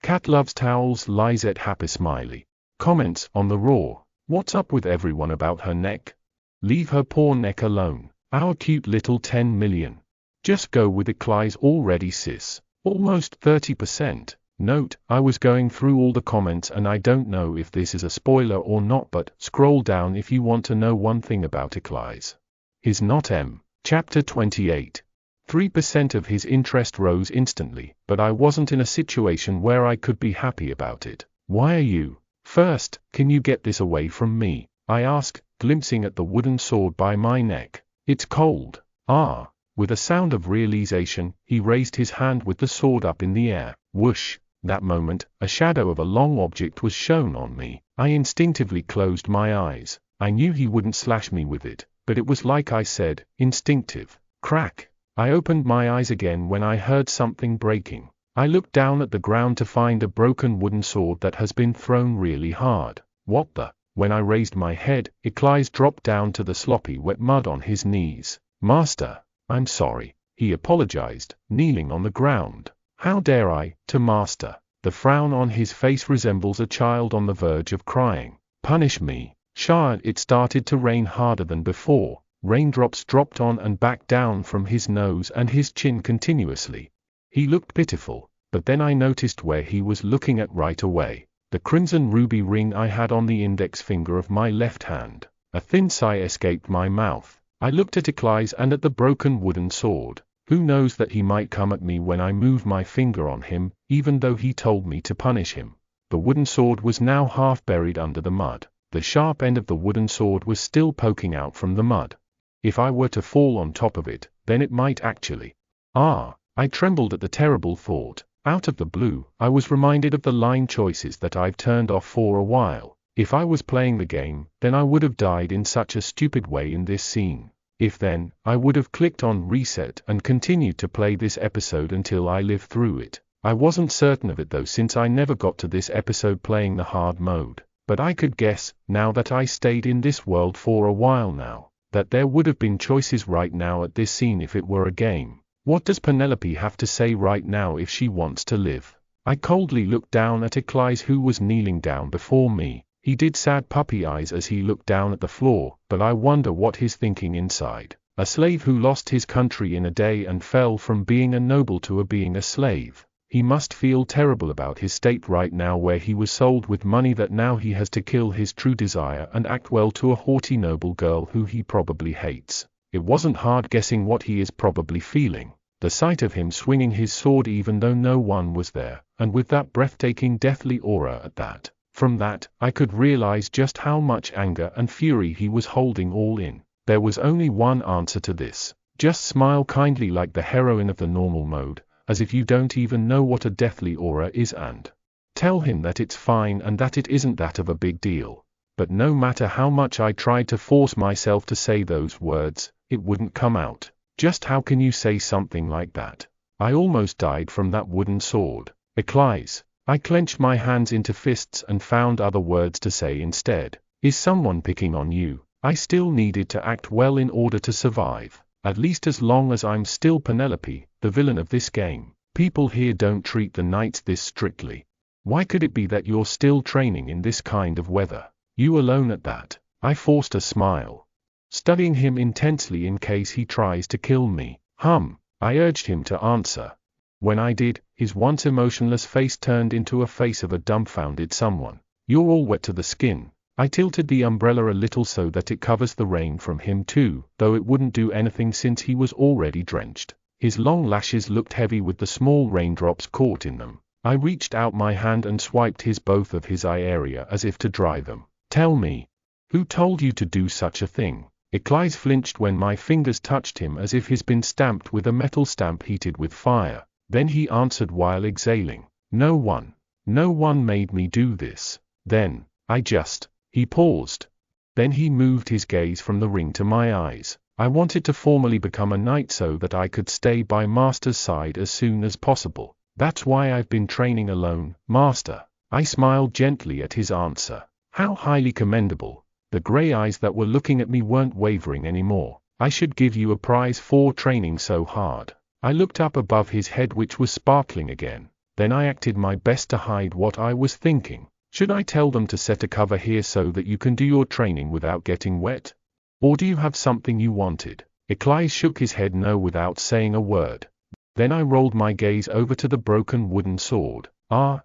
Cat loves towels, Lizette happy smiley. Comments on the raw. What's up with everyone about her neck? Leave her poor neck alone. Our cute little 10 million. Just go with Eclise already sis. Almost 30%. Note, I was going through all the comments and I don't know if this is a spoiler or not, but scroll down if you want to know one thing about Eclise. His not M. Chapter 28. 3% of his interest rose instantly, but I wasn't in a situation where I could be happy about it. Why are you? First, can you get this away from me? I asked, glimpsing at the wooden sword by my neck. It's cold. Ah! With a sound of realization, he raised his hand with the sword up in the air. Whoosh! That moment, a shadow of a long object was shown on me. I instinctively closed my eyes. I knew he wouldn't slash me with it, but it was like I said, instinctive. Crack! I opened my eyes again when I heard something breaking. I looked down at the ground to find a broken wooden sword that has been thrown really hard. What the? When I raised my head, Iclais dropped down to the sloppy wet mud on his knees. Master, I'm sorry, he apologized, kneeling on the ground. How dare I, to Master? The frown on his face resembles a child on the verge of crying. Punish me. Shah! It started to rain harder than before. Raindrops dropped on and back down from his nose and his chin continuously. He looked pitiful, but then I noticed where he was looking at right away. The crimson ruby ring I had on the index finger of my left hand. A thin sigh escaped my mouth. I looked at Iclais and at the broken wooden sword. Who knows that he might come at me when I move my finger on him, even though he told me to punish him. The wooden sword was now half buried under the mud. The sharp end of the wooden sword was still poking out from the mud. If I were to fall on top of it, then it might actually. I trembled at the terrible thought. Out of the blue, I was reminded of the line choices that I've turned off for a while. If I was playing the game, then I would have died in such a stupid way in this scene. If then, I would have clicked on reset and continued to play this episode until I lived through it. I wasn't certain of it though, since I never got to this episode playing the hard mode. But I could guess, now that I stayed in this world for a while now, that there would have been choices right now at this scene if it were a game. What does Penelope have to say right now if she wants to live? I coldly looked down at Iclais, who was kneeling down before me. He did sad puppy eyes as he looked down at the floor, but I wonder what he's thinking inside. A slave who lost his country in a day and fell from being a noble to being a slave. He must feel terrible about his state right now, where he was sold with money that now he has to kill his true desire and act well to a haughty noble girl who he probably hates. It wasn't hard guessing what he is probably feeling. The sight of him swinging his sword even though no one was there, and with that breathtaking deathly aura at that. From that, I could realize just how much anger and fury he was holding all in. There was only one answer to this. Just smile kindly like the heroine of the normal mode, as if you don't even know what a deathly aura is, and tell him that it's fine and that it isn't that of a big deal. But no matter how much I tried to force myself to say those words, it wouldn't come out. Just how can you say something like that? I almost died from that wooden sword. Iclais. I clenched my hands into fists and found other words to say instead. Is someone picking on you? I still needed to act well in order to survive. At least as long as I'm still Penelope, the villain of this game. People here don't treat the knights this strictly. Why could it be that you're still training in this kind of weather? You alone at that. I forced a smile, studying him intensely in case he tries to kill me. I urged him to answer. When I did, his once emotionless face turned into a face of a dumbfounded someone. You're all wet to the skin. I tilted the umbrella a little so that it covers the rain from him too, though it wouldn't do anything since he was already drenched. His long lashes looked heavy with the small raindrops caught in them. I reached out my hand and swiped both of his eye area as if to dry them. Tell me, who told you to do such a thing? Iclais flinched when my fingers touched him as if he's been stamped with a metal stamp heated with fire. Then he answered while exhaling. No one. No one made me do this. Then, I just... He paused. Then he moved his gaze from the ring to my eyes. I wanted to formally become a knight so that I could stay by Master's side as soon as possible. That's why I've been training alone, Master. I smiled gently at his answer. How highly commendable. The grey eyes that were looking at me weren't wavering anymore. I should give you a prize for training so hard. I looked up above his head, which was sparkling again. Then I acted my best to hide what I was thinking. Should I tell them to set a cover here so that you can do your training without getting wet? Or do you have something you wanted? Iclais shook his head no without saying a word. Then I rolled my gaze over to the broken wooden sword.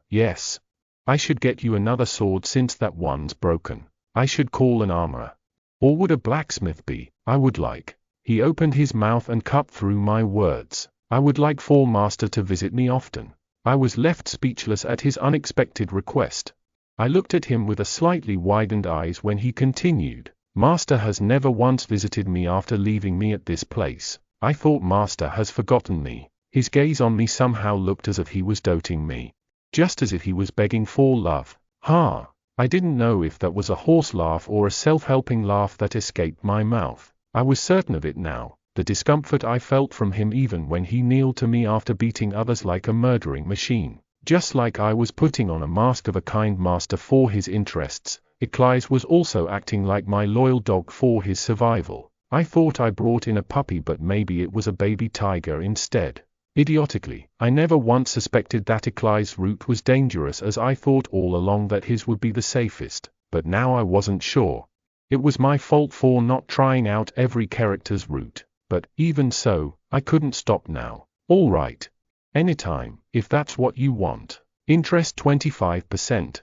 Yes. I should get you another sword since that one's broken. I should call an armorer. Or would a blacksmith be? I would like. He opened his mouth and cut through my words. I would like for Master to visit me often. I was left speechless at his unexpected request. I looked at him with a slightly widened eyes when he continued. Master has never once visited me after leaving me at this place. I thought Master has forgotten me. His gaze on me somehow looked as if he was doting me. Just as if he was begging for love. Ha! I didn't know if that was a horse laugh or a self-helping laugh that escaped my mouth. I was certain of it now. The discomfort I felt from him even when he kneeled to me after beating others like a murdering machine. Just like I was putting on a mask of a kind master for his interests, Eclise was also acting like my loyal dog for his survival. I thought I brought in a puppy, but maybe it was a baby tiger instead. Idiotically, I never once suspected that Eclise's route was dangerous, as I thought all along that his would be the safest, but now I wasn't sure. It was my fault for not trying out every character's route, but even so, I couldn't stop now. All right. Anytime, if that's what you want. Interest 25%.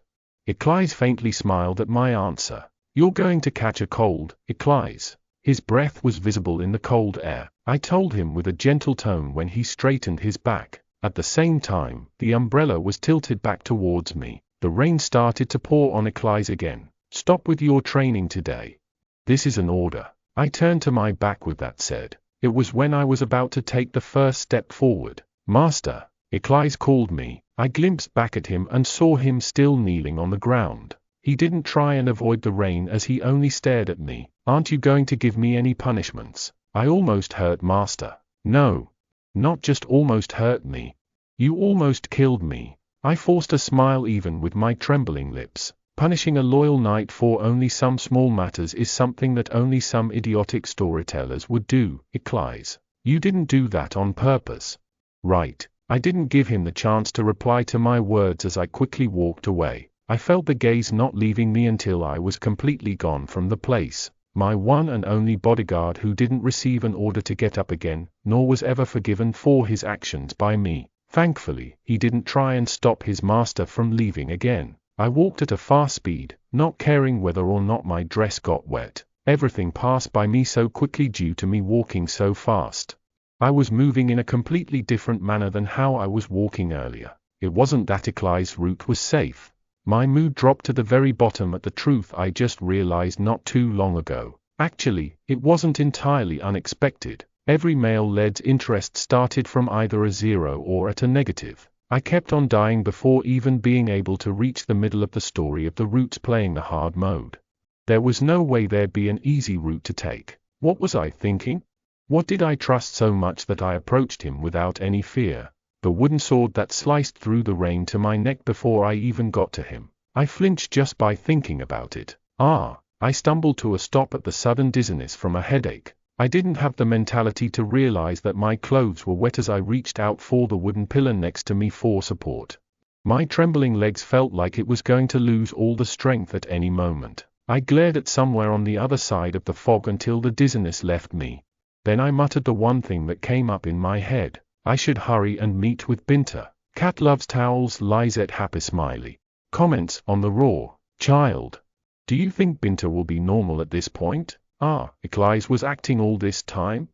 Eclise faintly smiled at my answer. You're going to catch a cold, Eclise. His breath was visible in the cold air, I told him with a gentle tone when he straightened his back. At the same time, the umbrella was tilted back towards me. The rain started to pour on Eclise again. Stop with your training today. This is an order. I turned to my back with that said. It was when I was about to take the first step forward. Master, Eclise called me. I glimpsed back at him and saw him still kneeling on the ground. He didn't try and avoid the rain as he only stared at me. Aren't you going to give me any punishments? I almost hurt Master. No. Not just almost hurt me. You almost killed me. I forced a smile even with my trembling lips. Punishing a loyal knight for only some small matters is something that only some idiotic storytellers would do, Eclise. You didn't do that on purpose. Right. I didn't give him the chance to reply to my words as I quickly walked away. I felt the gaze not leaving me until I was completely gone from the place. My one and only bodyguard who didn't receive an order to get up again, nor was ever forgiven for his actions by me. Thankfully, he didn't try and stop his master from leaving again. I walked at a fast speed, not caring whether or not my dress got wet. Everything passed by me so quickly due to me walking so fast. I was moving in a completely different manner than how I was walking earlier. It wasn't that Eclise's route was safe. My mood dropped to the very bottom at the truth I just realized not too long ago. Actually, it wasn't entirely unexpected. Every male-led interest started from either a 0 or at a negative. I kept on dying before even being able to reach the middle of the story of the routes playing the hard mode. There was no way there'd be an easy route to take. What was I thinking? What did I trust so much that I approached him without any fear? The wooden sword that sliced through the rain to my neck before I even got to him. I flinched just by thinking about it. I stumbled to a stop at the sudden dizziness from a headache. I didn't have the mentality to realize that my clothes were wet as I reached out for the wooden pillar next to me for support. My trembling legs felt like it was going to lose all the strength at any moment. I glared at somewhere on the other side of the fog until the dizziness left me. Then I muttered the one thing that came up in my head. I should hurry and meet with Binta. Cat loves towels. Lizette happy smiley. Comments on the raw child. Do you think Binta will be normal at this point? Eclise was acting all this time?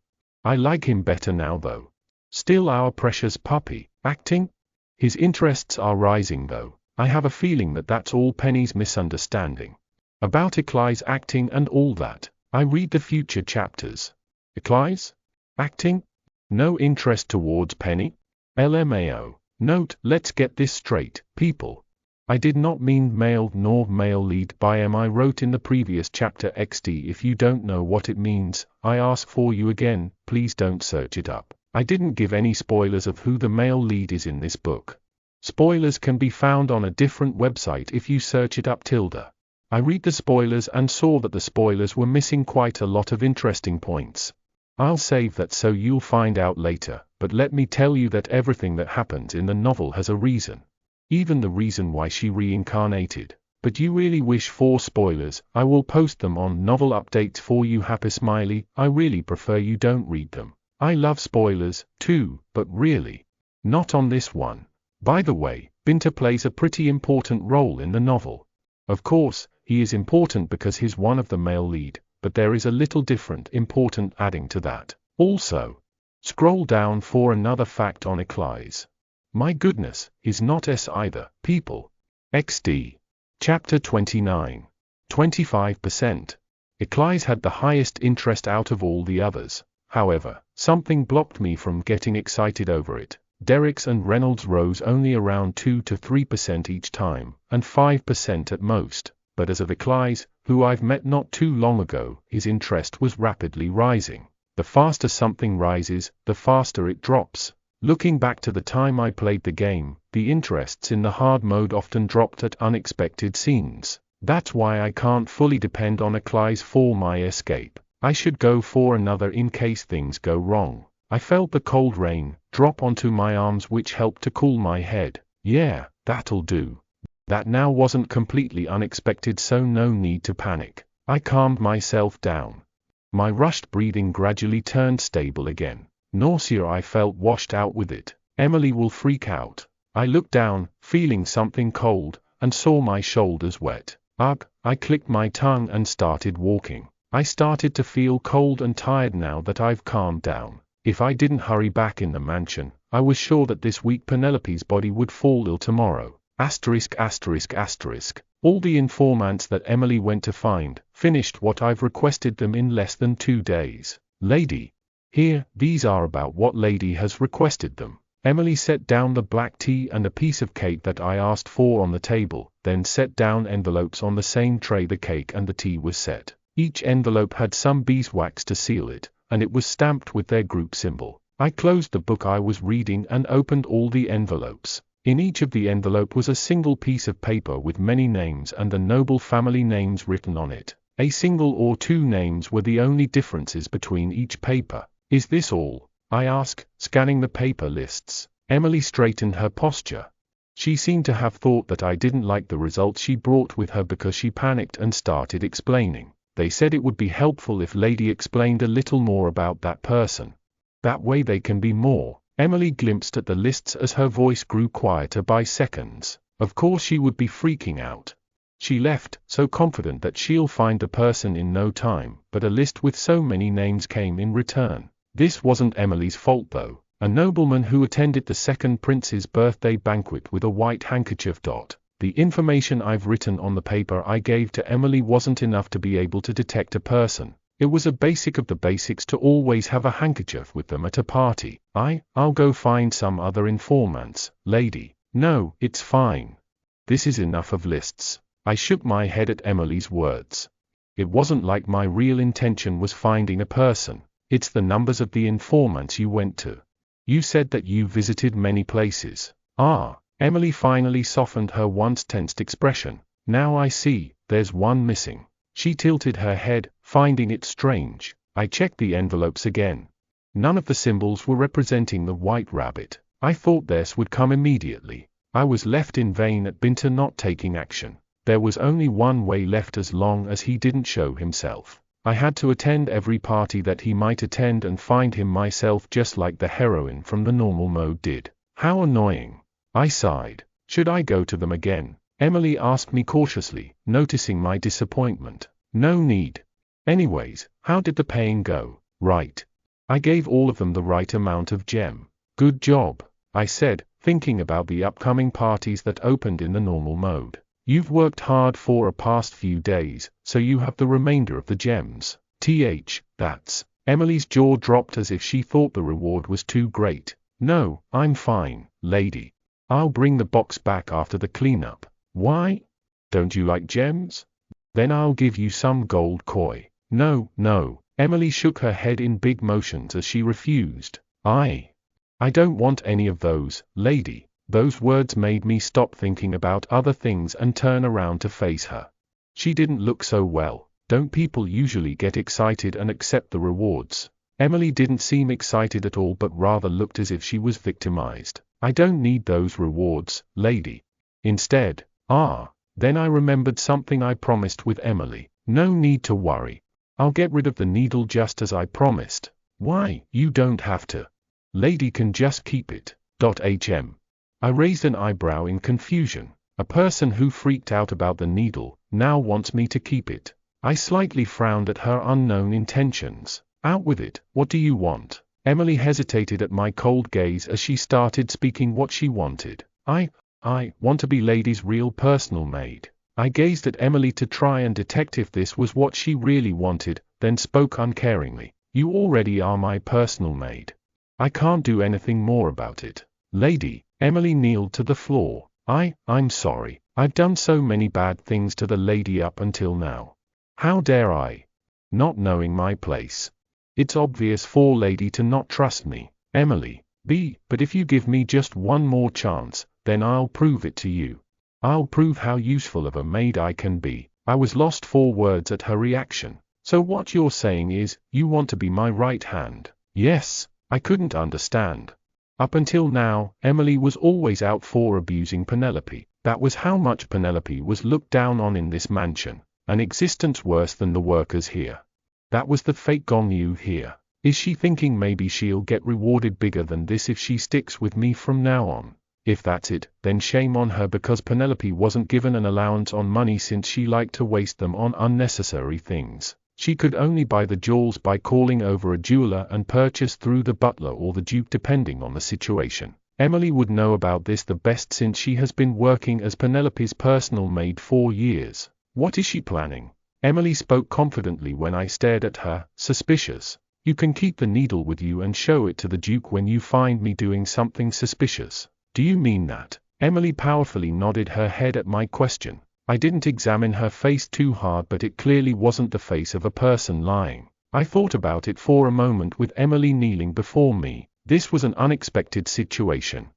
I like him better now though. Still our precious puppy. Acting? His interests are rising though. I have a feeling that that's all Penny's misunderstanding. About Eclise acting and all that. I read the future chapters. Eclise? Acting? No interest towards Penny? LMAO. Note, let's get this straight, people. I did not mean male nor male lead by M. I wrote in the previous chapter XD. If you don't know what it means, I ask for you again, please don't search it up. I didn't give any spoilers of who the male lead is in this book. Spoilers can be found on a different website if you search it up . I read the spoilers and saw that the spoilers were missing quite a lot of interesting points. I'll save that so you'll find out later, but let me tell you that everything that happens in the novel has a reason. Even the reason why she reincarnated. But you really wish for spoilers, I will post them on Novel Updates for you happy smiley. I really prefer you don't read them. I love spoilers, too, but really. Not on this one. By the way, Binta plays a pretty important role in the novel. Of course, he is important because he's one of the male lead, but there is a little different important adding to that. Also, scroll down for another fact on Eclise. My goodness, he's not S either, people. XD. Chapter 29. 25%. Eclise had the highest interest out of all the others. However, something blocked me from getting excited over it. Derrick's and Reynolds' rose only around 2 to 3% each time, and 5% at most. But as of Eclise, who I've met not too long ago, his interest was rapidly rising. The faster something rises, the faster it drops. Looking back to the time I played the game, the interests in the hard mode often dropped at unexpected scenes. That's why I can't fully depend on Eclise for my escape. I should go for another in case things go wrong. I felt the cold rain drop onto my arms, which helped to cool my head. Yeah, that'll do. That now wasn't completely unexpected, so no need to panic. I calmed myself down. My rushed breathing gradually turned stable again. Nausea I felt washed out with it. Emily will freak out. I looked down, feeling something cold, and saw my shoulders wet. Ugh, I clicked my tongue and started walking. I started to feel cold and tired now that I've calmed down. If I didn't hurry back in the mansion, I was sure that this week Penelope's body would fall ill tomorrow. Asterisk asterisk asterisk. All the informants that Emily went to find finished what I've requested them in less than 2 days. Lady. Here, these are about what Lady has requested them. Emily set down the black tea and a piece of cake that I asked for on the table, then set down envelopes on the same tray the cake and the tea was set. Each envelope had some beeswax to seal it, and it was stamped with their group symbol. I closed the book I was reading and opened all the envelopes. In each of the envelope was a single piece of paper with many names and the noble family names written on it. A single or 2 names were the only differences between each paper. Is this all? I asked, scanning the paper lists. Emily straightened her posture. She seemed to have thought that I didn't like the results she brought with her because she panicked and started explaining. They said it would be helpful if Lady explained a little more about that person. That way they can be more. Emily glimpsed at the lists as her voice grew quieter by seconds. Of course she would be freaking out. She left, so confident that she'll find the person in no time, but a list with so many names came in return. This wasn't Emily's fault though. A nobleman who attended the second prince's birthday banquet with a white handkerchief. The information I've written on the paper I gave to Emily wasn't enough to be able to detect a person. It was a basic of the basics to always have a handkerchief with them at a party. I'll go find some other informants, Lady. No, it's fine. This is enough of lists. I shook my head at Emily's words. It wasn't like my real intention was finding a person. It's the numbers of the informants you went to. You said that you visited many places. Emily finally softened her once tensed expression. Now I see, there's one missing. She tilted her head, finding it strange. I checked the envelopes again. None of the symbols were representing the white rabbit. I thought theirs would come immediately. I was left in vain at Binter not taking action. There was only one way left as long as he didn't show himself. I had to attend every party that he might attend and find him myself, just like the heroine from the normal mode did. How annoying. I sighed. Should I go to them again? Emily asked me cautiously, noticing my disappointment. No need. Anyways, how did the paying go? Right. I gave all of them the right amount of gem. Good job, I said, thinking about the upcoming parties that opened in the normal mode. You've worked hard for a past few days, so you have the remainder of the gems. That's. Emily's jaw dropped as if she thought the reward was too great. No, I'm fine, Lady. I'll bring the box back after the cleanup. Why? Don't you like gems? Then I'll give you some gold koi. No. Emily shook her head in big motions as she refused. I don't want any of those, Lady. Those words made me stop thinking about other things and turn around to face her. She didn't look so well. Don't people usually get excited and accept the rewards? Emily didn't seem excited at all, but rather looked as if she was victimized. I don't need those rewards, Lady. Instead, then I remembered something I promised with Emily. No need to worry. I'll get rid of the needle just as I promised. Why? You don't have to. Lady can just keep it. I raised an eyebrow in confusion. A person who freaked out about the needle now wants me to keep it. I slightly frowned at her unknown intentions. Out with it. What do you want? Emily hesitated at my cold gaze as she started speaking what she wanted. I want to be Lady's real personal maid. I gazed at Emily to try and detect if this was what she really wanted, then spoke uncaringly. You already are my personal maid. I can't do anything more about it. Lady, Emily kneeled to the floor. I'm sorry. I've done so many bad things to the lady up until now. How dare I? Not knowing my place. It's obvious for lady to not trust me. Emily, but if you give me just one more chance, then I'll prove it to you. I'll prove how useful of a maid I can be. I was lost for words at her reaction. So what you're saying is, you want to be my right hand? Yes, I couldn't understand. Up until now, Emily was always out for abusing Penelope. That was how much Penelope was looked down on in this mansion, an existence worse than the workers here. That was the fate gone you here. Is she thinking maybe she'll get rewarded bigger than this if she sticks with me from now on? If that's it, then shame on her, because Penelope wasn't given an allowance on money since she liked to waste them on unnecessary things. She could only buy the jewels by calling over a jeweler and purchase through the butler or the duke depending on the situation. Emily would know about this the best since she has been working as Penelope's personal maid for years. What is she planning? Emily spoke confidently when I stared at her, suspicious. You can keep the needle with you and show it to the duke when you find me doing something suspicious. Do you mean that? Emily powerfully nodded her head at my question. I didn't examine her face too hard, but it clearly wasn't the face of a person lying. I thought about it for a moment with Emily kneeling before me. This was an unexpected situation.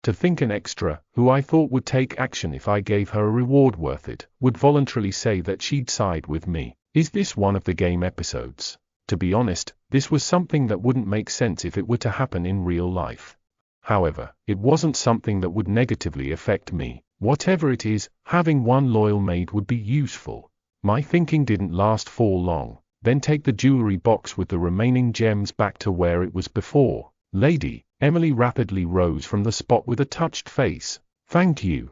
To think an extra, who I thought would take action if I gave her a reward worth it, would voluntarily say that she'd side with me. Is this one of the game episodes? To be honest, this was something that wouldn't make sense if it were to happen in real life. However, it wasn't something that would negatively affect me. Whatever it is, having one loyal maid would be useful. My thinking didn't last for long. Then take the jewelry box with the remaining gems back to where it was before. Lady, Emily rapidly rose from the spot with a touched face. Thank you.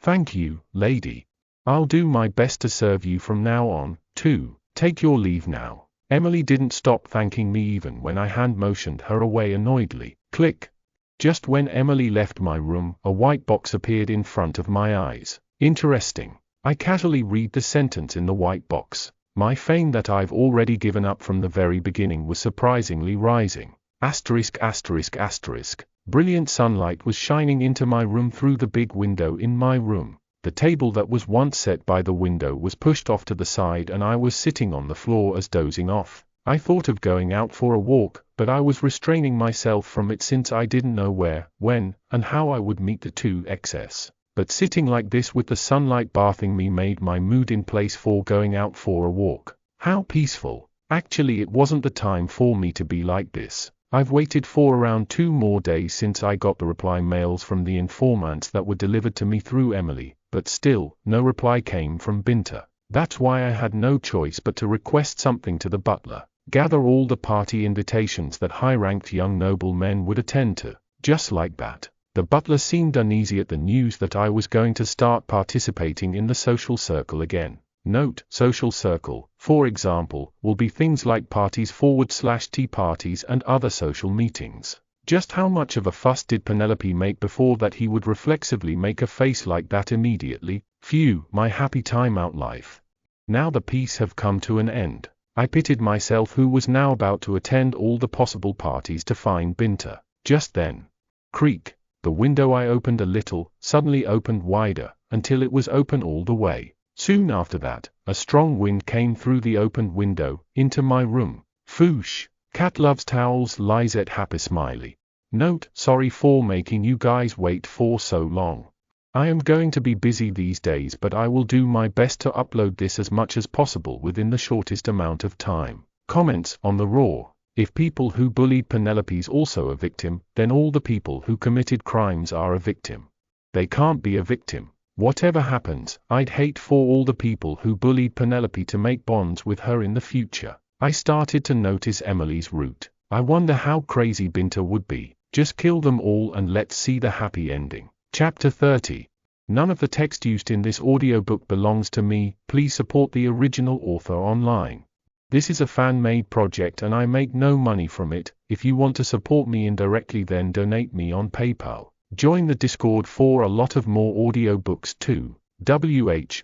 Thank you, lady. I'll do my best to serve you from now on, too. Take your leave now. Emily didn't stop thanking me even when I hand motioned her away annoyedly. Click. Just when Emily left my room, a white box appeared in front of my eyes. Interesting. I casually read the sentence in the white box. My fame that I've already given up from the very beginning was surprisingly rising. Asterisk asterisk asterisk. Brilliant sunlight was shining into my room through the big window in my room. The table that was once set by the window was pushed off to the side and I was sitting on the floor as dozing off. I thought of going out for a walk, but I was restraining myself from it since I didn't know where, when, and how I would meet the 2XS. But sitting like this with the sunlight bathing me made my mood in place for going out for a walk. How peaceful. Actually, it wasn't the time for me to be like this. I've waited for around 2 more days since I got the reply mails from the informants that were delivered to me through Emily, but still, no reply came from Binta. That's why I had no choice but to request something to the butler. Gather all the party invitations that high-ranked young noblemen would attend to. Just like that. The butler seemed uneasy at the news that I was going to start participating in the social circle again. Note, social circle, for example, will be things like parties/tea parties and other social meetings. Just how much of a fuss did Penelope make before that he would reflexively make a face like that immediately? Phew, my happy time out life. Now the peace have come to an end. I pitied myself who was now about to attend all the possible parties to find Binta. Just then. Creak. The window I opened a little, suddenly opened wider, until it was open all the way. Soon after that, a strong wind came through the opened window, into my room. Foosh. Cat loves towels. Lizette happy smiley. Note, sorry for making you guys wait for so long. I am going to be busy these days, but I will do my best to upload this as much as possible within the shortest amount of time. Comments on the raw. If people who bullied Penelope's also a victim, then all the people who committed crimes are a victim. They can't be a victim. Whatever happens, I'd hate for all the people who bullied Penelope to make bonds with her in the future. I started to notice Emily's route. I wonder how crazy Binta would be. Just kill them all and let's see the happy ending. Chapter 30. None of the text used in this audiobook belongs to me. Please support the original author online. This is a fan-made project and I make no money from it. If you want to support me indirectly, then donate me on PayPal. Join the Discord for a lot of more audiobooks too.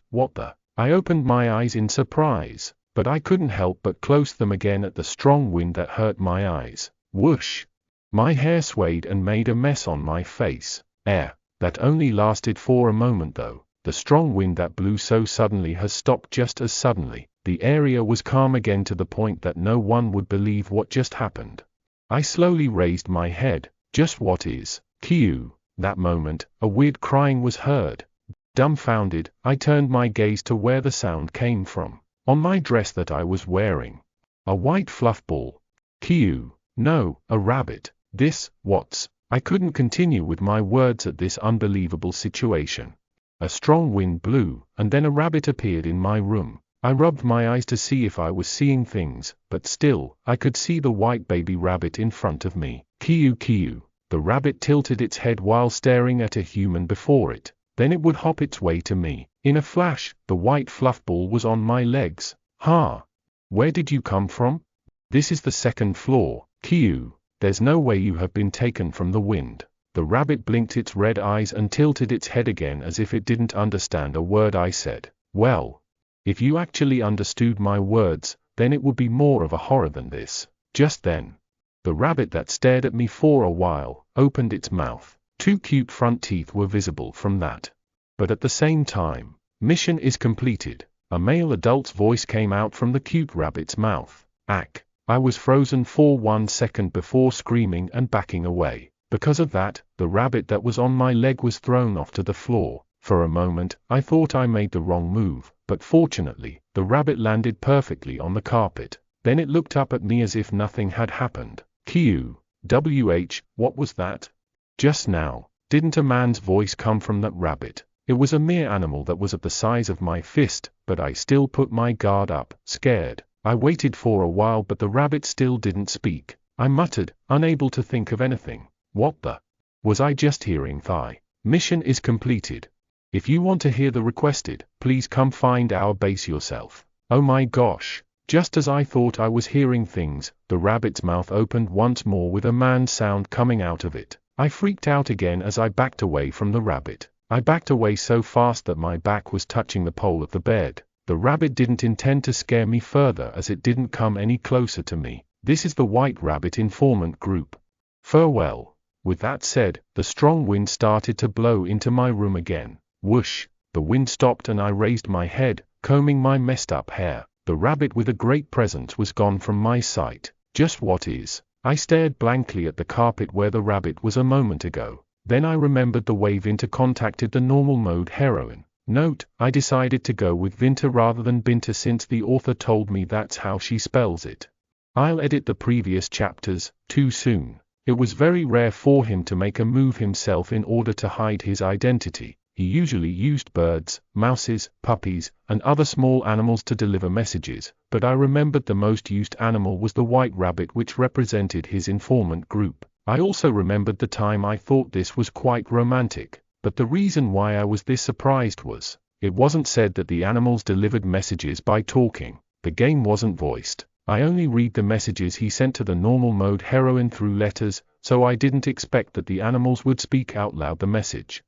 What the? I opened my eyes in surprise. but I couldn't help but close them again at the strong wind that hurt my eyes. Whoosh! My hair swayed and made a mess on my face. That only lasted for a moment though. The strong wind that blew so suddenly has stopped just as suddenly. The area was calm again to the point that no one would believe what just happened. I slowly raised my head. Just what is? Cue. That moment, a weird crying was heard. Dumbfounded, I turned my gaze to where the sound came from. On my dress that I was wearing. A white fluff ball. Cue. No, a rabbit. I couldn't continue with my words at this unbelievable situation. A strong wind blew, and then a rabbit appeared in my room. I rubbed my eyes to see if I was seeing things, but still, I could see the white baby rabbit in front of me. Cue. The rabbit tilted its head while staring at a human before it. Then it would hop its way to me. In a flash, the white fluff ball was on my legs. Where did you come from? This is the second floor. Cue. There's no way you have been taken from the wind. The rabbit blinked its red eyes and tilted its head again as if it didn't understand a word I said. Well, if you actually understood my words, then it would be more of a horror than this. Just then, the rabbit that stared at me for a while opened its mouth. 2 cute front teeth were visible from that. But at the same time, mission is completed. A male adult's voice came out from the cute rabbit's mouth. I was frozen for 1 second before screaming and backing away. Because of that, the rabbit that was on my leg was thrown off to the floor. For a moment, I thought I made the wrong move, but fortunately, the rabbit landed perfectly on the carpet. Then it looked up at me as if nothing had happened. Cue. What was that? Just now, didn't a man's voice come from that rabbit? It was a mere animal that was of the size of my fist, but I still put my guard up, scared. I waited for a while but the rabbit still didn't speak. I muttered, unable to think of anything. What the? Was I just hearing thigh? Mission is completed. If you want to hear the requested, please come find our base yourself. Oh my gosh. Just as I thought I was hearing things, the rabbit's mouth opened once more with a man's sound coming out of it. I freaked out again as I backed away from the rabbit. I backed away so fast that my back was touching the pole of the bed. The rabbit didn't intend to scare me further as it didn't come any closer to me. This is the White Rabbit Informant Group. Farewell. With that said, the strong wind started to blow into my room again. Whoosh! The wind stopped and I raised my head, combing my messed up hair. The rabbit with a great presence was gone from my sight. Just what is? I stared blankly at the carpet where the rabbit was a moment ago. Then I remembered the way Vinta contacted the normal mode heroine. Note, I decided to go with Vinta rather than Binta since the author told me that's how she spells it. I'll edit the previous chapters. Too soon. It was very rare for him to make a move himself in order to hide his identity. He usually used birds, mouses, puppies, and other small animals to deliver messages, but I remembered the most used animal was the white rabbit which represented his informant group. I also remembered the time I thought this was quite romantic, but the reason why I was this surprised was, it wasn't said that the animals delivered messages by talking. The game wasn't voiced. I only read the messages he sent to the normal mode heroine through letters, so I didn't expect that the animals would speak out loud the message.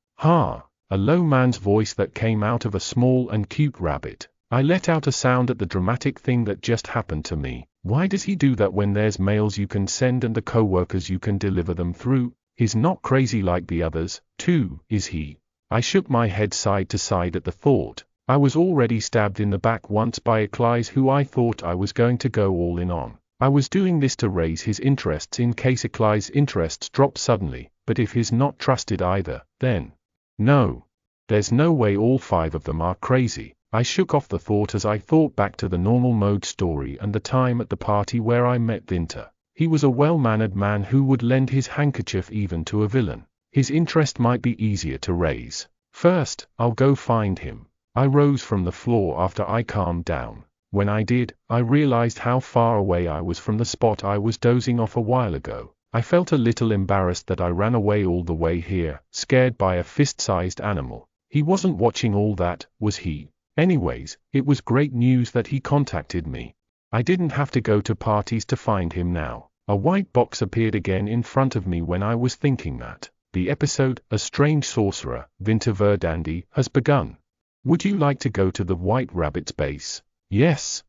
A low man's voice that came out of a small and cute rabbit. I let out a sound at the dramatic thing that just happened to me. Why does he do that when there's mails you can send and the co-workers you can deliver them through? He's not crazy like the others, too, is he? I shook my head side to side at the thought. I was already stabbed in the back once by Eclise who I thought I was going to go all in on. I was doing this to raise his interests in case Eclise's interests drop suddenly, but if he's not trusted either, then... No. There's no way all 5 of them are crazy. I shook off the thought as I thought back to the normal mode story and the time at the party where I met Vinta. He was a well-mannered man who would lend his handkerchief even to a villain. His interest might be easier to raise. First, I'll go find him. I rose from the floor after I calmed down. When I did, I realized how far away I was from the spot I was dozing off a while ago. I felt a little embarrassed that I ran away all the way here, scared by a fist-sized animal. He wasn't watching all that, was he? Anyways, it was great news that he contacted me. I didn't have to go to parties to find him now. A white box appeared again in front of me when I was thinking that. The episode, A Strange Sorcerer, Vinta Verdandi, has begun. Would you like to go to the White Rabbit's base? Yes.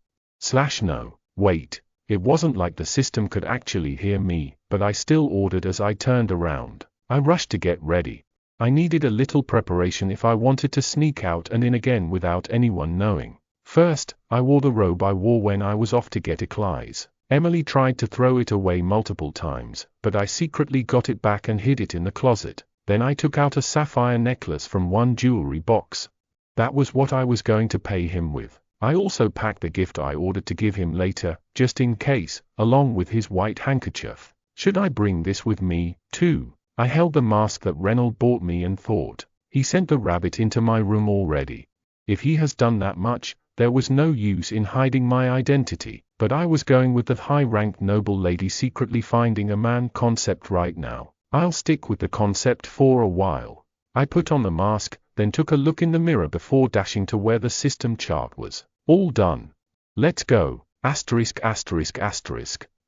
No. Wait. It wasn't like the system could actually hear me, but I still ordered as I turned around. I rushed to get ready. I needed a little preparation if I wanted to sneak out and in again without anyone knowing. First, I wore the robe I wore when I was off to get Eclise. Emily tried to throw it away multiple times, but I secretly got it back and hid it in the closet. Then I took out a sapphire necklace from one jewelry box. That was what I was going to pay him with. I also packed the gift I ordered to give him later, just in case, along with his white handkerchief. Should I bring this with me, too? I held the mask that Reynolds bought me and thought, he sent the rabbit into my room already. If he has done that much, there was no use in hiding my identity, but I was going with the high-ranked noble lady secretly finding a man concept right now. I'll stick with the concept for a while. I put on the mask, then took a look in the mirror before dashing to where the system chart was. All done. Let's go. Asterisk.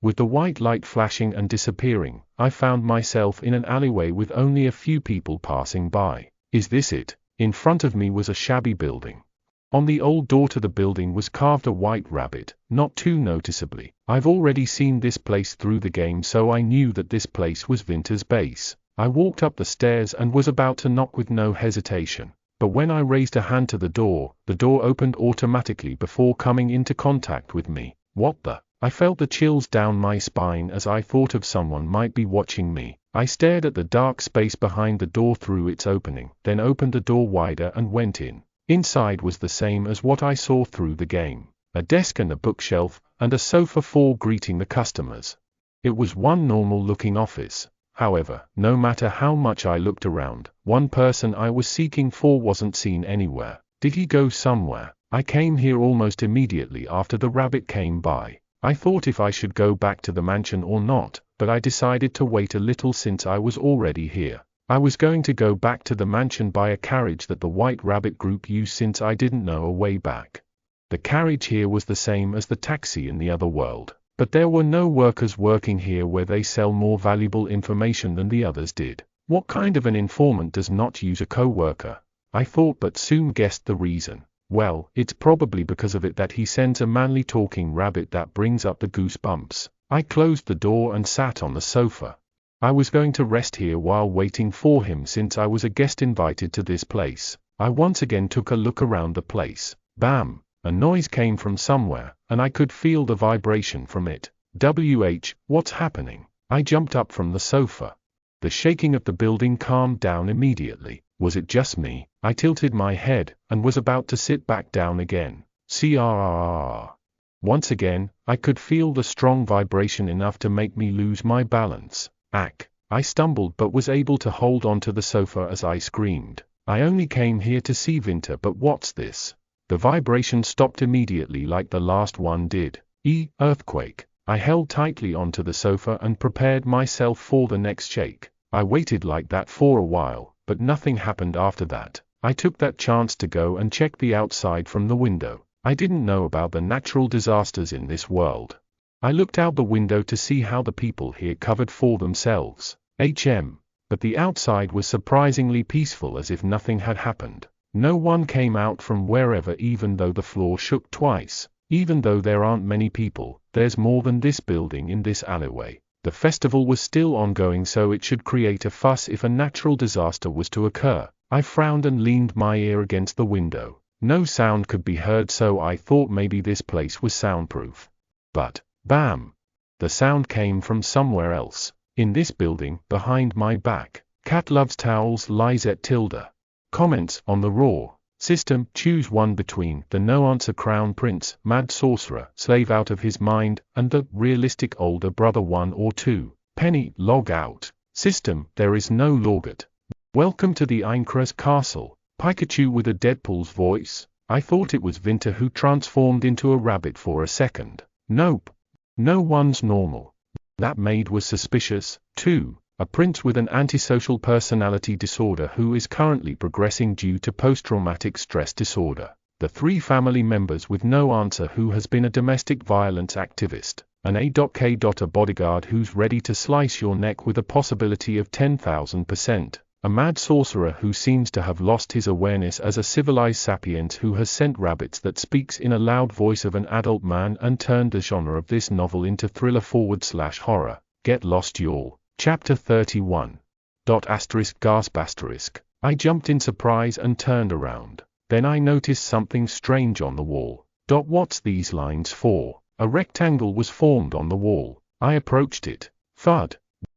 With the white light flashing and disappearing, I found myself in an alleyway with only a few people passing by. Is this it? In front of me was a shabby building. On the old door to the building was carved a white rabbit, not too noticeably. I've already seen this place through the game, so I knew that this place was Vinter's base. I walked up the stairs and was about to knock with no hesitation. But when I raised a hand to the door opened automatically before coming into contact with me. What the? I felt the chills down my spine as I thought of someone might be watching me. I stared at the dark space behind the door through its opening, then opened the door wider and went in. Inside was the same as what I saw through the game. A desk and a bookshelf, and a sofa for greeting the customers. It was one normal-looking office. However, no matter how much I looked around, one person I was seeking for wasn't seen anywhere. Did he go somewhere? I came here almost immediately after the rabbit came by. I thought if I should go back to the mansion or not, but I decided to wait a little since I was already here. I was going to go back to the mansion by a carriage that the White Rabbit group used since I didn't know a way back. The carriage here was the same as the taxi in the other world. But there were no workers working here where they sell more valuable information than the others did. What kind of an informant does not use a co-worker? I thought, but soon guessed the reason. Well, it's probably because of it that he sends a manly talking rabbit that brings up the goosebumps. I closed the door and sat on the sofa. I was going to rest here while waiting for him since I was a guest invited to this place. I once again took a look around the place. Bam! A noise came from somewhere, and I could feel the vibration from it. What's happening? I jumped up from the sofa. The shaking of the building calmed down immediately. Was it just me? I tilted my head, and was about to sit back down again. Once again, I could feel the strong vibration enough to make me lose my balance. I stumbled but was able to hold onto the sofa as I screamed. I only came here to see Vinter, but what's this? The vibration stopped immediately like the last one did. Earthquake. I held tightly onto the sofa and prepared myself for the next shake. I waited like that for a while, but nothing happened after that. I took that chance to go and check the outside from the window. I didn't know about the natural disasters in this world. I looked out the window to see how the people here covered for themselves. But the outside was surprisingly peaceful, as if nothing had happened. No one came out from wherever, even though the floor shook twice. Even though there aren't many people, there's more than this building in this alleyway. The festival was still ongoing, so it should create a fuss if a natural disaster was to occur. I frowned and leaned my ear against the window. No sound could be heard, so I thought maybe this place was soundproof. But, bam! The sound came from somewhere else. In this building, behind my back. Cat loves towels. Lizette Tilda. Comments on the Raw system. Choose one between the no-answer Crown Prince, Mad Sorcerer, Slave Out of His Mind, and the realistic older brother. 1 or 2. Penny, log out. System. There is no logit. Welcome to the Aincra's castle. Pikachu with a Deadpool's voice. I thought it was Vinter who transformed into a rabbit for a second. Nope. No one's normal. That maid was suspicious, too. A prince with an antisocial personality disorder who is currently progressing due to post-traumatic stress disorder. The 3 family members with no answer who has been a domestic violence activist. An A.K. A bodyguard who's ready to slice your neck with a possibility of 10,000%. A mad sorcerer who seems to have lost his awareness as a civilized sapient who has sent rabbits that speaks in a loud voice of an adult man and turned the genre of this novel into thriller/horror. Get lost y'all. Chapter 31. Gasp asterisk. I jumped in surprise and turned around. Then I noticed something strange on the wall. What's these lines for? A rectangle was formed on the wall. I approached it. Thud.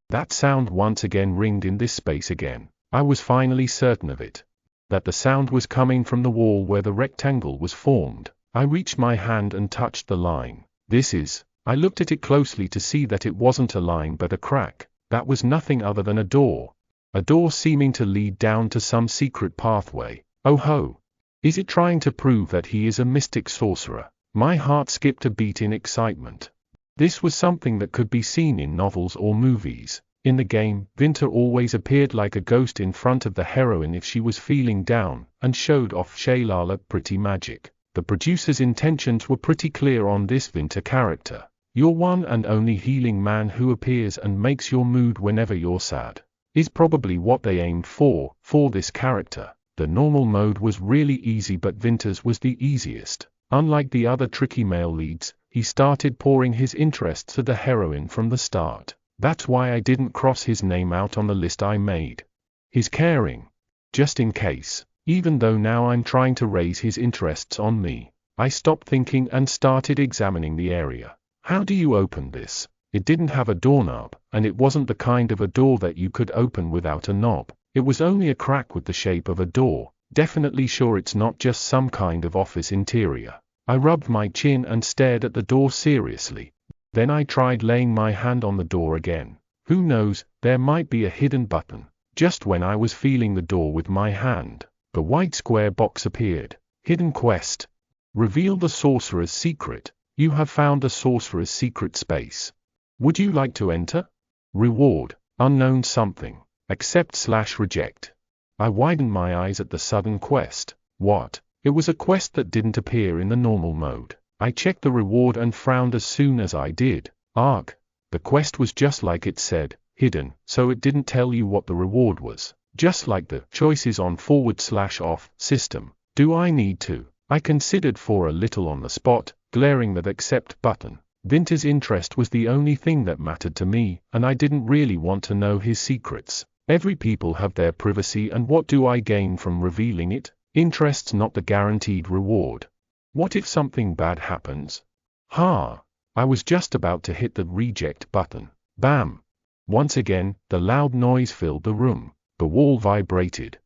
That sound once again ringed in this space again. I was finally certain of it. That the sound was coming from the wall where the rectangle was formed. I reached my hand and touched the line. I looked at it closely to see that it wasn't a line but a crack. That was nothing other than a door. A door seeming to lead down to some secret pathway. Oh ho! Is it trying to prove that he is a mystic sorcerer? My heart skipped a beat in excitement. This was something that could be seen in novels or movies. In the game, Vinter always appeared like a ghost in front of the heroine if she was feeling down, and showed off Shaylala pretty magic. The producer's intentions were pretty clear on this Vinter character. Your one and only healing man who appears and makes your mood whenever you're sad. Is probably what they aimed for this character. The normal mode was really easy but Vinter's was the easiest. Unlike the other tricky male leads, he started pouring his interest to the heroine from the start. That's why I didn't cross his name out on the list I made. His caring. Just in case. Even though now I'm trying to raise his interests on me. I stopped thinking and started examining the area. How do you open this? It didn't have a doorknob, and it wasn't the kind of a door that you could open without a knob. It was only a crack with the shape of a door. Definitely sure it's not just some kind of office interior. I rubbed my chin and stared at the door seriously. Then I tried laying my hand on the door again. Who knows, there might be a hidden button. Just when I was feeling the door with my hand, the white square box appeared. Hidden quest. Reveal the sorcerer's secret. You have found the sorcerer's secret space. Would you like to enter? Reward. Unknown something. Accept/reject. I widened my eyes at the sudden quest. What? It was a quest that didn't appear in the normal mode. I checked the reward and frowned as soon as I did. Arg. The quest was just like it said, hidden, so it didn't tell you what the reward was. Just like the choices on /off system. Do I need to? I considered for a little on the spot, glaring that accept button. Vinter's interest was the only thing that mattered to me, and I didn't really want to know his secrets. Every people have their privacy and what do I gain from revealing it? Interest's not the guaranteed reward. What if something bad happens? I was just about to hit the reject button. Bam! Once again, the loud noise filled the room. The wall vibrated.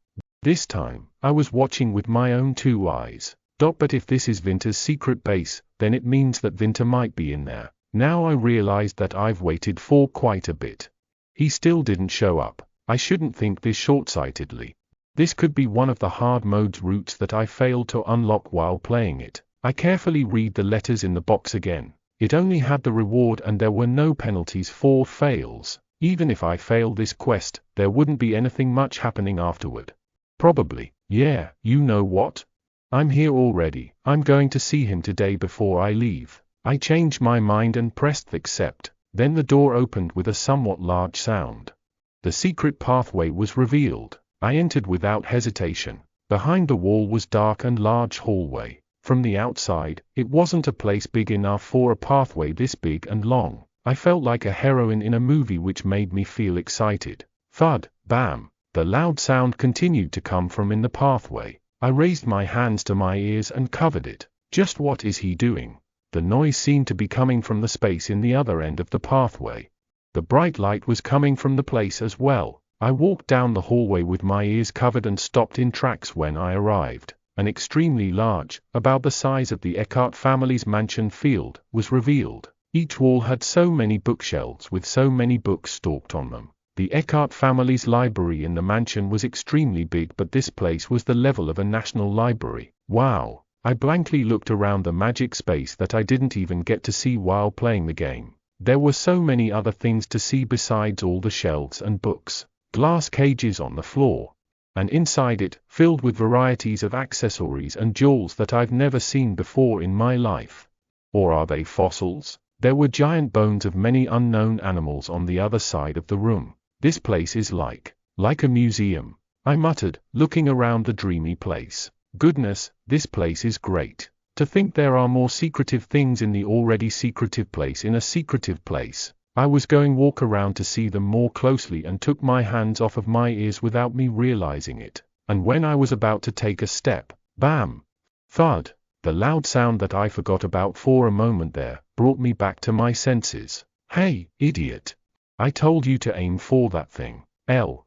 This time, I was watching with my own two eyes. But if this is Vinter's secret base, then it means that Vinter might be in there. Now I realized that I've waited for quite a bit. He still didn't show up. I shouldn't think this short-sightedly. This could be one of the hard mode's routes that I failed to unlock while playing it. I carefully read the letters in the box again. It only had the reward and there were no penalties for fails. Even if I failed this quest, there wouldn't be anything much happening afterward. Probably. Yeah, you know what? I'm here already. I'm going to see him today before I leave. I changed my mind and pressed accept. Then the door opened with a somewhat large sound. The secret pathway was revealed. I entered without hesitation. Behind the wall was dark and large hallway. From the outside, it wasn't a place big enough for a pathway this big and long. I felt like a heroine in a movie which made me feel excited. Thud, bam. The loud sound continued to come from in the pathway. I raised my hands to my ears and covered it. Just what is he doing? The noise seemed to be coming from the space in the other end of the pathway. The bright light was coming from the place as well. I walked down the hallway with my ears covered and stopped in tracks when I arrived. An extremely large, about the size of the Eckhart family's mansion field, was revealed. Each wall had so many bookshelves with so many books stalked on them. The Eckhart family's library in the mansion was extremely big, but this place was the level of a national library. Wow! I blankly looked around the magic space that I didn't even get to see while playing the game. There were so many other things to see besides all the shelves and books. Glass cages on the floor. And inside it, filled with varieties of accessories and jewels that I've never seen before in my life. Or are they fossils? There were giant bones of many unknown animals on the other side of the room. This place is like Like a museum, I muttered, looking around the dreamy place. Goodness, this place is great. To think there are more secretive things in the already secretive place in a secretive place. I was going walk around to see them more closely and took my hands off of my ears without me realizing it. And when I was about to take a step, bam! Thud! The loud sound that I forgot about for a moment there, brought me back to my senses. Hey, idiot! I told you to aim for that thing.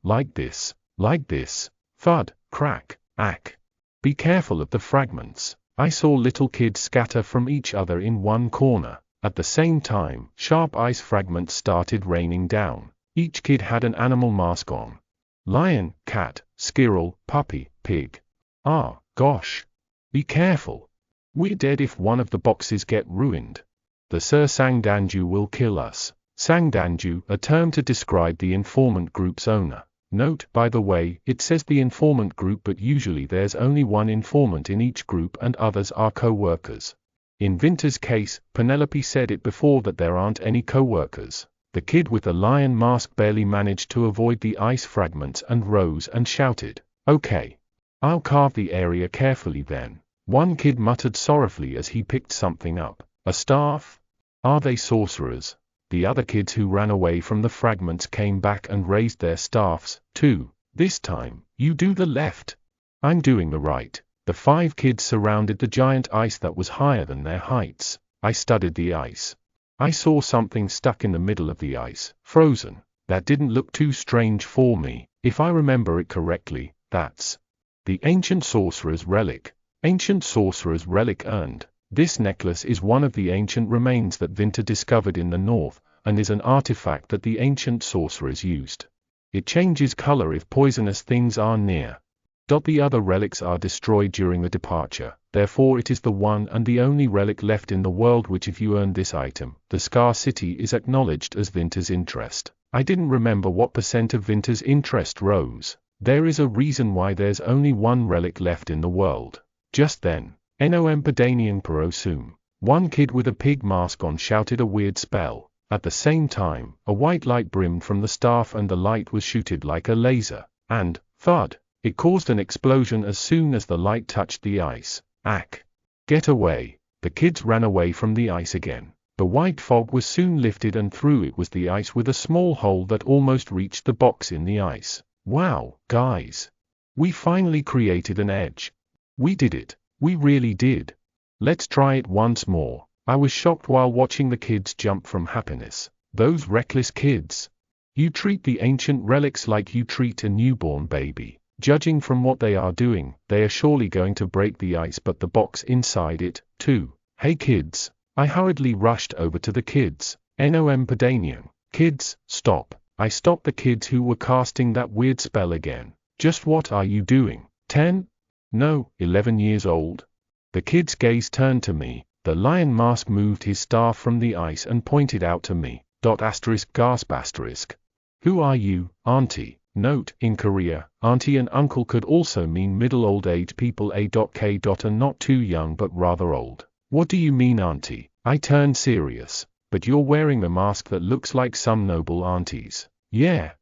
Like this. Thud, crack, ack. Be careful of the fragments. I saw little kids scatter from each other in one corner. At the same time, sharp ice fragments started raining down. Each kid had an animal mask on. Lion, cat, squirrel, puppy, pig. Ah, gosh. Be careful. We're dead if one of the boxes get ruined. The Sir Sangdanju will kill us. Sangdanju, a term to describe the informant group's owner. Note, by the way, it says the informant group, but usually there's only one informant in each group and others are co-workers. In Vinter's case, Penelope said it before that there aren't any co-workers. The kid with the lion mask barely managed to avoid the ice fragments and rose and shouted, "Okay. I'll carve the area carefully then." One kid muttered sorrowfully as he picked something up. A staff? Are they sorcerers? The other kids who ran away from the fragments came back and raised their staffs, too. This time, you do the left. I'm doing the right. The 5 kids surrounded the giant ice that was higher than their heights. I studied the ice. I saw something stuck in the middle of the ice, frozen. That didn't look too strange for me. If I remember it correctly, that's the ancient sorcerer's relic. Ancient sorcerer's relic earned. This necklace is one of the ancient remains that Vinter discovered in the north, and is an artifact that the ancient sorcerers used. It changes color if poisonous things are near. The other relics are destroyed during the departure, therefore it is the one and the only relic left in the world which, if you earn this item, the Scar City is acknowledged as Vinter's interest. I didn't remember what % of Vinter's interest rose. There is a reason why there's only one relic left in the world. Just then, Nom Pedanian Parosum. One kid with a pig mask on shouted a weird spell. At the same time, a white light brimmed from the staff and the light was shooted like a laser. And, thud, it caused an explosion as soon as the light touched the ice. Ack! Get away! The kids ran away from the ice again. The white fog was soon lifted and through it was the ice with a small hole that almost reached the box in the ice. Wow, guys! We finally created an edge. We did it. We really did. Let's try it once more. I was shocked while watching the kids jump from happiness. Those reckless kids. You treat the ancient relics like you treat a newborn baby. Judging from what they are doing, they are surely going to break the ice, but the box inside it, too. Hey kids. I hurriedly rushed over to the kids. Nom Pedanian. Kids, stop. I stopped the kids who were casting that weird spell again. Just what are you doing? 10? No, 11 years old. The kid's gaze turned to me. The lion mask moved his staff from the ice and pointed out to me. Gasp asterisk. Who are you, auntie? Note, in Korea, auntie and uncle could also mean middle old age people A.K. and not too young but rather old. What do you mean, auntie? I turned serious. But you're wearing a mask that looks like some noble auntie's. Yeah.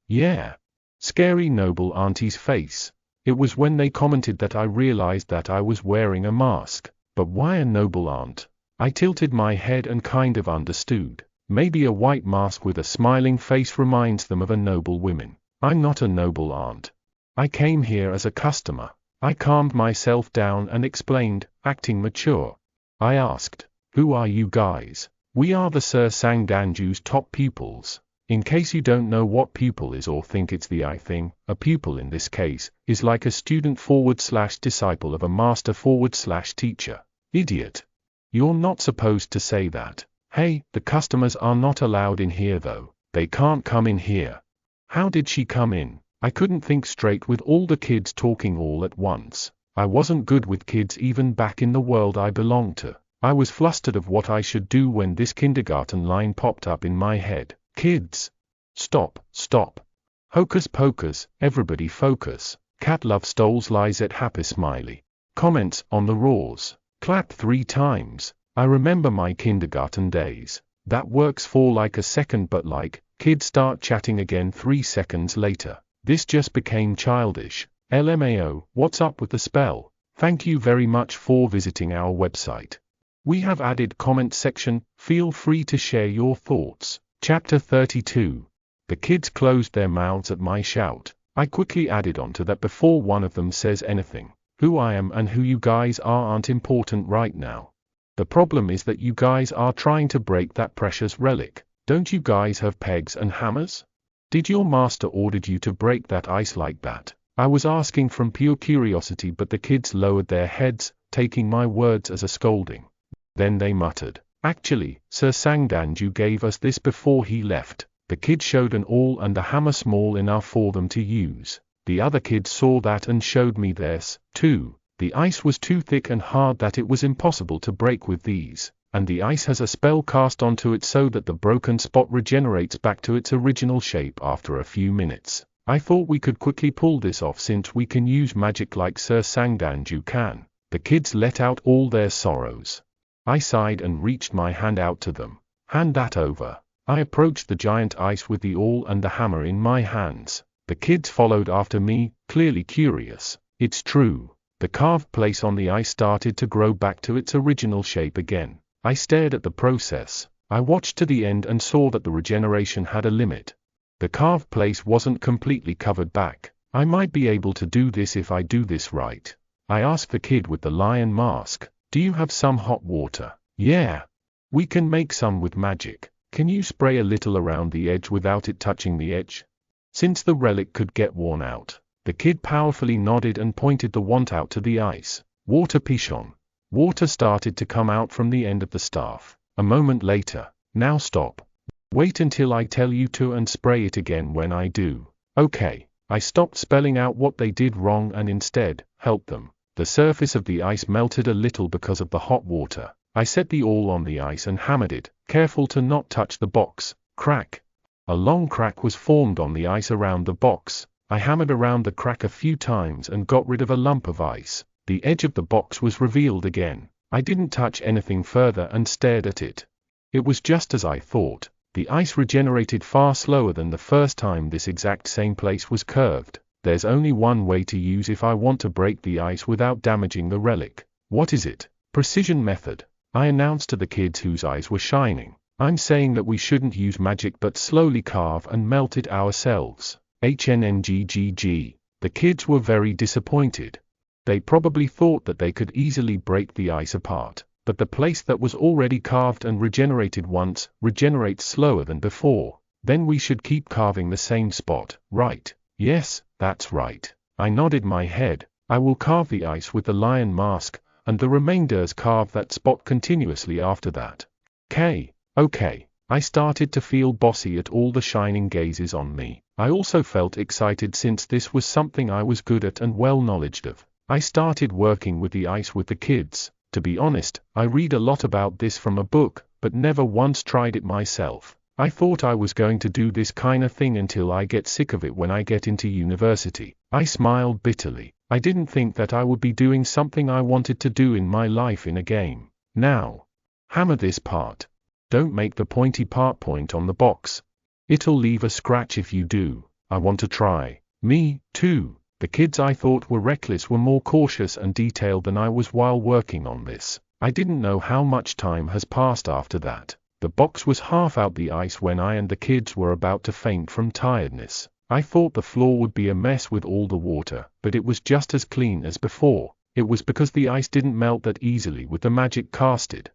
Scary noble auntie's face. It was when they commented that I realized that I was wearing a mask. But why a noble aunt? I tilted my head and kind of understood. Maybe a white mask with a smiling face reminds them of a noble woman. I'm not a noble aunt. I came here as a customer. I calmed myself down and explained, acting mature. I asked, who are you guys? We are the Sir Sangdanju's top pupils. In case you don't know what pupil is or think it's the I thing, a pupil in this case, is like a student / disciple of a master / teacher. Idiot. You're not supposed to say that. Hey, the customers are not allowed in here though. They can't come in here. How did she come in? I couldn't think straight with all the kids talking all at once. I wasn't good with kids even back in the world I belonged to. I was flustered of what I should do when this kindergarten line popped up in my head. Kids. Stop. Hocus pocus, everybody focus. Cat love stoles lies at happy smiley. Comments on the roars. Clap 3 times. I remember my kindergarten days. That works for like a second but kids start chatting again 3 seconds later. This just became childish. LMAO, what's up with the spell? Thank you very much for visiting our website. We have added comment section, feel free to share your thoughts. Chapter 32. The kids closed their mouths at my shout. I quickly added on to that before one of them says anything. Who I am and who you guys are aren't important right now. The problem is that you guys are trying to break that precious relic. Don't you guys have pegs and hammers? Did your master order you to break that ice like that? I was asking from pure curiosity, but the kids lowered their heads, taking my words as a scolding. Then they muttered, "Actually, Sir Sangdanju gave us this before he left." The kid showed an awl and a hammer small enough for them to use. The other kids saw that and showed me theirs, too. The ice was too thick and hard that it was impossible to break with these, and the ice has a spell cast onto it so that the broken spot regenerates back to its original shape after a few minutes. I thought we could quickly pull this off since we can use magic like Sir Sangdanju can. The kids let out all their sorrows. I sighed and reached my hand out to them. "Hand that over." I approached the giant ice with the awl and the hammer in my hands. The kids followed after me, clearly curious. It's true. The carved place on the ice started to grow back to its original shape again. I stared at the process. I watched to the end and saw that the regeneration had a limit. The carved place wasn't completely covered back. I might be able to do this if I do this right. I asked the kid with the lion mask, "Do you have some hot water?" "Yeah. We can make some with magic. Can you spray a little around the edge without it touching the edge?" Since the relic could get worn out. The kid powerfully nodded and pointed the wand out to the ice. Water pichon. Water started to come out from the end of the staff. A moment later. "Now stop. Wait until I tell you to and spray it again when I do." "Okay." I stopped spelling out what they did wrong and instead helped them. The surface of the ice melted a little because of the hot water. I set the awl on the ice and hammered it, careful to not touch the box. Crack. A long crack was formed on the ice around the box. I hammered around the crack a few times and got rid of a lump of ice. The edge of the box was revealed again. I didn't touch anything further and stared at it. It was just as I thought. The ice regenerated far slower than the first time. This exact same place was curved. There's only one way to use if I want to break the ice without damaging the relic. What is it? Precision method. I announced to the kids whose eyes were shining. "I'm saying that we shouldn't use magic but slowly carve and melt it ourselves." HNNGGG. The kids were very disappointed. They probably thought that they could easily break the ice apart, but the place that was already carved and regenerated once regenerates slower than before. Then we should keep carving the same spot, right? Yes, that's right. I nodded my head. I will carve the ice with the lion mask, and the remainders carve that spot continuously after that. Okay. I started to feel bossy at all the shining gazes on me. I also felt excited since this was something I was good at and well knowledgeable of. I started working with the ice with the kids. To be honest, I read a lot about this from a book, but never once tried it myself. I thought I was going to do this kind of thing until I get sick of it when I get into university. I smiled bitterly. I didn't think that I would be doing something I wanted to do in my life in a game. Now, hammer this part. Don't make the pointy part point on the box. It'll leave a scratch if you do. I want to try. Me, too. The kids I thought were reckless were more cautious and detailed than I was while working on this. I didn't know how much time has passed after that. The box was half out the ice when I and the kids were about to faint from tiredness. I thought the floor would be a mess with all the water, but it was just as clean as before. It was because the ice didn't melt that easily with the magic casted.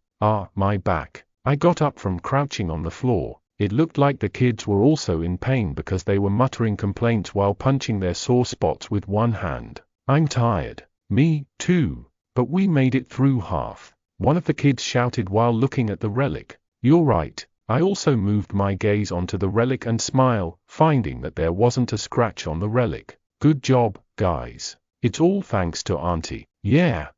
My back. I got up from crouching on the floor. It looked like the kids were also in pain because they were muttering complaints while punching their sore spots with one hand. "I'm tired." Me, too. But we made it through half. One of the kids shouted while looking at the relic. "You're right." I also moved my gaze onto the relic and smiled, finding that there wasn't a scratch on the relic. "Good job, guys. It's all thanks to Auntie." "Yeah.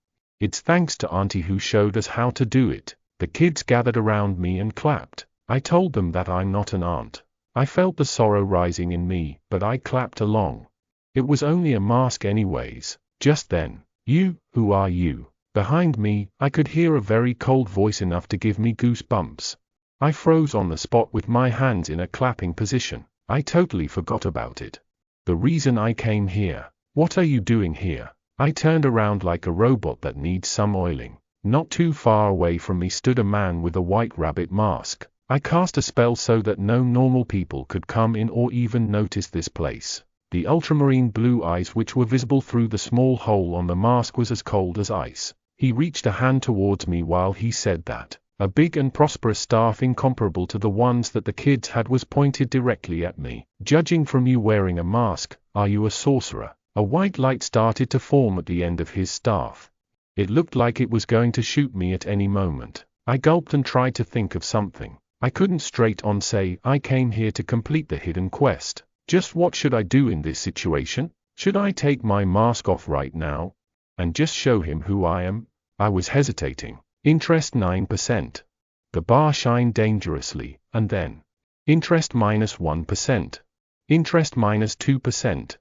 It's thanks to Auntie who showed us how to do it." The kids gathered around me and clapped. I told them that I'm not an aunt. I felt the sorrow rising in me, but I clapped along. It was only a mask anyways. Just then, who are you? Behind me, I could hear a very cold voice enough to give me goosebumps. I froze on the spot with my hands in a clapping position. I totally forgot about it. The reason I came here. What are you doing here? I turned around like a robot that needs some oiling. Not too far away from me stood a man with a white rabbit mask. I cast a spell so that no normal people could come in or even notice this place. The ultramarine blue eyes which were visible through the small hole on the mask was as cold as ice. He reached a hand towards me while he said that. A big and prosperous staff incomparable to the ones that the kids had was pointed directly at me. Judging from you wearing a mask, are you a sorcerer? A white light started to form at the end of his staff. It looked like it was going to shoot me at any moment. I gulped and tried to think of something. I couldn't straight on say I came here to complete the hidden quest. Just what should I do in this situation? Should I take my mask off right now and just show him who I am? I was hesitating. Interest 9%. The bar shined dangerously, and then. Interest -1%. Interest -2%.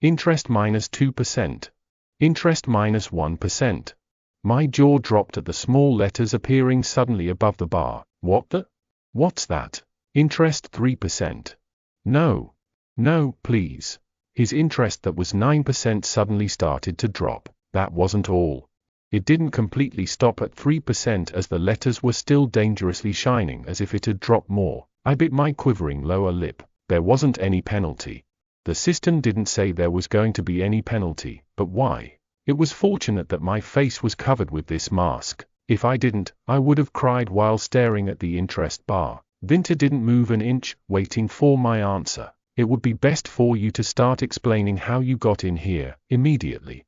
Interest -2%. Interest -1%. My jaw dropped at the small letters appearing suddenly above the bar. What the? What's that? Interest 3%. No. No, please. His interest that was 9% suddenly started to drop. That wasn't all. It didn't completely stop at 3% as the letters were still dangerously shining as if it had dropped more. I bit my quivering lower lip. There wasn't any penalty. The system didn't say there was going to be any penalty, but why? It was fortunate that my face was covered with this mask. If I didn't, I would have cried while staring at the interest bar. Winter didn't move an inch, waiting for my answer. It would be best for you to start explaining how you got in here, immediately.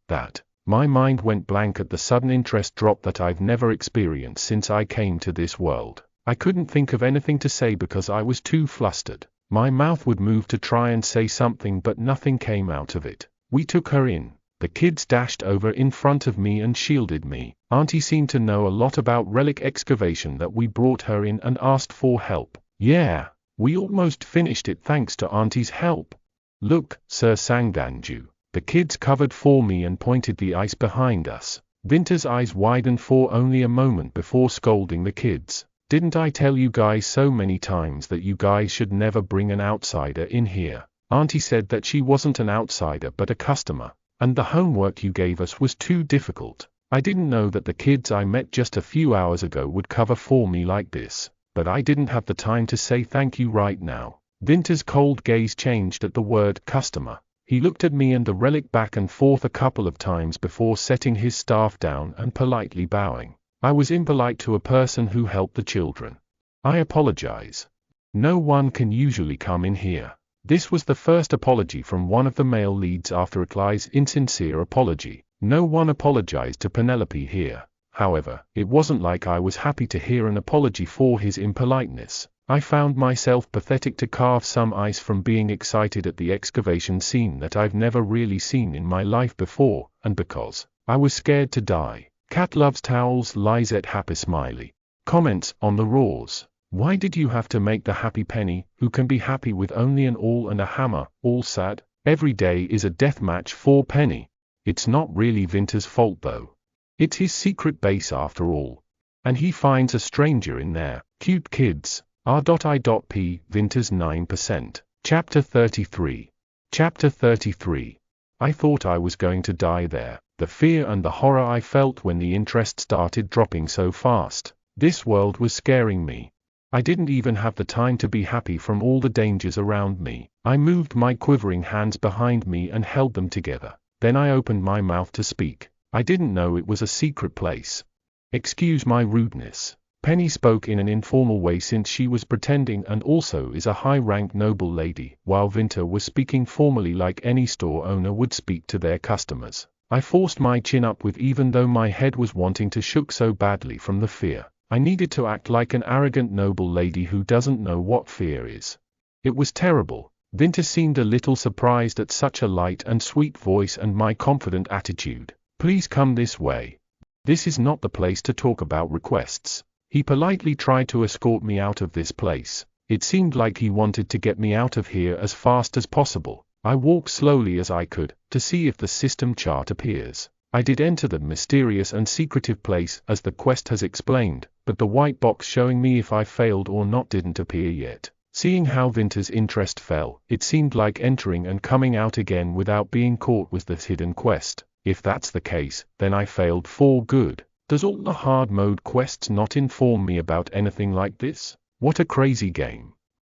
That. My mind went blank at the sudden interest drop that I've never experienced since I came to this world. I couldn't think of anything to say because I was too flustered. My mouth would move to try and say something but nothing came out of it. We took her in. The kids dashed over in front of me and shielded me. Auntie seemed to know a lot about relic excavation that we brought her in and asked for help. Yeah, we almost finished it thanks to Auntie's help. Look, Sir Sangdanju. The kids covered for me and pointed the ice behind us. Winter's eyes widened for only a moment before scolding the kids. Didn't I tell you guys so many times that you guys should never bring an outsider in here? Auntie said that she wasn't an outsider but a customer, and the homework you gave us was too difficult. I didn't know that the kids I met just a few hours ago would cover for me like this, but I didn't have the time to say thank you right now. Winter's cold gaze changed at the word customer. He looked at me and the relic back and forth a couple of times before setting his staff down and politely bowing. I was impolite to a person who helped the children. I apologize. No one can usually come in here. This was the first apology from one of the male leads after Akli's insincere apology. No one apologized to Penelope here. However, it wasn't like I was happy to hear an apology for his impoliteness. I found myself pathetic to carve some ice from being excited at the excavation scene that I've never really seen in my life before, and because I was scared to die. Cat loves towels. Lizette happy smiley. Comments on the roars. Why did you have to make the happy Penny, who can be happy with only an awl and a hammer, all sad? Every day is a death match for Penny. It's not really Winter's fault though. It's his secret base after all. And he finds a stranger in there. Cute kids. R.I.P. Winter's 9%. Chapter 33. Chapter 33. I thought I was going to die there. The fear and the horror I felt when the interest started dropping so fast. This world was scaring me. I didn't even have the time to be happy from all the dangers around me. I moved my quivering hands behind me and held them together. Then I opened my mouth to speak. I didn't know it was a secret place. Excuse my rudeness. Penny spoke in an informal way since she was pretending and also is a high-ranked noble lady, while Winter was speaking formally like any store owner would speak to their customers. I forced my chin up with even though my head was wanting to shook so badly from the fear. I needed to act like an arrogant noble lady who doesn't know what fear is. It was terrible. Winter seemed a little surprised at such a light and sweet voice and my confident attitude. Please come this way. This is not the place to talk about requests. He politely tried to escort me out of this place. It seemed like he wanted to get me out of here as fast as possible. I walked slowly as I could, to see if the system chart appears. I did enter the mysterious and secretive place as the quest has explained, but the white box showing me if I failed or not didn't appear yet. Seeing how Vinter's interest fell, it seemed like entering and coming out again without being caught was the hidden quest. If that's the case, then I failed for good. Does all the hard mode quests not inform me about anything like this? What a crazy game.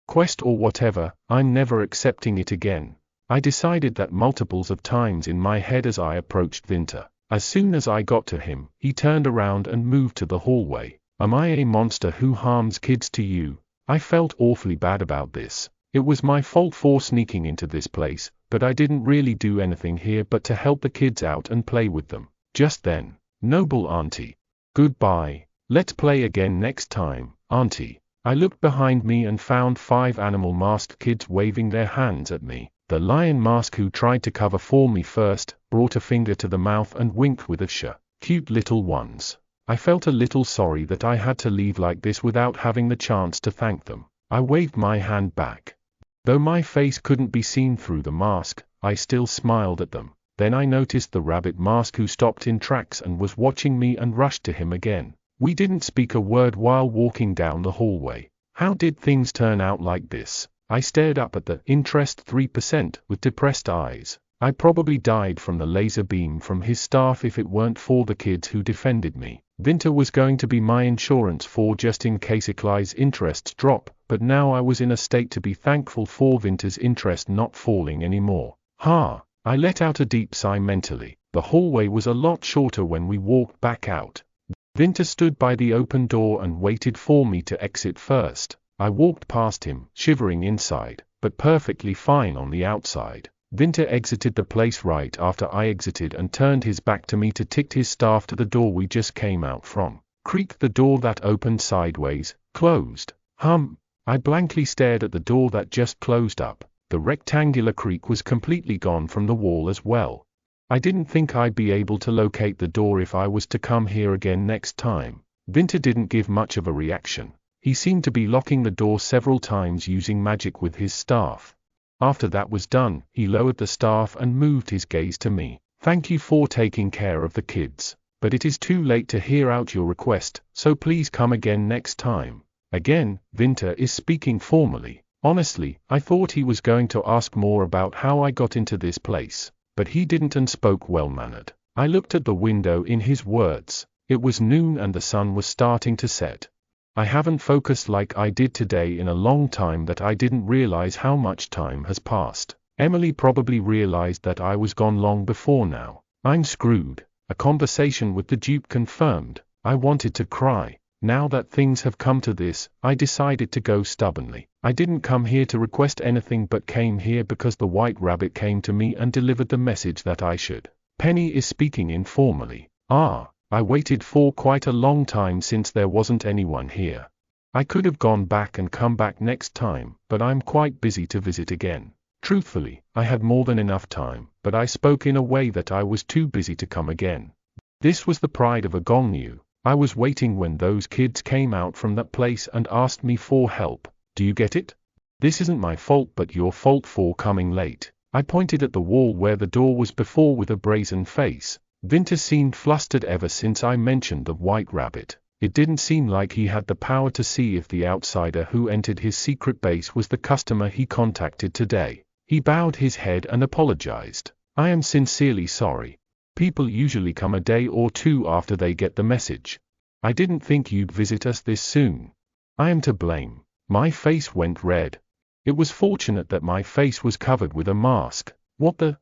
Quest or whatever, I'm never accepting it again. I decided that multiples of times in my head as I approached Vinter. As soon as I got to him, he turned around and moved to the hallway. Am I a monster who harms kids to you? I felt awfully bad about this. It was my fault for sneaking into this place, but I didn't really do anything here but to help the kids out and play with them. Just then, noble auntie. Goodbye. Let's play again next time, auntie. I looked behind me and found 5 animal-masked kids waving their hands at me. The lion mask who tried to cover for me first, brought a finger to the mouth and winked with a cute little ones. I felt a little sorry that I had to leave like this without having the chance to thank them. I waved my hand back. Though my face couldn't be seen through the mask, I still smiled at them. Then I noticed the rabbit mask who stopped in tracks and was watching me and rushed to him again. We didn't speak a word while walking down the hallway. How did things turn out like this? I stared up at the interest 3% with depressed eyes. I probably died from the laser beam from his staff if it weren't for the kids who defended me. Vinter was going to be my insurance for just in case Ickley's interests drop, but now I was in a state to be thankful for Vinter's interest not falling anymore. I let out a deep sigh mentally. The hallway was a lot shorter when we walked back out. Vinter stood by the open door and waited for me to exit first. I walked past him, shivering inside, but perfectly fine on the outside. Vinter exited the place right after I exited and turned his back to me to tick his staff to the door we just came out from. Creak, the door that opened sideways, closed. I blankly stared at the door that just closed up. The rectangular creak was completely gone from the wall as well. I didn't think I'd be able to locate the door if I was to come here again next time. Vinter didn't give much of a reaction. He seemed to be locking the door several times using magic with his staff. After that was done, he lowered the staff and moved his gaze to me. Thank you for taking care of the kids. But it is too late to hear out your request, so please come again next time. Again, Vinter is speaking formally. Honestly, I thought he was going to ask more about how I got into this place. But he didn't and spoke well-mannered. I looked at the window in his words. It was noon and the sun was starting to set. I haven't focused like I did today in a long time that I didn't realize how much time has passed. Emily probably realized that I was gone long before now. I'm screwed. A conversation with the Duke confirmed. I wanted to cry. Now that things have come to this, I decided to go stubbornly. I didn't come here to request anything but came here because the White Rabbit came to me and delivered the message that I should. Penny is speaking informally. I waited for quite a long time since there wasn't anyone here. I could have gone back and come back next time, but I'm quite busy to visit again. Truthfully, I had more than enough time, but I spoke in a way that I was too busy to come again. This was the pride of a Gongnu. I was waiting when those kids came out from that place and asked me for help. Do you get it? This isn't my fault but your fault for coming late. I pointed at the wall where the door was before with a brazen face. Vinter seemed flustered ever since I mentioned the White Rabbit. It didn't seem like he had the power to see if the outsider who entered his secret base was the customer he contacted today. He bowed his head and apologized. I am sincerely sorry. People usually come a day or two after they get the message. I didn't think you'd visit us this soon. I am to blame. My face went red. It was fortunate that my face was covered with a mask.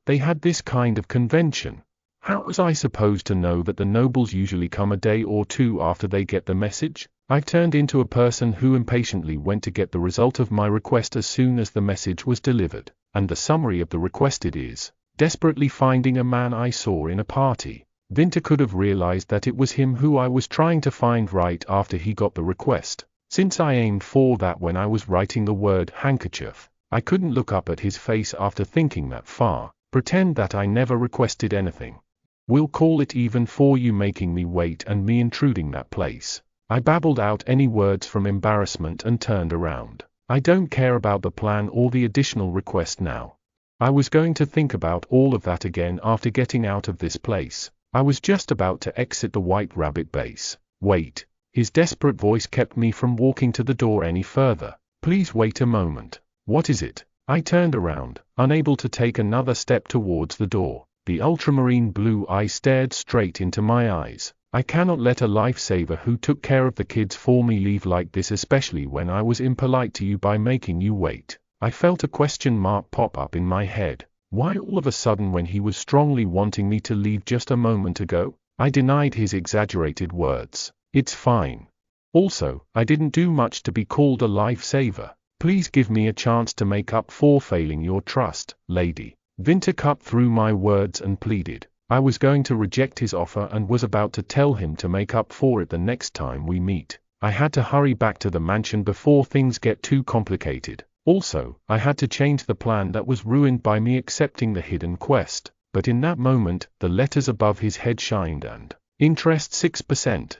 They had this kind of convention. How was I supposed to know that the nobles usually come a day or two after they get the message? I've turned into a person who impatiently went to get the result of my request as soon as the message was delivered, and the summary of the requested is, desperately finding a man I saw in a party. Vinter could have realized that it was him who I was trying to find right after he got the request. Since I aimed for that when I was writing the word handkerchief, I couldn't look up at his face after thinking that far, pretend that I never requested anything. We'll call it even for you making me wait and me intruding that place. I babbled out any words from embarrassment and turned around. I don't care about the plan or the additional request now. I was going to think about all of that again after getting out of this place. I was just about to exit the White Rabbit base. Wait. His desperate voice kept me from walking to the door any further. Please wait a moment. What is it? I turned around, unable to take another step towards the door. The ultramarine blue eye stared straight into my eyes. I cannot let a lifesaver who took care of the kids for me leave like this, especially when I was impolite to you by making you wait. I felt a question mark pop up in my head. Why all of a sudden when he was strongly wanting me to leave just a moment ago? I denied his exaggerated words. It's fine. Also, I didn't do much to be called a lifesaver. Please give me a chance to make up for failing your trust, lady. Vinter cut through my words and pleaded. I was going to reject his offer and was about to tell him to make up for it the next time we meet. I had to hurry back to the mansion before things get too complicated. Also, I had to change the plan that was ruined by me accepting the hidden quest. But in that moment, the letters above his head shined and interest 6%.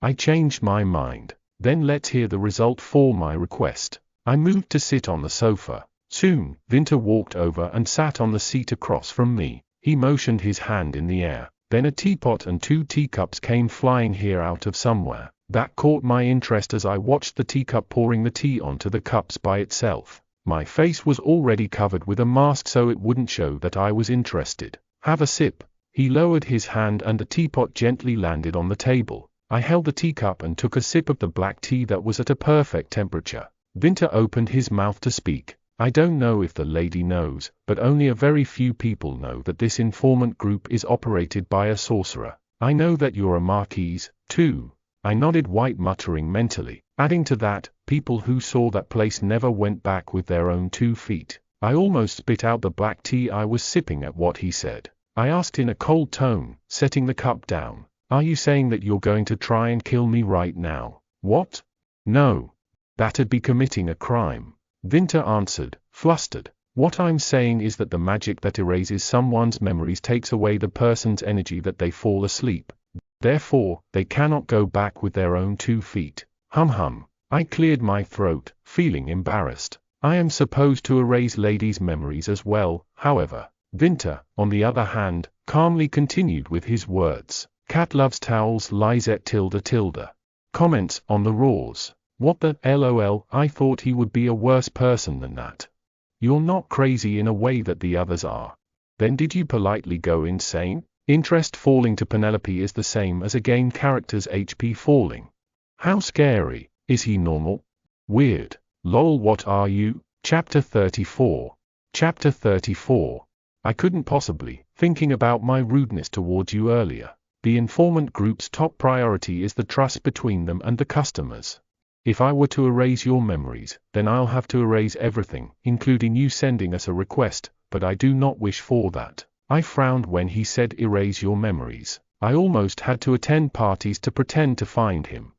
I changed my mind. Then let's hear the result for my request. I moved to sit on the sofa. Soon, Vinter walked over and sat on the seat across from me. He motioned his hand in the air. Then a teapot and 2 teacups came flying here out of somewhere. That caught my interest as I watched the teacup pouring the tea onto the cups by itself. My face was already covered with a mask so it wouldn't show that I was interested. Have a sip. He lowered his hand and the teapot gently landed on the table. I held the teacup and took a sip of the black tea that was at a perfect temperature. Vinter opened his mouth to speak. I don't know if the lady knows, but only a very few people know that this informant group is operated by a sorcerer. I know that you're a marquise, too. I nodded, white muttering mentally. Adding to that, people who saw that place never went back with their own 2 feet. I almost spit out the black tea I was sipping at what he said. I asked in a cold tone, setting the cup down. Are you saying that you're going to try and kill me right now? What? No. That'd be committing a crime. Vinter answered, flustered. What I'm saying is that the magic that erases someone's memories takes away the person's energy that they fall asleep. Therefore, they cannot go back with their own 2 feet. Hum. I cleared my throat, feeling embarrassed. I am supposed to erase ladies' memories as well, however. Vinter, on the other hand, calmly continued with his words. Cat loves towels, Lizette tilde. Comments on the roars. What the lol, I thought he would be a worse person than that. You're not crazy in a way that the others are. Then did you politely go insane? Interest falling to Penelope is the same as a game character's HP falling. How scary. Is he normal? Weird. Lol, what are you? Chapter 34. Chapter 34. I couldn't possibly, thinking about my rudeness towards you earlier. The informant group's top priority is the trust between them and the customers. If I were to erase your memories, then I'll have to erase everything, including you sending us a request, but I do not wish for that. I frowned when he said erase your memories. I almost had to attend parties to pretend to find him.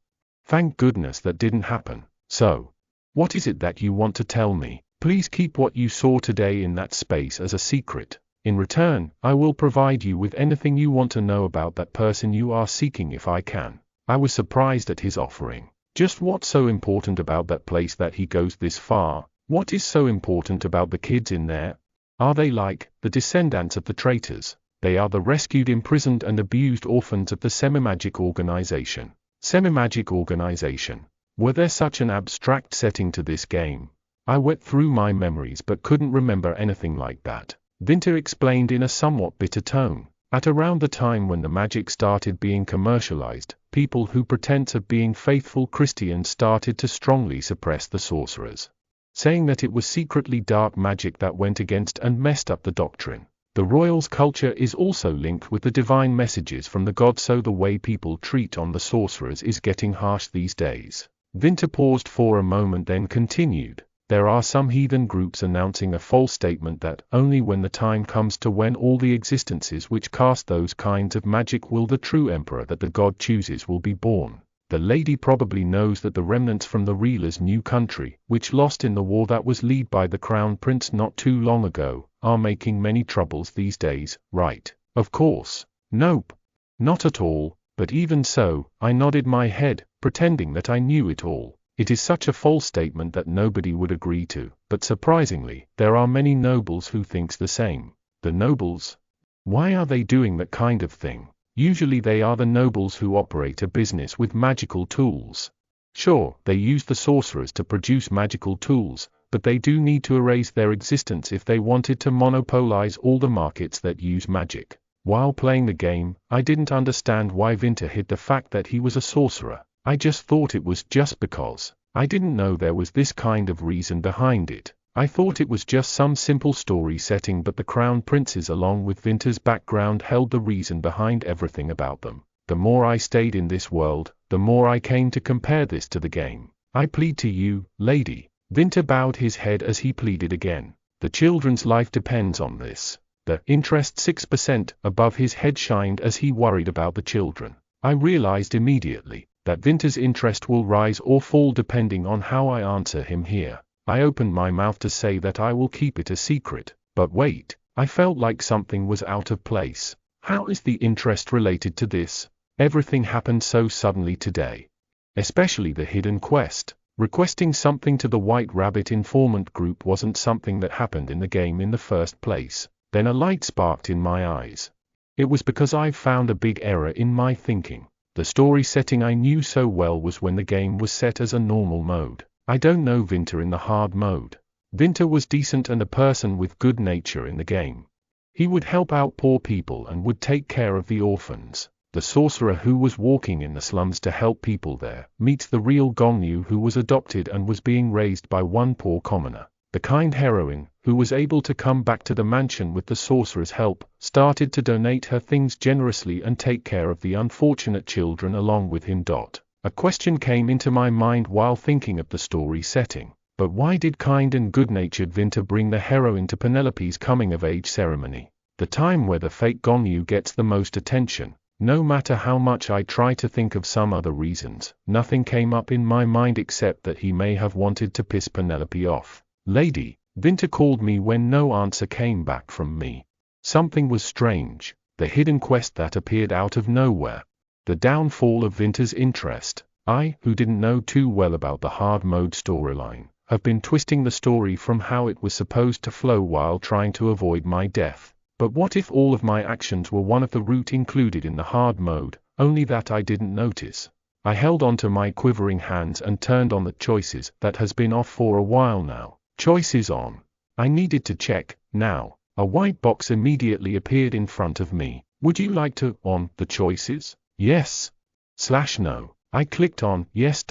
Thank goodness that didn't happen. So, what is it that you want to tell me? Please keep what you saw today in that space as a secret. In return, I will provide you with anything you want to know about that person you are seeking if I can. I was surprised at his offering. Just what's so important about that place that he goes this far? What is so important about the kids in there? Are they like the descendants of the traitors? They are the rescued, imprisoned and abused orphans of the Semi-Magic Organization. Semi-Magic Organization. Were there such an abstract setting to this game? I went through my memories but couldn't remember anything like that. Vinter explained in a somewhat bitter tone. At around the time when the magic started being commercialized, people who pretend of being faithful Christians started to strongly suppress the sorcerers, saying that it was secretly dark magic that went against and messed up the doctrine. The royals' culture is also linked with the divine messages from the gods, so the way people treat on the sorcerers is getting harsh these days. Vinter paused for a moment then continued. There are some heathen groups announcing a false statement that only when the time comes to when all the existences which cast those kinds of magic will the true emperor that the god chooses will be born. The lady probably knows that the remnants from the Reeler's new country, which lost in the war that was led by the crown prince not too long ago, are making many troubles these days, right? Of course. Nope. Not at all, but even so, I nodded my head, pretending that I knew it all. It is such a false statement that nobody would agree to, but surprisingly, there are many nobles who thinks the same. The nobles? Why are they doing that kind of thing? Usually they are the nobles who operate a business with magical tools. Sure, they use the sorcerers to produce magical tools, but they do need to erase their existence if they wanted to monopolize all the markets that use magic. While playing the game, I didn't understand why Winter hid the fact that he was a sorcerer. I just thought it was just because. I didn't know there was this kind of reason behind it. I thought it was just some simple story setting, but the Crown Princes along with Winter's background held the reason behind everything about them. The more I stayed in this world, the more I came to compare this to the game. I plead to you, lady. Winter bowed his head as he pleaded again. The children's life depends on this. The interest 6% above his head shined as he worried about the children. I realized immediately that Winter's interest will rise or fall depending on how I answer him here. I opened my mouth to say that I will keep it a secret, but wait, I felt like something was out of place. How is the interest related to this? Everything happened so suddenly today. Especially the hidden quest. Requesting something to the White Rabbit informant group wasn't something that happened in the game in the first place. Then a light sparked in my eyes. It was because I found a big error in my thinking. The story setting I knew so well was when the game was set as a normal mode. I don't know Winter in the hard mode. Winter was decent and a person with good nature in the game. He would help out poor people and would take care of the orphans. The sorcerer who was walking in the slums to help people there meets the real Gongyu who was adopted and was being raised by one poor commoner. The kind heroine, who was able to come back to the mansion with the sorcerer's help, started to donate her things generously and take care of the unfortunate children along with him. A question came into my mind while thinking of the story setting. But why did kind and good-natured Winter bring the heroine to Penelope's coming-of-age ceremony? The time where the fake Gongyu gets the most attention. No matter how much I try to think of some other reasons, nothing came up in my mind except that he may have wanted to piss Penelope off. Lady, Winter called me when no answer came back from me. Something was strange. The hidden quest that appeared out of nowhere. The downfall of Winter's interest. I, who didn't know too well about the hard mode storyline, have been twisting the story from how it was supposed to flow while trying to avoid my death. But what if all of my actions were one of the route included in the hard mode, only that I didn't notice? I held onto my quivering hands and turned on the choices that has been off for a while now. Choices on. I needed to check, now. A white box immediately appeared in front of me. Would you like to on the choices? Yes. / no. I clicked on yes.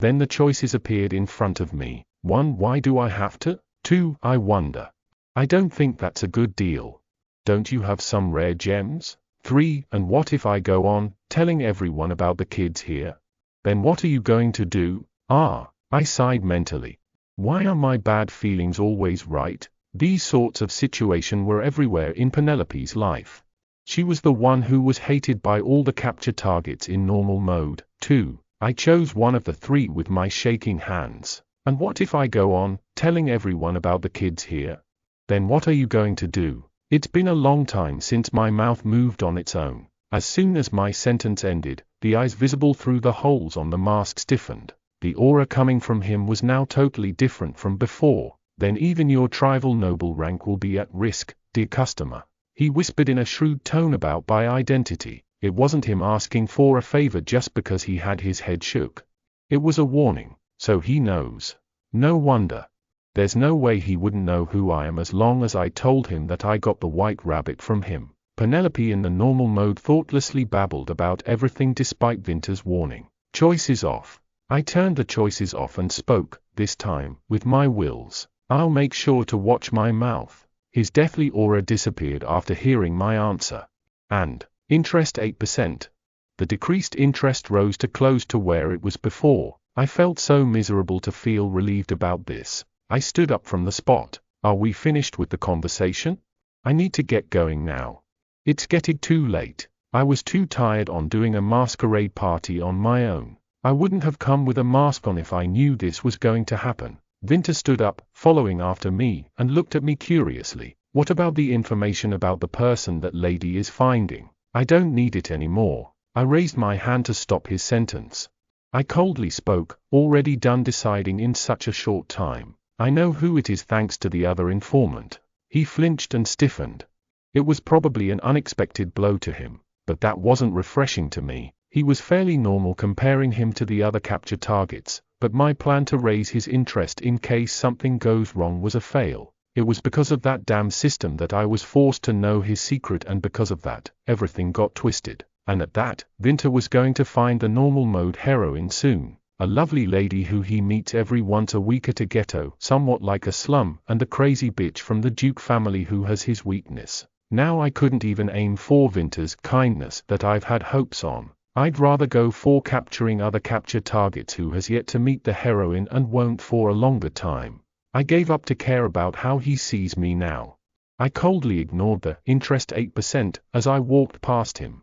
Then the choices appeared in front of me. 1. Why do I have to? 2. I wonder. I don't think that's a good deal. Don't you have some rare gems? 3. And what if I go on, telling everyone about the kids here? Then what are you going to do? I sighed mentally. Why are my bad feelings always right? These sorts of situations were everywhere in Penelope's life. She was the one who was hated by all the capture targets in normal mode. 2. I chose one of the 3 with my shaking hands. And what if I go on, telling everyone about the kids here? Then what are you going to do? It's been a long time since my mouth moved on its own. As soon as my sentence ended, the eyes visible through the holes on the mask stiffened. The aura coming from him was now totally different from before. Then even your tribal noble rank will be at risk, dear customer. He whispered in a shrewd tone about my identity. It wasn't him asking for a favor just because he had his head shook. It was a warning, so he knows. No wonder. There's no way he wouldn't know who I am as long as I told him that I got the white rabbit from him. Penelope in the normal mode thoughtlessly babbled about everything despite Winter's warning. Choices off. I turned the choices off and spoke, this time, with my wills. I'll make sure to watch my mouth. His deathly aura disappeared after hearing my answer. And interest 8%. The decreased interest rose to close to where it was before. I felt so miserable to feel relieved about this. I stood up from the spot. Are we finished with the conversation? I need to get going now. It's getting too late. I was too tired on doing a masquerade party on my own. I wouldn't have come with a mask on if I knew this was going to happen. Winter stood up, following after me, and looked at me curiously. What about the information about the person that lady is finding? I don't need it anymore. I raised my hand to stop his sentence. I coldly spoke, already done deciding in such a short time. I know who it is thanks to the other informant. He flinched and stiffened. It was probably an unexpected blow to him, but that wasn't refreshing to me. He was fairly normal comparing him to the other capture targets, but my plan to raise his interest in case something goes wrong was a fail. It was because of that damn system that I was forced to know his secret, and because of that, everything got twisted. And at that, Winter was going to find the normal mode heroine soon. A lovely lady who he meets every once a week at a ghetto, somewhat like a slum, and the crazy bitch from the Duke family who has his weakness. Now I couldn't even aim for Winter's kindness that I've had hopes on. I'd rather go for capturing other capture targets who has yet to meet the heroine and won't for a longer time. I gave up to care about how he sees me now. I coldly ignored the interest 8% as I walked past him.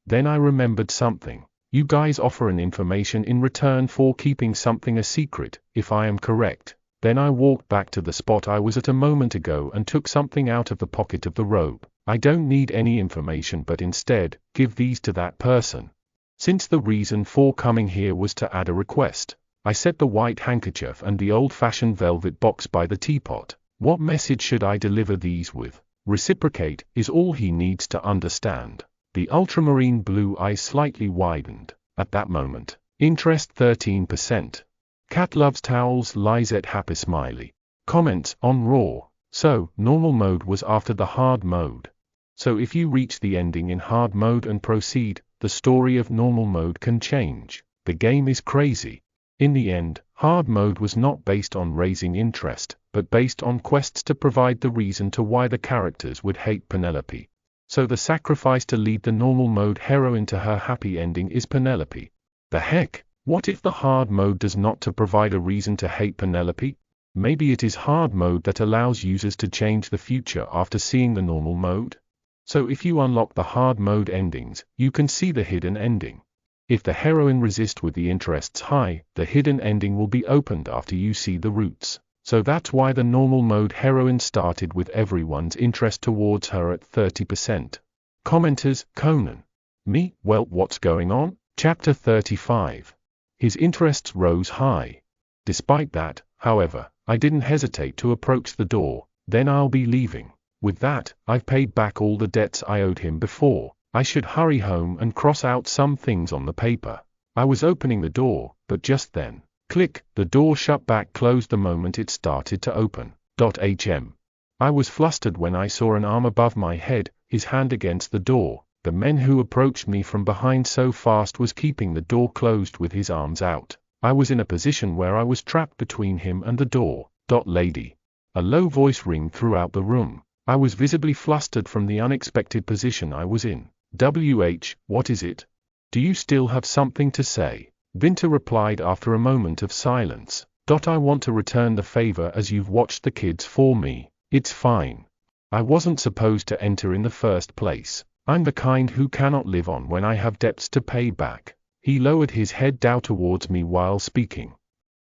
Then I remembered something. You guys offer an information in return for keeping something a secret, if I am correct. Then I walked back to the spot I was at a moment ago and took something out of the pocket of the robe. I don't need any information, but instead, give these to that person. Since the reason for coming here was to add a request, I set the white handkerchief and the old-fashioned velvet box by the teapot. What message should I deliver these with? Reciprocate is all he needs to understand. The ultramarine blue eyes slightly widened. At that moment, interest 13%. Cat loves towels, Lizette happy smiley. Comments on Raw. So, normal mode was after the hard mode. So if you reach the ending in hard mode and proceed, the story of normal mode can change. The game is crazy. In the end, hard mode was not based on raising interest, but based on quests to provide the reason to why the characters would hate Penelope. So the sacrifice to lead the normal mode heroine to her happy ending is Penelope. The heck? What if the hard mode does not to provide a reason to hate Penelope? Maybe it is hard mode that allows users to change the future after seeing the normal mode? So if you unlock the hard mode endings, you can see the hidden ending. If the heroine resists with the interests high, the hidden ending will be opened after you see the roots. So that's why the normal mode heroine started with everyone's interest towards her at 30%. Commenters, Conan. Me, well, what's going on? Chapter 35. His interests rose high. Despite that, however, I didn't hesitate to approach the door. Then I'll be leaving. With that, I've paid back all the debts I owed him before. I should hurry home and cross out some things on the paper. I was opening the door, but just then, click, the door shut back closed the moment it started to open. I was flustered when I saw an arm above my head, his hand against the door. The man who approached me from behind so fast was keeping the door closed with his arms out. I was in a position where I was trapped between him and the door. Lady. A low voice rang throughout the room. I was visibly flustered from the unexpected position I was in. What is it? Do you still have something to say? Winter replied after a moment of silence. I want to return the favor as you've watched the kids for me. It's fine. I wasn't supposed to enter in the first place. I'm the kind who cannot live on when I have debts to pay back. He lowered his head down towards me while speaking.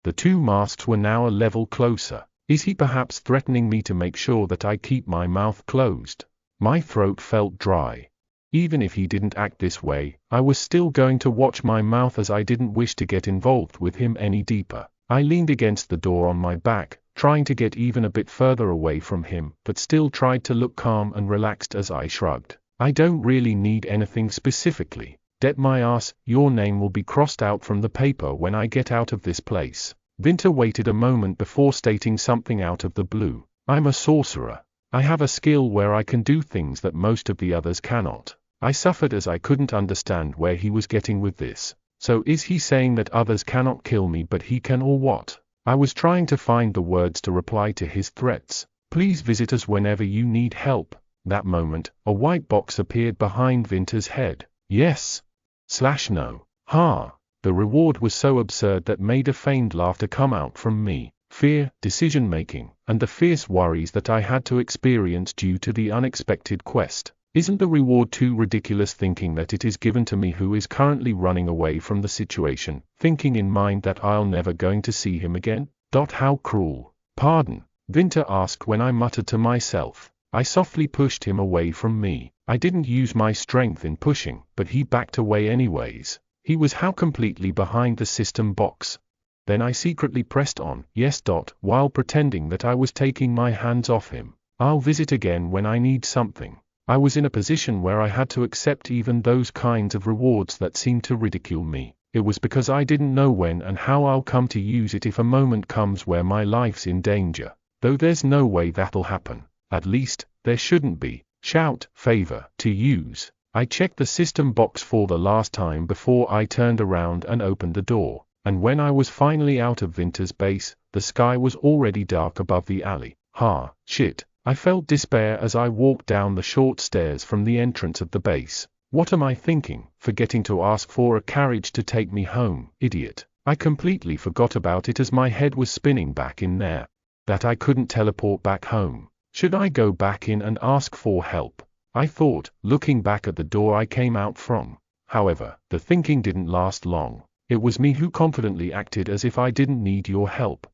The two masks were now a level closer. Is he perhaps threatening me to make sure that I keep my mouth closed? My throat felt dry. Even if he didn't act this way, I was still going to watch my mouth as I didn't wish to get involved with him any deeper. I leaned against the door on my back, trying to get even a bit further away from him, but still tried to look calm and relaxed as I shrugged. I don't really need anything specifically. Det my ass, your name will be crossed out from the paper when I get out of this place. Winter waited a moment before stating something out of the blue. I'm a sorcerer. I have a skill where I can do things that most of the others cannot. I suffered as I couldn't understand where he was getting with this. So is he saying that others cannot kill me but he can, or what? I was trying to find the words to reply to his threats. Please visit us whenever you need help. That moment, a white box appeared behind Winter's head. Yes/no. Ha! The reward was so absurd that made a feigned laughter come out from me. Fear, decision-making, and the fierce worries that I had to experience due to the unexpected quest. Isn't the reward too ridiculous, thinking that it is given to me who is currently running away from the situation, thinking in mind that I'll never going to see him again? How cruel. Pardon, Winter asked when I muttered to myself. I softly pushed him away from me. I didn't use my strength in pushing, but he backed away anyways. He was how completely behind the system box. Then I secretly pressed on, yes. While pretending that I was taking my hands off him. I'll visit again when I need something. I was in a position where I had to accept even those kinds of rewards that seemed to ridicule me. It was because I didn't know when and how I'll come to use it if a moment comes where my life's in danger. Though there's no way that'll happen. At least, there shouldn't be. Shout, favor, to use. I checked the system box for the last time before I turned around and opened the door, and when I was finally out of Winter's base, the sky was already dark above the alley. Shit. I felt despair as I walked down the short stairs from the entrance of the base. What am I thinking, forgetting to ask for a carriage to take me home, idiot. I completely forgot about it as my head was spinning back in there. That I couldn't teleport back home. Should I go back in and ask for help? I thought, looking back at the door I came out from. However, the thinking didn't last long. It was me who confidently acted as if I didn't need your help.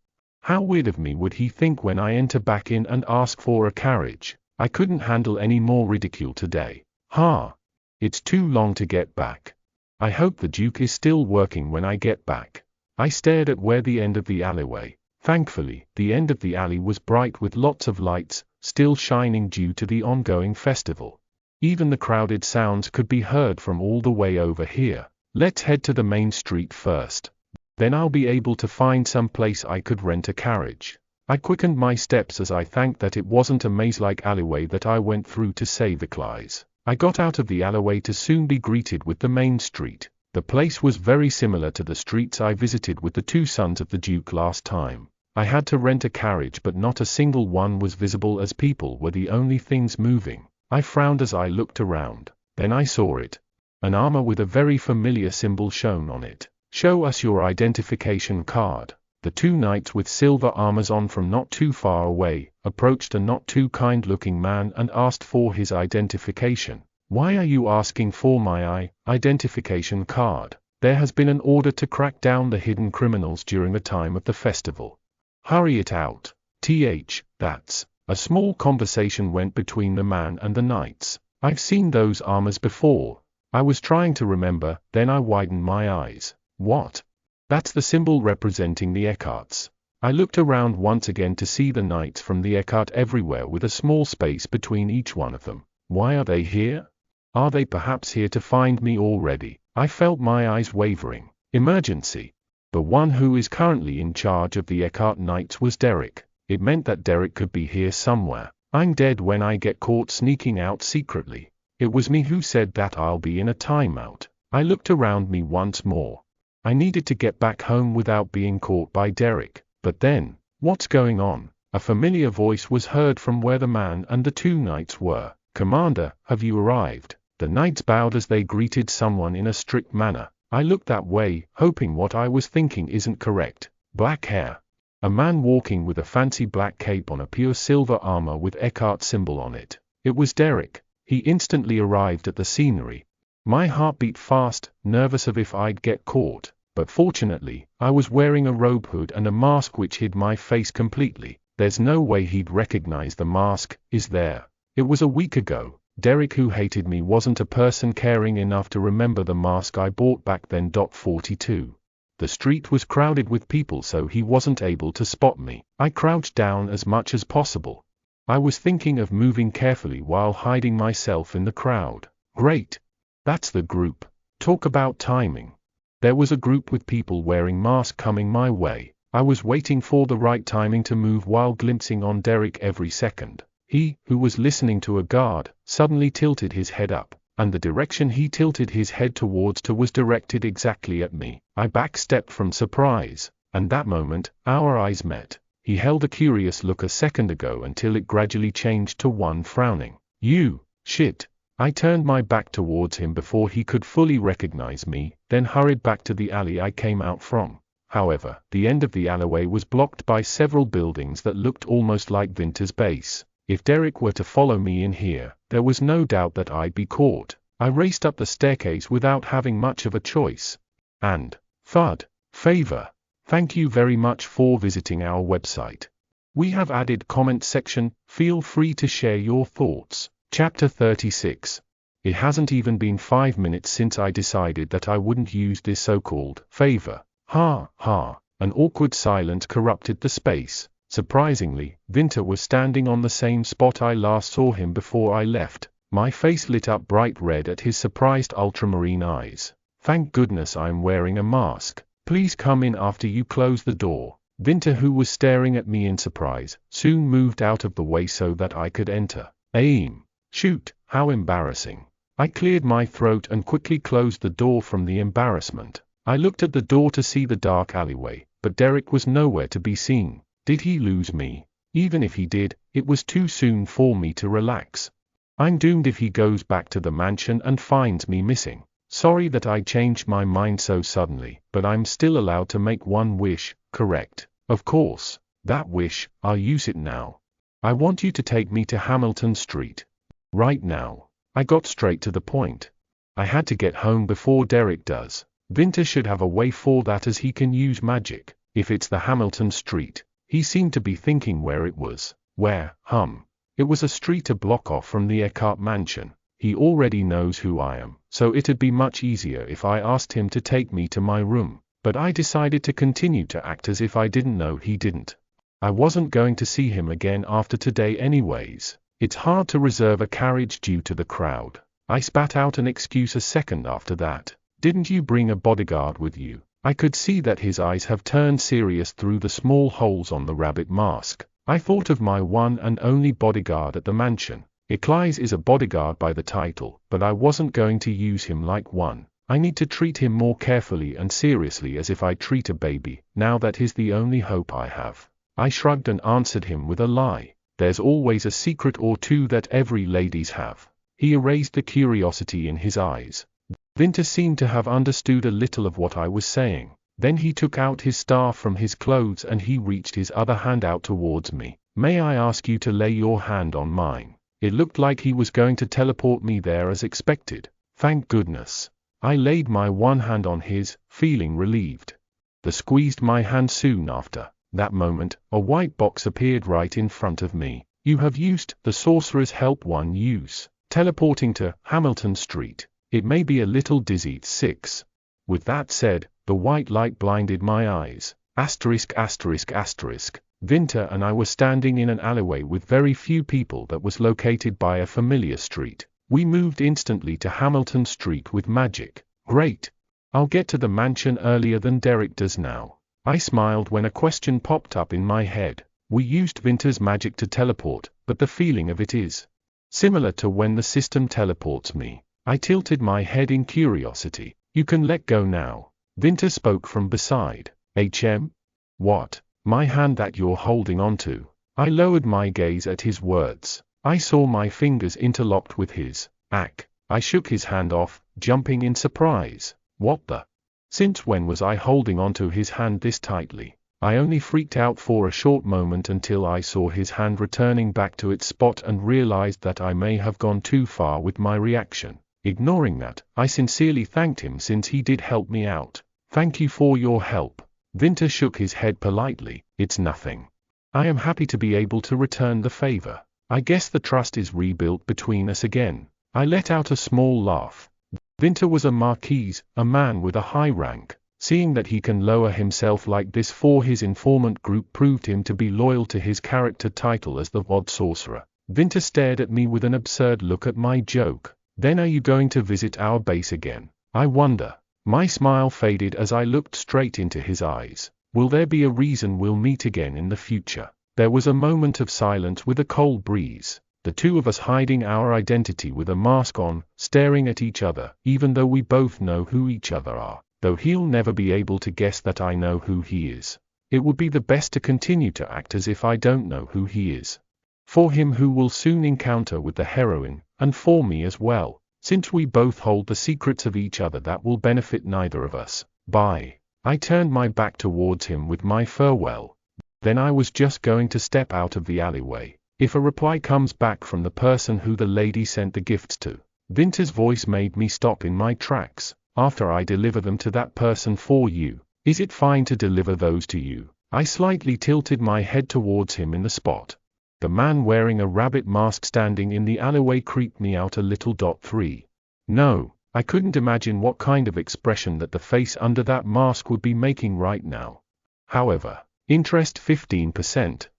How weird of me would he think when I enter back in and ask for a carriage? I couldn't handle any more ridicule today. It's too long to get back. I hope the Duke is still working when I get back. I stared at where the end of the alleyway. Thankfully, the end of the alley was bright with lots of lights, still shining due to the ongoing festival. Even the crowded sounds could be heard from all the way over here. Let's head to the main street first. Then I'll be able to find some place I could rent a carriage. I quickened my steps as I thanked that it wasn't a maze-like alleyway that I went through to save Eclise. I got out of the alleyway to soon be greeted with the main street. The place was very similar to the streets I visited with the two sons of the Duke last time. I had to rent a carriage but not a single one was visible as people were the only things moving. I frowned as I looked around. Then I saw it. An armor with a very familiar symbol shown on it. Show us your identification card. The two knights with silver armors on from not too far away approached a not too kind-looking man and asked for his identification. Why are you asking for my identification card? There has been an order to crack down the hidden criminals during the time of the festival. Hurry it out. That's. A small conversation went between the man and the knights. I've seen those armors before. I was trying to remember, then I widened my eyes. What? That's the symbol representing the Eckharts. I looked around once again to see the knights from the Eckhart everywhere with a small space between each one of them. Why are they here? Are they perhaps here to find me already? I felt my eyes wavering. Emergency. The one who is currently in charge of the Eckhart Knights was Derek. It meant that Derek could be here somewhere. I'm dead when I get caught sneaking out secretly. It was me who said that I'll be in a timeout. I looked around me once more. I needed to get back home without being caught by Derek. But then, what's going on? A familiar voice was heard from where the man and the two knights were. Commander, have you arrived? The knights bowed as they greeted someone in a strict manner. I looked that way, hoping what I was thinking isn't correct. Black hair. A man walking with a fancy black cape on a pure silver armor with Eckhart symbol on it. It was Derek. He instantly arrived at the scenery. My heart beat fast, nervous of if I'd get caught. But fortunately, I was wearing a robe hood and a mask which hid my face completely. There's no way he'd recognize the mask, is there? It was a week ago. Derek, who hated me, wasn't a person caring enough to remember the mask I bought back then. 42. The street was crowded with people, so he wasn't able to spot me. I crouched down as much as possible. I was thinking of moving carefully while hiding myself in the crowd. Great. That's the group. Talk about timing. There was a group with people wearing masks coming my way. I was waiting for the right timing to move while glimpsing on Derek every second. He, who was listening to a guard, suddenly tilted his head up, and the direction he tilted his head towards was directed exactly at me. I backstepped from surprise, and that moment, our eyes met. He held a curious look a second ago until it gradually changed to one frowning. You, shit. I turned my back towards him before he could fully recognize me, then hurried back to the alley I came out from. However, the end of the alleyway was blocked by several buildings that looked almost like Winter's base. If Derek were to follow me in here, there was no doubt that I'd be caught. I raced up the staircase without having much of a choice. And, thud, favor. Thank you very much for visiting our website. We have added comment section, feel free to share your thoughts. Chapter 36. It hasn't even been 5 minutes since I decided that I wouldn't use this so-called favor. An awkward silence corrupted the space. Surprisingly, Winter was standing on the same spot I last saw him before I left. My face lit up bright red at his surprised ultramarine eyes. "Thank goodness I'm wearing a mask. Please come in after you close the door." Winter, who was staring at me in surprise, soon moved out of the way so that I could enter. Aim. Shoot, how embarrassing. I cleared my throat and quickly closed the door from the embarrassment. I looked at the door to see the dark alleyway, but Derek was nowhere to be seen. Did he lose me? Even if he did, it was too soon for me to relax. I'm doomed if he goes back to the mansion and finds me missing. Sorry that I changed my mind so suddenly, but I'm still allowed to make one wish, correct? Of course. That wish, I'll use it now. I want you to take me to Hamilton Street. Right now. I got straight to the point. I had to get home before Derek does. Winter should have a way for that, as he can use magic. If it's the Hamilton Street. He seemed to be thinking where it was. Where, It was a street a block off from the Eckhart mansion. He already knows who I am, so it'd be much easier if I asked him to take me to my room. But I decided to continue to act as if I didn't know he didn't. I wasn't going to see him again after today anyways. It's hard to reserve a carriage due to the crowd. I spat out an excuse a second after that. Didn't you bring a bodyguard with you? I could see that his eyes have turned serious through the small holes on the rabbit mask. I thought of my one and only bodyguard at the mansion. Eclise is a bodyguard by the title, but I wasn't going to use him like one. I need to treat him more carefully and seriously, as if I treat a baby, now that he's the only hope I have. I shrugged and answered him with a lie. There's always a secret or two that every ladies have. He erased the curiosity in his eyes. Winter seemed to have understood a little of what I was saying. Then he took out his staff from his clothes and he reached his other hand out towards me. "May I ask you to lay your hand on mine?" It looked like he was going to teleport me there as expected. Thank goodness. I laid my one hand on his, feeling relieved. The squeezed my hand soon after. That moment, a white box appeared right in front of me. "You have used the sorcerer's help one use. Teleporting to Hamilton Street. It may be a little dizzy, 6. With that said, the white light blinded my eyes. *****. Winter and I were standing in an alleyway with very few people that was located by a familiar street. We moved instantly to Hamilton Street with magic. Great. I'll get to the mansion earlier than Derek does now. I smiled when a question popped up in my head. We used Winter's magic to teleport, but the feeling of it is similar to when the system teleports me. I tilted my head in curiosity. "You can let go now." Winter spoke from beside. What? My hand that you're holding onto." I lowered my gaze at his words. I saw my fingers interlocked with his. I shook his hand off, jumping in surprise. What the? Since when was I holding onto his hand this tightly? I only freaked out for a short moment until I saw his hand returning back to its spot and realized that I may have gone too far with my reaction. Ignoring that, I sincerely thanked him since he did help me out. "Thank you for your help." Winter shook his head politely. "It's nothing. I am happy to be able to return the favor. I guess the trust is rebuilt between us again." I let out a small laugh. Winter was a marquis, a man with a high rank. Seeing that he can lower himself like this for his informant group proved him to be loyal to his character title as the Odd Sorcerer. Winter stared at me with an absurd look at my joke. "Then are you going to visit our base again? I wonder." My smile faded as I looked straight into his eyes. "Will there be a reason we'll meet again in the future?" There was a moment of silence with a cold breeze. The two of us hiding our identity with a mask on, staring at each other, even though we both know who each other are. Though he'll never be able to guess that I know who he is. It would be the best to continue to act as if I don't know who he is. For him who will soon encounter with the heroine, and for me as well, since we both hold the secrets of each other that will benefit neither of us. Bye. I turned my back towards him with my farewell. Then I was just going to step out of the alleyway. If a reply comes back from the person who the lady sent the gifts to. Winter's voice made me stop in my tracks. "After I deliver them to that person for you, is it fine to deliver those to you?" I slightly tilted my head towards him in the spot. The man wearing a rabbit mask standing in the alleyway creeped me out a little. 3. No, I couldn't imagine what kind of expression that the face under that mask would be making right now. However, interest 15%.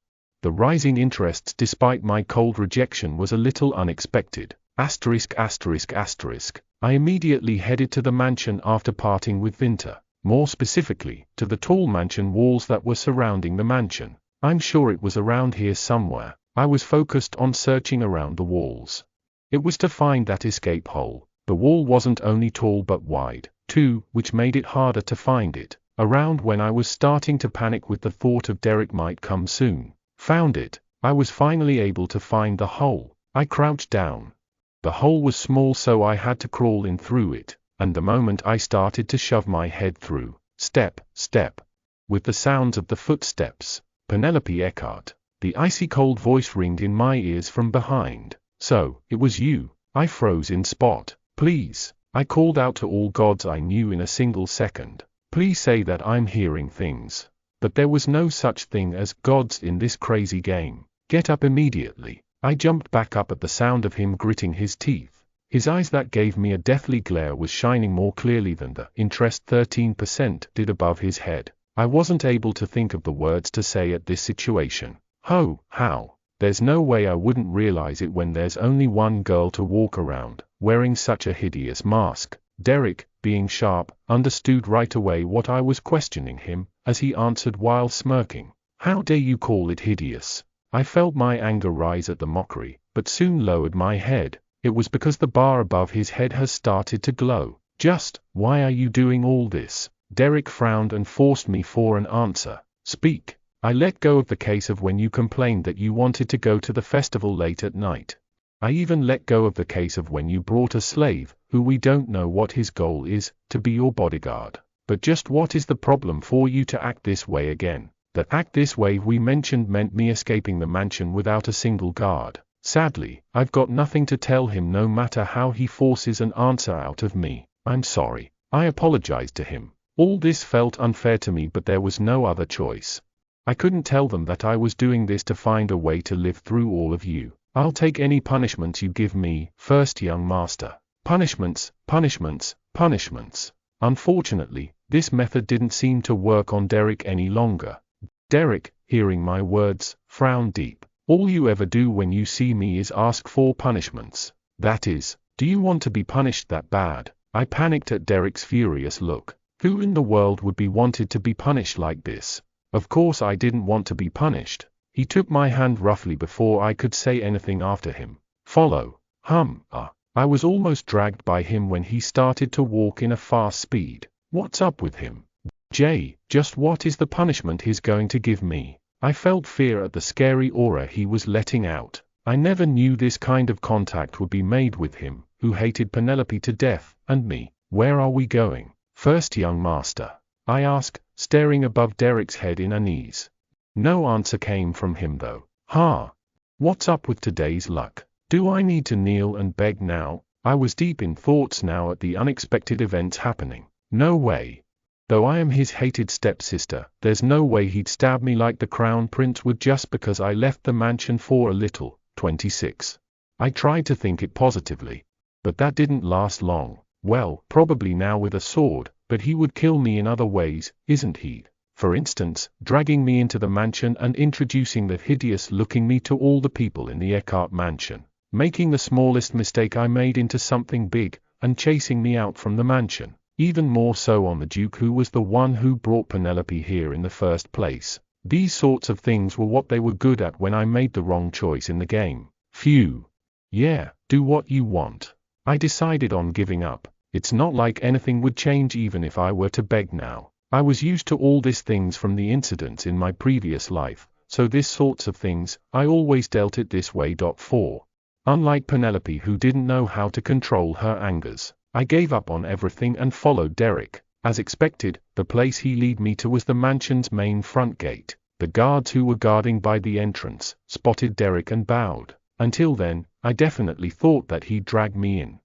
The rising interests despite my cold rejection was a little unexpected. Asterisk asterisk asterisk. I immediately headed to the mansion after parting with Winter, more specifically, to the tall mansion walls that were surrounding the mansion. I'm sure it was around here somewhere. I was focused on searching around the walls. It was to find that escape hole. The wall wasn't only tall but wide, too, which made it harder to find it. Around when I was starting to panic with the thought of Derek might come soon. Found it. I was finally able to find the hole. I crouched down. The hole was small, so I had to crawl in through it, and the moment I started to shove my head through, step, step, with the sounds of the footsteps, Penelope Eckhart, the icy cold voice ringed in my ears from behind. So, it was you. I froze in spot. Please, I called out to all gods I knew in a single second. Please say that I'm hearing things. But there was no such thing as gods in this crazy game. Get up immediately. I jumped back up at the sound of him gritting his teeth. His eyes that gave me a deathly glare was shining more clearly than the interest 13% did above his head. I wasn't able to think of the words to say at this situation. How? There's no way I wouldn't realize it when there's only one girl to walk around, wearing such a hideous mask. Derek, being sharp, understood right away what I was questioning him, as he answered while smirking. How dare you call it hideous? I felt my anger rise at the mockery, but soon lowered my head. It was because the bar above his head has started to glow. Just, why are you doing all this? Derek frowned and forced me for an answer. Speak. I let go of the case of when you complained that you wanted to go to the festival late at night. I even let go of the case of when you brought a slave, who we don't know what his goal is, to be your bodyguard. But just what is the problem for you to act this way again? That act this way we mentioned meant me escaping the mansion without a single guard. Sadly, I've got nothing to tell him no matter how he forces an answer out of me. I'm sorry. I apologized to him. All this felt unfair to me, but there was no other choice. I couldn't tell them that I was doing this to find a way to live through all of you. I'll take any punishment you give me, first young master. Punishments. Unfortunately, this method didn't seem to work on Derek any longer. Derek, hearing my words, frowned deep. All you ever do when you see me is ask for punishments. That is, do you want to be punished that bad? I panicked at Derek's furious look. Who in the world would be wanted to be punished like this? Of course I didn't want to be punished. He took my hand roughly before I could say anything after him. Follow. I was almost dragged by him when he started to walk in a fast speed. What's up with him? Jay, just what is the punishment he's going to give me? I felt fear at the scary aura he was letting out. I never knew this kind of contact would be made with him, who hated Penelope to death, and me. Where are we going? First young master, I asked, staring above Derek's head in unease. No answer came from him though. What's up with today's luck? Do I need to kneel and beg now? I was deep in thoughts now at the unexpected events happening. No way. Though I am his hated stepsister, there's no way he'd stab me like the crown prince would just because I left the mansion for a little. 26. I tried to think it positively. But that didn't last long. Well, probably now with a sword, but he would kill me in other ways, isn't he? For instance, dragging me into the mansion and introducing the hideous-looking me to all the people in the Eckhart mansion, making the smallest mistake I made into something big, and chasing me out from the mansion. Even more so on the Duke, who was the one who brought Penelope here in the first place. These sorts of things were what they were good at when I made the wrong choice in the game. Phew. Yeah, do what you want. I decided on giving up. It's not like anything would change even if I were to beg now. I was used to all these things from the incidents in my previous life, so this sorts of things, I always dealt it this way. 4. Unlike Penelope, who didn't know how to control her angers, I gave up on everything and followed Derek. As expected, the place he led me to was the mansion's main front gate. The guards who were guarding by the entrance spotted Derek and bowed. Until then, I definitely thought that he'd drag me in.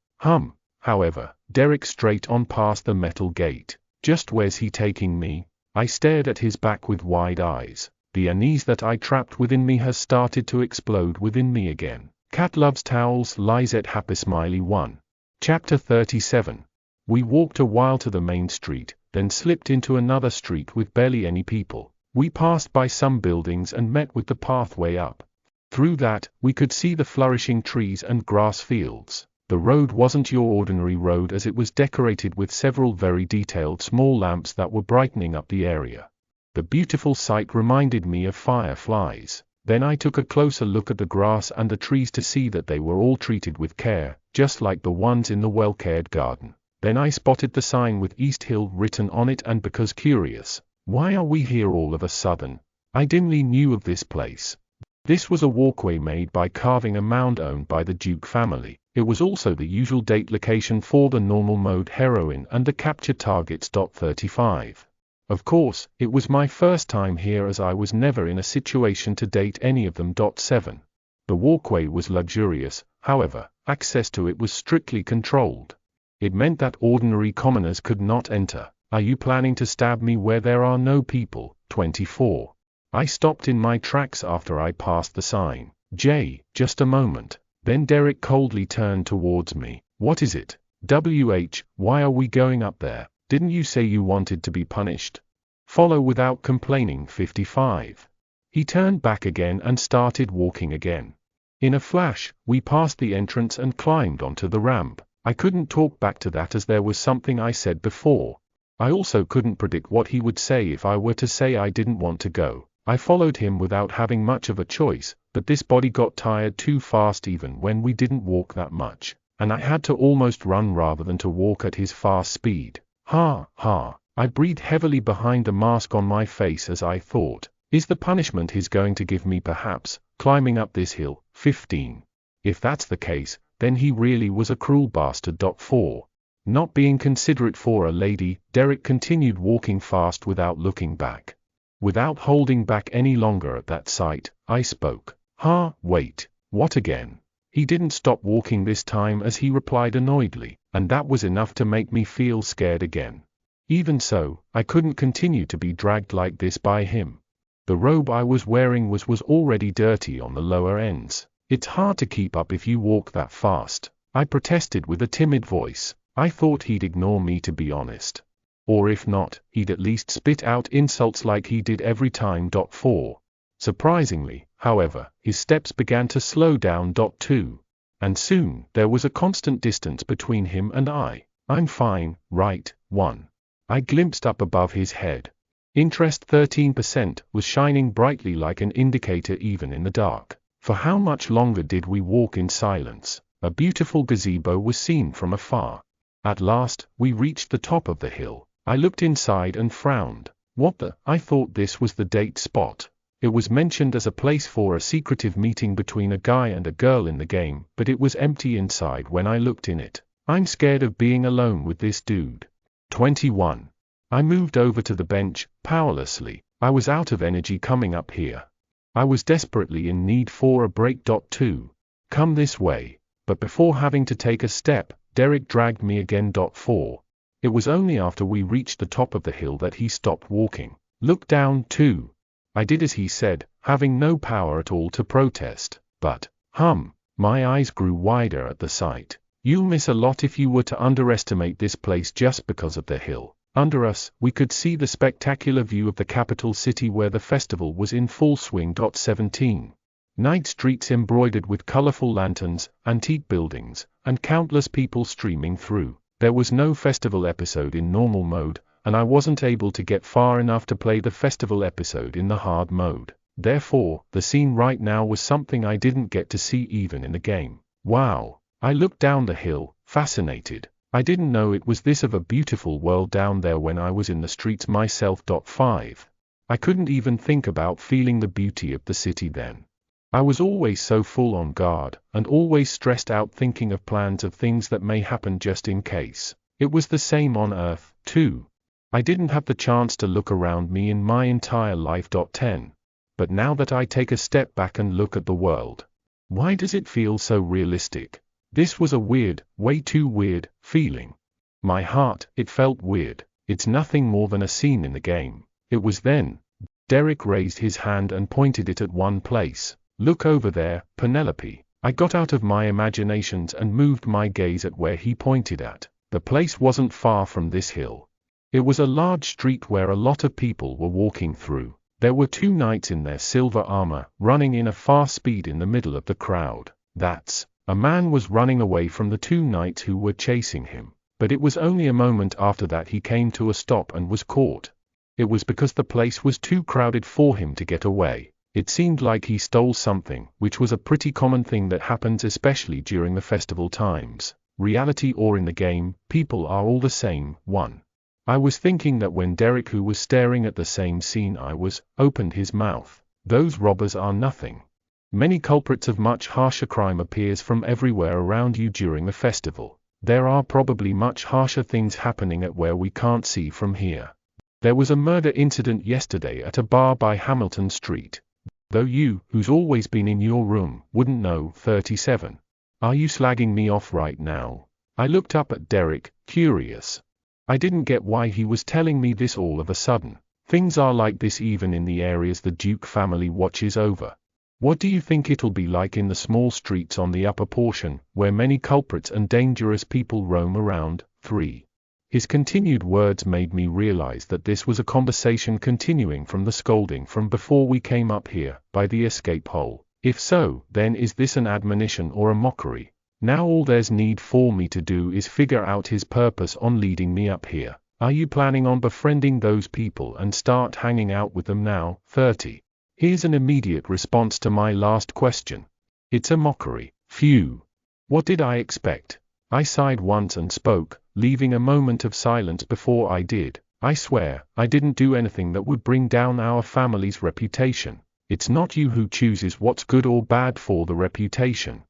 However, Derek straight on past the metal gate. Just where's he taking me? I stared at his back with wide eyes. The unease that I trapped within me has started to explode within me again. Cat loves towels. Lizette Happy Smiley 1. Chapter 37. We walked a while to the main street, then slipped into another street with barely any people. We passed by some buildings and met with the pathway up. Through that, we could see the flourishing trees and grass fields. The road wasn't your ordinary road, as it was decorated with several very detailed small lamps that were brightening up the area. The beautiful sight reminded me of fireflies. Then I took a closer look at the grass and the trees to see that they were all treated with care, just like the ones in the well-cared garden. Then I spotted the sign with East Hill written on it, and because curious, why are we here all of a sudden? I dimly knew of this place. This was a walkway made by carving a mound owned by the Duke family. It was also the usual date location for the normal mode heroine and the capture targets. 35. Of course, it was my first time here, as I was never in a situation to date any of them. 7. The walkway was luxurious, however, access to it was strictly controlled. It meant that ordinary commoners could not enter. Are you planning to stab me where there are no people? 24. I stopped in my tracks after I passed the sign. Just a moment. Then Derek coldly turned towards me. What is it? Why are we going up there? Didn't you say you wanted to be punished? Follow without complaining. 55. He turned back again and started walking again. In a flash, we passed the entrance and climbed onto the ramp. I couldn't talk back to that, as there was something I said before. I also couldn't predict what he would say if I were to say I didn't want to go. I followed him without having much of a choice, but this body got tired too fast even when we didn't walk that much, and I had to almost run rather than to walk at his fast speed. I breathed heavily behind the mask on my face as I thought, is the punishment he's going to give me perhaps, climbing up this hill? 15. If that's the case, then he really was a cruel bastard. 4. Not being considerate for a lady, Derek continued walking fast without looking back. Without holding back any longer at that sight, I spoke. Wait, what again? He didn't stop walking this time, as he replied annoyedly, and that was enough to make me feel scared again. Even so, I couldn't continue to be dragged like this by him. The robe I was wearing was already dirty on the lower ends. It's hard to keep up if you walk that fast, I protested with a timid voice. I thought he'd ignore me, to be honest. Or if not, he'd at least spit out insults like he did every time. 4. Surprisingly, however, his steps began to slow down. 2. And soon, there was a constant distance between him and I. I'm fine, right? 1. I glimpsed up above his head. Interest 13% was shining brightly like an indicator even in the dark. For how much longer did we walk in silence? A beautiful gazebo was seen from afar. At last, we reached the top of the hill. I looked inside and frowned. What the? I thought this was the date spot. It was mentioned as a place for a secretive meeting between a guy and a girl in the game, but it was empty inside when I looked in it. I'm scared of being alone with this dude. 21. I moved over to the bench, powerlessly. I was out of energy coming up here. I was desperately in need for a break. 2. Come this way. But before having to take a step, Derek dragged me again. 4. It was only after we reached the top of the hill that he stopped walking. Look down, too. I did as he said, having no power at all to protest. But, my eyes grew wider at the sight. You'll miss a lot if you were to underestimate this place just because of the hill. Under us, we could see the spectacular view of the capital city where the festival was in full swing. 17. Night streets embroidered with colorful lanterns, antique buildings, and countless people streaming through. There was no festival episode in normal mode, and I wasn't able to get far enough to play the festival episode in the hard mode. Therefore, the scene right now was something I didn't get to see even in the game. Wow! I looked down the hill, fascinated. I didn't know it was this of a beautiful world down there when I was in the streets myself. 5. I couldn't even think about feeling the beauty of the city then. I was always so full on guard, and always stressed out thinking of plans of things that may happen just in case. It was the same on Earth, too. I didn't have the chance to look around me in my entire life. 10. But now that I take a step back and look at the world, why does it feel so realistic? This was a weird, way too weird, feeling. My heart, it felt weird. It's nothing more than a scene in the game. It was then. Derek raised his hand and pointed it at one place. Look over there, Penelope. I got out of my imaginations and moved my gaze at where he pointed at. The place wasn't far from this hill. It was a large street where a lot of people were walking through. There were 2 knights in their silver armor, running in a fast speed in the middle of the crowd. A man was running away from the 2 knights who were chasing him, but it was only a moment after that he came to a stop and was caught. It was because the place was too crowded for him to get away. It seemed like he stole something, which was a pretty common thing that happens especially during the festival times. Reality or in the game, people are all the same. 1. I was thinking that when Derek, who was staring at the same scene I was, opened his mouth. Those robbers are nothing. Many culprits of much harsher crime appears from everywhere around you during the festival. There are probably much harsher things happening at where we can't see from here. There was a murder incident yesterday at a bar by Hamilton Street. Though you, who's always been in your room, wouldn't know. 37. Are you slagging me off right now? I looked up at Derek, curious. I didn't get why he was telling me this all of a sudden. Things are like this even in the areas the Duke family watches over. What do you think it'll be like in the small streets on the upper portion, where many culprits and dangerous people roam around? 3. His continued words made me realize that this was a conversation continuing from the scolding from before we came up here, by the escape hole. If so, then is this an admonition or a mockery? Now all there's need for me to do is figure out his purpose on leading me up here. Are you planning on befriending those people and start hanging out with them now? 30. Here's an immediate response to my last question. It's a mockery. Phew. What did I expect? I sighed once and spoke, leaving a moment of silence before I did. I swear, I didn't do anything that would bring down our family's reputation. It's not you who chooses what's good or bad for the reputation.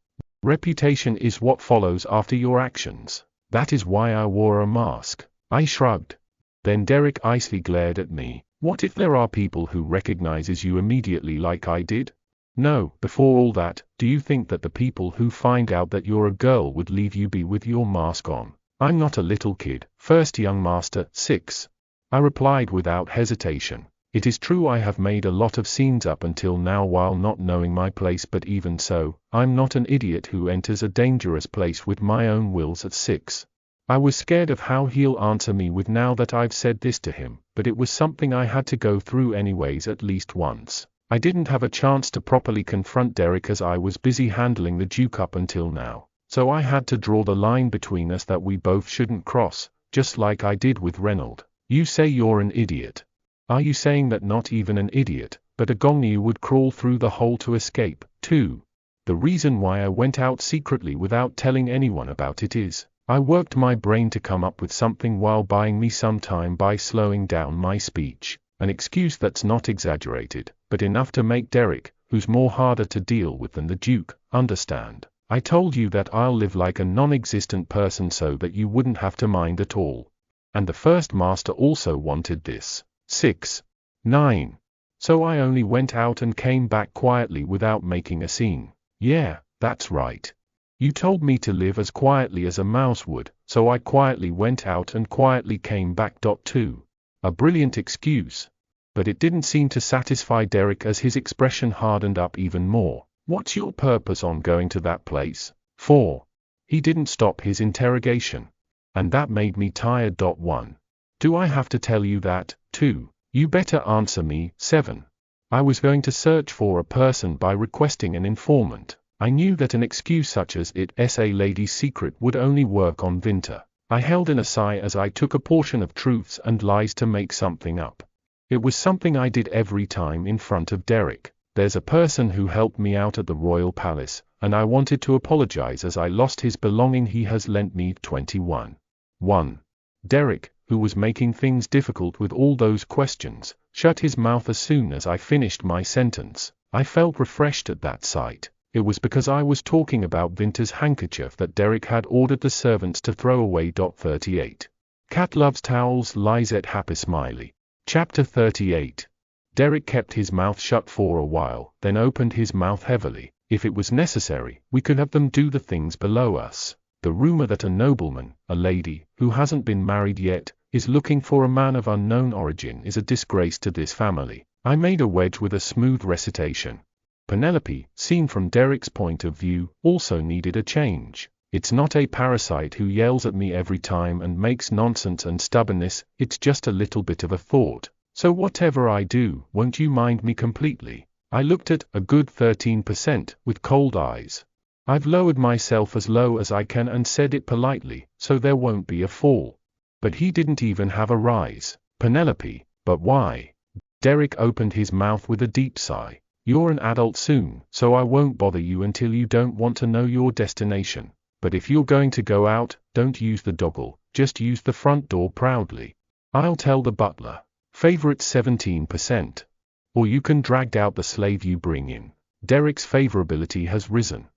Reputation is what follows after your actions. That is why I wore a mask. I shrugged. Then Derek icily glared at me. What if there are people who recognizes you immediately like I did? No, before all that, do you think that the people who find out that you're a girl would leave you be with your mask on? I'm not a little kid. First young master. 6. I replied without hesitation. It is true I have made a lot of scenes up until now while not knowing my place, but even so, I'm not an idiot who enters a dangerous place with my own wills at 6. I was scared of how he'll answer me with now that I've said this to him, but it was something I had to go through anyways at least once. I didn't have a chance to properly confront Derek as I was busy handling the Duke up until now, so I had to draw the line between us that we both shouldn't cross, just like I did with Reynold. You say you're an idiot. Are you saying that not even an idiot, but a Gongnu would crawl through the hole to escape? 2. The reason why I went out secretly without telling anyone about it is, I worked my brain to come up with something while buying me some time by slowing down my speech. An excuse that's not exaggerated, but enough to make Derek, who's more harder to deal with than the Duke, understand. I told you that I'll live like a non-existent person so that you wouldn't have to mind at all. And the first master also wanted this. 6. 9. So I only went out and came back quietly without making a scene. Yeah, that's right. You told me to live as quietly as a mouse would, so I quietly went out and quietly came back. 2. A brilliant excuse. But it didn't seem to satisfy Derek as his expression hardened up even more. What's your purpose on going to that place? 4. He didn't stop his interrogation. And that made me tired. 1. Do I have to tell you that? 2. You better answer me. 7. I was going to search for a person by requesting an informant. I knew that an excuse such as "it's a lady's secret" would only work on Vinter. I held in a sigh as I took a portion of truths and lies to make something up. It was something I did every time in front of Derek. There's a person who helped me out at the Royal Palace, and I wanted to apologize as I lost his belonging he has lent me. 21. 1. Derek, who was making things difficult with all those questions, shut his mouth as soon as I finished my sentence. I felt refreshed at that sight. It was because I was talking about Vinter's handkerchief that Derek had ordered the servants to throw away. 38. Cat loves towels. Lizette happy smiley. Chapter 38. Derek kept his mouth shut for a while, then opened his mouth heavily. If it was necessary, we could have them do the things below us. The rumor that a nobleman, a lady, who hasn't been married yet, is looking for a man of unknown origin is a disgrace to this family. I made a wedge with a smooth recitation. Penelope, seen from Derek's point of view, also needed a change. It's not a parasite who yells at me every time and makes nonsense and stubbornness, it's just a little bit of a thought. So whatever I do, won't you mind me completely? I looked at a good 13% with cold eyes. I've lowered myself as low as I can and said it politely, so there won't be a fall. But he didn't even have a rise. Penelope, but why? Derek opened his mouth with a deep sigh. You're an adult soon, so I won't bother you until you don't want to know your destination. But if you're going to go out, don't use the doggle, just use the front door proudly. I'll tell the butler. Favorite 17%. Or you can drag out the slave you bring in. Derek's favorability has risen.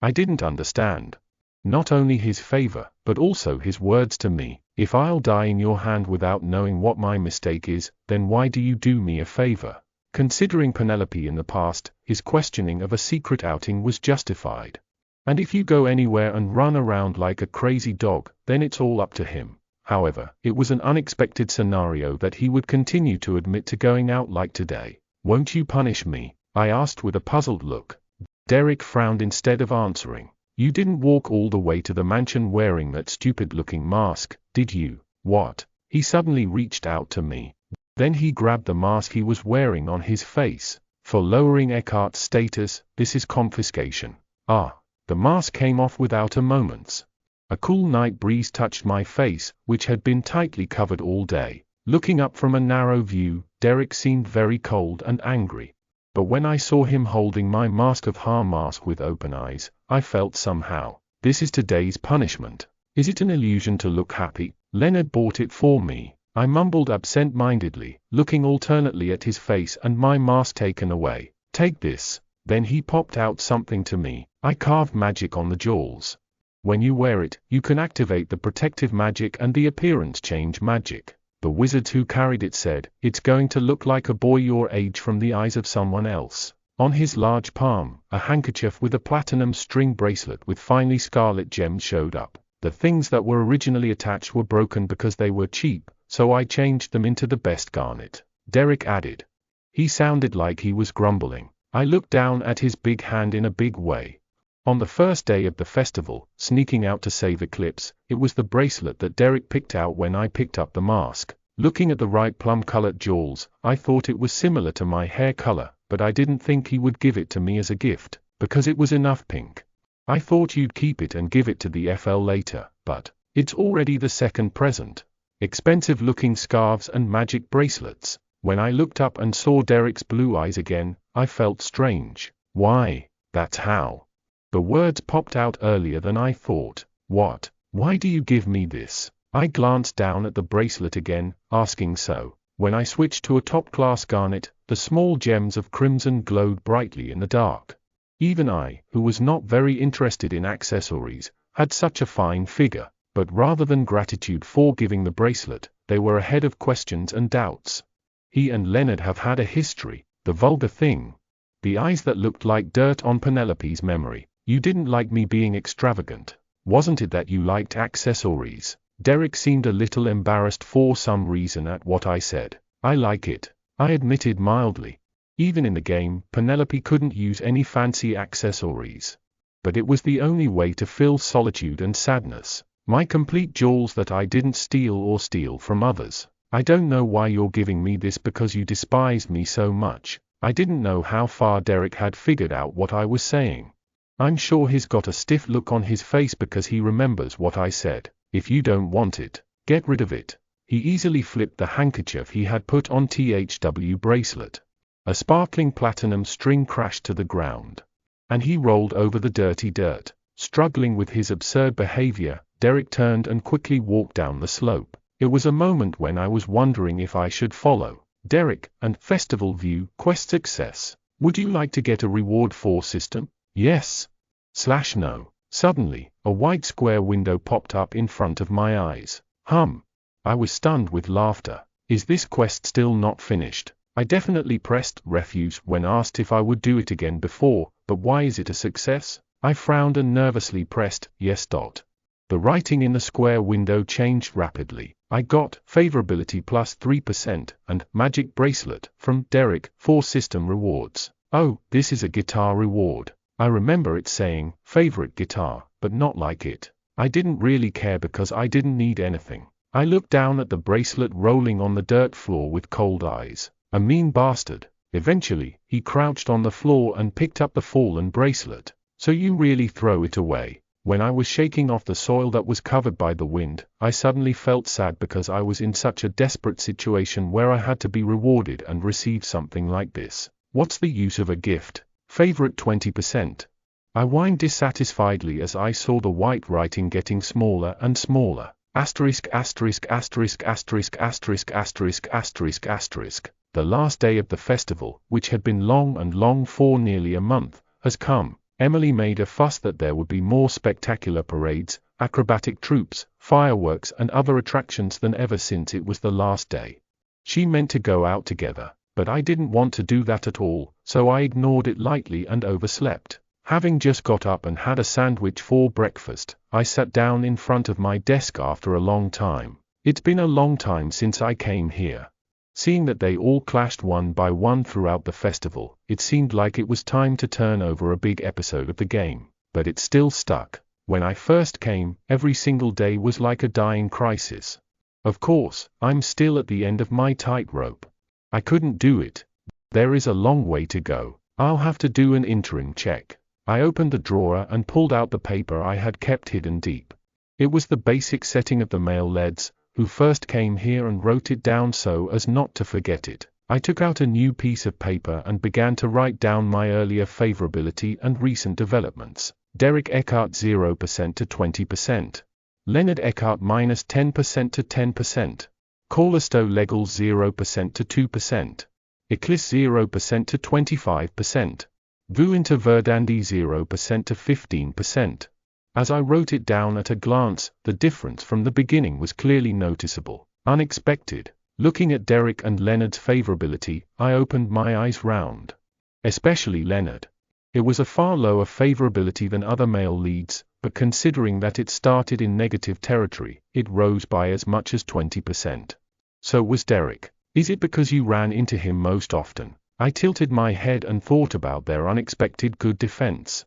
I didn't understand. Not only his favor, but also his words to me. If I'll die in your hand without knowing what my mistake is, then why do you do me a favor? Considering Penelope in the past, his questioning of a secret outing was justified. And if you go anywhere and run around like a crazy dog, then it's all up to him. However, it was an unexpected scenario that he would continue to admit to going out like today. Won't you punish me? I asked with a puzzled look. Derek frowned instead of answering. You didn't walk all the way to the mansion wearing that stupid-looking mask, did you? What? He suddenly reached out to me. Then he grabbed the mask he was wearing on his face. For lowering Eckhart's status, this is confiscation. Ah. The mask came off without a moment's. A cool night breeze touched my face, which had been tightly covered all day. Looking up from a narrow view, Derek seemed very cold and angry. But when I saw him holding my mask of harm mask with open eyes, I felt somehow. This is today's punishment. Is it an illusion to look happy? Leonard bought it for me. I mumbled absent-mindedly, looking alternately at his face and my mask taken away. Take this. Then he popped out something to me. I carved magic on the jewels. When you wear it, you can activate the protective magic and the appearance change magic. The wizards who carried it said, it's going to look like a boy your age from the eyes of someone else. On his large palm, a handkerchief with a platinum string bracelet with finely scarlet gems showed up. The things that were originally attached were broken because they were cheap, so I changed them into the best garnet. Derek added. He sounded like he was grumbling. I looked down at his big hand in a big way. On the first day of the festival, sneaking out to save Eclipse, it was the bracelet that Derek picked out when I picked up the mask. Looking at the right plum-colored jewels, I thought it was similar to my hair color, but I didn't think he would give it to me as a gift, because it was enough pink. I thought you'd keep it and give it to the FL later, but it's already the second present. Expensive-looking scarves and magic bracelets. When I looked up and saw Derek's blue eyes again, I felt strange. Why? That's how. The words popped out earlier than I thought. What? Why do you give me this? I glanced down at the bracelet again, asking so. When I switched to a top-class garnet, the small gems of crimson glowed brightly in the dark. Even I, who was not very interested in accessories, had such a fine figure, but rather than gratitude for giving the bracelet, they were ahead of questions and doubts. He and Leonard have had a history, the vulgar thing. The eyes that looked like dirt on Penelope's memory. You didn't like me being extravagant. Wasn't it that you liked accessories? Derek seemed a little embarrassed for some reason at what I said. I like it, I admitted mildly. Even in the game, Penelope couldn't use any fancy accessories. But it was the only way to fill solitude and sadness. My complete jewels that I didn't steal from others. I don't know why you're giving me this because you despise me so much. I didn't know how far Derek had figured out what I was saying. I'm sure he's got a stiff look on his face because he remembers what I said. If you don't want it, get rid of it. He easily flipped the handkerchief he had put on THW bracelet. A sparkling platinum string crashed to the ground. And he rolled over the dirty dirt. Struggling with his absurd behavior, Derek turned and quickly walked down the slope. It was a moment when I was wondering if I should follow Derek and Festival View quest success. Would you like to get a reward for system? Yes/no. Suddenly, a white square window popped up in front of my eyes. I was stunned with laughter. Is this quest still not finished? I definitely pressed refuse when asked if I would do it again before, but why is it a success? I frowned and nervously pressed yes. The writing in the square window changed rapidly. I got favorability plus 3% and magic bracelet from Derek for system rewards. Oh, this is a guitar reward. I remember it saying favorite guitar, but not like it. I didn't really care because I didn't need anything. I looked down at the bracelet rolling on the dirt floor with cold eyes. A mean bastard. Eventually, he crouched on the floor and picked up the fallen bracelet. So you really throw it away? When I was shaking off the soil that was covered by the wind, I suddenly felt sad because I was in such a desperate situation where I had to be rewarded and receive something like this. What's the use of a gift? Favorite 20%. I whined dissatisfiedly as I saw the white writing getting smaller and smaller. Asterisk asterisk asterisk asterisk asterisk asterisk asterisk asterisk. The last day of the festival, which had been long for nearly a month, has come. Emily made a fuss that there would be more spectacular parades, acrobatic troupes, fireworks and other attractions than ever since it was the last day. She meant to go out together, but I didn't want to do that at all, so I ignored it lightly and overslept. Having just got up and had a sandwich for breakfast, I sat down in front of my desk after a long time. It's been a long time since I came here. Seeing that they all clashed one by one throughout the festival, it seemed like it was time to turn over a big episode of the game, but it still stuck. When I first came, every single day was like a dying crisis. Of course, I'm still at the end of my tightrope. I couldn't do it. There is a long way to go. I'll have to do an interim check. I opened the drawer and pulled out the paper I had kept hidden deep. It was the basic setting of the male leads, who first came here, and wrote it down so as not to forget it. I took out a new piece of paper and began to write down my earlier favorability and recent developments. Derek Eckhart 0% to 20%. Leonard Eckhart minus 10% to 10%. Callisto Legals 0% to 2%. Eclis 0% to 25%. Vuinta Verdandi 0% to 15%. As I wrote it down at a glance, the difference from the beginning was clearly noticeable. Unexpected. Looking at Derek and Leonard's favorability, I opened my eyes round. Especially Leonard. It was a far lower favorability than other male leads, but considering that it started in negative territory, it rose by as much as 20%. So was Derek. Is it because you ran into him most often? I tilted my head and thought about their unexpected good defense.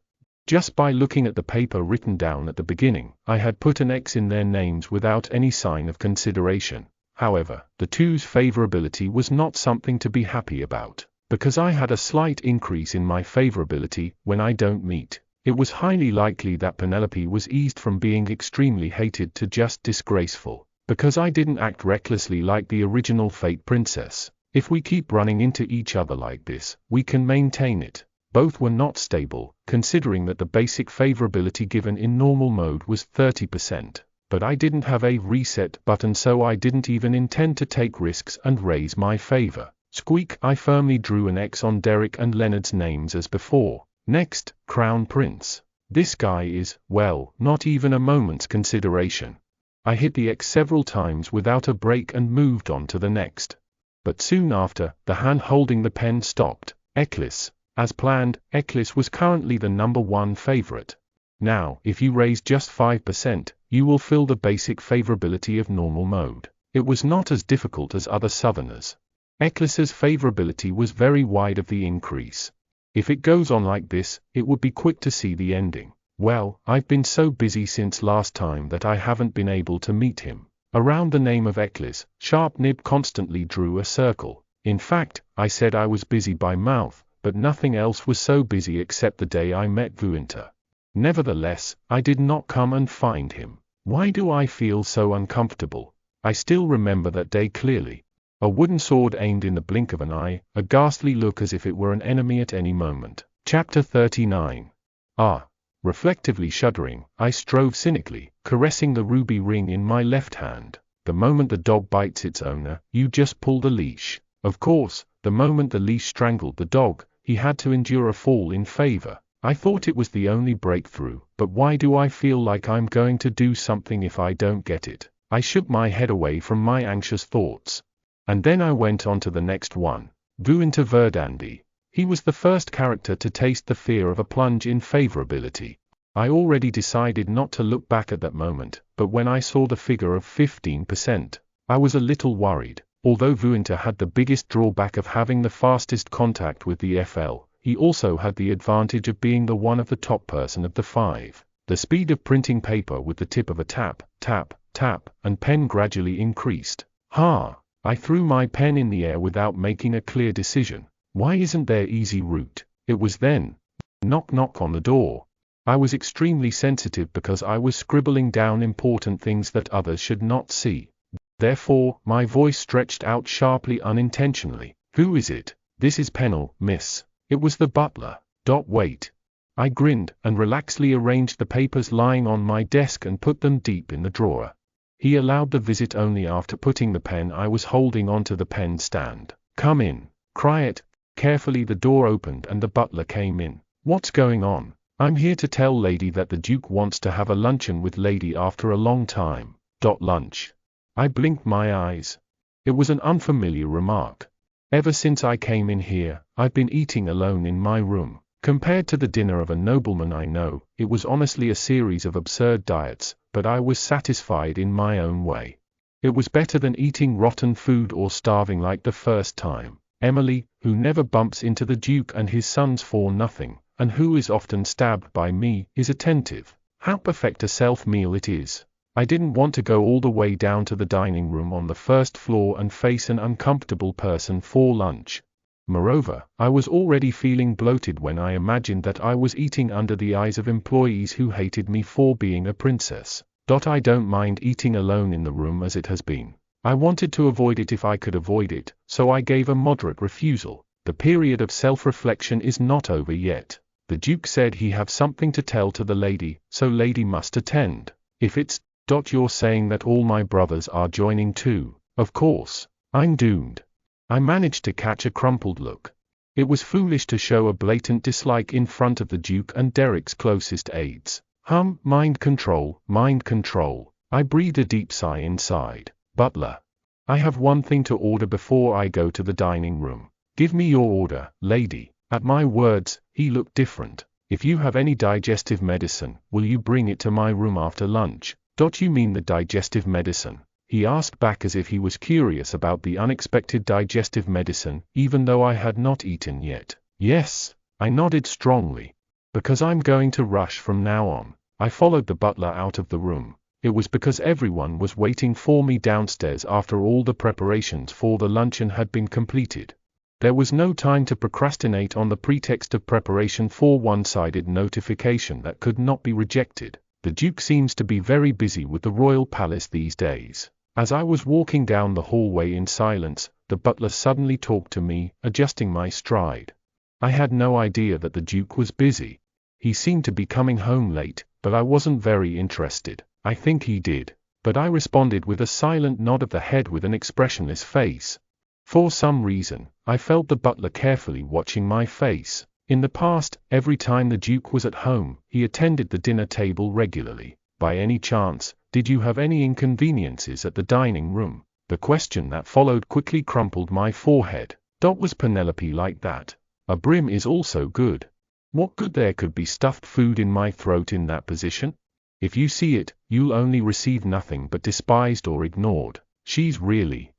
Just by looking at the paper written down at the beginning, I had put an X in their names without any sign of consideration. However, the two's favorability was not something to be happy about, because I had a slight increase in my favorability when I don't meet. It was highly likely that Penelope was eased from being extremely hated to just disgraceful, because I didn't act recklessly like the original Fate Princess. If we keep running into each other like this, we can maintain it. Both were not stable, considering that the basic favorability given in normal mode was 30%, but I didn't have a reset button, so I didn't even intend to take risks and raise my favor. Squeak! I firmly drew an X on Derek and Leonard's names as before. Next, Crown Prince. This guy is, well, not even a moment's consideration. I hit the X several times without a break and moved on to the next. But soon after, the hand holding the pen stopped. Eclis. As planned, Eclis was currently the #1 favorite. Now, if you raise just 5%, you will fill the basic favorability of normal mode. It was not as difficult as other Southerners. Eclis's favorability was very wide of the increase. If it goes on like this, it would be quick to see the ending. Well, I've been so busy since last time that I haven't been able to meet him. Around the name of Eclis, Sharp Nib constantly drew a circle. In fact, I said I was busy by mouth, but nothing else was so busy except the day I met Vuinta. Nevertheless, I did not come and find him. Why do I feel so uncomfortable? I still remember that day clearly. A wooden sword aimed in the blink of an eye, a ghastly look as if it were an enemy at any moment. Chapter 39. Reflectively shuddering, I strove cynically, caressing the ruby ring in my left hand. The moment the dog bites its owner, you just pull the leash. Of course, the moment the leash strangled the dog, he had to endure a fall in favor. I thought it was the only breakthrough, but why do I feel like I'm going to do something if I don't get it? I shook my head away from my anxious thoughts. And then I went on to the next one. Vuinta Verdandi. He was the first character to taste the fear of a plunge in favorability. I already decided not to look back at that moment, but when I saw the figure of 15%, I was a little worried. Although Vuinta had the biggest drawback of having the fastest contact with the FL, he also had the advantage of being the one of the top person of the 5. The speed of printing paper with the tip of a tap tap, and pen gradually increased. I threw my pen in the air without making a clear decision. Why isn't there easy route? It was then. Knock knock on the door. I was extremely sensitive because I was scribbling down important things that others should not see. Therefore, my voice stretched out sharply unintentionally. Who is it? This is Pennell, miss. It was the butler. Wait. I grinned, and relaxedly arranged the papers lying on my desk and put them deep in the drawer. He allowed the visit only after putting the pen I was holding onto the pen stand. Come in. Quiet. Carefully the door opened and the butler came in. What's going on? I'm here to tell Lady that the Duke wants to have a luncheon with Lady after a long time. Lunch. I blinked my eyes. It was an unfamiliar remark. Ever since I came in here, I've been eating alone in my room. Compared to the dinner of a nobleman I know, it was honestly a series of absurd diets, but I was satisfied in my own way. It was better than eating rotten food or starving like the first time. Emily, who never bumps into the Duke and his sons for nothing, and who is often stabbed by me, is attentive. How perfect a self-meal it is. I didn't want to go all the way down to the dining room on the first floor and face an uncomfortable person for lunch. Moreover, I was already feeling bloated when I imagined that I was eating under the eyes of employees who hated me for being a princess. I don't mind eating alone in the room as it has been. I wanted to avoid it if I could avoid it, so I gave a moderate refusal. The period of self-reflection is not over yet. The Duke said he have something to tell to the lady, so Lady must attend. If it's you're saying that all my brothers are joining too, of course, I'm doomed. I managed to catch a crumpled look. It was foolish to show a blatant dislike in front of the Duke and Derek's closest aides. Mind control, mind control. I breathed a deep sigh inside. Butler. I have one thing to order before I go to the dining room. Give me your order, lady. At my words, he looked different. If you have any digestive medicine, will you bring it to my room after lunch? You mean the digestive medicine? He asked back as if he was curious about the unexpected digestive medicine, even though I had not eaten yet. Yes, I nodded strongly. Because I'm going to rush from now on. I followed the butler out of the room. It was because everyone was waiting for me downstairs after all the preparations for the luncheon had been completed. There was no time to procrastinate on the pretext of preparation for one-sided notification that could not be rejected. The Duke seems to be very busy with the royal palace these days. As I was walking down the hallway in silence, the butler suddenly talked to me, adjusting my stride. I had no idea that the Duke was busy. He seemed to be coming home late, but I wasn't very interested. I think he did, but I responded with a silent nod of the head with an expressionless face. For some reason, I felt the butler carefully watching my face. In the past, every time the Duke was at home, he attended the dinner table regularly. By any chance, did you have any inconveniences at the dining room? The question that followed quickly crumpled my forehead. Was Penelope like that? A brim is also good. What good there could be stuffed food in my throat in that position? If you see it, you'll only receive nothing but despised or ignored. She's really,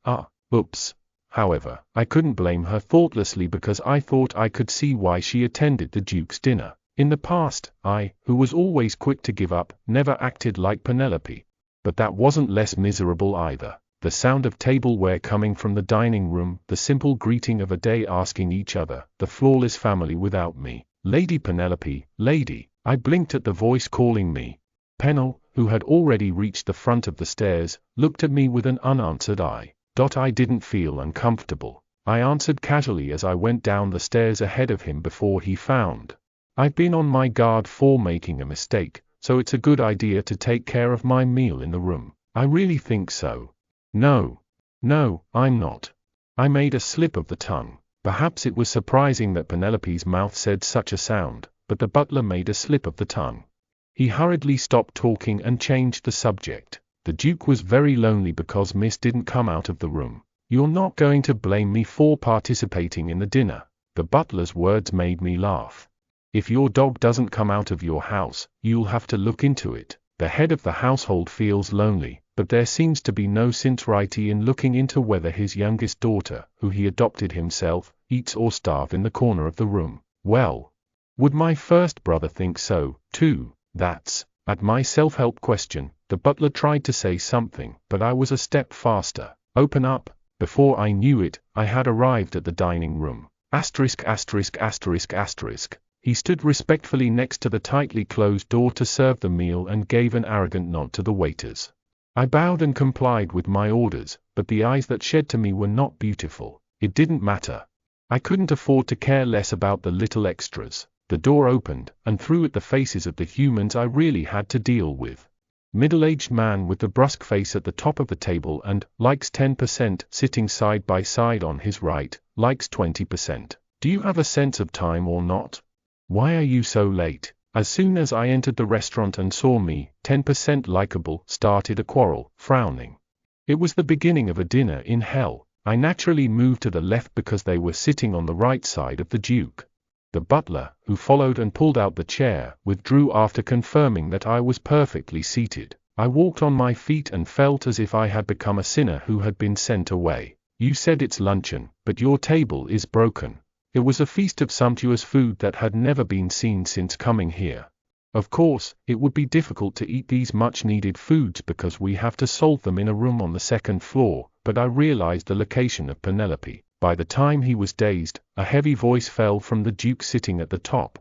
oops. However, I couldn't blame her thoughtlessly because I thought I could see why she attended the Duke's dinner. In the past, I, who was always quick to give up, never acted like Penelope. But that wasn't less miserable either. The sound of tableware coming from the dining room, the simple greeting of a day asking each other, the flawless family without me. Lady Penelope, lady. I blinked at the voice calling me. Pennell, who had already reached the front of the stairs, looked at me with an unanswered eye. I didn't feel uncomfortable. I answered casually as I went down the stairs ahead of him before he found. I've been on my guard for making a mistake, so it's a good idea to take care of my meal in the room. I really think so. No, I'm not. I made a slip of the tongue. Perhaps it was surprising that Penelope's mouth said such a sound, but the butler made a slip of the tongue. He hurriedly stopped talking and changed the subject. The Duke was very lonely because Miss didn't come out of the room. You're not going to blame me for participating in the dinner. The butler's words made me laugh. If your dog doesn't come out of your house, you'll have to look into it. The head of the household feels lonely, but there seems to be no sincerity in looking into whether his youngest daughter, who he adopted himself, eats or starves in the corner of the room. Well, would my first brother think so, too? That's, at my self-help question, The butler tried to say something, but I was a step faster. Open up. Before I knew it, I had arrived at the dining room. Asterisk asterisk asterisk asterisk. He stood respectfully next to the tightly closed door to serve the meal and gave an arrogant nod to the waiters. I bowed and complied with my orders, but the eyes that shed to me were not beautiful. It didn't matter. I couldn't afford to care less about the little extras. The door opened, and threw at the faces of the humans I really had to deal with. Middle-aged man with the brusque face at the top of the table and, likes 10%, sitting side by side on his right, likes 20%. Do you have a sense of time or not? Why are you so late? As soon as I entered the restaurant and saw me, 10% likable, started a quarrel, frowning. It was the beginning of a dinner in hell. I naturally moved to the left because they were sitting on the right side of the Duke. The butler, who followed and pulled out the chair, withdrew after confirming that I was perfectly seated. I walked on my feet and felt as if I had become a sinner who had been sent away. You said it's luncheon, but your table is broken. It was a feast of sumptuous food that had never been seen since coming here. Of course, it would be difficult to eat these much-needed foods because we have to solve them in a room on the second floor, but I realized the location of Penelope. By the time he was dazed, a heavy voice fell from the Duke sitting at the top.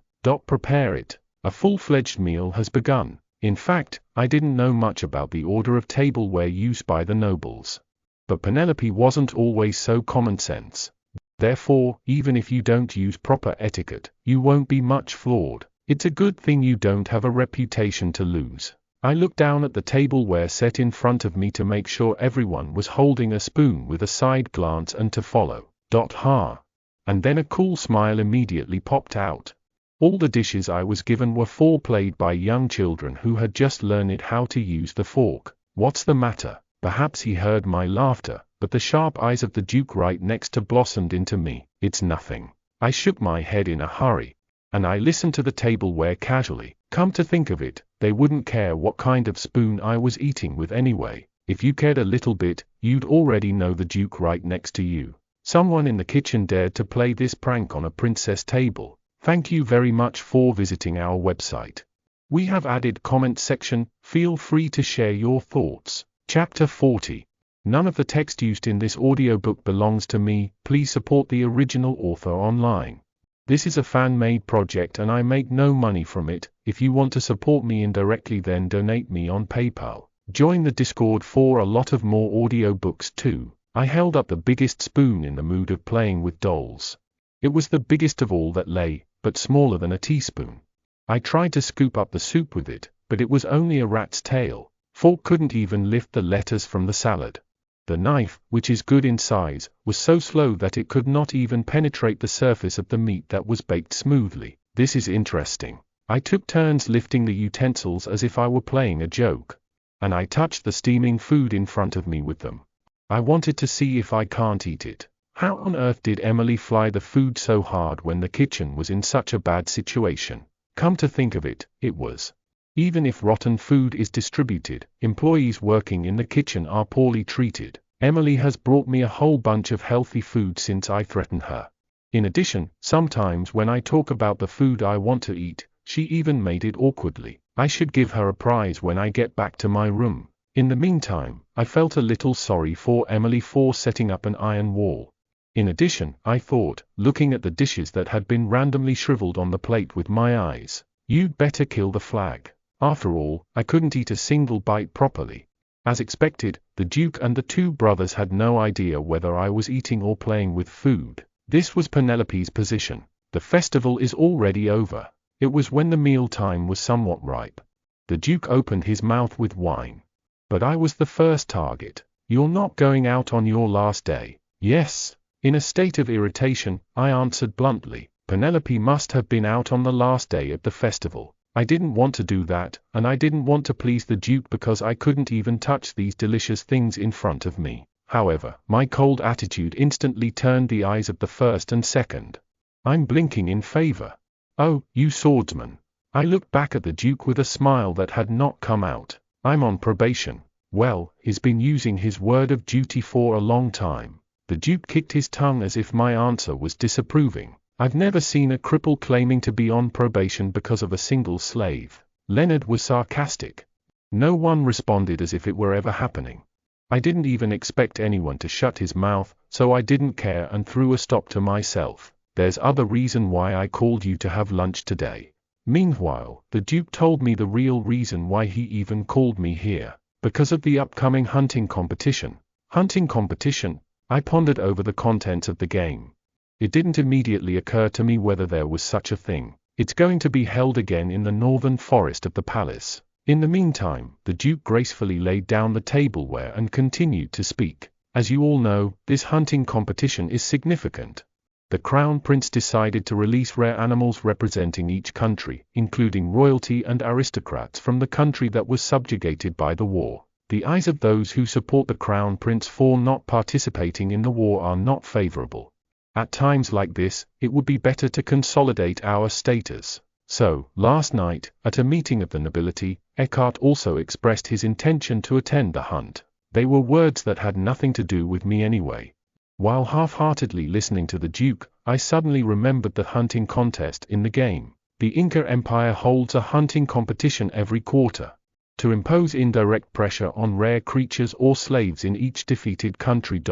Prepare it. A full-fledged meal has begun. In fact, I didn't know much about the order of tableware used by the nobles. But Penelope wasn't always so common sense. Therefore, even if you don't use proper etiquette, you won't be much flawed. It's a good thing you don't have a reputation to lose. I looked down at the tableware set in front of me to make sure everyone was holding a spoon with a side glance and to follow. Ha! And then a cool smile immediately popped out. All the dishes I was given were foreplayed by young children who had just learned how to use the fork. What's the matter? Perhaps he heard my laughter, but the sharp eyes of the Duke right next to blossomed into me. It's nothing. I shook my head in a hurry. And I listened to the tableware casually. Come to think of it, they wouldn't care what kind of spoon I was eating with anyway. If you cared a little bit, you'd already know the Duke right next to you. Someone in the kitchen dared to play this prank on a princess table. Thank you very much for visiting our website. We have added comment section, feel free to share your thoughts. Chapter 40. None of the text used in this audiobook belongs to me, please support the original author online. This is a fan-made project and I make no money from it. If you want to support me indirectly then donate me on PayPal. Join the Discord for a lot of more audiobooks too. I held up the biggest spoon in the mood of playing with dolls. It was the biggest of all that lay, but smaller than a teaspoon. I tried to scoop up the soup with it, but it was only a rat's tail. Fork couldn't even lift the lettuce from the salad. The knife, which is good in size, was so slow that it could not even penetrate the surface of the meat that was baked smoothly. This is interesting. I took turns lifting the utensils as if I were playing a joke. And I touched the steaming food in front of me with them. I wanted to see if I can't eat it. How on earth did Emily fly the food so hard when the kitchen was in such a bad situation? Come to think of it, it was. Even if rotten food is distributed, employees working in the kitchen are poorly treated. Emily has brought me a whole bunch of healthy food since I threatened her. In addition, sometimes when I talk about the food I want to eat, she even made it awkwardly. I should give her a prize when I get back to my room. In the meantime, I felt a little sorry for Emily for setting up an iron wall. In addition, I thought, looking at the dishes that had been randomly shriveled on the plate with my eyes, you'd better kill the flag. After all, I couldn't eat a single bite properly. As expected, the Duke and the two brothers had no idea whether I was eating or playing with food. This was Penelope's position. The festival is already over. It was when the meal time was somewhat ripe. The Duke opened his mouth with wine. But I was the first target. You're not going out on your last day. Yes. In a state of irritation, I answered bluntly. Penelope must have been out on the last day at the festival. I didn't want to do that, and I didn't want to please the Duke because I couldn't even touch these delicious things in front of me. However, my cold attitude instantly turned the eyes of the first and second. I'm blinking in favor. Oh, you swordsman. I looked back at the Duke with a smile that had not come out. I'm on probation. Well, he's been using his word of duty for a long time. The Duke kicked his tongue as if my answer was disapproving. I've never seen a cripple claiming to be on probation because of a single slave. Leonard was sarcastic. No one responded as if it were ever happening. I didn't even expect anyone to shut his mouth, so I didn't care and threw a stop to myself. There's other reason why I called you to have lunch today. Meanwhile, the Duke told me the real reason why he even called me here. Because of the upcoming hunting competition. Hunting competition? I pondered over the contents of the game. It didn't immediately occur to me whether there was such a thing. It's going to be held again in the northern forest of the palace. In the meantime, the Duke gracefully laid down the tableware and continued to speak. As you all know, this hunting competition is significant. The Crown Prince decided to release rare animals representing each country, including royalty and aristocrats from the country that was subjugated by the war. The eyes of those who support the Crown Prince for not participating in the war are not favorable. At times like this, it would be better to consolidate our status. So, last night, at a meeting of the nobility, Eckhart also expressed his intention to attend the hunt. They were words that had nothing to do with me anyway. While half-heartedly listening to the Duke, I suddenly remembered the hunting contest in the game. The Inca Empire holds a hunting competition every quarter. To impose indirect pressure on rare creatures or slaves in each defeated country.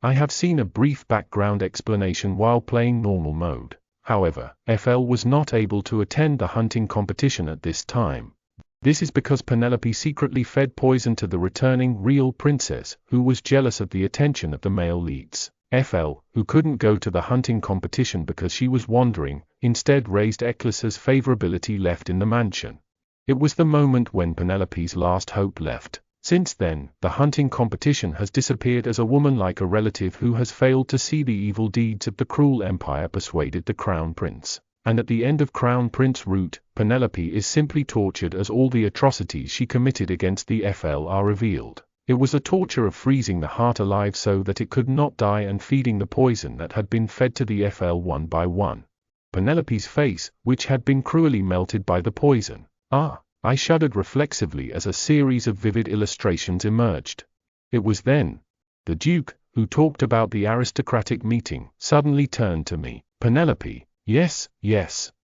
I have seen a brief background explanation while playing normal mode. However, FL was not able to attend the hunting competition at this time. This is because Penelope secretly fed poison to the returning real princess, who was jealous of the attention of the male leads. FL, who couldn't go to the hunting competition because she was wandering, instead raised Eccles's favorability left in the mansion. It was the moment when Penelope's last hope left. Since then, the hunting competition has disappeared as a woman like a relative who has failed to see the evil deeds of the cruel empire persuaded the Crown Prince. And at the end of Crown Prince route, Penelope is simply tortured as all the atrocities she committed against the FL are revealed. It was a torture of freezing the heart alive so that it could not die and feeding the poison that had been fed to the FL one by one. Penelope's face, which had been cruelly melted by the poison. I shuddered reflexively as a series of vivid illustrations emerged. It was then. The Duke, who talked about the aristocratic meeting, suddenly turned to me. Penelope. Yes.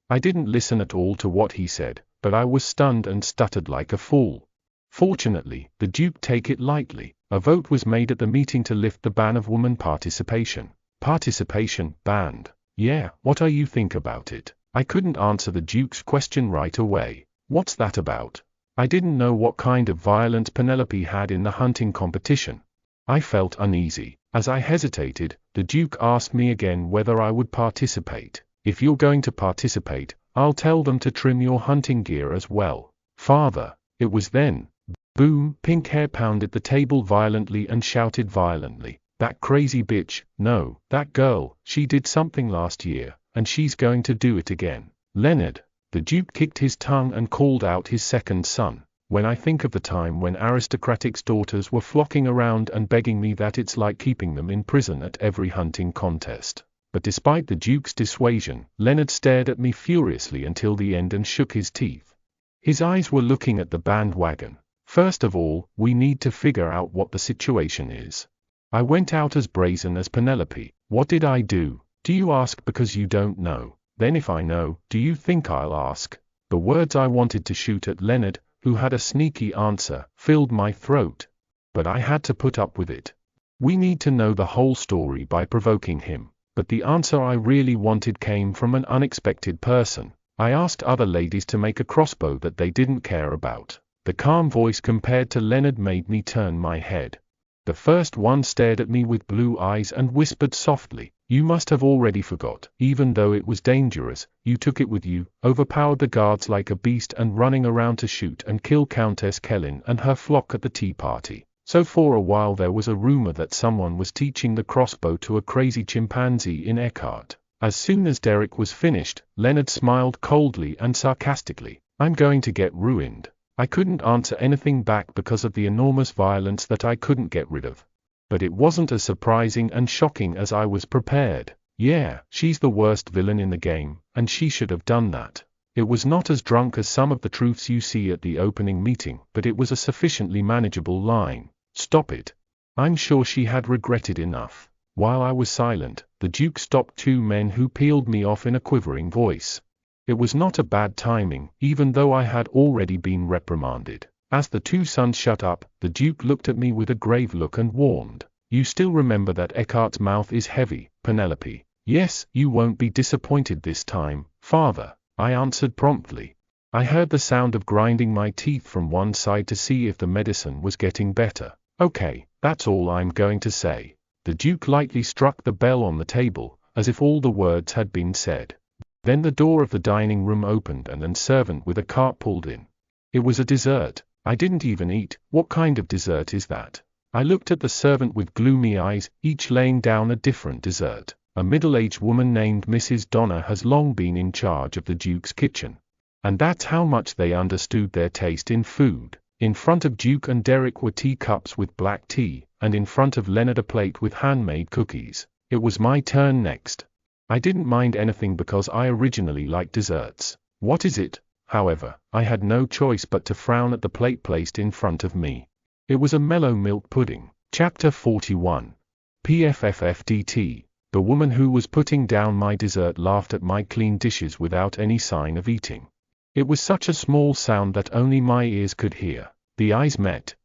I didn't listen at all to what he said, but I was stunned and stuttered like a fool. Fortunately, the Duke take it lightly. A vote was made at the meeting to lift the ban of woman participation. Participation banned. Yeah, what do you think about it? I couldn't answer the Duke's question right away. What's that about? I didn't know what kind of violence Penelope had in the hunting competition. I felt uneasy. As I hesitated, the Duke asked me again whether I would participate. If you're going to participate, I'll tell them to trim your hunting gear as well. Father. It was then. Boom. Pink Hair pounded the table violently and shouted violently. That crazy bitch. No, that girl. She did something last year, and she's going to do it again. Leonard. The Duke kicked his tongue and called out his second son. When I think of the time when aristocratic's daughters were flocking around and begging me, that it's like keeping them in prison at every hunting contest. But despite the Duke's dissuasion, Leonard stared at me furiously until the end and shook his teeth. His eyes were looking at the bandwagon. First of all, we need to figure out what the situation is. I went out as brazen as Penelope. What did I do? Do you ask because you don't know? Then if I know, do you think I'll ask? The words I wanted to shoot at Leonard, who had a sneaky answer, filled my throat. But I had to put up with it. We need to know the whole story by provoking him. But the answer I really wanted came from an unexpected person. I asked other ladies to make a crossbow that they didn't care about. The calm voice compared to Leonard made me turn my head. The first one stared at me with blue eyes and whispered softly, "You must have already forgot. Even though it was dangerous, you took it with you, overpowered the guards like a beast and running around to shoot and kill Countess Kellyn and her flock at the tea party. So for a while there was a rumor that someone was teaching the crossbow to a crazy chimpanzee in Eckhart." As soon as Derek was finished, Leonard smiled coldly and sarcastically. "I'm going to get ruined." I couldn't answer anything back because of the enormous violence that I couldn't get rid of. But it wasn't as surprising and shocking as I was prepared. Yeah, she's the worst villain in the game, and she should have done that. It was not as drunk as some of the truths you see at the opening meeting, but it was a sufficiently manageable line. Stop it. I'm sure she had regretted enough. While I was silent, the Duke stopped two men who peeled me off in a quivering voice. It was not a bad timing, even though I had already been reprimanded. As the two sons shut up, the Duke looked at me with a grave look and warned, "You still remember that Eckhart's mouth is heavy, Penelope?" "Yes, you won't be disappointed this time, father," I answered promptly. I heard the sound of grinding my teeth from one side to see if the medicine was getting better. "Okay, that's all I'm going to say." The Duke lightly struck the bell on the table, as if all the words had been said. Then the door of the dining room opened and an servant with a cart pulled in. It was a dessert. I didn't even eat. "What kind of dessert is that?" I looked at the servant with gloomy eyes, each laying down a different dessert. A middle-aged woman named Mrs. Donner has long been in charge of the Duke's kitchen. And that's how much they understood their taste in food. In front of Duke and Derek were teacups with black tea, and in front of Leonard a plate with handmade cookies. It was my turn next. I didn't mind anything because I originally liked desserts. "What is it?" However, I had no choice but to frown at the plate placed in front of me. It was a mellow milk pudding. Chapter 41. PFFFDT. The woman who was putting down my dessert laughed at my clean dishes without any sign of eating. It was such a small sound that only my ears could hear. The eyes met.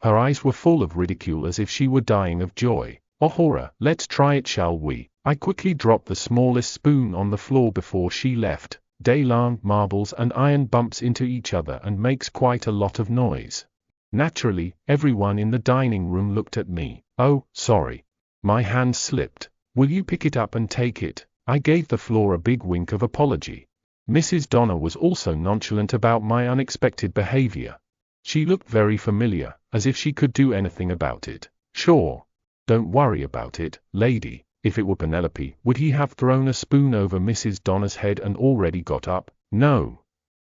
Her eyes were full of ridicule as if she were dying of joy. "Oh horror, let's try it, shall we?" I quickly dropped the smallest spoon on the floor before she left. Destined marbles and iron bumps into each other and makes quite a lot of noise. Naturally, everyone in the dining room looked at me. "Oh, sorry." My hand slipped. "Will you pick it up and take it?" I gave the floor a big wink of apology. Mrs. Donner was also nonchalant about my unexpected behavior. She looked very familiar, as if she could do anything about it. "Sure. Don't worry about it, lady." If it were Penelope, would he have thrown a spoon over Mrs. Donner's head and already got up? No.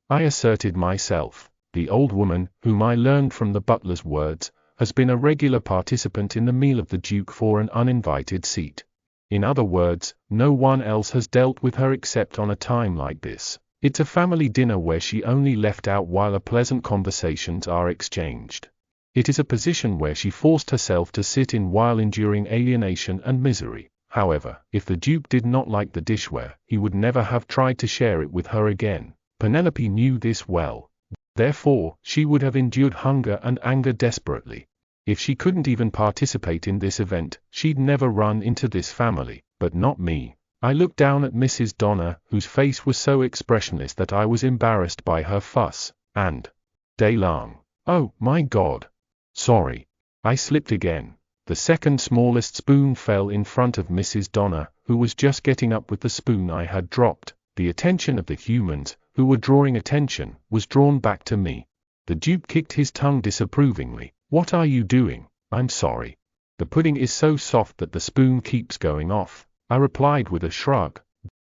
I asserted myself. The old woman, whom I learned from the butler's words, has been a regular participant in the meal of the Duke for an uninvited seat. In other words, no one else has dealt with her except on a time like this. It's a family dinner where she only left out while a pleasant conversations are exchanged. It is a position where she forced herself to sit in while enduring alienation and misery. However, if the Duke did not like the dishware, he would never have tried to share it with her again. Penelope knew this well. Therefore, she would have endured hunger and anger desperately. If she couldn't even participate in this event, she'd never run into this family, but not me. I looked down at Mrs. Donner, whose face was so expressionless that I was embarrassed by her fuss, and Destined. "Oh, my God. Sorry." I slipped again. The second smallest spoon fell in front of Mrs. Donner, who was just getting up with the spoon I had dropped. The attention of the humans, who were drawing attention, was drawn back to me. The Duke kicked his tongue disapprovingly. "What are you doing?" "I'm sorry. The pudding is so soft that the spoon keeps going off," I replied with a shrug.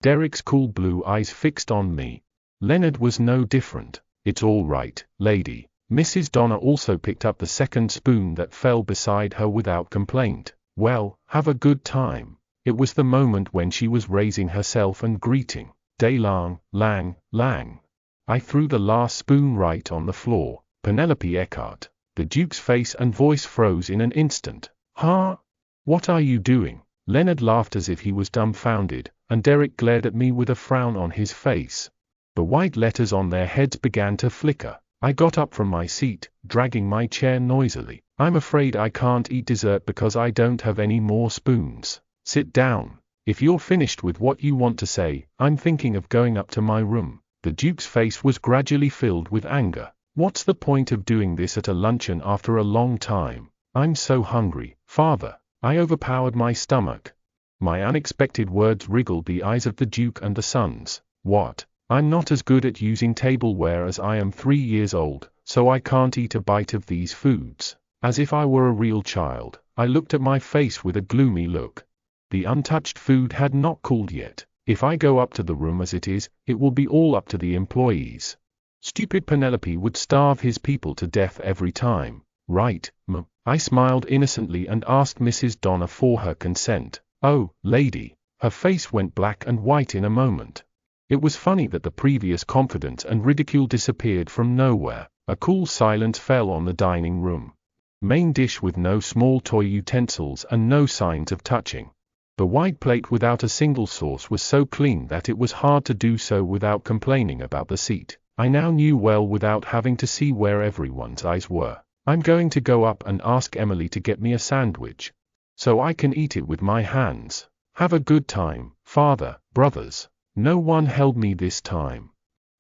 Derek's cool blue eyes fixed on me. Leonard was no different. "It's all right, lady." Mrs. Donner also picked up the second spoon that fell beside her without complaint. "Well, have a good time." It was the moment when she was raising herself and greeting. Destined, lang, lang. I threw the last spoon right on the floor. "Penelope Eckhart." The Duke's face and voice froze in an instant. "Huh? What are you doing?" Leonard laughed as if he was dumbfounded, and Derek glared at me with a frown on his face. The white letters on their heads began to flicker. I got up from my seat, dragging my chair noisily. "I'm afraid I can't eat dessert because I don't have any more spoons. Sit down. If you're finished with what you want to say, I'm thinking of going up to my room." The Duke's face was gradually filled with anger. "What's the point of doing this at a luncheon after a long time? I'm so hungry, father." I overpowered my stomach. My unexpected words wriggled the eyes of the Duke and the sons. "What? I'm not as good at using tableware as I am 3 years old, so I can't eat a bite of these foods." As if I were a real child, I looked at my face with a gloomy look. The untouched food had not cooled yet. If I go up to the room as it is, it will be all up to the employees. Stupid Penelope would starve his people to death every time. "Right, m." I smiled innocently and asked Mrs. Donner for her consent. "Oh, lady." Her face went black and white in a moment. It was funny that the previous confidence and ridicule disappeared from nowhere. A cool silence fell on the dining room. Main dish with no small toy utensils and no signs of touching. The white plate without a single sauce was so clean that it was hard to do so without complaining about the seat. I now knew well without having to see where everyone's eyes were. I'm going to go up and ask Emily to get me a sandwich, so I can eat it with my hands. Have a good time, father, brothers. No one held me this time.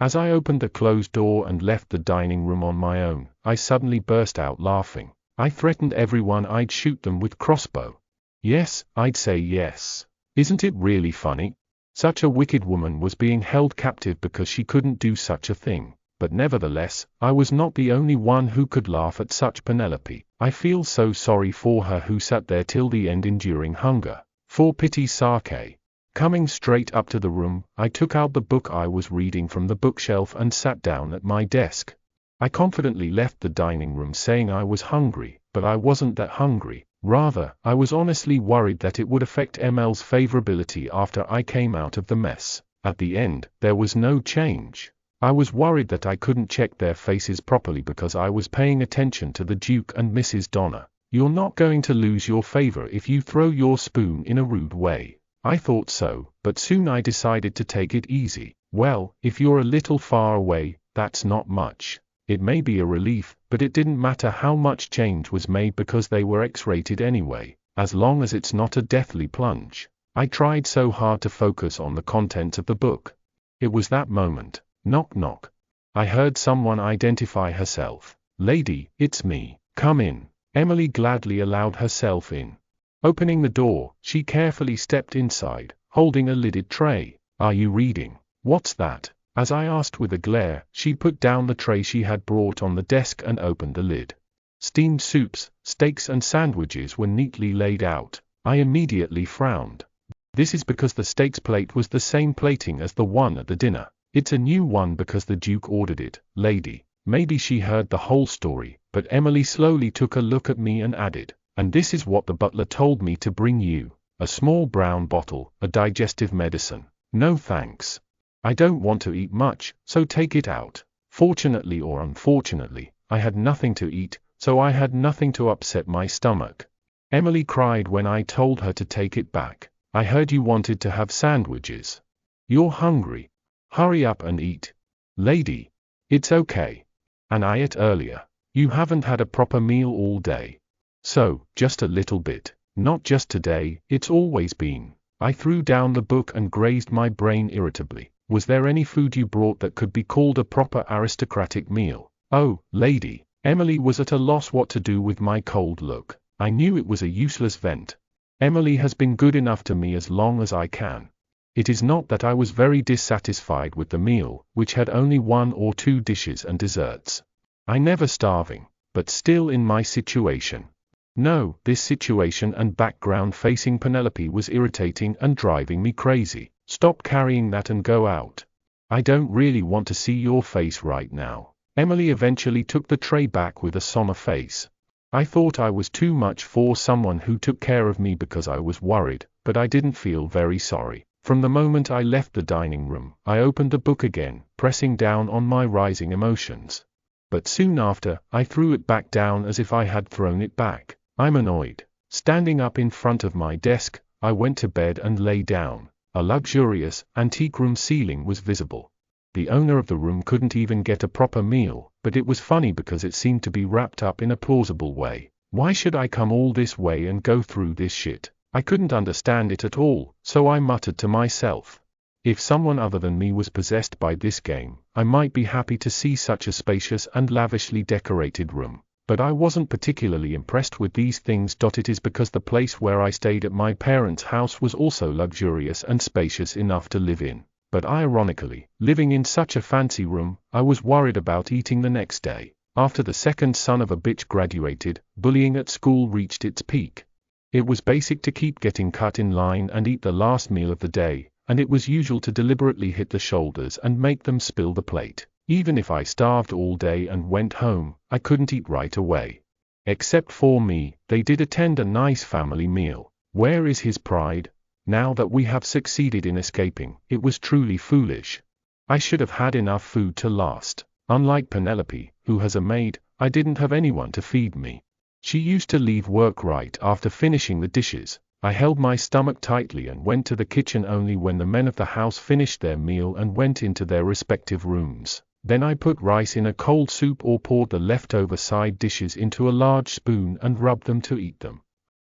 As I opened the closed door and left the dining room on my own, I suddenly burst out laughing. I threatened everyone I'd shoot them with crossbow. Yes, I'd say yes. Isn't it really funny? Such a wicked woman was being held captive because she couldn't do such a thing. But nevertheless, I was not the only one who could laugh at such Penelope. I feel so sorry for her who sat there till the end enduring hunger. For pity's sake. Coming straight up to the room, I took out the book I was reading from the bookshelf and sat down at my desk. I confidently left the dining room saying I was hungry, but I wasn't that hungry. Rather, I was honestly worried that it would affect ML's favorability after I came out of the mess. At the end, there was no change. I was worried that I couldn't check their faces properly because I was paying attention to the Duke and Mrs. Donner. You're not going to lose your favor if you throw your spoon in a rude way. I thought so, but soon I decided to take it easy. Well, if you're a little far away, that's not much. It may be a relief, but it didn't matter how much change was made because they were X-rated anyway, as long as it's not a deathly plunge. I tried so hard to focus on the contents of the book. It was that moment. Knock knock. I heard someone identify herself. Lady, it's me. Come in. Emily gladly allowed herself in. Opening the door, she carefully stepped inside, holding a lidded tray. Are you reading? What's that? As I asked with a glare, she put down the tray she had brought on the desk and opened the lid. Steamed soups, steaks and sandwiches were neatly laid out. I immediately frowned. This is because the steaks plate was the same plating as the one at the dinner. It's a new one because the Duke ordered it, lady. Maybe she heard the whole story, but Emily slowly took a look at me and added, and this is what the butler told me to bring you. A small brown bottle, a digestive medicine. No thanks. I don't want to eat much, so take it out. Fortunately or unfortunately, I had nothing to eat, so I had nothing to upset my stomach. Emily cried when I told her to take it back. I heard you wanted to have sandwiches. You're hungry. Hurry up and eat. Lady. It's okay. And I ate earlier. You haven't had a proper meal all day. So, just a little bit. Not just today, it's always been. I threw down the book and grazed my brain irritably. Was there any food you brought that could be called a proper aristocratic meal? Oh, lady. Emily was at a loss what to do with my cold look. I knew it was a useless vent. Emily has been good enough to me as long as I can. It is not that I was very dissatisfied with the meal, which had only 1 or 2 dishes and desserts. I never starving, but still in my situation. No, this situation and background facing Penelope was irritating and driving me crazy. Stop carrying that and go out. I don't really want to see your face right now. Emily eventually took the tray back with a somber face. I thought I was too much for someone who took care of me because I was worried, but I didn't feel very sorry. From the moment I left the dining room, I opened the book again, pressing down on my rising emotions. But soon after, I threw it back down as if I had thrown it back. I'm annoyed. Standing up in front of my desk, I went to bed and lay down. A luxurious, antique room ceiling was visible. The owner of the room couldn't even get a proper meal, but it was funny because it seemed to be wrapped up in a plausible way. Why should I come all this way and go through this shit? I couldn't understand it at all, so I muttered to myself. If someone other than me was possessed by this game, I might be happy to see such a spacious and lavishly decorated room. But I wasn't particularly impressed with these things. It is because the place where I stayed at my parents' house was also luxurious and spacious enough to live in. But ironically, living in such a fancy room, I was worried about eating the next day. After the second son of a bitch graduated, bullying at school reached its peak. It was basic to keep getting cut in line and eat the last meal of the day, and it was usual to deliberately hit the shoulders and make them spill the plate. Even if I starved all day and went home, I couldn't eat right away. Except for me, they did attend a nice family meal. Where is his pride? Now that we have succeeded in escaping, it was truly foolish. I should have had enough food to last. Unlike Penelope, who has a maid, I didn't have anyone to feed me. She used to leave work right after finishing the dishes. I held my stomach tightly and went to the kitchen only when the men of the house finished their meal and went into their respective rooms. Then I put rice in a cold soup or poured the leftover side dishes into a large spoon and rubbed them to eat them.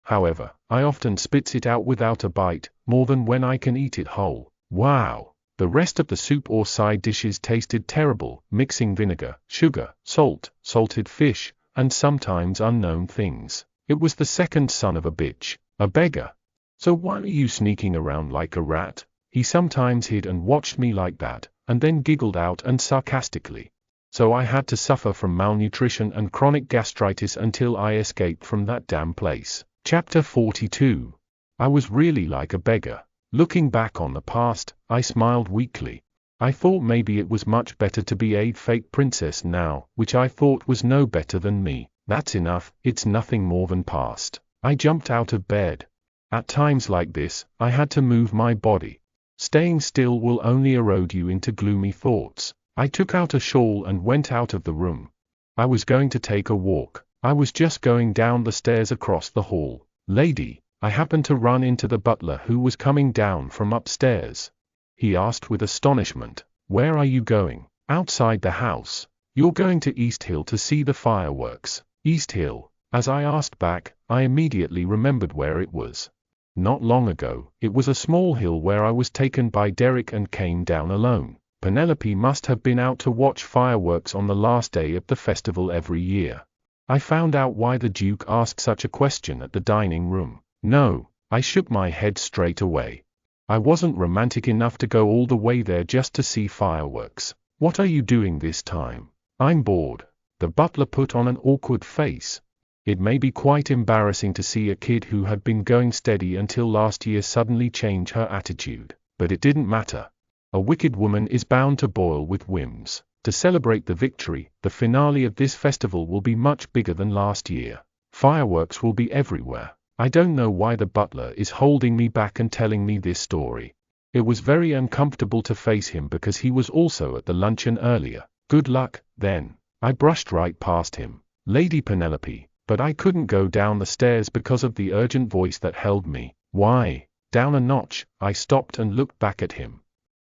However, I often spits it out without a bite, more than when I can eat it whole. Wow! The rest of the soup or side dishes tasted terrible, mixing vinegar, sugar, salt, salted fish, and sometimes unknown things. It was the second son of a bitch, a beggar. So why are you sneaking around like a rat? He sometimes hid and watched me like that, and then giggled out and sarcastically. So I had to suffer from malnutrition and chronic gastritis until I escaped from that damn place. Chapter 42. I was really like a beggar. Looking back on the past, I smiled weakly. I thought maybe it was much better to be a fake princess now, which I thought was no better than me. That's enough, it's nothing more than past. I jumped out of bed. At times like this, I had to move my body. Staying still will only erode you into gloomy thoughts. I took out a shawl and went out of the room. I was going to take a walk. I was just going down the stairs across the hall. Lady, I happened to run into the butler who was coming down from upstairs. He asked with astonishment, "Where are you going?" "Outside the house." "You're going to East Hill to see the fireworks." East Hill. As I asked back, I immediately remembered where it was. Not long ago, it was a small hill where I was taken by Derek and came down alone. Penelope must have been out to watch fireworks on the last day of the festival every year. I found out why the Duke asked such a question at the dining room. No, I shook my head straight away. I wasn't romantic enough to go all the way there just to see fireworks. "What are you doing this time?" "I'm bored." The butler put on an awkward face. It may be quite embarrassing to see a kid who had been going steady until last year suddenly change her attitude, but it didn't matter. A wicked woman is bound to boil with whims. To celebrate the victory, the finale of this festival will be much bigger than last year. Fireworks will be everywhere. I don't know why the butler is holding me back and telling me this story. It was very uncomfortable to face him because he was also at the luncheon earlier. Good luck, then. I brushed right past him. "Lady Penelope," but I couldn't go down the stairs because of the urgent voice that held me. "Why?" "Down a notch." I stopped and looked back at him.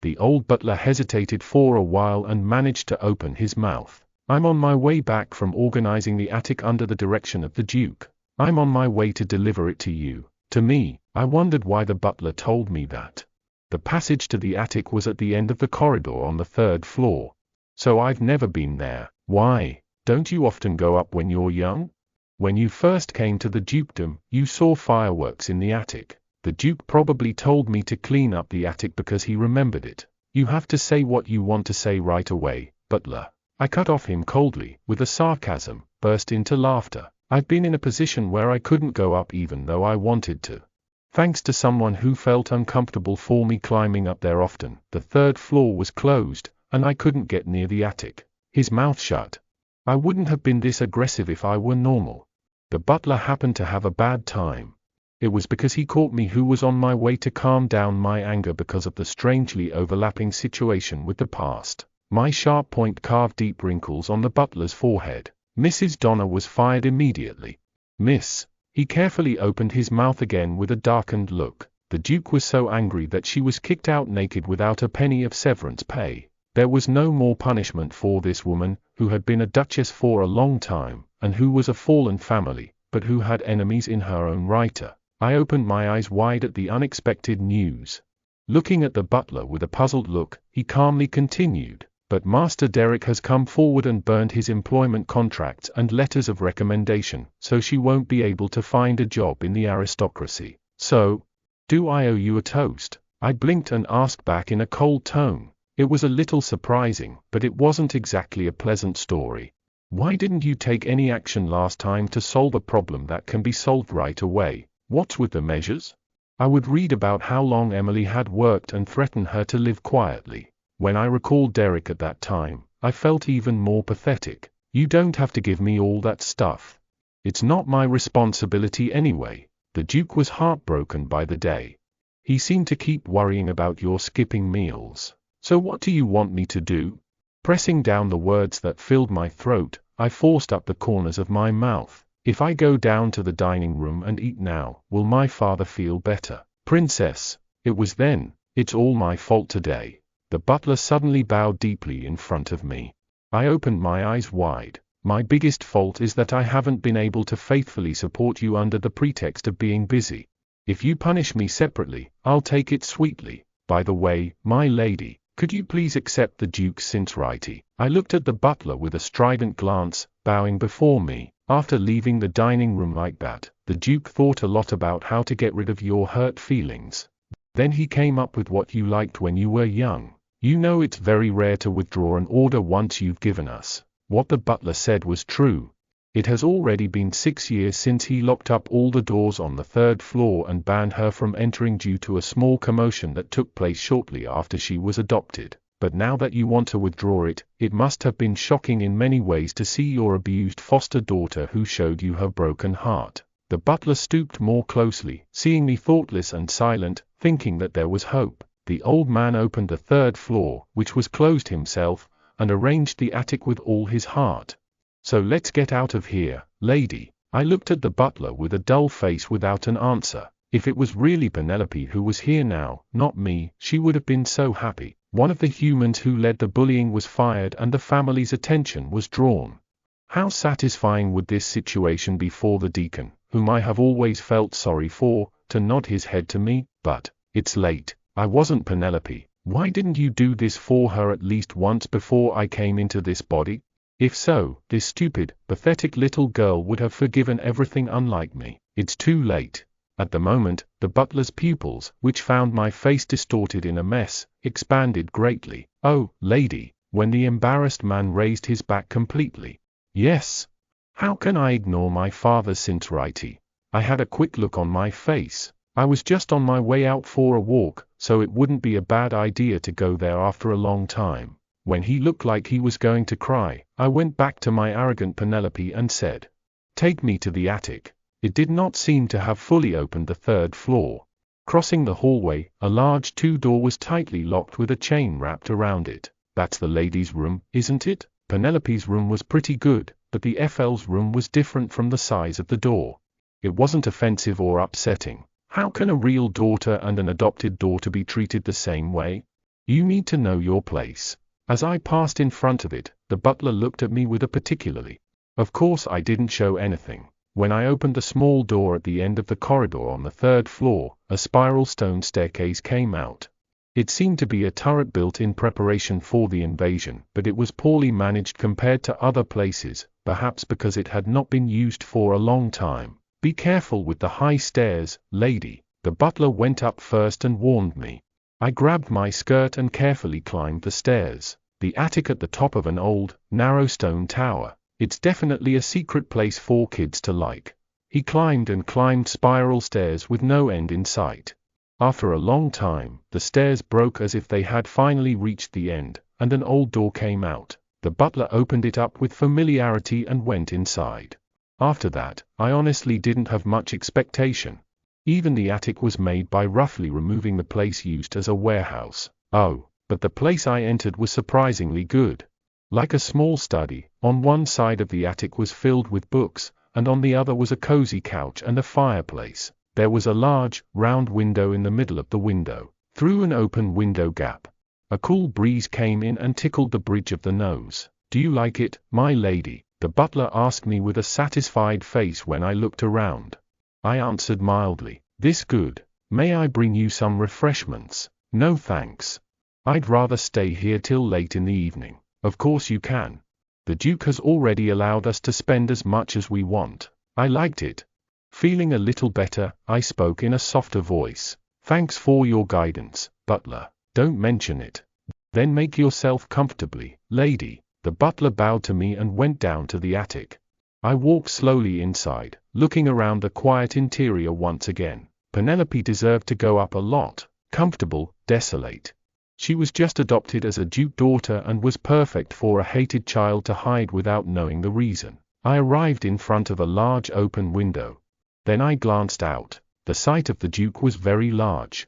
The old butler hesitated for a while and managed to open his mouth. "I'm on my way back from organizing the attic under the direction of the Duke. I'm on my way to deliver it to you." To me, I wondered why the butler told me that. The passage to the attic was at the end of the corridor on the 3rd floor. So I've never been there. Why? Don't you often go up when you're young? When you first came to the dukedom, you saw fireworks in the attic. The Duke probably told me to clean up the attic because he remembered it. You have to say what you want to say right away, butler. I cut off him coldly, with a sarcasm, burst into laughter. I've been in a position where I couldn't go up even though I wanted to. Thanks to someone who felt uncomfortable for me climbing up there often, the 3rd floor was closed, and I couldn't get near the attic. His mouth shut. I wouldn't have been this aggressive if I were normal. The butler happened to have a bad time. It was because he caught me who was on my way to calm down my anger because of the strangely overlapping situation with the past. My sharp point carved deep wrinkles on the butler's forehead. Mrs. Donner was fired immediately. "Miss." He carefully opened his mouth again with a darkened look. The Duke was so angry that she was kicked out naked without a penny of severance pay. There was no more punishment for this woman, who had been a duchess for a long time, and who was a fallen family, but who had enemies in her own right. I opened my eyes wide at the unexpected news. Looking at the butler with a puzzled look, he calmly continued, "But Master Derek has come forward and burned his employment contracts and letters of recommendation, so she won't be able to find a job in the aristocracy. So, do I owe you a toast?" I blinked and asked back in a cold tone. It was a little surprising, but it wasn't exactly a pleasant story. "Why didn't you take any action last time to solve a problem that can be solved right away? What's with the measures?" I would read about how long Emily had worked and threaten her to live quietly. When I recalled Derek at that time, I felt even more pathetic. "You don't have to give me all that stuff. It's not my responsibility anyway." The Duke was heartbroken by the day. He seemed to keep worrying about your skipping meals. "So what do you want me to do?" Pressing down the words that filled my throat, I forced up the corners of my mouth. "If I go down to the dining room and eat now, will my father feel better?" "Princess." It was then. "It's all my fault today." The butler suddenly bowed deeply in front of me. I opened my eyes wide. My biggest fault is that I haven't been able to faithfully support you under the pretext of being busy. If you punish me separately, I'll take it sweetly. By the way, my lady, could you please accept the Duke's sincerity? I looked at the butler with a strident glance, bowing before me. After leaving the dining room like that, the Duke thought a lot about how to get rid of your hurt feelings. Then he came up with what you liked when you were young. You know it's very rare to withdraw an order once you've given us. What the butler said was true. It has already been 6 years since he locked up all the doors on the 3rd floor and banned her from entering due to a small commotion that took place shortly after she was adopted. But now that you want to withdraw it, it must have been shocking in many ways to see your abused foster daughter who showed you her broken heart. The butler stooped more closely, seeing me thoughtless and silent, thinking that there was hope. The old man opened the 3rd floor, which was closed himself, and arranged the attic with all his heart. So let's get out of here, lady. I looked at the butler with a dull face without an answer. If it was really Penelope who was here now, not me, she would have been so happy. One of the humans who led the bullying was fired and the family's attention was drawn. How satisfying would this situation be for the deacon, whom I have always felt sorry for, to nod his head to me? But it's late. I wasn't Penelope. Why didn't you do this for her at least once before I came into this body? If so, this stupid, pathetic little girl would have forgiven everything unlike me. It's too late. At the moment, the butler's pupils, which found my face distorted in a mess, expanded greatly. Oh, lady, when the embarrassed man raised his back completely. Yes. How can I ignore my father's sincerity? I had a quick look on my face. I was just on my way out for a walk, so it wouldn't be a bad idea to go there after a long time. When he looked like he was going to cry, I went back to my arrogant Penelope and said, "Take me to the attic." It did not seem to have fully opened the 3rd floor. Crossing the hallway, a large 2-door was tightly locked with a chain wrapped around it. That's the lady's room, isn't it? Penelope's room was pretty good, but the FL's room was different from the size of the door. It wasn't offensive or upsetting. How can a real daughter and an adopted daughter be treated the same way? You need to know your place. As I passed in front of it, the butler looked at me with a particularly. Of course I didn't show anything. When I opened the small door at the end of the corridor on the 3rd floor, a spiral stone staircase came out. It seemed to be a turret built in preparation for the invasion, but it was poorly managed compared to other places, perhaps because it had not been used for a long time. Be careful with the high stairs, lady. The butler went up first and warned me. I grabbed my skirt and carefully climbed the stairs. The attic at the top of an old, narrow stone tower. It's definitely a secret place for kids to like. He climbed and climbed spiral stairs with no end in sight. After a long time, the stairs broke as if they had finally reached the end, and an old door came out. The butler opened it up with familiarity and went inside. After that, I honestly didn't have much expectation. Even the attic was made by roughly removing the place used as a warehouse. Oh, but the place I entered was surprisingly good. Like a small study, on one side of the attic was filled with books, and on the other was a cozy couch and a fireplace. There was a large, round window in the middle of the window. Through an open window gap, a cool breeze came in and tickled the bridge of the nose. "Do you like it, my lady?" the butler asked me with a satisfied face when I looked around. I answered mildly, "This good. May I bring you some refreshments?" "No thanks. I'd rather stay here till late in the evening." "Of course you can. The Duke has already allowed us to spend as much as we want." I liked it. Feeling a little better, I spoke in a softer voice. "Thanks for your guidance, butler. Don't mention it. Then make yourself comfortably, lady." The butler bowed to me and went down to the attic. I walked slowly inside, looking around the quiet interior once again. Penelope deserved to go up a lot. Comfortable, desolate. She was just adopted as a Duke daughter and was perfect for a hated child to hide without knowing the reason. I arrived in front of a large open window. Then I glanced out. The sight of the Duke was very large.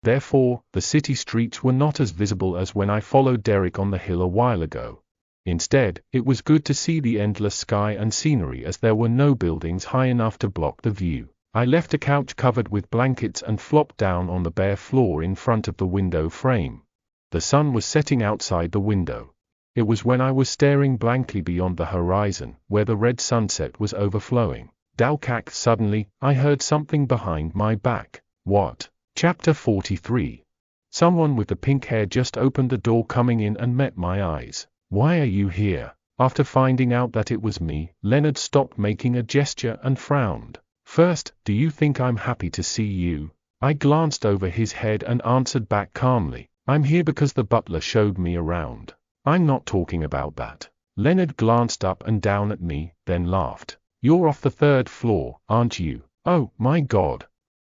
Therefore, the city streets were not as visible as when I followed Derek on the hill a while ago. Instead, it was good to see the endless sky and scenery as there were no buildings high enough to block the view. I left a couch covered with blankets and flopped down on the bare floor in front of the window frame. The sun was setting outside the window. It was when I was staring blankly beyond the horizon, where the red sunset was overflowing. Dalcac, suddenly, I heard something behind my back. What? Chapter 43. Someone with the pink hair just opened the door coming in and met my eyes. Why are you here? After finding out that it was me, Leonard stopped making a gesture and frowned. First, do you think I'm happy to see you? I glanced over his head and answered back calmly. I'm here because the butler showed me around. I'm not talking about that. Leonard glanced up and down at me, then laughed. You're off the 3rd floor, aren't you? Oh, my God.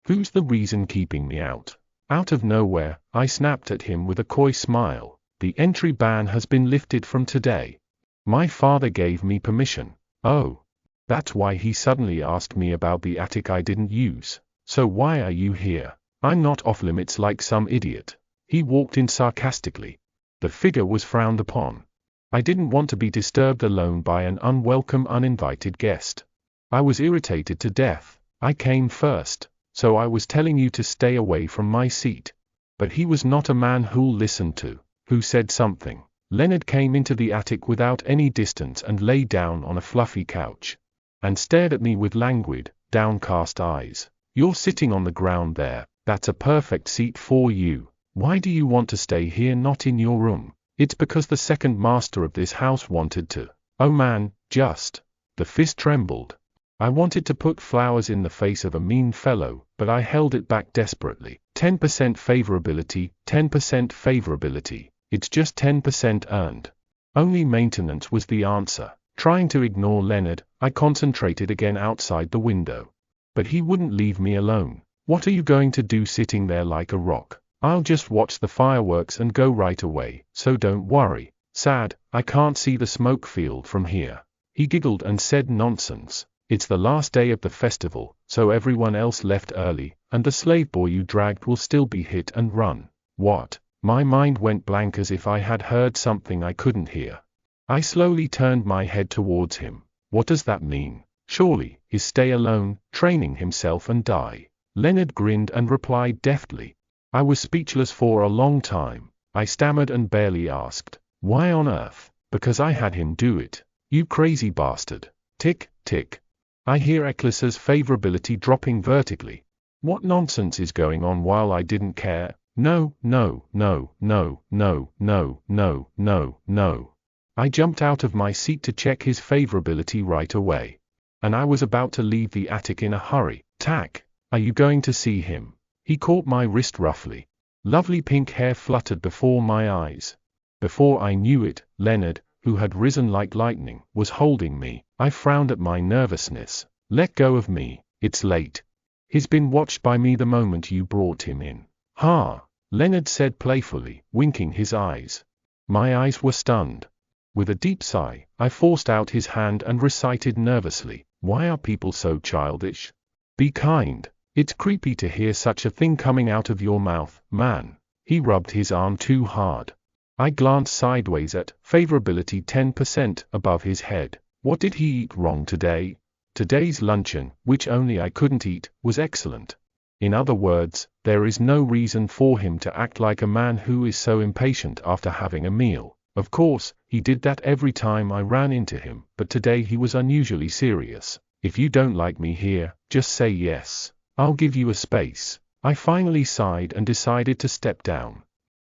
Who's the reason keeping me out? Out of nowhere, I snapped at him with a coy smile. The entry ban has been lifted from today. My father gave me permission. Oh. That's why he suddenly asked me about the attic I didn't use. So why are you here? I'm not off limits like some idiot. He walked in sarcastically. The figure was frowned upon. I didn't want to be disturbed alone by an unwelcome, uninvited guest. I was irritated to death. I came first, so I was telling you to stay away from my seat. But he was not a man who'll listen to. Who said something? Leonard came into the attic without any distance and lay down on a fluffy couch, and stared at me with languid, downcast eyes. You're sitting on the ground there. That's a perfect seat for you. Why do you want to stay here, not in your room? It's because the second master of this house wanted to. Oh man, just. The fist trembled. I wanted to put flowers in the face of a mean fellow, but I held it back desperately. 10% favorability, 10% favorability. It's just 10% earned. Only maintenance was the answer. Trying to ignore Leonard, I concentrated again outside the window. But he wouldn't leave me alone. What are you going to do sitting there like a rock? I'll just watch the fireworks and go right away, so don't worry. Sad, I can't see the smoke field from here. He giggled and said nonsense. It's the last day of the festival, so everyone else left early, and the slave boy you dragged will still be hit and run. What? My mind went blank as if I had heard something I couldn't hear. I slowly turned my head towards him. What does that mean? Surely, his stay alone, training himself and die. Leonard grinned and replied deftly. I was speechless for a long time. I stammered and barely asked, why on earth? Because I had him do it. You crazy bastard. Tick, tick. I hear Eccles's favorability dropping vertically. What nonsense is going on while I didn't care? No, no, no, no, no, no, no, no, no. I jumped out of my seat to check his favorability right away. And I was about to leave the attic in a hurry. Tack, are you going to see him? He caught my wrist roughly. Lovely pink hair fluttered before my eyes. Before I knew it, Leonard, who had risen like lightning, was holding me. I frowned at my nervousness. Let go of me, it's late. He's been watched by me the moment you brought him in. Ha, Leonard said playfully, winking his eyes. My eyes were stunned. With a deep sigh, I forced out his hand and recited nervously, why are people so childish? Be kind. It's creepy to hear such a thing coming out of your mouth, man. He rubbed his arm too hard. I glanced sideways at favorability 10% above his head. What did he eat wrong today? Today's luncheon, which only I couldn't eat, was excellent. In other words, there is no reason for him to act like a man who is so impatient after having a meal. Of course, he did that every time I ran into him, but today he was unusually serious. If you don't like me here, just say yes. I'll give you a space. I finally sighed and decided to step down.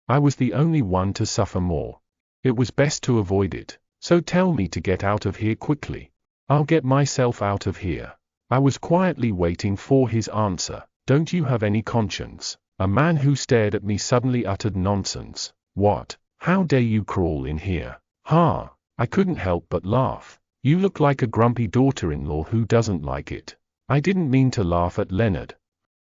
I was the only one to suffer more. It was best to avoid it, so tell me to get out of here quickly. I'll get myself out of here. I was quietly waiting for his answer. Don't you have any conscience? A man who stared at me suddenly uttered nonsense. What? How dare you crawl in here? Ha! I couldn't help but laugh. You look like a grumpy daughter-in-law who doesn't like it. I didn't mean to laugh at Leonard.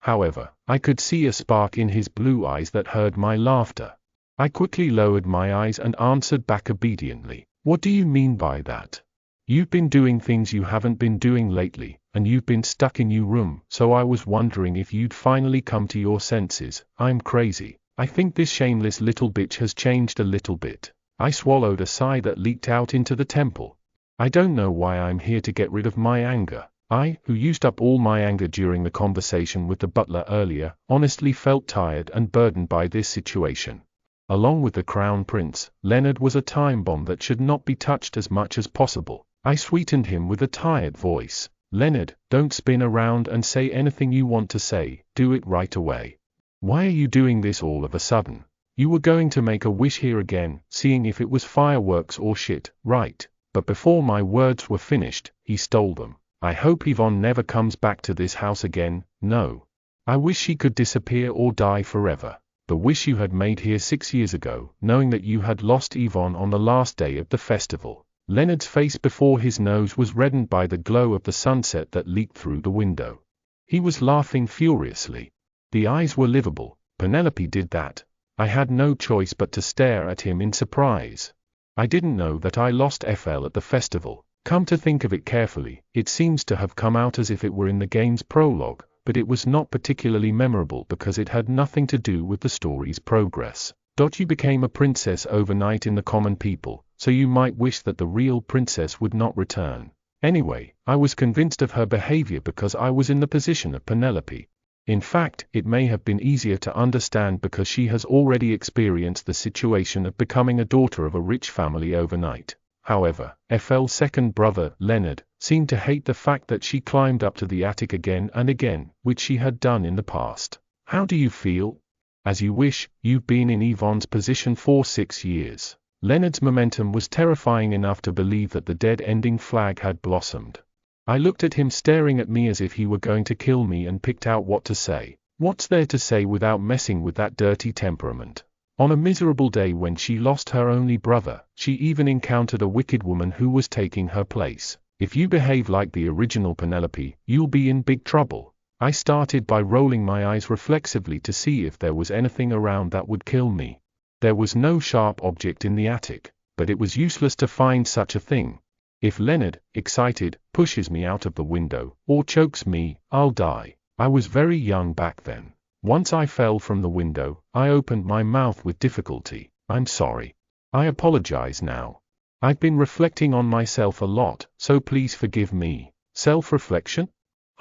However, I could see a spark in his blue eyes that heard my laughter. I quickly lowered my eyes and answered back obediently. What do you mean by that? You've been doing things you haven't been doing lately, and you've been stuck in your room, so I was wondering if you'd finally come to your senses. I'm crazy. I think this shameless little bitch has changed a little bit. I swallowed a sigh that leaked out into the temple. I don't know why I'm here to get rid of my anger. I, who used up all my anger during the conversation with the butler earlier, honestly felt tired and burdened by this situation. Along with the Crown Prince, Leonard was a time bomb that should not be touched as much as possible. I sweetened him with a tired voice. Leonard, don't spin around and say anything you want to say, do it right away. Why are you doing this all of a sudden? You were going to make a wish here again, seeing if it was fireworks or shit, right? But before my words were finished, he stole them. I hope Yvonne never comes back to this house again, no. I wish she could disappear or die forever. The wish you had made here 6 years ago, knowing that you had lost Yvonne on the last day of the festival. Leonard's face before his nose was reddened by the glow of the sunset that leaked through the window. He was laughing furiously. The eyes were livable. Penelope did that. I had no choice but to stare at him in surprise. I didn't know that I lost FL at the festival. Come to think of it carefully, it seems to have come out as if it were in the game's prologue, but it was not particularly memorable because it had nothing to do with the story's progress. You became a princess overnight in the common people, so you might wish that the real princess would not return. Anyway, I was convinced of her behavior because I was in the position of Penelope. In fact, it may have been easier to understand because she has already experienced the situation of becoming a daughter of a rich family overnight. However, FL's second brother, Leonard, seemed to hate the fact that she climbed up to the attic again and again, which she had done in the past. How do you feel? As you wish, you've been in Yvonne's position for 6 years. Leonard's momentum was terrifying enough to believe that the dead-ending flag had blossomed. I looked at him staring at me as if he were going to kill me and picked out what to say. What's there to say without messing with that dirty temperament? On a miserable day when she lost her only brother, she even encountered a wicked woman who was taking her place. If you behave like the original Penelope, you'll be in big trouble. I started by rolling my eyes reflexively to see if there was anything around that would kill me. There was no sharp object in the attic, but it was useless to find such a thing. If Leonard, excited, pushes me out of the window, or chokes me, I'll die. I was very young back then. Once I fell from the window, I opened my mouth with difficulty. I'm sorry. I apologize now. I've been reflecting on myself a lot, so please forgive me. Self-reflection?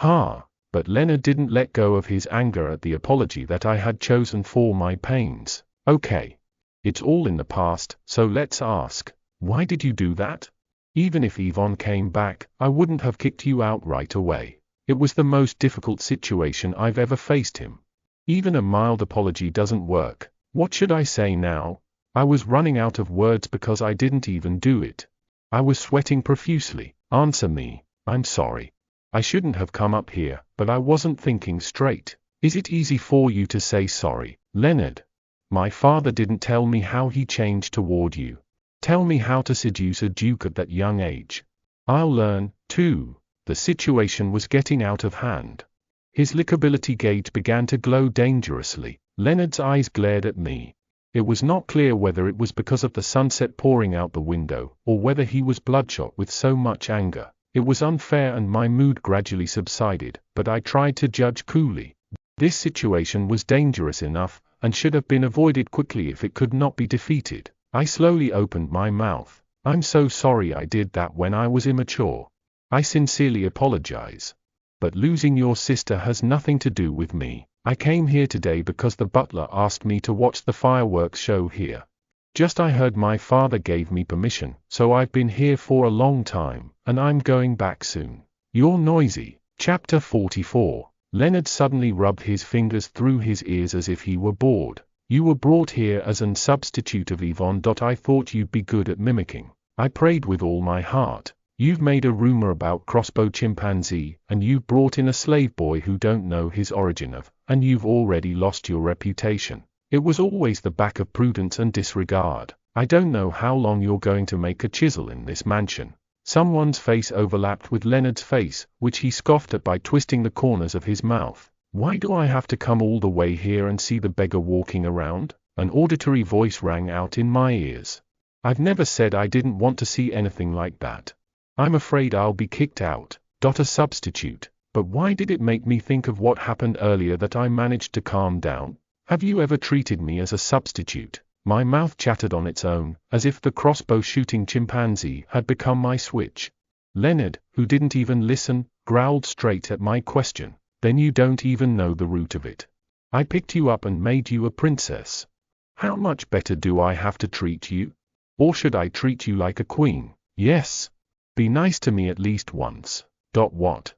But Leonard didn't let go of his anger at the apology that I had chosen for my pains. Okay. It's all in the past, so let's ask, why did you do that? Even if Yvonne came back, I wouldn't have kicked you out right away. It was the most difficult situation I've ever faced him. Even a mild apology doesn't work. What should I say now? I was running out of words because I didn't even do it. I was sweating profusely. Answer me. I'm sorry. I shouldn't have come up here, but I wasn't thinking straight. Is it easy for you to say sorry, Leonard? My father didn't tell me how he changed toward you. Tell me how to seduce a duke at that young age. I'll learn, too. The situation was getting out of hand. His likability gauge began to glow dangerously. Leonard's eyes glared at me. It was not clear whether it was because of the sunset pouring out the window, or whether he was bloodshot with so much anger. It was unfair and my mood gradually subsided, but I tried to judge coolly. This situation was dangerous enough, and should have been avoided quickly if it could not be defeated. I slowly opened my mouth. I'm so sorry I did that when I was immature. I sincerely apologize. But losing your sister has nothing to do with me. I came here today because the butler asked me to watch the fireworks show here. I heard my father gave me permission, so I've been here for a long time, and I'm going back soon. You're noisy. Chapter 44. Leonard suddenly rubbed his fingers through his ears as if he were bored. You were brought here as an substitute of Yvonne. I thought you'd be good at mimicking. I prayed with all my heart. You've made a rumor about crossbow chimpanzee, and you've brought in a slave boy who don't know his origin of, and you've already lost your reputation. It was always the back of prudence and disregard. I don't know how long you're going to make a chisel in this mansion. Someone's face overlapped with Leonard's face, which he scoffed at by twisting the corners of his mouth. Why do I have to come all the way here and see the beggar walking around? An auditory voice rang out in my ears. I've never said I didn't want to see anything like that. I'm afraid I'll be kicked out. A substitute. But why did it make me think of what happened earlier that I managed to calm down? Have you ever treated me as a substitute? My mouth chattered on its own, as if the crossbow-shooting chimpanzee had become my switch. Leonard, who didn't even listen, growled straight at my question. Then you don't even know the root of it. I picked you up and made you a princess. How much better do I have to treat you? Or should I treat you like a queen? Yes. Be nice to me at least once. What?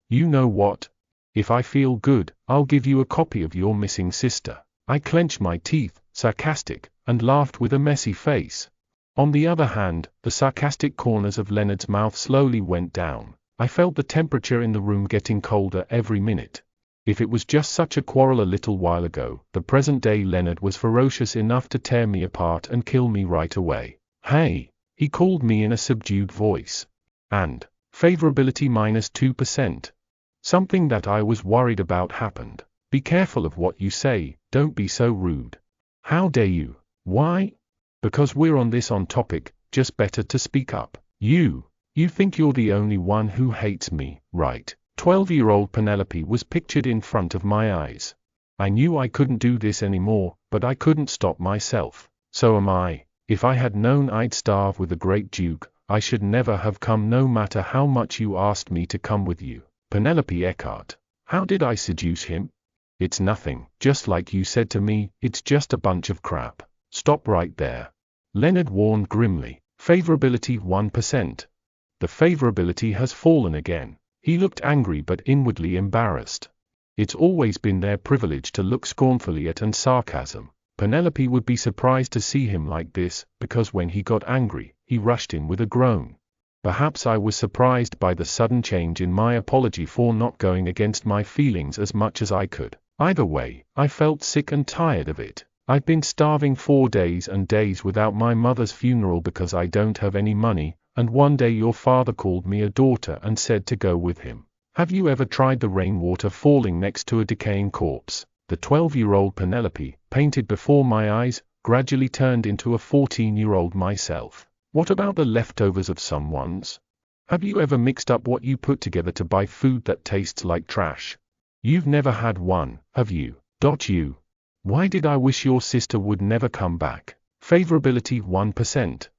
You know what? If I feel good, I'll give you a copy of your missing sister. I clenched my teeth, sarcastic, and laughed with a messy face. On the other hand, the sarcastic corners of Leonard's mouth slowly went down. I felt the temperature in the room getting colder every minute. If it was just such a quarrel a little while ago, the present-day Leonard was ferocious enough to tear me apart and kill me right away. Hey, he called me in a subdued voice. And, favorability -2%. Something that I was worried about happened. Be careful of what you say, don't be so rude. How dare you? Why? Because we're on this topic, just better to speak up. You think you're the only one who hates me, right? 12-year-old Penelope was pictured in front of my eyes. I knew I couldn't do this anymore, but I couldn't stop myself. So am I. If I had known I'd starve with the great Duke, I should never have come no matter how much you asked me to come with you. Penelope Eckhart. How did I seduce him? It's nothing, just like you said to me, it's just a bunch of crap. Stop right there. Leonard warned grimly. Favorability 1%. The favorability has fallen again. He looked angry but inwardly embarrassed. It's always been their privilege to look scornfully at and sarcasm. Penelope would be surprised to see him like this, because when he got angry, he rushed in with a groan. Perhaps I was surprised by the sudden change in my apology for not going against my feelings as much as I could. Either way, I felt sick and tired of it. I've been starving 4 days and days without my mother's funeral because I don't have any money, and one day your father called me a daughter and said to go with him. Have you ever tried the rainwater falling next to a decaying corpse? The 12-year-old Penelope, painted before my eyes, gradually turned into a 14-year-old myself. What about the leftovers of someone's? Have you ever mixed up what you put together to buy food that tastes like trash? You've never had one, have you? You. Why did I wish your sister would never come back? Favorability 1%.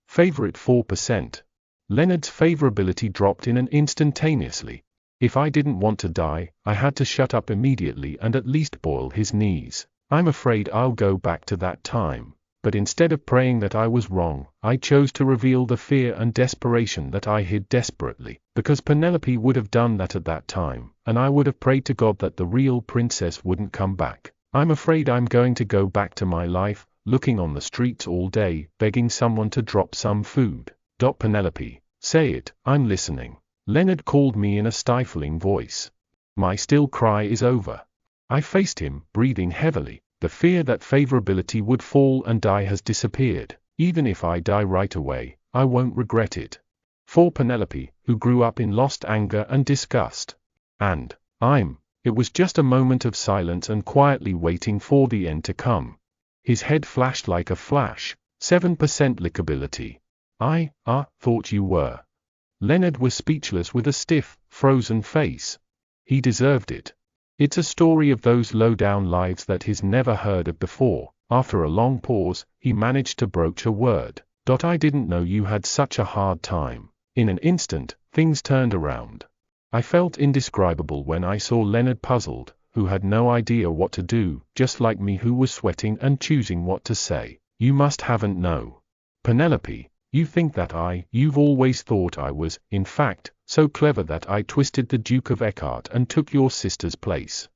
Favorite 4%. Leonard's favorability dropped in an instantaneously. If I didn't want to die, I had to shut up immediately and at least boil his knees. I'm afraid I'll go back to that time. But instead of praying that I was wrong, I chose to reveal the fear and desperation that I hid desperately, because Penelope would have done that at that time, and I would have prayed to God that the real princess wouldn't come back. I'm afraid I'm going to go back to my life, looking on the streets all day, begging someone to drop some food. Penelope, say it, I'm listening. Leonard called me in a stifling voice. My still cry is over. I faced him, breathing heavily. The fear that favorability would fall and die has disappeared. Even if I die right away, I won't regret it. For Penelope, who grew up in lost anger and disgust. And it was just a moment of silence and quietly waiting for the end to come. His head flashed like a flash. 7% lickability. I thought you were. Leonard was speechless with a stiff, frozen face. He deserved it. It's a story of those low-down lives that he's never heard of before. After a long pause, he managed to broach a word. I didn't know you had such a hard time. In an instant, things turned around. I felt indescribable when I saw Leonard puzzled, who had no idea what to do, just like me who was sweating and choosing what to say. You must haven't know. Penelope, you think that you've always thought I was, in fact, so clever that I twisted the Duke of Eckhart and took your sister's place.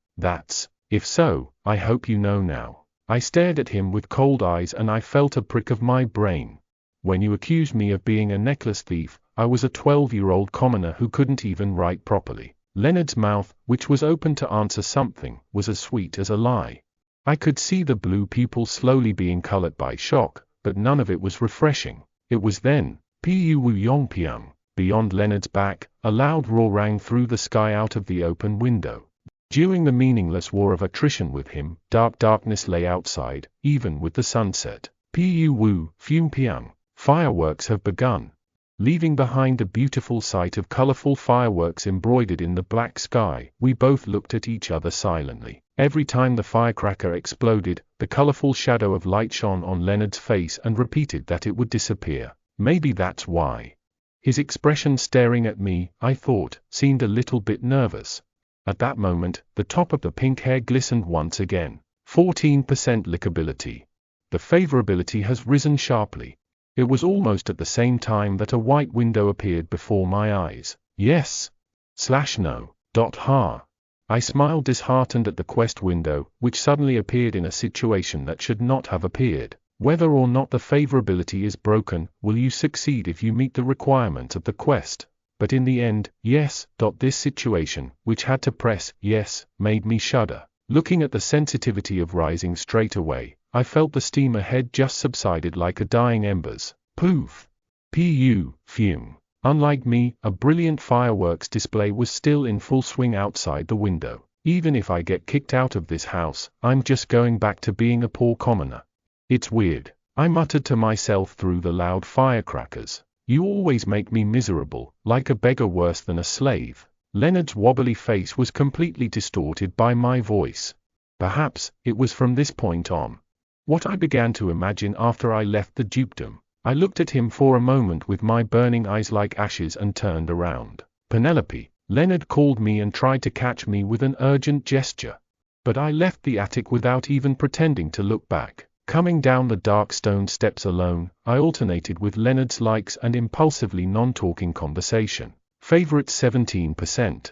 If so, I hope you know now. I stared at him with cold eyes and I felt a prick of my brain. When you accused me of being a necklace thief, I was a 12-year-old commoner who couldn't even write properly. Leonard's mouth, which was open to answer something, was as sweet as a lie. I could see the blue pupils slowly being colored by shock, but none of it was refreshing. It was then, Pu Wu Yong Piang. Beyond Leonard's back, a loud roar rang through the sky out of the open window. During the meaningless war of attrition with him, darkness lay outside, even with the sunset. Pu Wu Fum Piang. Fireworks have begun. Leaving behind the beautiful sight of colorful fireworks embroidered in the black sky, we both looked at each other silently. Every time the firecracker exploded, the colorful shadow of light shone on Leonard's face and repeated that it would disappear. Maybe that's why. His expression staring at me, I thought, seemed a little bit nervous. At that moment, the top of the pink hair glistened once again. 14% lickability. The favorability has risen sharply. It was almost at the same time that a white window appeared before my eyes. Yes/no. Ha. I smiled disheartened at the quest window, which suddenly appeared in a situation that should not have appeared. Whether or not the favorability is broken, will you succeed if you meet the requirements of the quest? But in the end, yes. This situation, which had to press yes, made me shudder. Looking at the sensitivity of rising straight away, I felt the steam ahead just subsided like a dying embers. Poof. Fume. Unlike me, a brilliant fireworks display was still in full swing outside the window. Even if I get kicked out of this house, I'm just going back to being a poor commoner. It's weird, I muttered to myself through the loud firecrackers. You always make me miserable, like a beggar worse than a slave. Leonard's wobbly face was completely distorted by my voice. Perhaps, it was from this point on what I began to imagine after I left the dukedom. I looked at him for a moment with my burning eyes like ashes and turned around. Penelope, Leonard called me and tried to catch me with an urgent gesture. But I left the attic without even pretending to look back. Coming down the dark stone steps alone, I alternated with Leonard's likes and impulsively non-talking conversation. Favorite 17%.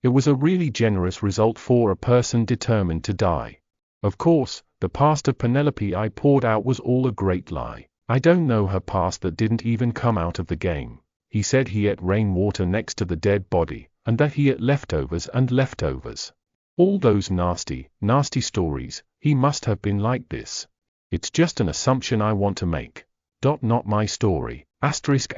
It was a really generous result for a person determined to die. Of course, the past of Penelope I poured out was all a great lie. I don't know her past that didn't even come out of the game. He said he ate rainwater next to the dead body, and that he ate leftovers and leftovers. All those nasty, nasty stories, he must have been like this. It's just an assumption I want to make. Not my story. Asterisk.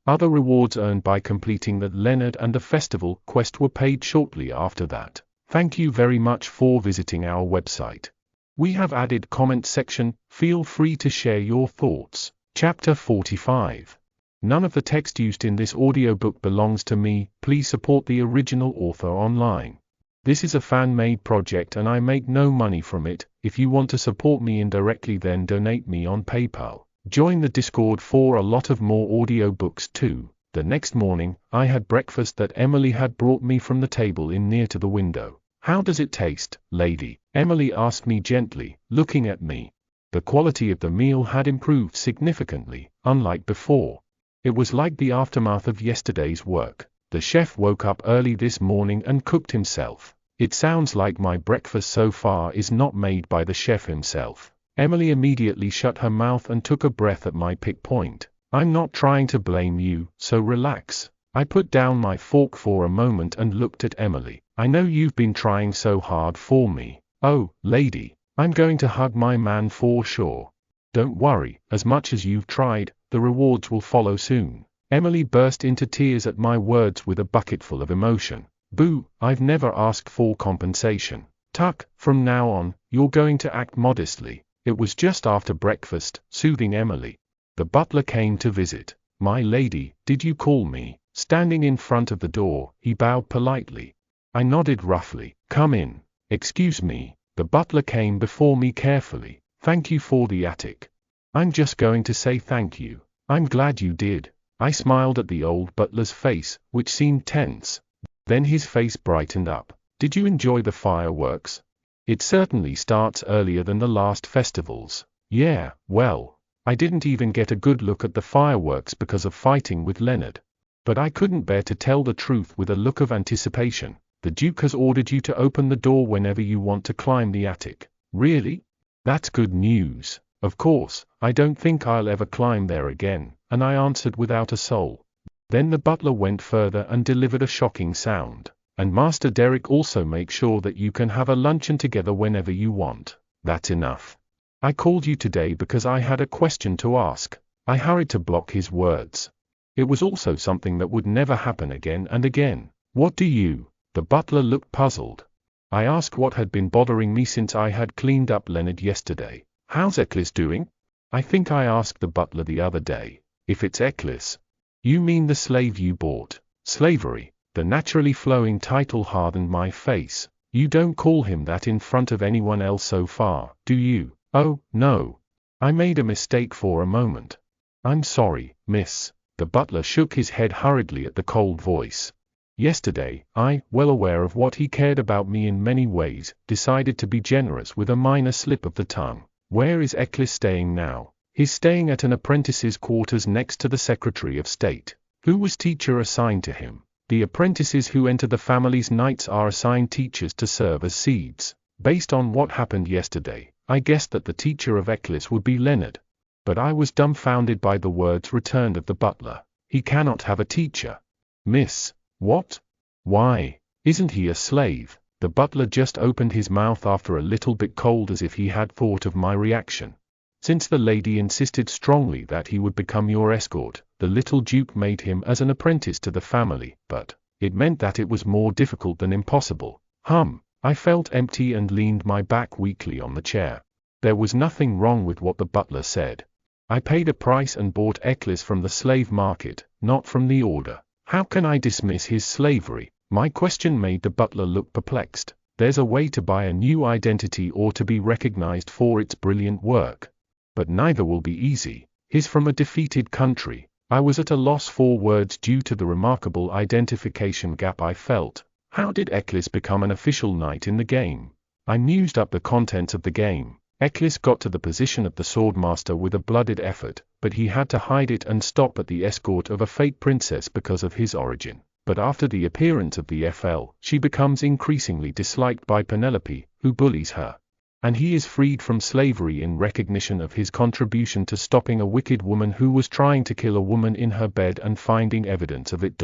Other rewards earned by completing the Leonard and the Festival quest were paid shortly after that. Thank you very much for visiting our website. We have added comment section, feel free to share your thoughts. Chapter 45. None of the text used in this audiobook belongs to me, please support the original author online. This is a fan-made project and I make no money from it. If you want to support me indirectly then donate me on PayPal. Join the Discord for a lot of more audiobooks too. The next morning, I had breakfast that Emily had brought me from the table in near to the window. How does it taste, lady? Emily asked me gently, looking at me. The quality of the meal had improved significantly, unlike before. It was like the aftermath of yesterday's work. The chef woke up early this morning and cooked himself. It sounds like my breakfast so far is not made by the chef himself. Emily immediately shut her mouth and took a breath at my pick point. I'm not trying to blame you, so relax. I put down my fork for a moment and looked at Emily. I know you've been trying so hard for me. Oh, lady, I'm going to hug my man for sure. Don't worry, as much as you've tried, the rewards will follow soon. Emily burst into tears at my words with a bucketful of emotion. Boo, I've never asked for compensation. Tuck, from now on, you're going to act modestly. It was just after breakfast, soothing Emily. The butler came to visit. My lady, did you call me? Standing in front of the door, he bowed politely. I nodded roughly. Come in. Excuse me. The butler came before me carefully. Thank you for the attic. I'm just going to say thank you. I'm glad you did. I smiled at the old butler's face, which seemed tense. Then his face brightened up. Did you enjoy the fireworks? It certainly starts earlier than the last festivals. Yeah, well, I didn't even get a good look at the fireworks because of fighting with Leonard. But I couldn't bear to tell the truth with a look of anticipation. The Duke has ordered you to open the door whenever you want to climb the attic. Really? That's good news. Of course, I don't think I'll ever climb there again, and I answered without a soul. Then the butler went further and delivered a shocking sound. And Master Derek also makes sure that you can have a luncheon together whenever you want. That's enough. I called you today because I had a question to ask. I hurried to block his words. It was also something that would never happen again and again. What do you? The butler looked puzzled. I asked what had been bothering me since I had cleaned up Leonard yesterday. How's Eccles doing? I think I asked the butler the other day. If it's Eccles. You mean the slave you bought? Slavery. The naturally flowing title hardened my face. You don't call him that in front of anyone else so far, do you? Oh, no. I made a mistake for a moment. I'm sorry, miss. The butler shook his head hurriedly at the cold voice. Yesterday, I, well aware of what he cared about me in many ways, decided to be generous with a minor slip of the tongue. Where is Eccles staying now? He's staying at an apprentice's quarters next to the Secretary of State. Who was teacher assigned to him? The apprentices who enter the family's nights are assigned teachers to serve as seeds. Based on what happened yesterday, I guessed that the teacher of Eccles would be Leonard. But I was dumbfounded by the words returned of the butler. He cannot have a teacher. Miss. What? Why? Isn't he a slave? The butler just opened his mouth after a little bit cold as if he had thought of my reaction. Since the lady insisted strongly that he would become your escort, the little duke made him as an apprentice to the family, but it meant that it was more difficult than impossible. I felt empty and leaned my back weakly on the chair. There was nothing wrong with what the butler said. I paid a price and bought Eccles from the slave market, not from the order. How can I dismiss his slavery? My question made the butler look perplexed. There's a way to buy a new identity or to be recognized for its brilliant work. But neither will be easy. He's from a defeated country. I was at a loss for words due to the remarkable identification gap I felt. How did Eccles become an official knight in the game? I mused up the contents of the game. Eccles got to the position of the swordmaster with a blooded effort, but he had to hide it and stop at the escort of a fake princess because of his origin. But after the appearance of the FL, she becomes increasingly disliked by Penelope, who bullies her. And he is freed from slavery in recognition of his contribution to stopping a wicked woman who was trying to kill a woman in her bed and finding evidence of it.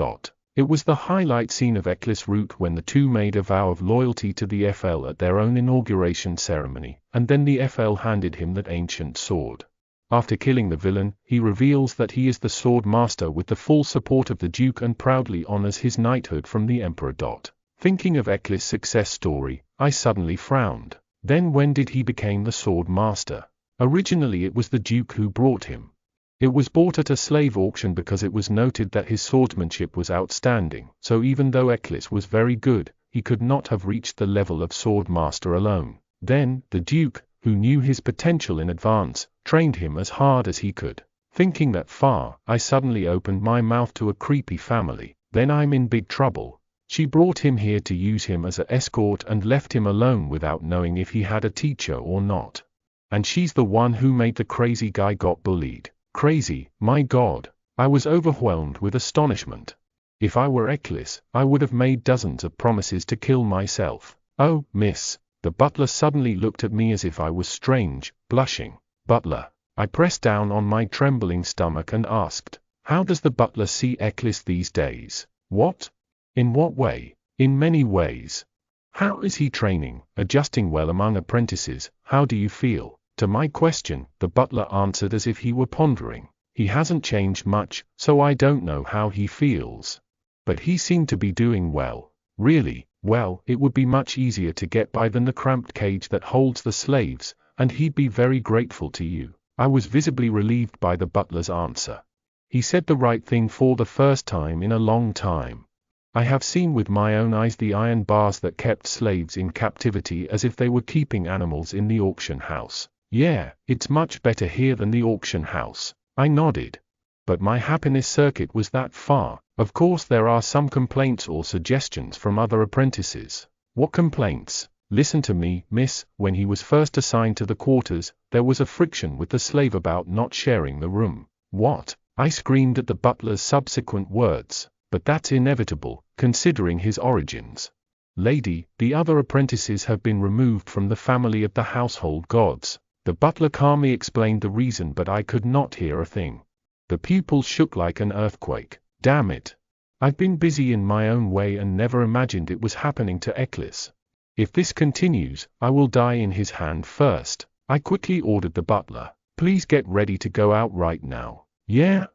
It was the highlight scene of Eccles' route when the two made a vow of loyalty to the FL at their own inauguration ceremony, and then the FL handed him that ancient sword. After killing the villain, he reveals that he is the sword master with the full support of the Duke and proudly honors his knighthood from the Emperor. Thinking of Eccles' success story, I suddenly frowned. Then when did he become the sword master? Originally it was the Duke who brought him. It was bought at a slave auction because it was noted that his swordsmanship was outstanding, so even though Eccles was very good, he could not have reached the level of sword master alone. Then, the Duke, who knew his potential in advance, trained him as hard as he could. Thinking that far, I suddenly opened my mouth to a creepy family. Then I'm in big trouble. She brought him here to use him as an escort and left him alone without knowing if he had a teacher or not. And she's the one who made the crazy guy got bullied. Crazy, my God. I was overwhelmed with astonishment. If I were Eccles, I would have made dozens of promises to kill myself. Oh, miss. The butler suddenly looked at me as if I was strange, blushing. Butler. I pressed down on my trembling stomach and asked, how does the butler see Eccles these days? What? In what way? In many ways. How is he training, adjusting well among apprentices? How do you feel? To my question, the butler answered as if he were pondering. He hasn't changed much, so I don't know how he feels. But he seemed to be doing well. Really, well, it would be much easier to get by than the cramped cage that holds the slaves, and he'd be very grateful to you. I was visibly relieved by the butler's answer. He said the right thing for the first time in a long time. I have seen with my own eyes the iron bars that kept slaves in captivity as if they were keeping animals in the auction house. Yeah, it's much better here than the auction house. I nodded. But my happiness circuit was that far. Of course there are some complaints or suggestions from other apprentices. What complaints? Listen to me, miss. When he was first assigned to the quarters, there was a friction with the slave about not sharing the room. What? I screamed at the butler's subsequent words. But that's inevitable, considering his origins. Lady, the other apprentices have been removed from the family of the household gods. The butler calmly explained the reason, but I could not hear a thing. The pupils shook like an earthquake. Damn it. I've been busy in my own way and never imagined it was happening to Eccles. If this continues, I will die in his hand first. I quickly ordered the butler. Please get ready to go out right now. Yeah?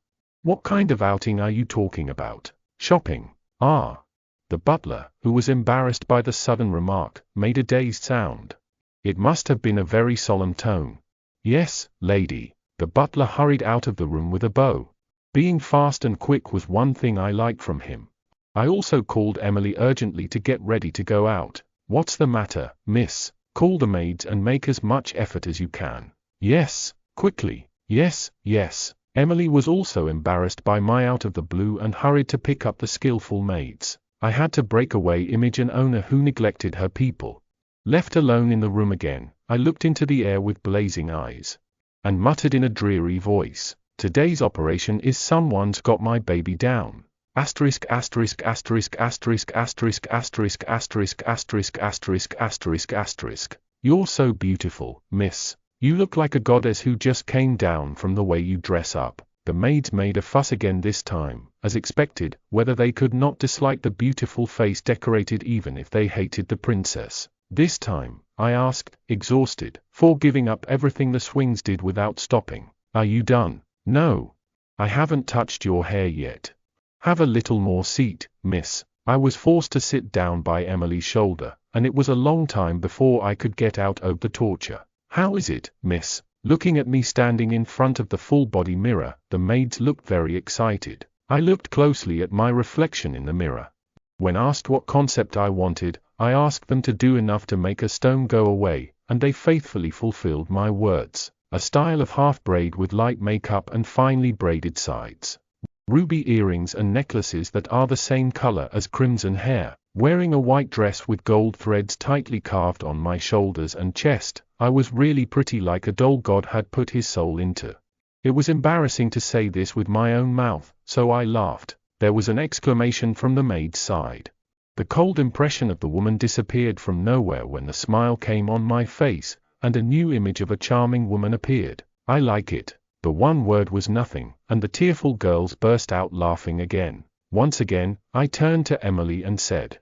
What kind of outing are you talking about? Shopping. Ah. The butler, who was embarrassed by the sudden remark, made a dazed sound. It must have been a very solemn tone. Yes, lady. The butler hurried out of the room with a bow. Being fast and quick was one thing I liked from him. I also called Emily urgently to get ready to go out. What's the matter, miss? Call the maids and make as much effort as you can. Yes, quickly. Yes, yes. Emily was also embarrassed by my out of the blue and hurried to pick up the skillful maids. I had to break away image an owner who neglected her people. Left alone in the room again, I looked into the air with blazing eyes. And muttered in a dreary voice, today's operation is someone's got my baby down. Asterisk asterisk asterisk asterisk asterisk asterisk asterisk asterisk asterisk asterisk asterisk. You're so beautiful, miss. You look like a goddess who just came down from the way you dress up. The maids made a fuss again this time, as expected, whether they could not dislike the beautiful face decorated even if they hated the princess. This time, I asked, exhausted, for giving up everything the swings did without stopping. Are you done? No. I haven't touched your hair yet. Have a little more seat, miss. I was forced to sit down by Emily's shoulder, and it was a long time before I could get out of the torture. How is it, miss? Looking at me standing in front of the full-body mirror, the maids looked very excited. I looked closely at my reflection in the mirror. When asked what concept I wanted, I asked them to do enough to make a stone go away, and they faithfully fulfilled my words. A style of half-braid with light makeup and finely braided sides. Ruby earrings and necklaces that are the same color as crimson hair. Wearing a white dress with gold threads tightly carved on my shoulders and chest, I was really pretty, like a doll God had put his soul into. It was embarrassing to say this with my own mouth, so I laughed. There was an exclamation from the maid's side. The cold impression of the woman disappeared from nowhere when the smile came on my face, and a new image of a charming woman appeared. I like it. The one word was nothing, and the tearful girls burst out laughing again. Once again, I turned to Emily and said,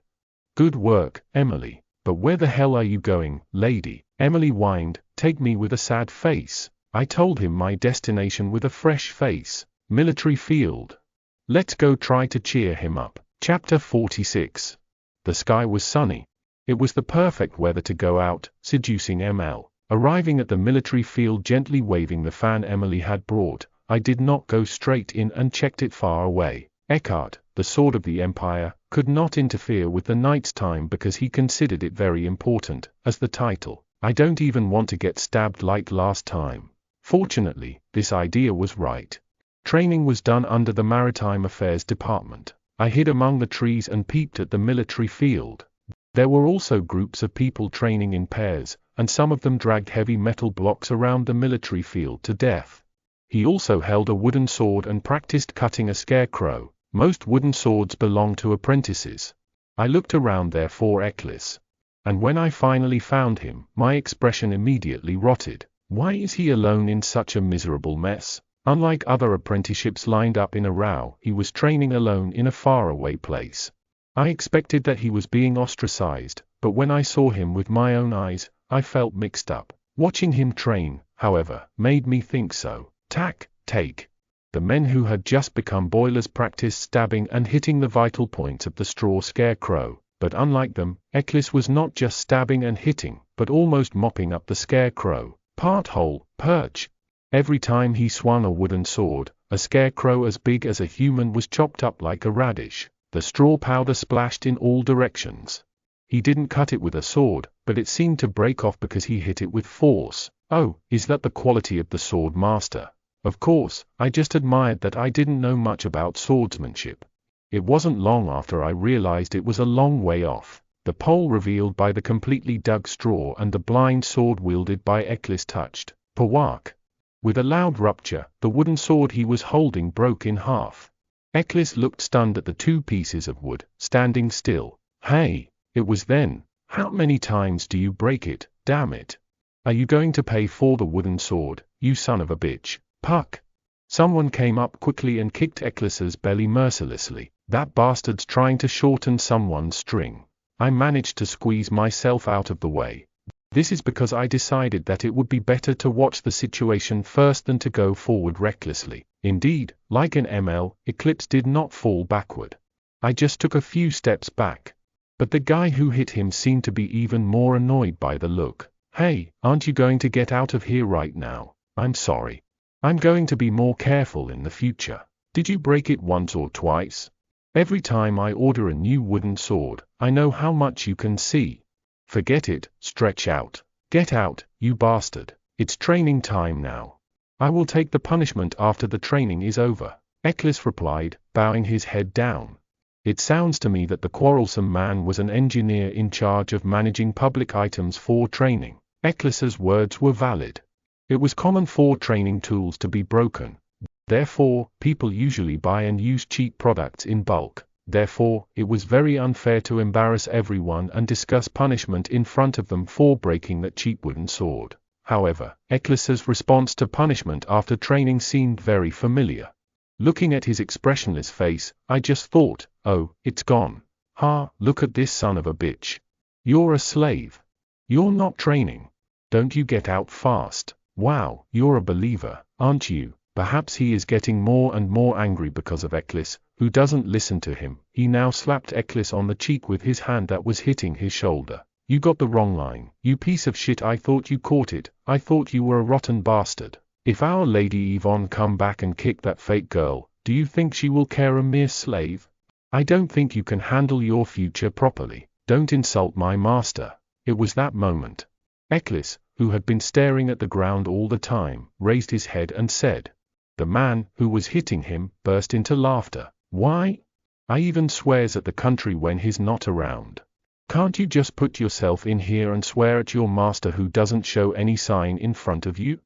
"Good work, Emily. But where the hell are you going, lady?" Emily whined, "Take me," with a sad face. I told him my destination with a fresh face. Military field. Let's go try to cheer him up. Chapter 46. The sky was sunny. It was the perfect weather to go out, seducing ML. Arriving at the military field gently waving the fan Emily had brought, I did not go straight in and checked it far away. Eckhart, the sword of the Empire, could not interfere with the knight's time because he considered it very important, as the title. I don't even want to get stabbed like last time. Fortunately, this idea was right. Training was done under the Maritime Affairs Department. I hid among the trees and peeped at the military field. There were also groups of people training in pairs, and some of them dragged heavy metal blocks around the military field to death. He also held a wooden sword and practiced cutting a scarecrow. Most wooden swords belong to apprentices. I looked around there for Eccles. And when I finally found him, my expression immediately rotted. Why is he alone in such a miserable mess? Unlike other apprenticeships lined up in a row, he was training alone in a faraway place. I expected that he was being ostracized, but when I saw him with my own eyes, I felt mixed up. Watching him train, however, made me think so. Take. The men who had just become boilers practiced stabbing and hitting the vital points of the straw scarecrow, but unlike them, Eccles was not just stabbing and hitting, but almost mopping up the scarecrow, part whole, perch. Every time he swung a wooden sword, a scarecrow as big as a human was chopped up like a radish. The straw powder splashed in all directions. He didn't cut it with a sword, but it seemed to break off because he hit it with force. Oh, is that the quality of the sword master? Of course, I just admired that I didn't know much about swordsmanship. It wasn't long after I realized it was a long way off. The pole revealed by the completely dug straw and the blind sword wielded by Eccles touched. Pawak. With a loud rupture, the wooden sword he was holding broke in half. Eccles looked stunned at the two pieces of wood, standing still. Hey, it was then. How many times do you break it, damn it? Are you going to pay for the wooden sword, you son of a bitch? Puck. Someone came up quickly and kicked Eccles's belly mercilessly. That bastard's trying to shorten someone's string. I managed to squeeze myself out of the way. This is because I decided that it would be better to watch the situation first than to go forward recklessly. Indeed, like an ML, Eclipse did not fall backward. I just took a few steps back. But the guy who hit him seemed to be even more annoyed by the look. Hey, aren't you going to get out of here right now? I'm sorry. I'm going to be more careful in the future. Did you break it once or twice? Every time I order a new wooden sword, I know how much you can see. Forget it, stretch out. Get out, you bastard. It's training time now. I will take the punishment after the training is over. Eccles replied, bowing his head down. It sounds to me that the quarrelsome man was an engineer in charge of managing public items for training. Eccles's words were valid. It was common for training tools to be broken. Therefore, people usually buy and use cheap products in bulk. Therefore, it was very unfair to embarrass everyone and discuss punishment in front of them for breaking that cheap wooden sword. However, Eccles's response to punishment after training seemed very familiar. Looking at his expressionless face, I just thought, oh, it's gone. Ha, look at this son of a bitch. You're a slave. You're not training. Don't you get out fast? Wow, you're a believer, aren't you? Perhaps he is getting more and more angry because of Eccles, who doesn't listen to him. He now slapped Eccles on the cheek with his hand that was hitting his shoulder. You got the wrong line, you piece of shit. I thought you caught it. I thought you were a rotten bastard. If our Lady Yvonne come back and kick that fake girl, do you think she will care a mere slave? I don't think you can handle your future properly. Don't insult my master. It was that moment. Eccles, who had been staring at the ground all the time, raised his head and said. The man, who was hitting him, burst into laughter. Why? I even swears at the country when he's not around. Can't you just put yourself in here and swear at your master who doesn't show any sign in front of you?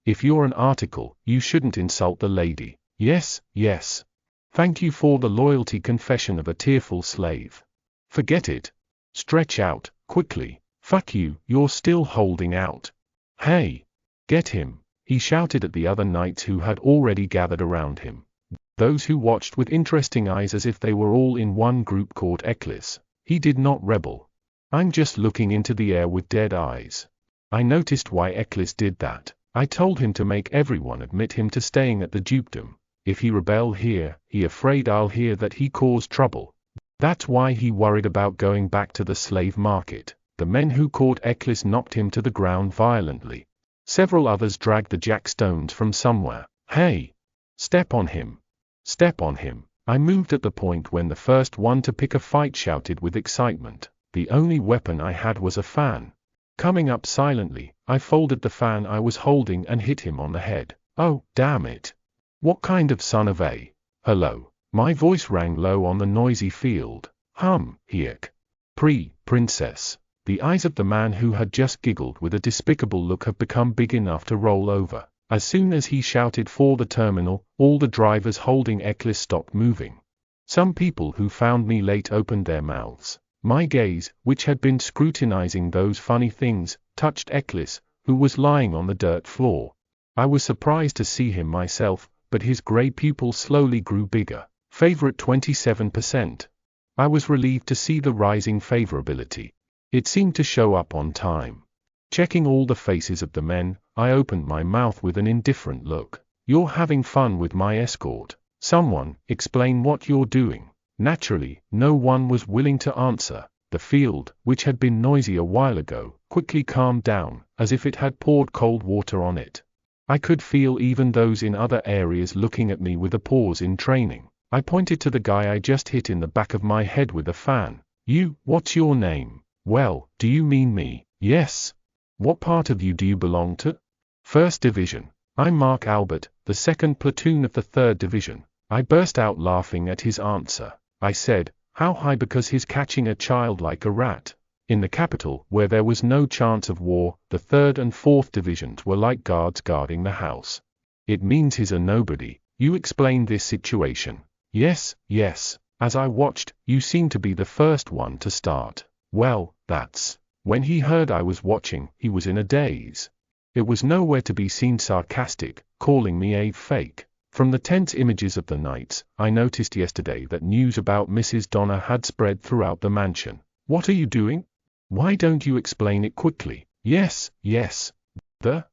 If you're an article, you shouldn't insult the lady. Yes, yes. Thank you for the loyalty confession of a tearful slave. Forget it. Stretch out, quickly. Fuck you, you're still holding out. Hey! Get him, he shouted at the other knights who had already gathered around him. Those who watched with interesting eyes as if they were all in one group caught Eccles. He did not rebel. I'm just looking into the air with dead eyes. I noticed why Eccles did that. I told him to make everyone admit him to staying at the dukedom. If he rebel here, he afraid I'll hear that he caused trouble. That's why he worried about going back to the slave market. The men who caught Eccles knocked him to the ground violently. Several others dragged the jackstones from somewhere. Hey! Step on him! Step on him! I moved at the point when the first one to pick a fight shouted with excitement. The only weapon I had was a fan. Coming up silently, I folded the fan I was holding and hit him on the head. Oh, damn it! What kind of son of a... Hello. My voice rang low on the noisy field. Hiek. Princess. The eyes of the man who had just giggled with a despicable look have become big enough to roll over. As soon as he shouted for the terminal, all the drivers holding Eccles stopped moving. Some people who found me late opened their mouths. My gaze, which had been scrutinizing those funny things, touched Eccles, who was lying on the dirt floor. I was surprised to see him myself, but his gray pupils slowly grew bigger. Favorite 27%. I was relieved to see the rising favorability. It seemed to show up on time. Checking all the faces of the men, I opened my mouth with an indifferent look. You're having fun with my escort. Someone, explain what you're doing. Naturally, no one was willing to answer. The field, which had been noisy a while ago, quickly calmed down, as if it had poured cold water on it. I could feel even those in other areas looking at me with a pause in training. I pointed to the guy I just hit in the back of my head with a fan. You, what's your name? Well, do you mean me? Yes. What part of you do you belong to? 1st Division. I'm Mark Albert, the 2nd Platoon of the 3rd Division. I burst out laughing at his answer. I said, how high, because he's catching a child like a rat. In the capital, where there was no chance of war, the 3rd and 4th Divisions were like guards guarding the house. It means he's a nobody. You explain this situation. Yes, yes. As I watched, you seemed to be the first one to start. Well, that's... When he heard I was watching, he was in a daze. It was nowhere to be seen sarcastic, calling me a fake. From the tense images of the nights, I noticed yesterday that news about Mrs. Donner had spread throughout the mansion. What are you doing? Why don't you explain it quickly? Yes, yes. The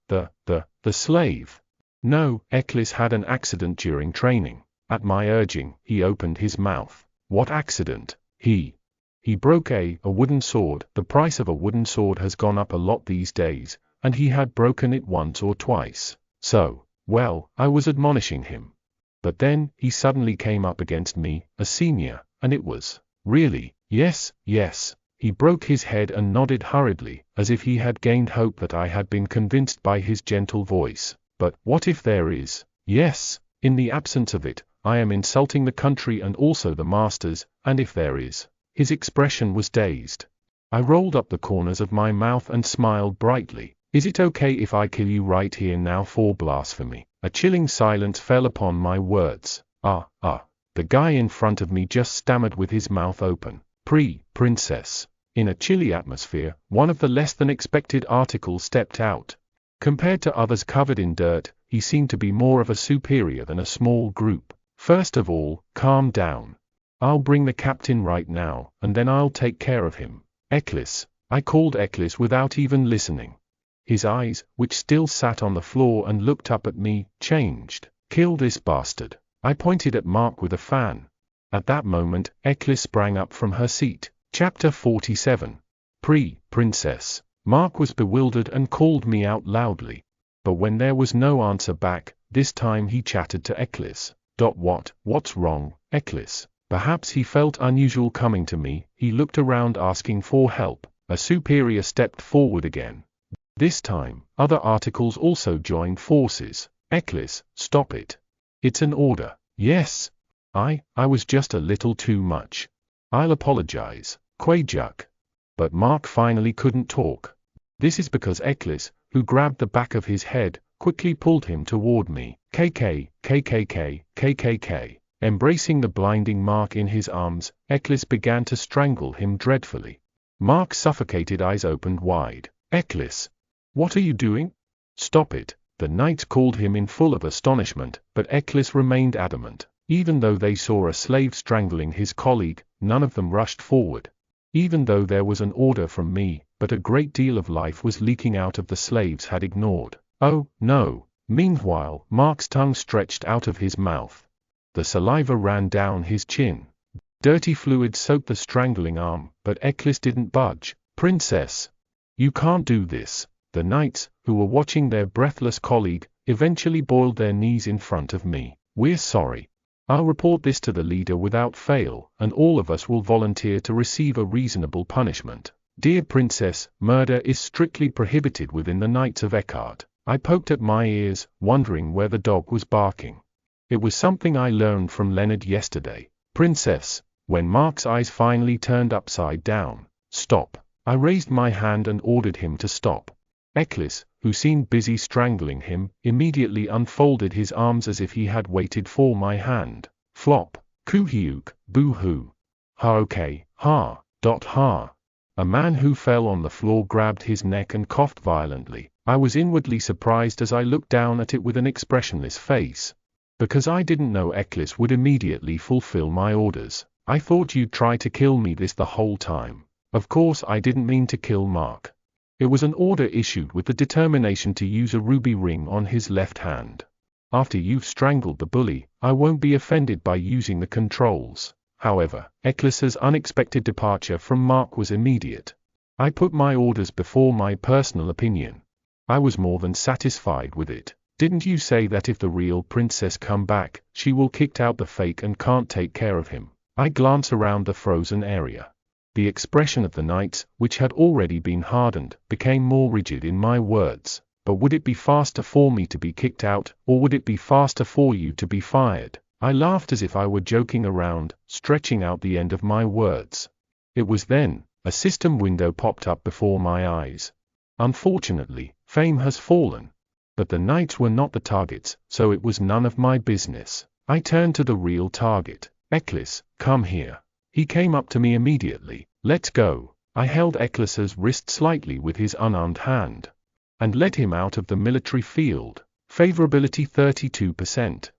slave. No, Eccles had an accident during training. At my urging, he opened his mouth. What accident? He broke a wooden sword. The price of a wooden sword has gone up a lot these days, and he had broken it once or twice. So, well, I was admonishing him. But then, he suddenly came up against me, a senior, and it was, really, yes, yes. He broke his head and nodded hurriedly, as if he had gained hope that I had been convinced by his gentle voice. But what if there is? Yes. In the absence of it, I am insulting the country and also the masters, and if there is. His expression was dazed. I rolled up the corners of my mouth and smiled brightly. Is it okay if I kill you right here now for blasphemy? A chilling silence fell upon my words. The guy in front of me just stammered with his mouth open. Princess. In a chilly atmosphere, one of the less than expected articles stepped out. Compared to others covered in dirt, he seemed to be more of a superior than a small group. First of all, calm down. I'll bring the captain right now, and then I'll take care of him. Eccles. I called Eccles without even listening. His eyes, which still sat on the floor and looked up at me, changed. Kill this bastard. I pointed at Mark with a fan. At that moment, Eccles sprang up from her seat. Chapter 47. Princess. Mark was bewildered and called me out loudly. But when there was no answer back, this time he chattered to Eccles. What's wrong, Eccles? Perhaps he felt unusual coming to me. He looked around asking for help. A superior stepped forward again. This time, other articles also joined forces. Eccles, stop it. It's an order. Yes. I was just a little too much. I'll apologize, Quajuk. But Mark finally couldn't talk. This is because Eccles, who grabbed the back of his head, quickly pulled him toward me. KKK. Embracing the blinding Mark in his arms, Eccles began to strangle him dreadfully. Mark's suffocated eyes opened wide. Eccles. What are you doing? Stop it. The knights called him in full of astonishment, but Eccles remained adamant. Even though they saw a slave strangling his colleague, none of them rushed forward. Even though there was an order from me, but a great deal of life was leaking out of the slaves had ignored. Oh, no. Meanwhile, Mark's tongue stretched out of his mouth. The saliva ran down his chin. Dirty fluid soaked the strangling arm, but Eccles didn't budge. Princess. You can't do this. The knights, who were watching their breathless colleague, eventually boiled their knees in front of me. We're sorry. I'll report this to the leader without fail, and all of us will volunteer to receive a reasonable punishment. Dear Princess, murder is strictly prohibited within the Knights of Eckhart. I poked at my ears, wondering where the dog was barking. It was something I learned from Leonard yesterday. Princess. When Mark's eyes finally turned upside down. Stop. I raised my hand and ordered him to stop. Eccles, who seemed busy strangling him, immediately unfolded his arms as if he had waited for my hand. Flop. Coo-heuk, boo-hoo. Ha-okay, ha. A man who fell on the floor grabbed his neck and coughed violently. I was inwardly surprised as I looked down at it with an expressionless face. Because I didn't know Eccles would immediately fulfill my orders. I thought you'd try to kill me the whole time. Of course I didn't mean to kill Mark. It was an order issued with the determination to use a ruby ring on his left hand. After you've strangled the bully, I won't be offended by using the controls. However, Eccles's unexpected departure from Mark was immediate. I put my orders before my personal opinion. I was more than satisfied with it. Didn't you say that if the real princess come back, she will kick out the fake and can't take care of him? I glance around the frozen area. The expression of the knights, which had already been hardened, became more rigid in my words. But would it be faster for me to be kicked out, or would it be faster for you to be fired? I laughed as if I were joking around, stretching out the end of my words. It was then, a system window popped up before my eyes. Unfortunately, fame has fallen. But the knights were not the targets, so it was none of my business. I turned to the real target. Eccles, come here. He came up to me immediately. Let's go. I held Eccles's wrist slightly with his unarmed hand. And led him out of the military field. Favorability 32%.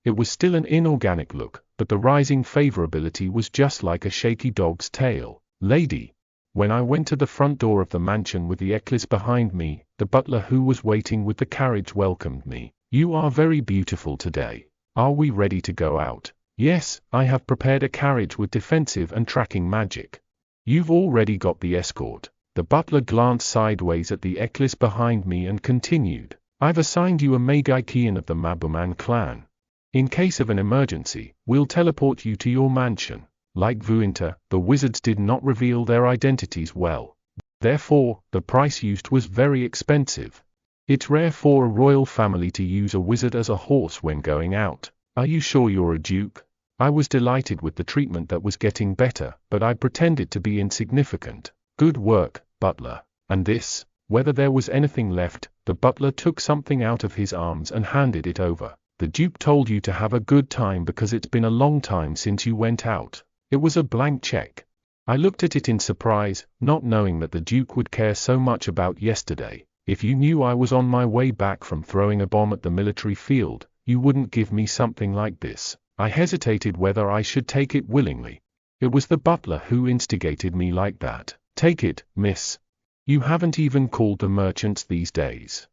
It was still an inorganic look, but the rising favorability was just like a shaky dog's tail. Lady. When I went to the front door of the mansion with the Eccles behind me, the butler who was waiting with the carriage welcomed me. You are very beautiful today. Are we ready to go out? Yes, I have prepared a carriage with defensive and tracking magic. You've already got the escort. The butler glanced sideways at the Eccles behind me and continued. I've assigned you a Magikian of the Mabuman clan. In case of an emergency, we'll teleport you to your mansion. Like Vuinta, the wizards did not reveal their identities well. Therefore, the price used was very expensive. It's rare for a royal family to use a wizard as a horse when going out. Are you sure you're a duke? I was delighted with the treatment that was getting better, but I pretended to be insignificant. Good work, butler. And this? Whether there was anything left, the butler took something out of his arms and handed it over. The Duke told you to have a good time because it's been a long time since you went out. It was a blank check. I looked at it in surprise, not knowing that the Duke would care so much about yesterday. If you knew I was on my way back from throwing a bomb at the military field, you wouldn't give me something like this. I hesitated whether I should take it willingly. It was the butler who instigated me like that. Take it, miss. You haven't even called the merchants these days.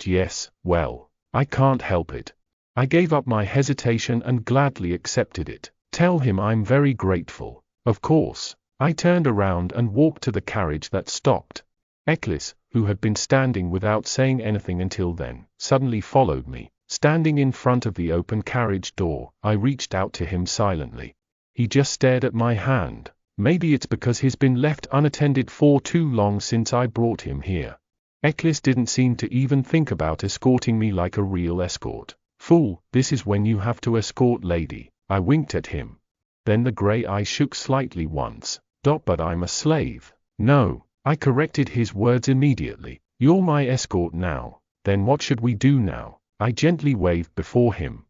Yes, well, I can't help it. I gave up my hesitation and gladly accepted it. Tell him I'm very grateful. Of course. I turned around and walked to the carriage that stopped. Eccles, who had been standing without saying anything until then, suddenly followed me. Standing in front of the open carriage door, I reached out to him silently. He just stared at my hand. Maybe it's because he's been left unattended for too long since I brought him here. Eccles didn't seem to even think about escorting me like a real escort. Fool, this is when you have to escort lady. I winked at him. Then the grey eye shook slightly once. But I'm a slave. No, I corrected his words immediately. You're my escort now. Then what should we do now? I gently waved before him.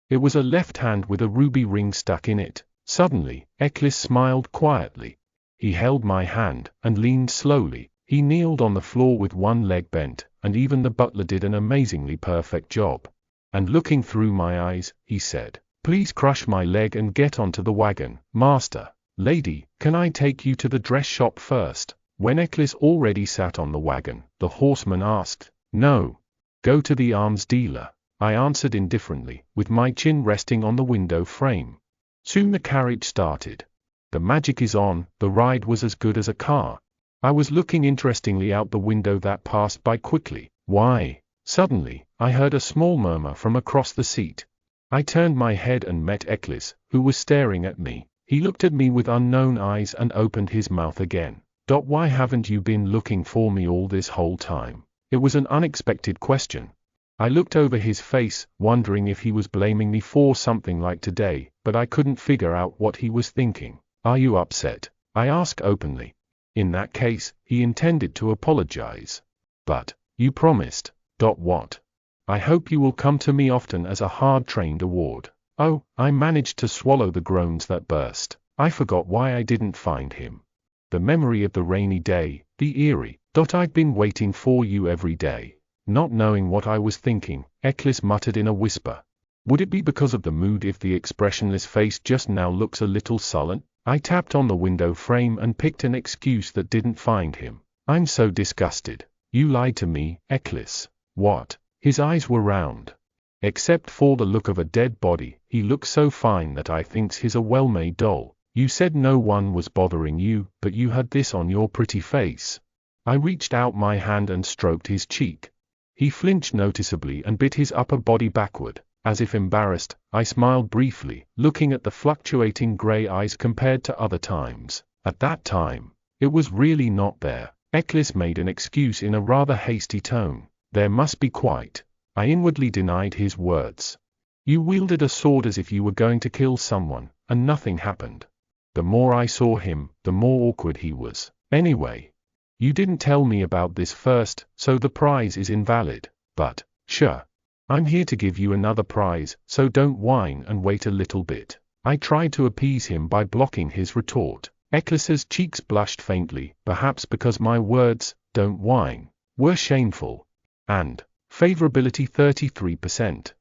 It was a left hand with a ruby ring stuck in it. Suddenly, Eccles smiled quietly. He held my hand, and leaned slowly. He kneeled on the floor with one leg bent, and even the butler did an amazingly perfect job. And looking through my eyes, he said, "Please crush my leg and get onto the wagon, master. Lady, can I take you to the dress shop first?" When Eccles already sat on the wagon, the horseman asked, "No. Go to the arms dealer," I answered indifferently, with my chin resting on the window frame. Soon the carriage started. The magic is on, the ride was as good as a car. I was looking interestingly out the window that passed by quickly. Why? Suddenly, I heard a small murmur from across the seat. I turned my head and met Eccles, who was staring at me. He looked at me with unknown eyes and opened his mouth again. Why haven't you been looking for me all this whole time? It was an unexpected question. I looked over his face, wondering if he was blaming me for something like today, but I couldn't figure out what he was thinking. Are you upset? I asked openly. In that case, he intended to apologize. But, you promised. What? I hope you will come to me often as a hard-trained award. Oh, I managed to swallow the groans that burst. I forgot why I didn't find him. The memory of the rainy day, the eerie. I've been waiting for you every day. Not knowing what I was thinking, Eccles muttered in a whisper. Would it be because of the mood if the expressionless face just now looks a little sullen? I tapped on the window frame and picked an excuse that didn't find him. I'm so disgusted. You lied to me, Eccles. What? His eyes were round. Except for the look of a dead body, he looks so fine that I thinks he's a well-made doll. You said no one was bothering you, but you had this on your pretty face. I reached out my hand and stroked his cheek. He flinched noticeably and bit his upper body backward. As if embarrassed, I smiled briefly, looking at the fluctuating grey eyes compared to other times. At that time, it was really not there. Eccles made an excuse in a rather hasty tone. There must be quite. I inwardly denied his words. You wielded a sword as if you were going to kill someone, and nothing happened. The more I saw him, the more awkward he was. Anyway, you didn't tell me about this first, so the prize is invalid. But, sure. I'm here to give you another prize, so don't whine and wait a little bit. I tried to appease him by blocking his retort. Eccles's cheeks blushed faintly, perhaps because my words, "don't whine," were shameful. And, favorability 33%.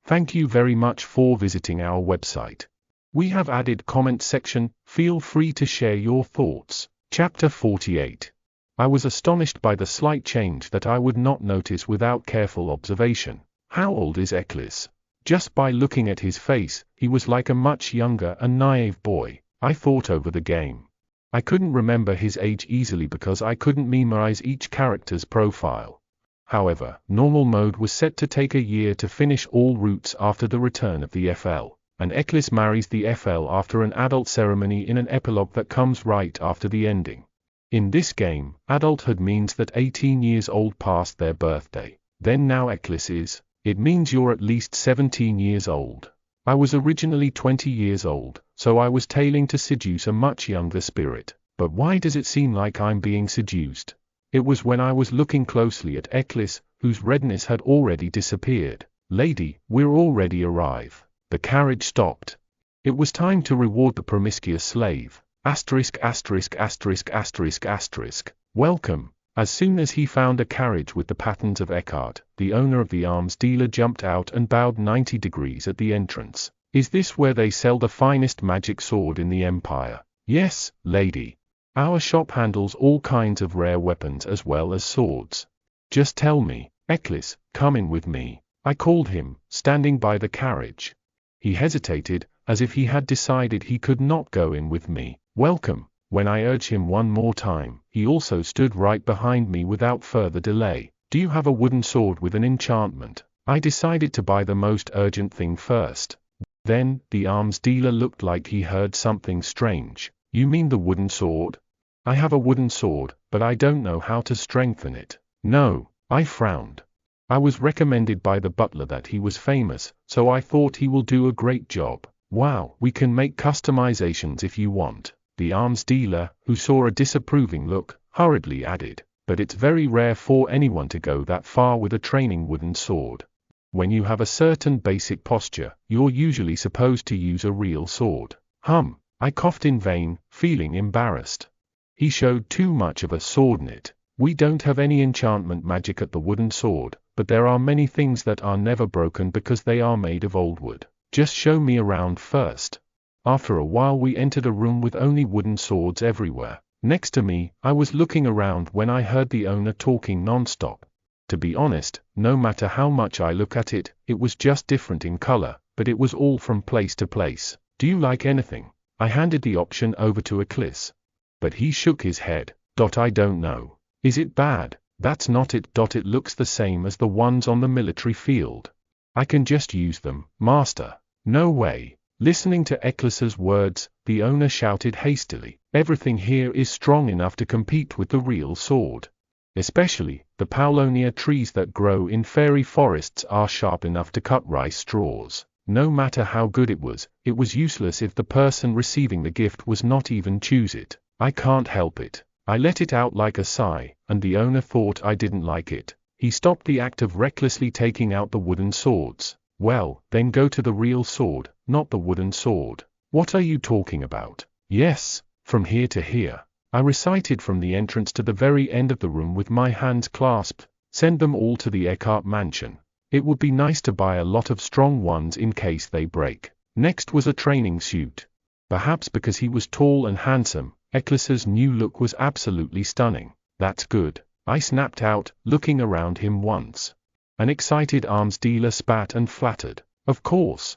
Thank you very much for visiting our website. We have added comment section, feel free to share your thoughts. Chapter 48. I was astonished by the slight change that I would not notice without careful observation. How old is Eccles? Just by looking at his face, he was like a much younger and naive boy. I thought over the game. I couldn't remember his age easily because I couldn't memorize each character's profile. However, normal mode was set to take a year to finish all routes after the return of the FL, and Eccles marries the FL after an adult ceremony in an epilogue that comes right after the ending. In this game, adulthood means that 18 years old past their birthday. Then now Eccles is, it means you're at least 17 years old. I was originally 20 years old, so I was tailing to seduce a much younger spirit. But why does it seem like I'm being seduced? It was when I was looking closely at Eccles, whose redness had already disappeared. Lady, we're already arrived. The carriage stopped. It was time to reward the promiscuous slave. Asterisk asterisk asterisk asterisk asterisk. Welcome. As soon as he found a carriage with the patterns of Eckhart, the owner of the arms dealer jumped out and bowed 90 degrees at the entrance. Is this where they sell the finest magic sword in the empire? Yes, lady. Our shop handles all kinds of rare weapons as well as swords. Just tell me, Eccles, come in with me. I called him, standing by the carriage. He hesitated, as if he had decided he could not go in with me. Welcome. When I urged him one more time, he also stood right behind me without further delay. Do you have a wooden sword with an enchantment? I decided to buy the most urgent thing first. Then, the arms dealer looked like he heard something strange. You mean the wooden sword? I have a wooden sword, but I don't know how to strengthen it. No, I frowned. I was recommended by the butler that he was famous, so I thought he will do a great job. Wow, we can make customizations if you want. The arms dealer, who saw a disapproving look, hurriedly added, but it's very rare for anyone to go that far with a training wooden sword. When you have a certain basic posture, you're usually supposed to use a real sword. I coughed in vain, feeling embarrassed. He showed too much of a sword in it. We don't have any enchantment magic at the wooden sword, but there are many things that are never broken because they are made of old wood. Just show me around first. After a while we entered a room with only wooden swords everywhere. Next to me, I was looking around when I heard the owner talking non-stop. To be honest, no matter how much I look at it, it was just different in color, but it was all from place to place. Do you like anything? I handed the option over to Eccles. But he shook his head. I don't know. Is it bad? That's not it. It looks the same as the ones on the military field. I can just use them, master. No way. Listening to Eccles's words, the owner shouted hastily, everything here is strong enough to compete with the real sword. Especially, the Paulonia trees that grow in fairy forests are sharp enough to cut rice straws. No matter how good it was useless if the person receiving the gift was not even choose it. I can't help it. I let it out like a sigh, and the owner thought I didn't like it. He stopped the act of recklessly taking out the wooden swords. Well, then go to the real sword, not the wooden sword. What are you talking about? Yes, from here to here. I recited from the entrance to the very end of the room with my hands clasped. Send them all to the Eckhart mansion. It would be nice to buy a lot of strong ones in case they break. Next was a training suit. Perhaps because he was tall and handsome, Eccles's new look was absolutely stunning. That's good. I snapped out, looking around him once. An excited arms dealer spat and flattered. Of course.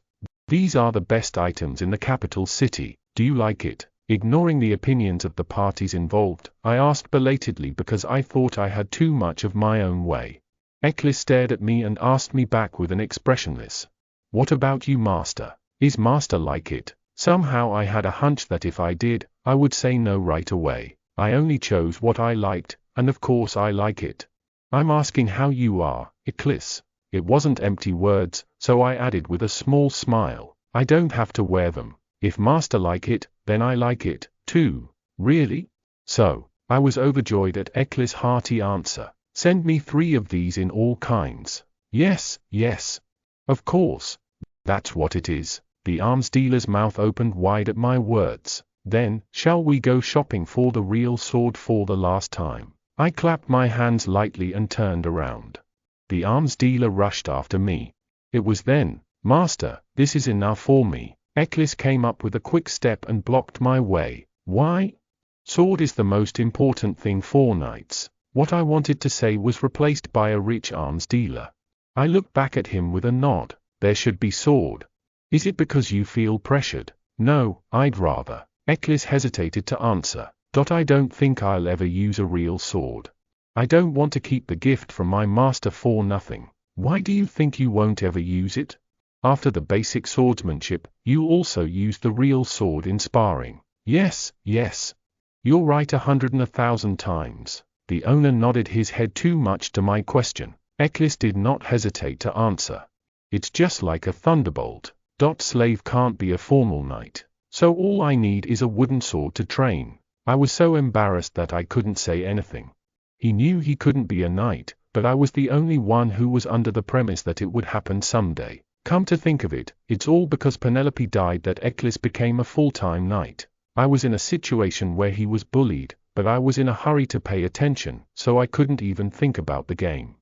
These are the best items in the capital city. Do you like it? Ignoring the opinions of the parties involved, I asked belatedly because I thought I had too much of my own way. Eccles stared at me and asked me back with an expressionless. What about you, master? Is master like it? Somehow I had a hunch that if I did, I would say no right away. I only chose what I liked, and of course I like it. I'm asking how you are, Eccles. It wasn't empty words, so I added with a small smile. I don't have to wear them. If master like it, then I like it, too. Really? So, I was overjoyed at Eccles' hearty answer. Send me 3 of these in all kinds. Yes, yes. Of course. That's what it is. The arms dealer's mouth opened wide at my words. Then, shall we go shopping for the real sword for the last time? I clapped my hands lightly and turned around. The arms dealer rushed after me. It was then, master, this is enough for me. Eccles came up with a quick step and blocked my way. Why? Sword is the most important thing for knights. What I wanted to say was replaced by a rich arms dealer. I looked back at him with a nod. There should be sword. Is it because you feel pressured? No, I'd rather. Eccles hesitated to answer. I don't think I'll ever use a real sword. I don't want to keep the gift from my master for nothing. Why do you think you won't ever use it? After the basic swordsmanship, you also use the real sword in sparring. Yes, yes. You're right 100,000 times. The owner nodded his head too much to my question. Eccles did not hesitate to answer. It's just like a thunderbolt. Slave can't be a formal knight. So all I need is a wooden sword to train. I was so embarrassed that I couldn't say anything. He knew he couldn't be a knight, but I was the only one who was under the premise that it would happen someday. Come to think of it, it's all because Penelope died that Eccles became a full-time knight. I was in a situation where he was bullied, but I was in a hurry to pay attention, so I couldn't even think about the game.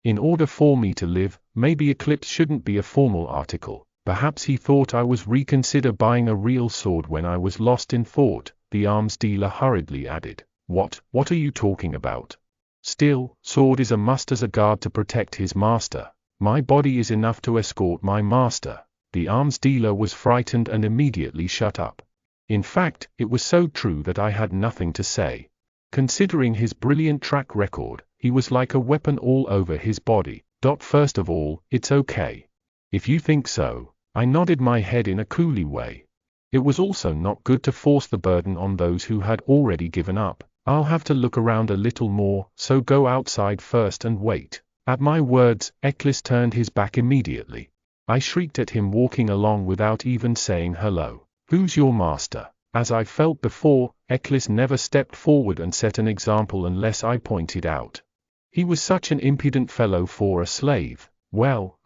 In order for me to live, maybe Eclipse shouldn't be a formal article. Perhaps he thought I was reconsider buying a real sword when I was lost in thought, the arms dealer hurriedly added. What are you talking about? Still, sword is a must as a guard to protect his master. My body is enough to escort my master. The arms dealer was frightened and immediately shut up. In fact, it was so true that I had nothing to say. Considering his brilliant track record, he was like a weapon all over his body. First of all, it's okay. If you think so. I nodded my head in a coolie way. It was also not good to force the burden on those who had already given up. I'll have to look around a little more, so go outside first and wait. At my words, Eccles turned his back immediately. I shrieked at him walking along without even saying hello. Who's your master? As I felt before, Eccles never stepped forward and set an example unless I pointed out. He was such an impudent fellow for a slave. Well,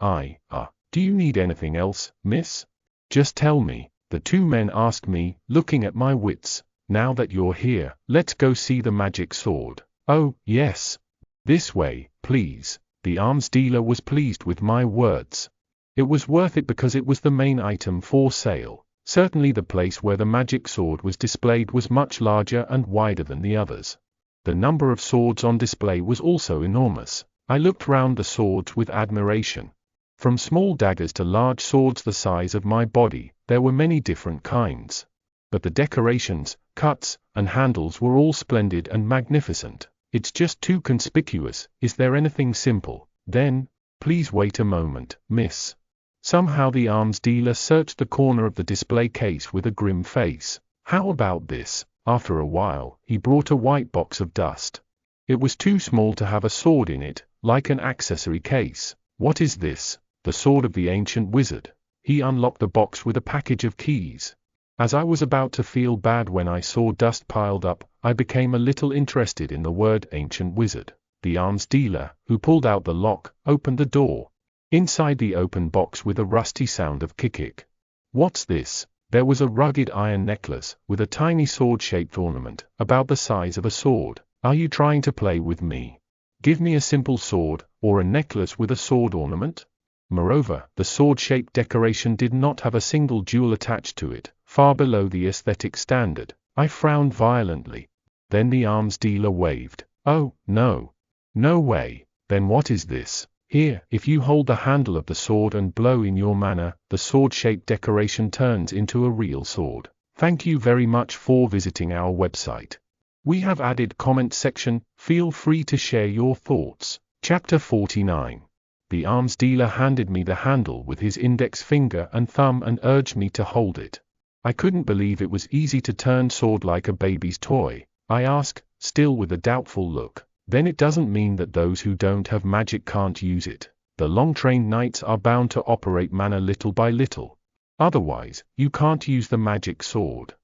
do you need anything else, miss? Just tell me, the two men asked me, looking at my wits. Now that you're here, let's go see the magic sword. Oh, yes. This way, please. The arms dealer was pleased with my words. It was worth it because it was the main item for sale. Certainly the place where the magic sword was displayed was much larger and wider than the others. The number of swords on display was also enormous. I looked round the swords with admiration. From small daggers to large swords the size of my body, there were many different kinds. But the decorations, cuts, and handles were all splendid and magnificent. It's just too conspicuous. Is there anything simple? Then, please wait a moment, miss. Somehow the arms dealer searched the corner of the display case with a grim face. How about this? After a while, he brought a white box of dust. It was too small to have a sword in it, like an accessory case. What is this? The sword of the ancient wizard. He unlocked the box with a package of keys. As I was about to feel bad when I saw dust piled up, I became a little interested in the word ancient wizard. The arms dealer, who pulled out the lock, opened the door. Inside the open box with a rusty sound of kick. What's this? There was a rugged iron necklace, with a tiny sword-shaped ornament, about the size of a sword. Are you trying to play with me? Give me a simple sword, or a necklace with a sword ornament? Moreover, the sword-shaped decoration did not have a single jewel attached to it, far below the aesthetic standard. I frowned violently. Then the arms dealer waved. Oh, no. No way. Then what is this? Here, if you hold the handle of the sword and blow in your manner, the sword-shaped decoration turns into a real sword. Thank you very much for visiting our website. We have added comment section, feel free to share your thoughts. Chapter 49. The arms dealer handed me the handle with his index finger and thumb and urged me to hold it. I couldn't believe it was easy to turn sword like a baby's toy. I asked, still with a doubtful look. Then it doesn't mean that those who don't have magic can't use it. The long-trained knights are bound to operate mana little by little. Otherwise, you can't use the magic sword.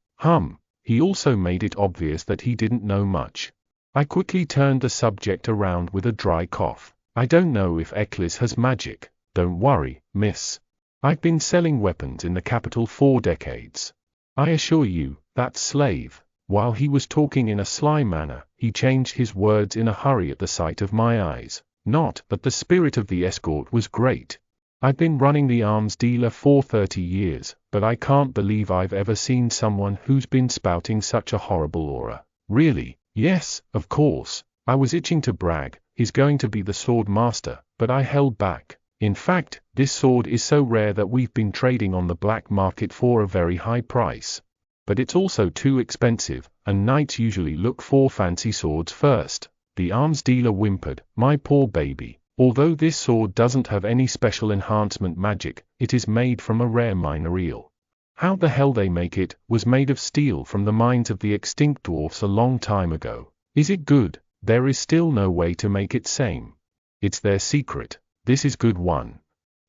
He also made it obvious that he didn't know much. I quickly turned the subject around with a dry cough. I don't know if Eccles has magic. Don't worry, miss. I've been selling weapons in the capital for decades. I assure you, that slave. While he was talking in a sly manner, he changed his words in a hurry at the sight of my eyes. Not that the spirit of the escort was great. I've been running the arms dealer for 30 years, but I can't believe I've ever seen someone who's been spouting such a horrible aura. Really? Yes, of course. I was itching to brag. He's going to be the sword master, but I held back. In fact, this sword is so rare that we've been trading on the black market for a very high price. But it's also too expensive, and knights usually look for fancy swords first. The arms dealer whimpered, my poor baby. Although this sword doesn't have any special enhancement magic, it is made from a rare mineral. How the hell they make it? Was made of steel from the mines of the extinct dwarfs a long time ago. Is it good? There is still no way to make it same. It's their secret. This is good one.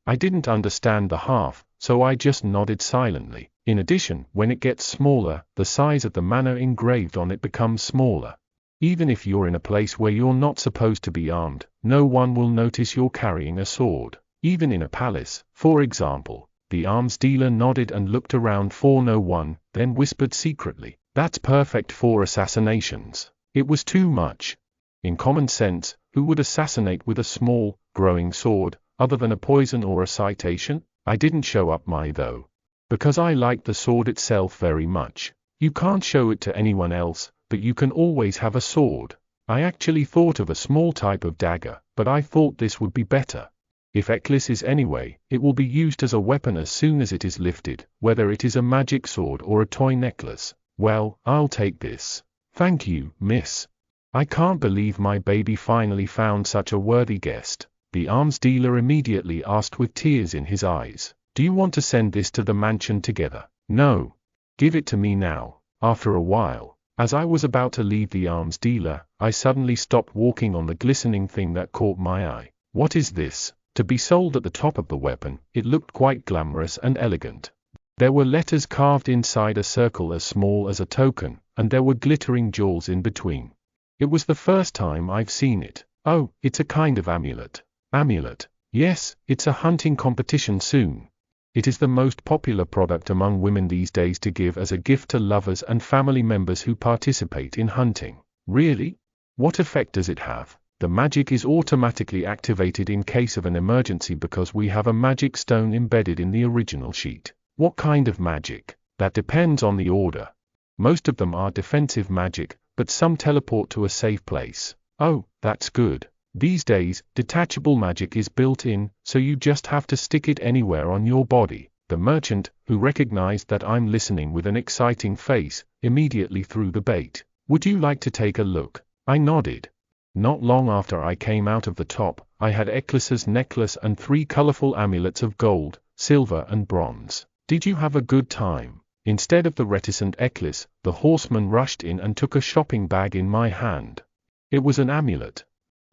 I didn't understand the half, so I just nodded silently. In addition, when it gets smaller, the size of the manner engraved on it becomes smaller. Even if you're in a place where you're not supposed to be armed, no one will notice you're carrying a sword. Even in a palace, for example. The arms dealer nodded and looked around for no one, then whispered secretly, "That's perfect for assassinations." It was too much. In common sense, who would assassinate with a small, growing sword, other than a poison or a citation? I didn't show up though. Because I liked the sword itself very much. You can't show it to anyone else, but you can always have a sword. I actually thought of a small type of dagger, but I thought this would be better. If Eklis is anyway, it will be used as a weapon as soon as it is lifted, whether it is a magic sword or a toy necklace. Well, I'll take this. Thank you, miss. I can't believe my baby finally found such a worthy guest. The arms dealer immediately asked with tears in his eyes, "Do you want to send this to the mansion together?" "No. Give it to me now." After a while, as I was about to leave the arms dealer, I suddenly stopped walking on the glistening thing that caught my eye. What is this? To be sold at the top of the weapon, it looked quite glamorous and elegant. There were letters carved inside a circle as small as a token, and there were glittering jewels in between. It was the first time I've seen it. Oh, it's a kind of amulet. Amulet. Yes, it's a hunting competition soon. It is the most popular product among women these days to give as a gift to lovers and family members who participate in hunting. Really? What effect does it have? The magic is automatically activated in case of an emergency because we have a magic stone embedded in the original sheet. What kind of magic? That depends on the order. Most of them are defensive magic, but some teleport to a safe place. Oh, that's good. These days, detachable magic is built in, so you just have to stick it anywhere on your body. The merchant, who recognized that I'm listening with an exciting face, immediately threw the bait. Would you like to take a look? I nodded. Not long after I came out of the top, I had Eklis's necklace and 3 colorful amulets of gold, silver and bronze. Did you have a good time? Instead of the reticent Eklis, the horseman rushed in and took a shopping bag in my hand. It was an amulet.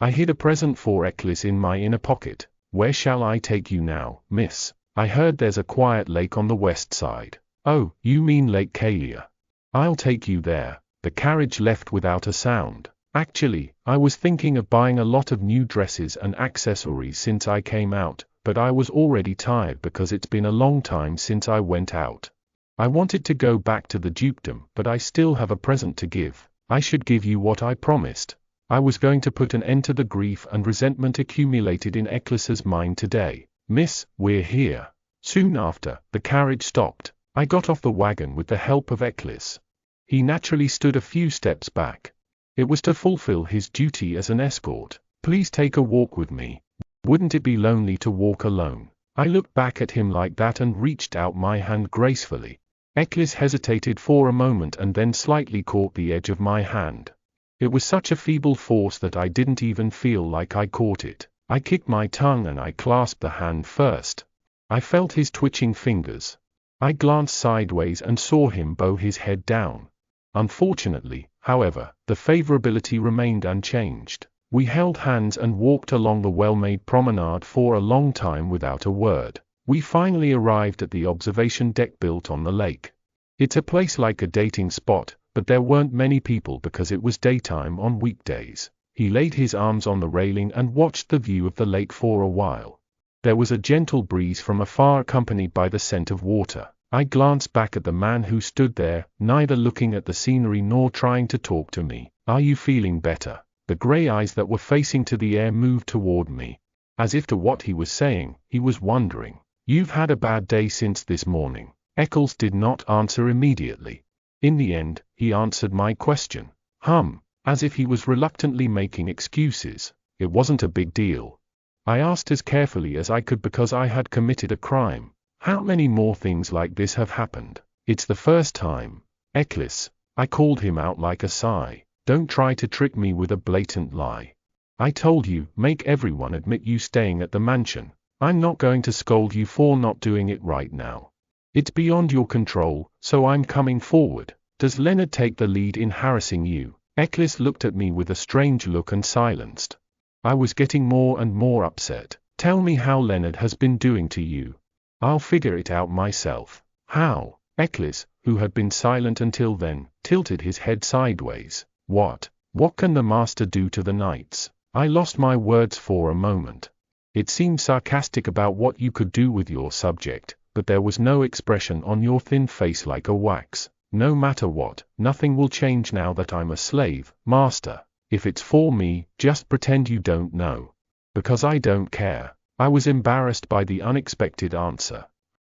I hid a present for Eklis in my inner pocket. Where shall I take you now, miss? I heard there's a quiet lake on the west side. Oh, you mean Lake Kalia. I'll take you there. The carriage left without a sound. Actually, I was thinking of buying a lot of new dresses and accessories since I came out, but I was already tired because it's been a long time since I went out. I wanted to go back to the dukedom, but I still have a present to give. I should give you what I promised. I was going to put an end to the grief and resentment accumulated in Eklis's mind today. Miss, we're here. Soon after, the carriage stopped. I got off the wagon with the help of Eklis. He naturally stood a few steps back. It was to fulfill his duty as an escort. Please take a walk with me. Wouldn't it be lonely to walk alone? I looked back at him like that and reached out my hand gracefully. Eklis hesitated for a moment and then slightly caught the edge of my hand. It was such a feeble force that I didn't even feel like I caught it. I kicked my tongue and I clasped the hand first. I felt his twitching fingers. I glanced sideways and saw him bow his head down. Unfortunately, however, the favorability remained unchanged. We held hands and walked along the well-made promenade for a long time without a word. We finally arrived at the observation deck built on the lake. It's a place like a dating spot, but there weren't many people because it was daytime on weekdays. He laid his arms on the railing and watched the view of the lake for a while. There was a gentle breeze from afar accompanied by the scent of water. I glanced back at the man who stood there, neither looking at the scenery nor trying to talk to me. Are you feeling better? The gray eyes that were facing to the air moved toward me. As if to what he was saying, he was wondering. You've had a bad day since this morning. Eccles did not answer immediately. In the end, he answered my question. As if he was reluctantly making excuses. It wasn't a big deal. I asked as carefully as I could because I had committed a crime. How many more things like this have happened? It's the first time. Eklis. I called him out like a sigh. Don't try to trick me with a blatant lie. I told you, make everyone admit you staying at the mansion. I'm not going to scold you for not doing it right now. It's beyond your control, so I'm coming forward. Does Leonard take the lead in harassing you? Eklis looked at me with a strange look and silenced. I was getting more and more upset. Tell me how Leonard has been doing to you. I'll figure it out myself. How? Eccles, who had been silent until then, tilted his head sideways. What can the master do to the knights? I lost my words for a moment. It seemed sarcastic about what you could do with your subject, but there was no expression on your thin face like a wax. No matter what, nothing will change now that I'm a slave, master. If it's for me, just pretend you don't know. Because I don't care. I was embarrassed by the unexpected answer.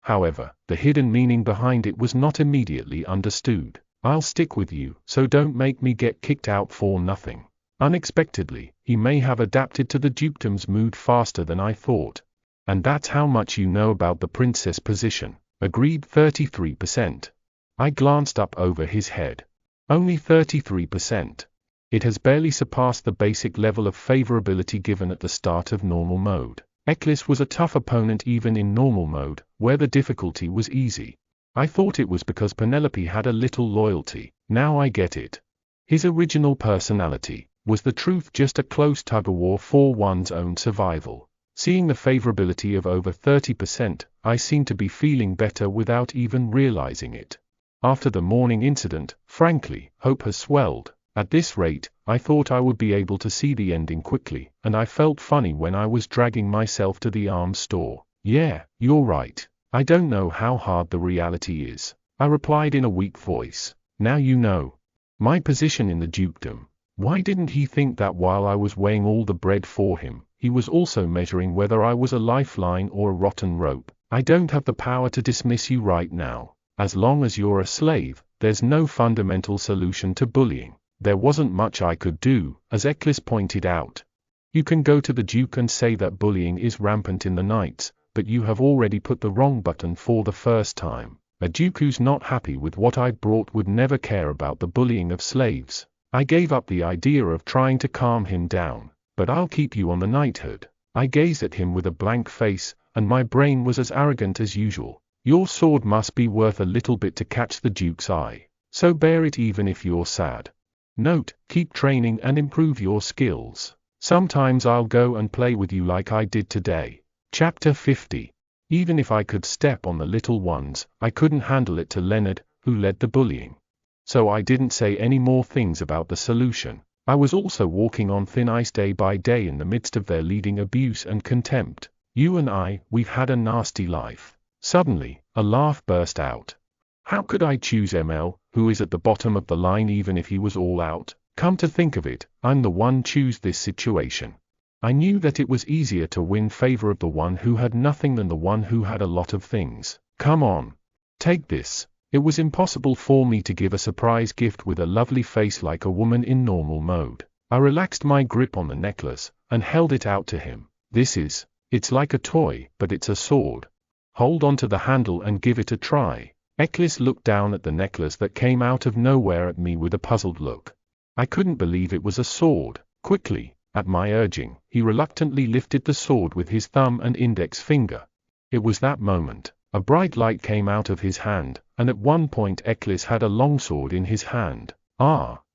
However, the hidden meaning behind it was not immediately understood. I'll stick with you, so don't make me get kicked out for nothing. Unexpectedly, he may have adapted to the dukedom's mood faster than I thought. And that's how much you know about the princess position. Agreed 33%. I glanced up over his head. Only 33%. It has barely surpassed the basic level of favorability given at the start of normal mode. Eccles was a tough opponent even in normal mode, where the difficulty was easy. I thought it was because Penelope had a little loyalty. Now I get it. His original personality. Was the truth just a close tug-of-war for one's own survival? Seeing the favorability of over 30%, I seem to be feeling better without even realizing it. After the morning incident, frankly, hope has swelled. At this rate, I thought I would be able to see the ending quickly, and I felt funny when I was dragging myself to the arms store. Yeah, you're right. I don't know how hard the reality is, I replied in a weak voice. Now you know. My position in the dukedom. Why didn't he think that while I was weighing all the bread for him, he was also measuring whether I was a lifeline or a rotten rope? I don't have the power to dismiss you right now. As long as you're a slave, there's no fundamental solution to bullying. There wasn't much I could do, as Eccles pointed out. You can go to the Duke and say that bullying is rampant in the Knights, but you have already put the wrong button for the first time. A Duke who's not happy with what I brought would never care about the bullying of slaves. I gave up the idea of trying to calm him down, but I'll keep you on the knighthood. I gazed at him with a blank face, and my brain was as arrogant as usual. Your sword must be worth a little bit to catch the Duke's eye, so bear it even if you're sad. Note, keep training and improve your skills. Sometimes I'll go and play with you like I did today. Chapter 50. Even if I could step on the little ones, I couldn't handle it to Leonard, who led the bullying. So I didn't say any more things about the solution. I was also walking on thin ice day by day in the midst of their leading abuse and contempt. You and we've had a nasty life. Suddenly, a laugh burst out. How could I choose ML, who is at the bottom of the line even if he was all out? Come to think of it, I'm the one choose this situation. I knew that it was easier to win favor of the one who had nothing than the one who had a lot of things. Come on. Take this. It was impossible for me to give a surprise gift with a lovely face like a woman in normal mode. I relaxed my grip on the necklace, and held it out to him. It's like a toy, but it's a sword. Hold on to the handle and give it a try. Eccles looked down at the necklace that came out of nowhere at me with a puzzled look. I couldn't believe it was a sword. Quickly, at my urging, he reluctantly lifted the sword with his thumb and index finger. It was that moment. A bright light came out of his hand, and at one point Eccles had a longsword in his hand.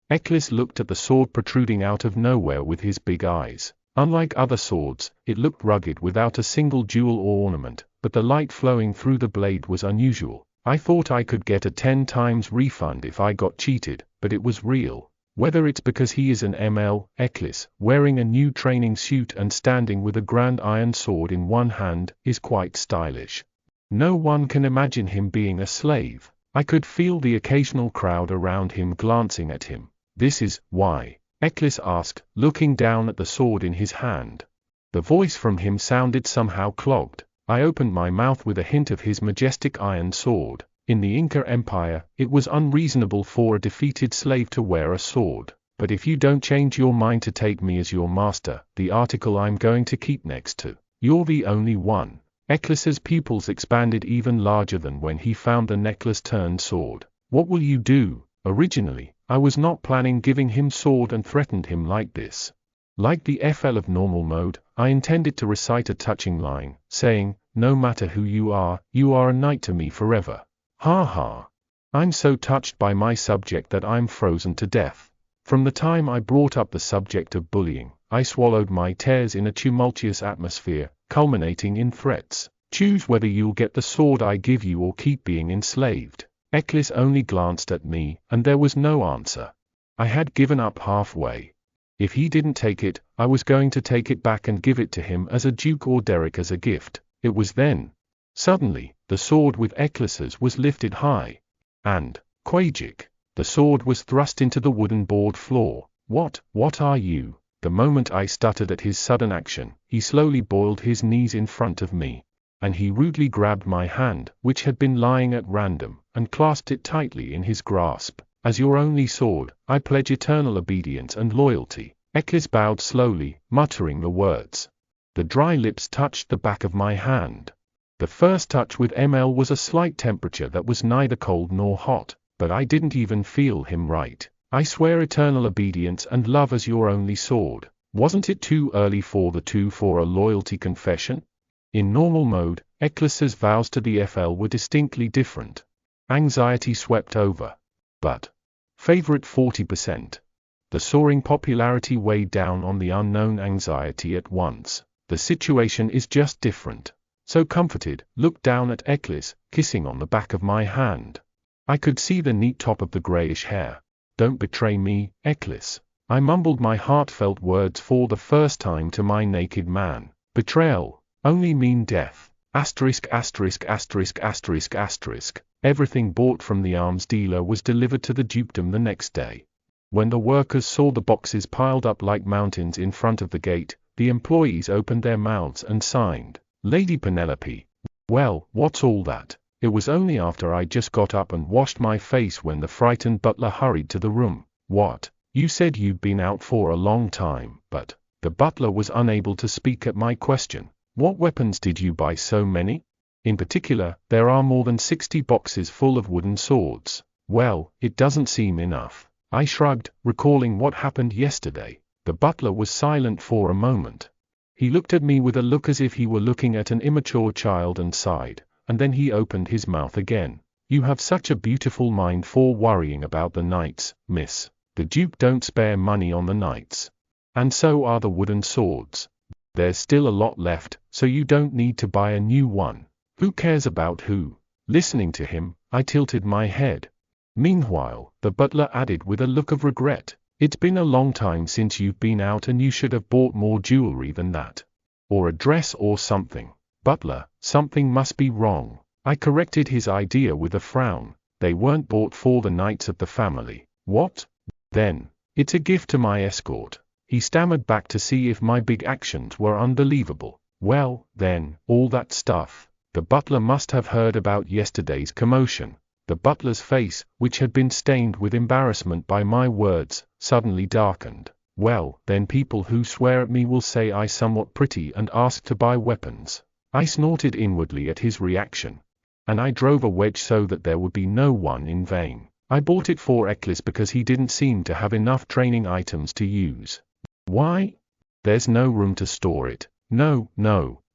Eccles looked at the sword protruding out of nowhere with his big eyes. Unlike other swords, it looked rugged without a single jewel or ornament, but the light flowing through the blade was unusual. I thought I could get a 10 times refund if I got cheated, but it was real. Whether it's because he is an ML, Eccles, wearing a new training suit and standing with a grand iron sword in one hand, is quite stylish. No one can imagine him being a slave. I could feel the occasional crowd around him glancing at him. This is why? Eccles asked, looking down at the sword in his hand. The voice from him sounded somehow clogged. I opened my mouth with a hint of his majestic iron sword. In the Inca Empire, it was unreasonable for a defeated slave to wear a sword. But if you don't change your mind to take me as your master, the article I'm going to keep next to, you're the only one. Eccles's pupils expanded even larger than when he found the necklace turned sword. What will you do? Originally, I was not planning giving him sword and threatened him like this. Like the FL of normal mode, I intended to recite a touching line, saying, no matter who you are a knight to me forever. Ha ha. I'm so touched by my subject that I'm frozen to death. From the time I brought up the subject of bullying, I swallowed my tears in a tumultuous atmosphere, culminating in threats. Choose whether you'll get the sword I give you or keep being enslaved. Eccles only glanced at me, and there was no answer. I had given up halfway. If he didn't take it, I was going to take it back and give it to him as a duke or Derek as a gift. It was then. Suddenly, the sword with Eccles's was lifted high. And, Quagic, the sword was thrust into the wooden board floor. What are you? The moment I stuttered at his sudden action, he slowly boiled his knees in front of me. And he rudely grabbed my hand, which had been lying at random, and clasped it tightly in his grasp. As your only sword, I pledge eternal obedience and loyalty. Eccles bowed slowly, muttering the words. The dry lips touched the back of my hand. The first touch with ML was a slight temperature that was neither cold nor hot, but I didn't even feel him right. I swear eternal obedience and love as your only sword. Wasn't it too early for a loyalty confession? In normal mode, Eccles's vows to the FL were distinctly different. Anxiety swept over. But favorite 40%. The soaring popularity weighed down on the unknown anxiety at once. The situation is just different. So comforted, looked down at Eccles, kissing on the back of my hand. I could see the neat top of the grayish hair. Don't betray me, Eccles. I mumbled my heartfelt words for the first time to my naked man. Betrayal. Only mean death. Asterisk. Everything bought from the arms dealer was delivered to the dukedom the next day. When the workers saw the boxes piled up like mountains in front of the gate, the employees opened their mouths and signed. Lady Penelope. Well, what's all that? It was only after I just got up and washed my face when the frightened butler hurried to the room. What? You said you'd been out for a long time, but... The butler was unable to speak at my question. What weapons did you buy so many? In particular, there are more than 60 boxes full of wooden swords. Well, it doesn't seem enough. I shrugged, recalling what happened yesterday. The butler was silent for a moment. He looked at me with a look as if he were looking at an immature child and sighed, and then he opened his mouth again. You have such a beautiful mind for worrying about the knights, miss. The Duke don't spare money on the knights. And so are the wooden swords. There's still a lot left, so you don't need to buy a new one. Who cares about who? Listening to him, I tilted my head. Meanwhile, the butler added with a look of regret, it's been a long time since you've been out and you should have bought more jewelry than that. Or a dress or something. Butler, something must be wrong. I corrected his idea with a frown. They weren't bought for the knights of the family. What? Then, it's a gift to my escort. He stammered back to see if my big actions were unbelievable. Well, then, all that stuff. The butler must have heard about yesterday's commotion. The butler's face, which had been stained with embarrassment by my words, suddenly darkened. Well, then people who swear at me will say I somewhat pretty and ask to buy weapons. I snorted inwardly at his reaction. And I drove a wedge so that there would be no one in vain. I bought it for Eccles because he didn't seem to have enough training items to use. Why? There's no room to store it. No.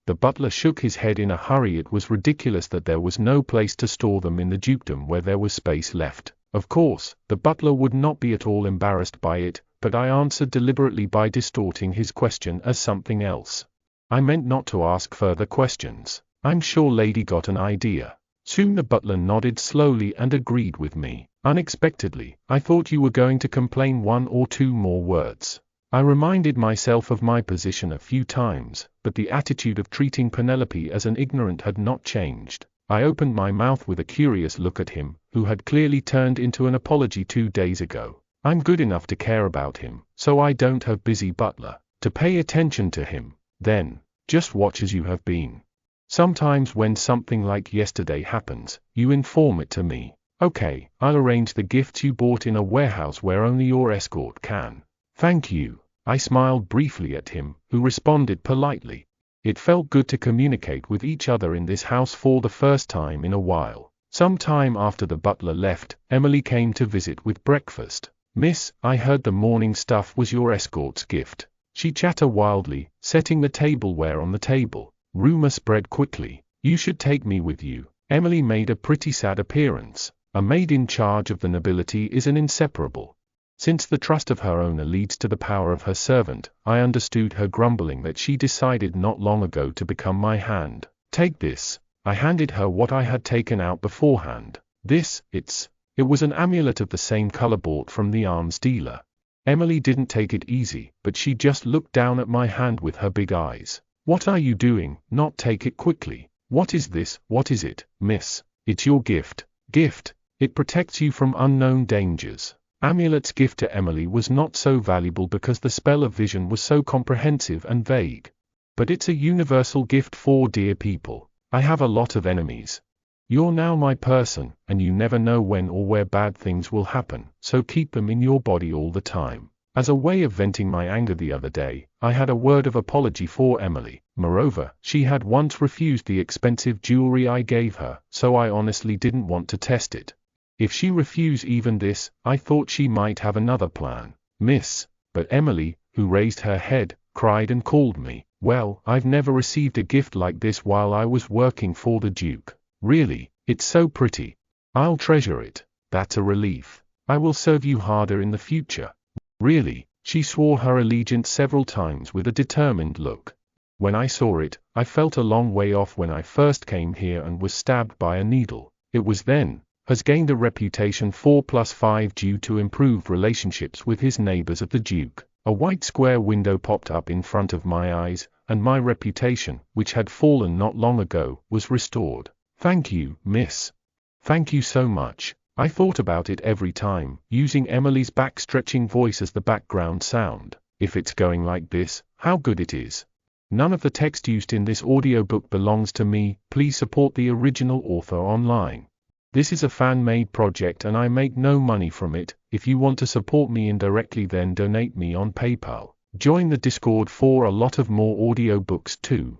The butler shook his head in a hurry. It was ridiculous that there was no place to store them in the dukedom where there was space left. Of course, the butler would not be at all embarrassed by it, but I answered deliberately by distorting his question as something else. I meant not to ask further questions. I'm sure Lady got an idea. Soon the butler nodded slowly and agreed with me. Unexpectedly, I thought you were going to complain one or two more words. I reminded myself of my position a few times, but the attitude of treating Penelope as an ignorant had not changed. I opened my mouth with a curious look at him, who had clearly turned into an apology 2 days ago. I'm good enough to care about him, so I don't have busy butler to pay attention to him. Then, just watch as you have been. Sometimes when something like yesterday happens, you inform it to me. Okay, I'll arrange the gifts you bought in a warehouse where only your escort can. Thank you. I smiled briefly at him, who responded politely. It felt good to communicate with each other in this house for the first time in a while. Some time after the butler left, Emily came to visit with breakfast. Miss, I heard the morning stuff was your escort's gift. She chattered wildly, setting the tableware on the table. Rumor spread quickly. You should take me with you. Emily made a pretty sad appearance. A maid in charge of the nobility is an inseparable. Since the trust of her owner leads to the power of her servant, I understood her grumbling that she decided not long ago to become my hand. Take this. I handed her what I had taken out beforehand. It was an amulet of the same color bought from the arms dealer. Emily didn't take it easy, but she just looked down at my hand with her big eyes. What are you doing? Not take it quickly. What is this? What is it, miss? It's your gift. Gift. It protects you from unknown dangers. Amulet's gift to Emily was not so valuable because the spell of vision was so comprehensive and vague. But it's a universal gift for dear people. I have a lot of enemies. You're now my person, and you never know when or where bad things will happen, so keep them in your body all the time. As a way of venting my anger the other day, I had a word of apology for Emily. Moreover, she had once refused the expensive jewelry I gave her, so I honestly didn't want to test it. If she refused even this, I thought she might have another plan, miss. But Emily, who raised her head, cried and called me. Well, I've never received a gift like this while I was working for the Duke. Really, it's so pretty. I'll treasure it. That's a relief. I will serve you harder in the future. Really, she swore her allegiance several times with a determined look. When I saw it, I felt a long way off when I first came here and was stabbed by a needle. It was then. Has gained a reputation 4+5 due to improved relationships with his neighbors of the Duke. A white square window popped up in front of my eyes, and my reputation, which had fallen not long ago, was restored. Thank you, miss. Thank you so much. I thought about it every time, using Emily's back-stretching voice as the background sound. If it's going like this, how good it is. None of the text used in this audiobook belongs to me. Please support the original author online. This is a fan-made project and I make no money from it. If you want to support me indirectly, then donate me on PayPal. Join the Discord for a lot of more audiobooks too.